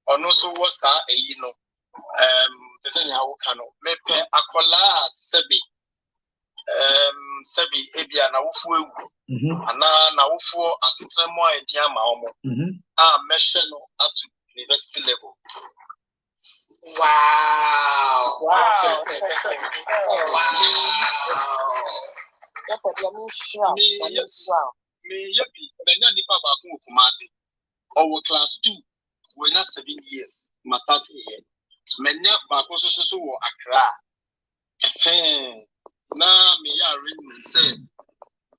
Or no, so what's that? There's any Awokano. Mepe Akola Sabi. Sabi, Ebia na Ufu, and na Ufu as it's a more idea, Maomo. Meshano up to university level. Wow. Our class 2, we're not 7 years, must start here. Many so Accra. Now, me say,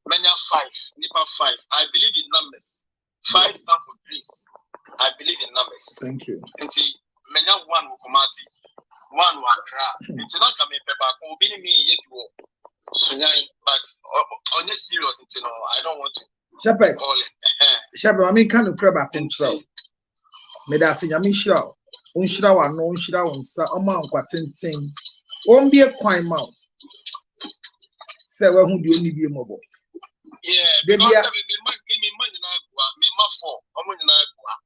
many 5, Nipa 5. I believe in numbers. 5 stand for Greece. I believe in numbers. Thank you. Many 1 will Kumasi, 1 will Accra. It's not coming back. Will be me yet. But on this serious, I don't want to. Shepherd, Shepherd, I mean, kind of crab at control. Medasi Yamisha, Unshira, no Unshira, Unsa, Oman, Quatin, won't be a quine mouth. Say, who do you only be a mobile? Yeah, because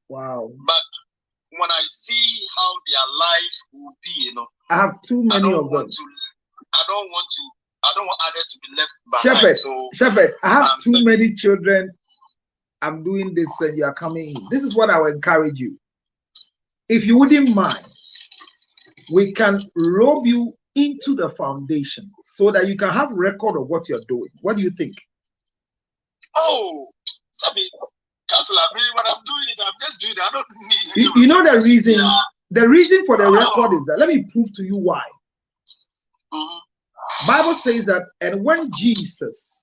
wow. But when I see how their life will be, I have too many of them. I don't want others to be left behind. Shepherd, I have too many children. I'm doing this and you are coming in. This is what I will encourage you. If you wouldn't mind, we can robe you into the foundation so that you can have record of what you're doing. What do you think? Oh, Sabi, Counselor, when I'm doing it, I'm just doing it. I don't need it. You know the reason? Yeah. The reason for the record is that, let me prove to you why. Bible says that, and when Jesus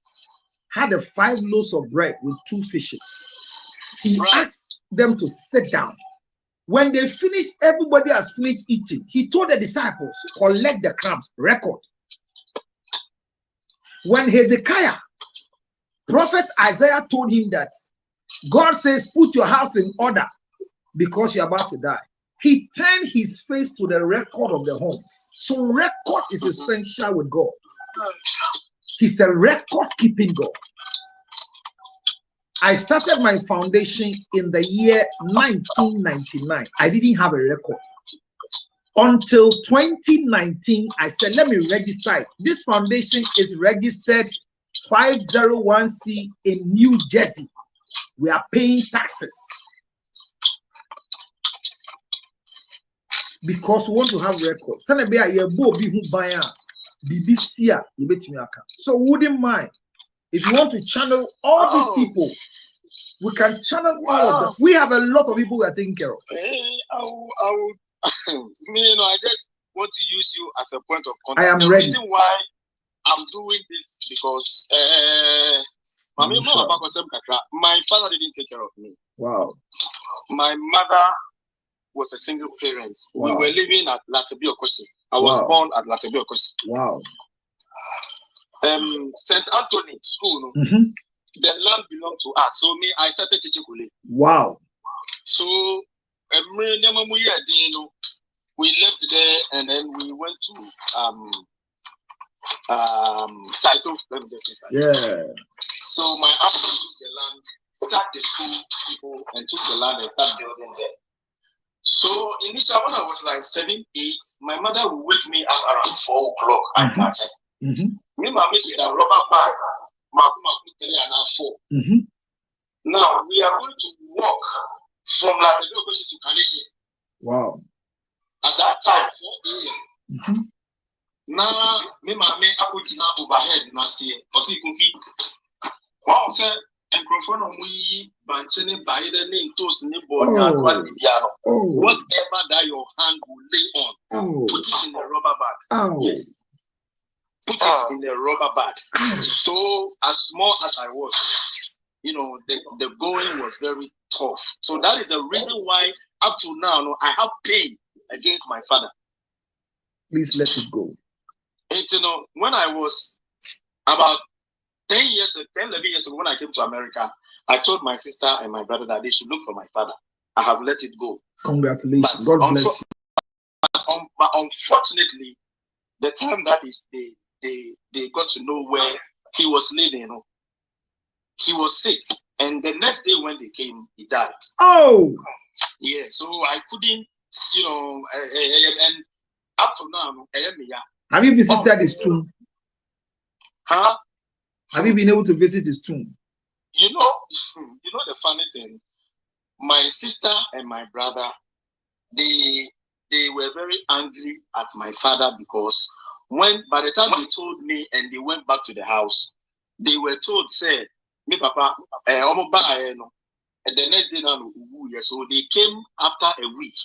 had the 5 loaves of bread with 2 fishes, he asked them to sit down. When they finished, everybody has finished eating. He told the disciples, collect the crumbs, record. When Hezekiah, prophet Isaiah told him that God says, put your house in order because you're about to die. He turned his face to the record of the homes. So record is essential with God. He's a record-keeping God. I started my foundation in the year 1999. I didn't have a record. Until 2019, I said, let me register it. This foundation is registered 501c in New Jersey. We are paying taxes because we want to have records. So we wouldn't mind if you want to channel all these people. We can channel all of them. We have a lot of people we are taking care of. I just want to use you as a point of contact. I am ready. The reason why I'm doing this because my father didn't take care of me. Wow. My mother was a single parent. Wow. We were living at Latebie Okosi. I was born at Latebie Okosi. Wow. St. Anthony School, the land belonged to us. So I started teaching Kule. Wow. So we left there and then we went to Saito. Let me just say Saito. Yeah. So my uncle took the land, sacked the school people, and took the land and started building there. So initially, when I was like 7, 8, my mother would wake me up around 4 o'clock at night. Me, my mate with a rubber bag, my 4. Now we are going to walk from Latebie Okosi to Kaneshie. Wow. At that time, 4 a.m. Now, me, my mate, I put in overhead, and I see it. I see it. Wow, sir. And Crawford, we Banchene by the name Toast Nibon, whatever that your hand will lay on, put it in the rubber bag. Yes. Put it in the rubber bag. So, as small as I was, the going was very tough. So, that is the reason why, up to now, I have pain against my father. Please let it go. And, when I was about 11 years ago, when I came to America, I told my sister and my brother that they should look for my father. I have let it go. Congratulations. God bless you. But unfortunately, the time that is they got to know where he was living, he was sick. And the next day when they came, he died. Oh! Yeah, so I couldn't, and up to now, have you visited his tomb? Huh? Have you been able to visit his tomb? You know the funny thing, my sister and my brother, they were very angry at my father because by the time they told me and they went back to the house, they were told, said, me papa, and the next day now, so they came after a week.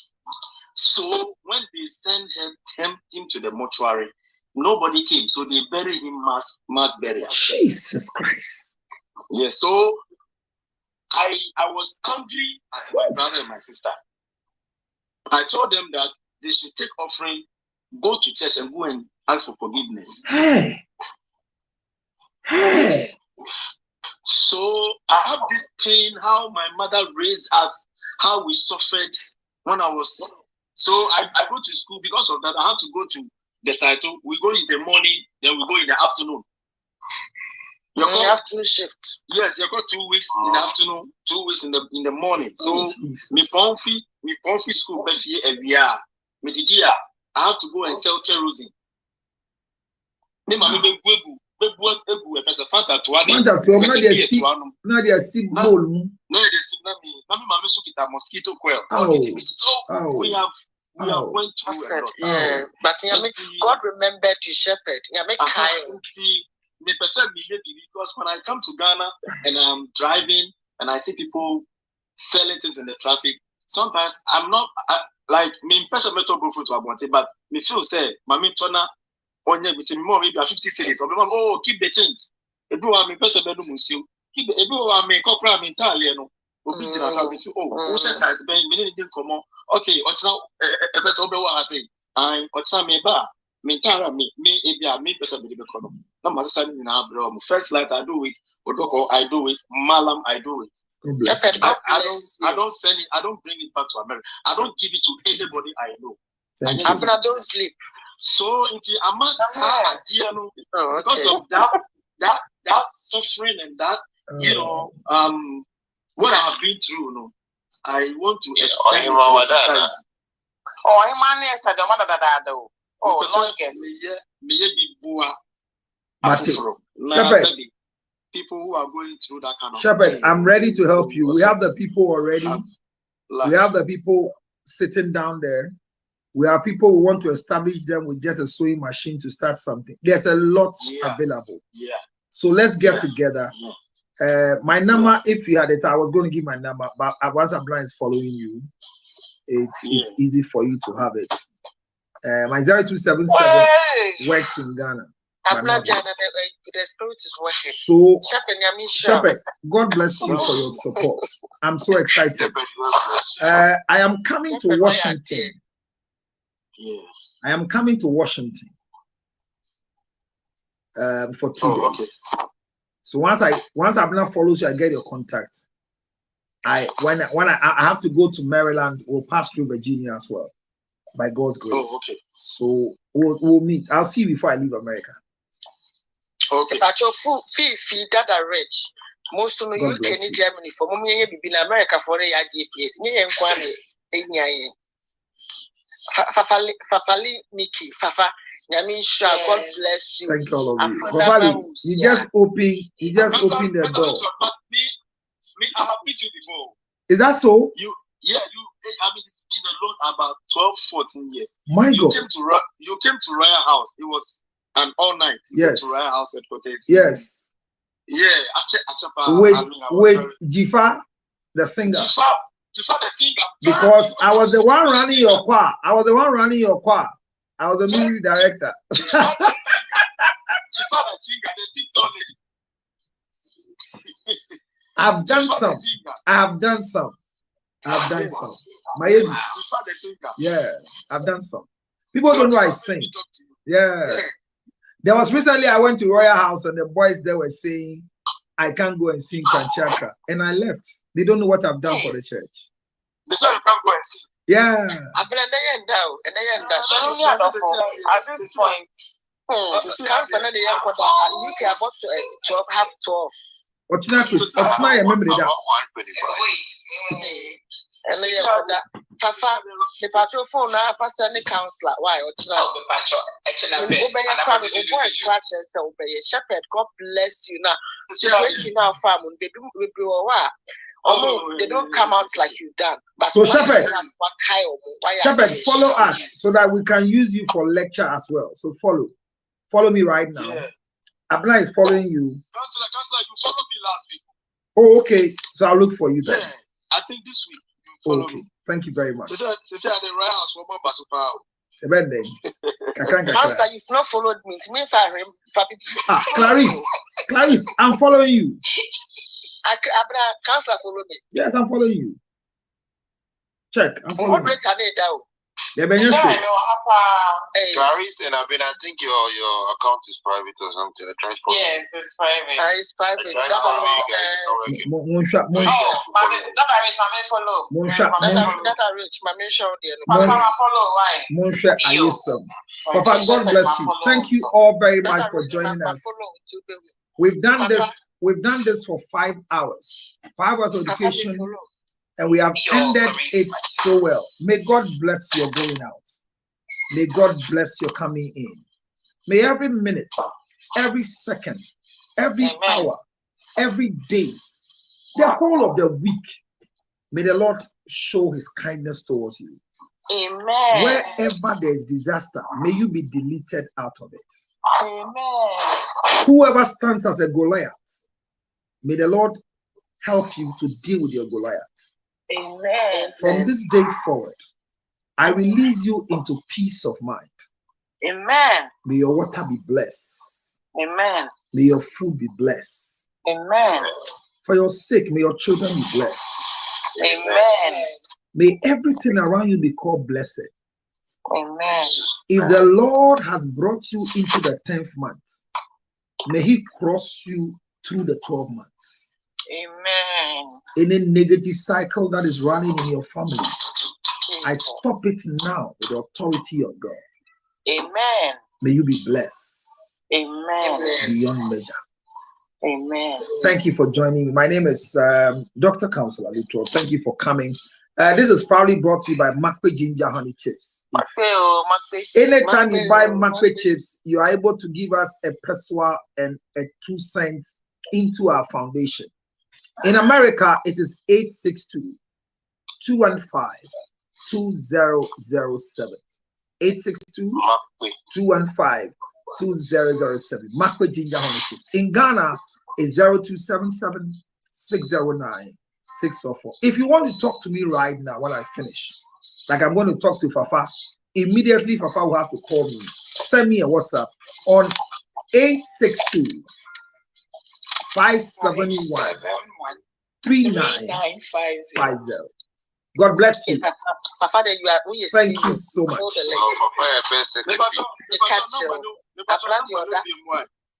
So when they sent him to the mortuary, nobody came, so they buried him mass burial. Jesus Christ. Yeah, so I was angry at my brother and my sister. I told them that they should take offering, go to church and go and ask for forgiveness. Hey. So I have this pain, how my mother raised us, how we suffered when I was. So I go to school because of that. I had to go to the site. We go in the morning, then we go in the afternoon. You got afternoon shift. Yes, you got 2 weeks in the afternoon, 2 weeks in the morning. So me pomfi school every year. I have to go and sell kerosene. Me mama be gwegu e Fanta to ade. Fanta to na dey see bowl mu. No dey see na me mama so kita mosquito coil. So we have went through a lot. Yeah, but God remembered you, shepherd. Because when I come to Ghana and I'm driving and I see people selling things in the traffic, sometimes I'm not like me person metal go to Abonte, but me feel say mami tona onye maybe 50 cedis or keep the change. Everyone me person bedu musio. Keep everyone me corporate me Italian no. Obi tina ka be who says has been me need come okay, what's now a person be what I say. I what's me ba me tara me ebia me person be come. Na ma say na bro. First light I do it, Odoko I do it, Malam I do it. I don't send it. I don't bring it back to America. I don't give it to anybody I know. I don't sleep. So I must have because of that suffering and that you know, what I have been through, you know, I want to extend it to society. Shepherd, people who are going through that kind of Shepherd, thing. I'm ready to help you. We have the people already. We have the people sitting down there. We have people who want to establish them with just a sewing machine to start something. There's a lot available. Yeah. So let's get together. My number, if you had it, I was going to give my number, but once Abla is following you, it's easy for you to have it. My 0277 works in Ghana. The spirit is working. So, Shepherd, God bless you for your support. I'm so excited. I am coming to Washington. I am coming to Washington for 2 days. Okay. So once Abner follows you, I get your contact. When I have to go to Maryland, we'll pass through Virginia as well, by God's grace. Oh, okay. So we'll meet. I'll see you before I leave America. Okay. But your fee that are rich. Most of you can in Germany for mommy in America for a years. Fafali Nikki, Fafa, Yamisha, God bless you. Thank you all of you. Fafali, you just open the door. But me, I have met you before. Is that so? I mean, it's been a lot, about 12, 14 years. My God. You came to Royal House. It was an all night. Yes. To Royal House headquarters. Yes. Yeah. With Jifa, the singer. Jifa the singer. Because I was the one running your choir. I was the music director. Jifa the singer, the TikTok lady. I've done some. Yeah, I've done some. People don't know I sing. Yeah. There was recently I went to Royal House and the boys there were saying I can't go and sing Kanchakra, and I left. They don't know what I've done for the church. They said you can't go and sing. Yeah. At this point, half 12. I remember that. Fafa, the patrol phone now, pastor and counselor. Why? Shepherd, God bless you. Now, situation now, farm, they don't come out like you've done. But so, Shepherd, follow us so that we can use you for lecture as well. So, follow me right now. Yeah. Abna is following you. Counselor, you followed me last week. Oh, okay. So I'll look for you then. Yeah, I think this week you follow me. Thank you very much. They said the right house for more Basupa. Counselor, you've not followed me. To me, if I remember. Clarice, I'm following you. Counselor, follow me. Yes, I'm following you. Check. I'm following you. Clarice, and I think your account is private or something. I tried for yes, it's private. It's private. Papa, God bless you. Thank you all very much for joining us. We've done this for 5 hours. 5 hours of education. And we have ended it so well. May God bless your going out. May God bless your coming in. May every minute, every second, every hour, every day, the whole of the week, may the Lord show his kindness towards you. Amen. Wherever there is disaster, may you be deleted out of it. Amen. Whoever stands as a Goliath, may the Lord help you to deal with your Goliath. Amen. From this day forward, I release you into peace of mind. Amen. May your water be blessed. Amen. May your food be blessed. Amen. For your sake, may your children be blessed. Amen. May everything around you be called blessed. Amen. If the Lord has brought you into the 10th month, may he cross you through the 12 months. Amen. Any negative cycle that is running in your families, I stop it now with the authority of God. Amen. May you be blessed. Amen. Beyond measure. Amen. Thank you for joining me. My name is Dr. Counselor Lutro. Thank you for coming. This is probably brought to you by Makwe Ginger Honey Chips. Anytime you buy Makwe Chips, you are able to give us a pesewa and a 2 cents into our foundation. In America, it is 862-215-2007. 862-215-2007. Makwe Ginger Honey Chips. In Ghana, it's 0277-609-644. If you want to talk to me right now when I finish, like I'm going to talk to Fafa, immediately Fafa will have to call me. Send me a WhatsApp on 862-571-3950. God bless you. Thank you so much.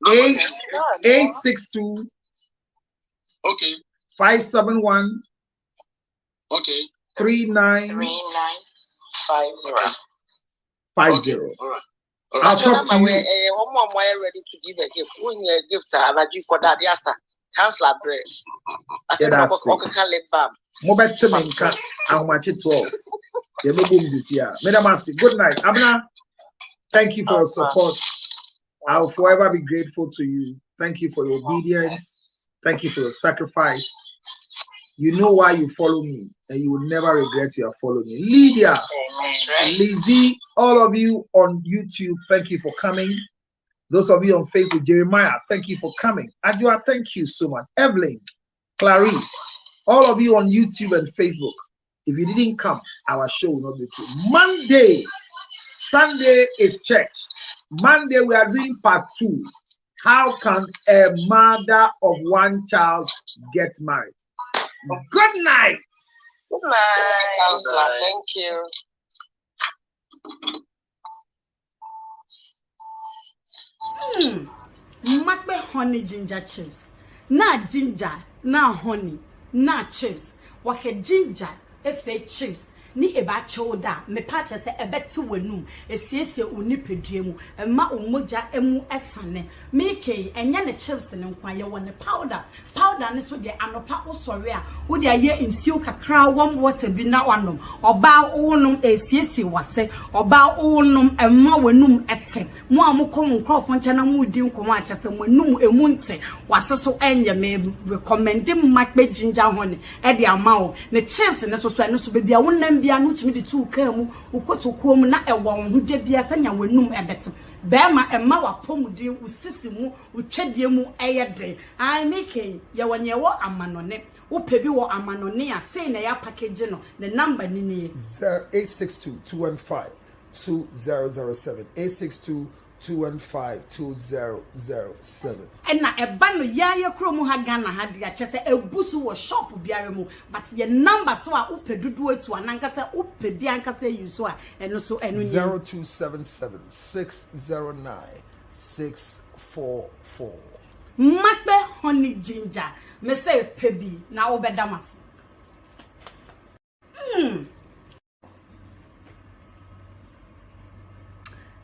862 okay 571 okay 3950. All right. I'll talk to you. Ready to give a gift. When you gift, I do for that. Yes, sir. Counselor bread. I think I'm Mobile Temenka, how much it 12. The baby is here. Madam Asi, good night. Abna, thank you for your support. I'll forever be grateful to you. Thank you for your obedience. Thank you for your sacrifice. You know why you follow me, and you will never regret you are following me. Lydia, Lizzie, all of you on YouTube, thank you for coming. Those of you on Facebook, Jeremiah, thank you for coming. Adua, thank you so much. Evelyn, Clarice, all of you on YouTube and Facebook. If you didn't come, our show will not be true. Monday, Sunday is church. Monday, we are doing part 2. How can a mother of one child get married? Good night. Good night, Counselor. Thank you. Makbe honey ginger chips. Na ginger, na honey, na chips. Wake ginger, efe chips. Ni eba choda me pacha se ebeti wenum esiesie oni pedwemu ema omoja emu esane meke enye ne chips ne nkwa ye won powder ne so de anopa osore a wo de aye nsuo kakra warm water bi na wanom oba wonum esiesie wase oba wonum ema wenum ete mo amokom nkrofo nche na mu di nkomo achese wenum emu nte wase so enye me recommend makbe ginger honey e de amawo ne chips ne so eno so bebia wonam bia no tumi de tu kamu ukotokuo mu na ewo ho de bia sanya wenum ebete bema ema wapomudi usisi mu utwedie mu eyede I make ye wonyewo amanone upebi wo amanone a sei na ya package no the number ni ni 862-215-2007 862-215-2007 ena eba no ya ye kromu ha Ghana ha dia chese ebusu wo shop biare mu but ye number so a upedudu etu ananka se upedi anka se yuso a eno so eno 0277-609-644 Makbe honey ginger me say pebi na obedamas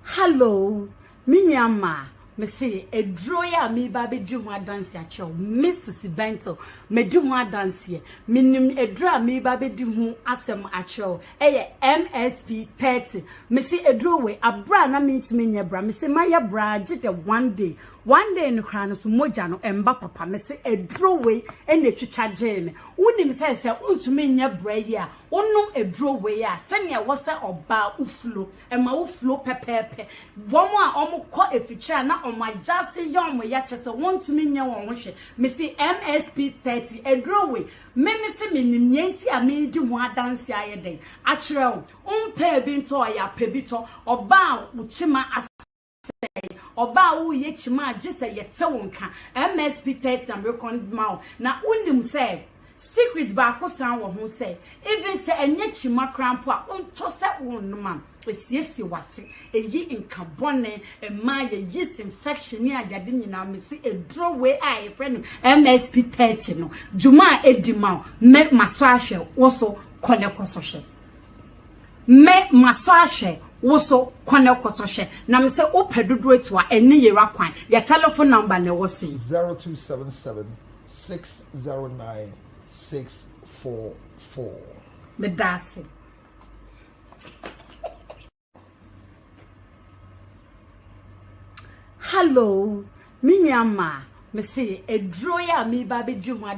Hello Minyama, me say a drawer me baby do one dance ya chow, Mrs. Bento, me do one dance here. Minim a draw me baby do asem a chow, MSP 30. Me say a drawway, a brand I mean to me, bra, me say my bra, jit one day in the crown of Mojano and Bapa, me say a drawway and the chicha jane. Unim says, to me, ya bra, no a drawway, send ya was or bar uflo, and my uflo pepe. One more almost caught a feature now on my just young way, yet want to mean your own shit. Missy MSP 30, a drawway. Many see me nienti a me do one dance ya day. Actual, pair binto ya pebito, or bow, uchima as Oba wo ye chima just say yete wonka MSP 30 na record mouth na unim say secret ba ko san wo ho say even say enye chima crampo a onto say wonuma esiesi wase eyi nkabone ema ye yeast infection ni ajade nyina me see a draw way I friend MSP 30 no juma edima me maso ahwe wo so kone koso hwe me maso ahwe woso kwana kososhe na me se opedodo etua eni yera kwan your telephone number ne wo si 0277 609 644 medase. Hello, Minyama. Me say a droya me baby juma.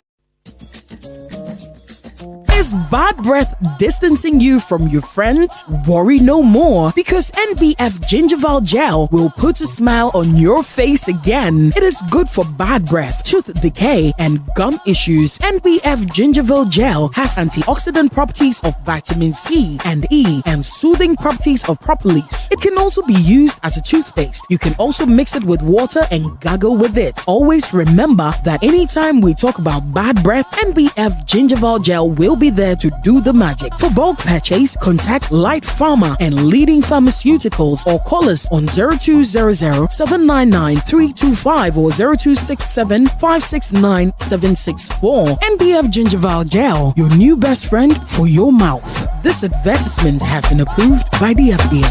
Is bad breath distancing you from your friends? Worry no more, because NBF Gingival Gel will put a smile on your face again. It is good for bad breath, tooth decay, and gum issues. NBF Gingival Gel has antioxidant properties of vitamin C and E and soothing properties of propolis. It can also be used as a toothpaste. You can also mix it with water and gargle with it. Always remember that anytime we talk about bad breath, NBF Gingival Gel will be there to do the magic. For bulk purchase, contact Light Pharma and leading pharmaceuticals or call us on 0200-799-325 or 0267-569-764. NBF Gingival Gel, your new best friend for your mouth. This advertisement has been approved by the FDA.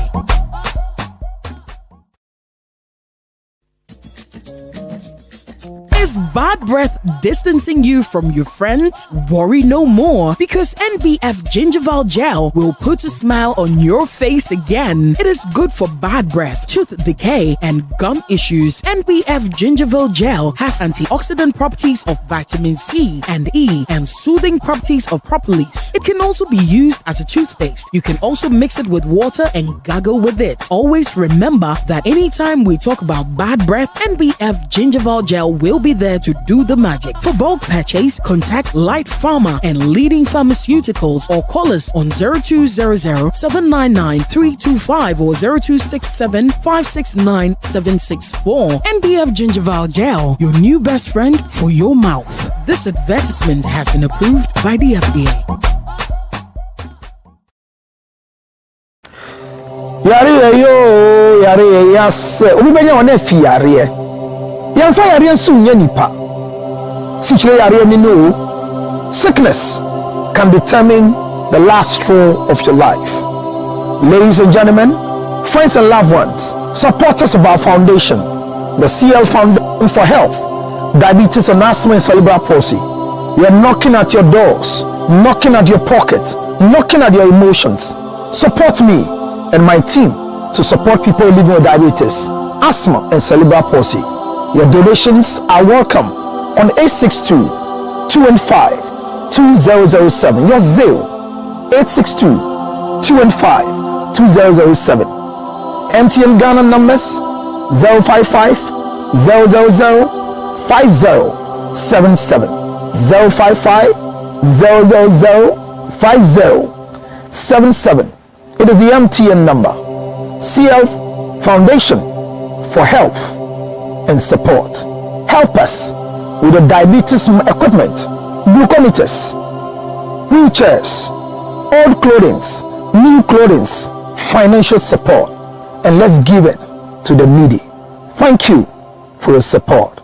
Is bad breath distancing you from your friends? Worry no more, because NBF Gingival Gel will put a smile on your face again. It is good for bad breath, tooth decay, and gum issues. NBF Gingival Gel has antioxidant properties of vitamin C and E and soothing properties of propolis. It can also be used as a toothpaste. You can also mix it with water and gargle with it. Always remember that anytime we talk about bad breath, NBF Gingival Gel will be there to do the magic. For bulk purchase, contact Light Pharma and leading pharmaceuticals or call us on 0200-799-325 or 0267-569-764. NBF Gingival Gel, your new best friend for your mouth. This advertisement has been approved by the FDA. Yare yo, yare yas. Obi benya one fi yare. Yamfa yare nsu nya nipa. Sichire yare ni no. Sickness can determine the last straw of your life. Ladies and gentlemen, friends and loved ones, supporters of our foundation, the CL Foundation for Health, Diabetes and Asthma and Cerebral Palsy, we are knocking at your doors, knocking at your pocket, knocking at your emotions. Support me and my team to support people living with diabetes, asthma, and cerebral palsy. Your donations are welcome on 862-215-2007. Your Zelle 862-215-2007. MTN Ghana numbers 055-000-5077. 055-000-5077. It is the MTN number. CL Foundation for Health and Support. Help us with the diabetes equipment, glucometers, wheelchairs, old clothing, new clothing, financial support, and let's give it to the needy. Thank you for your support.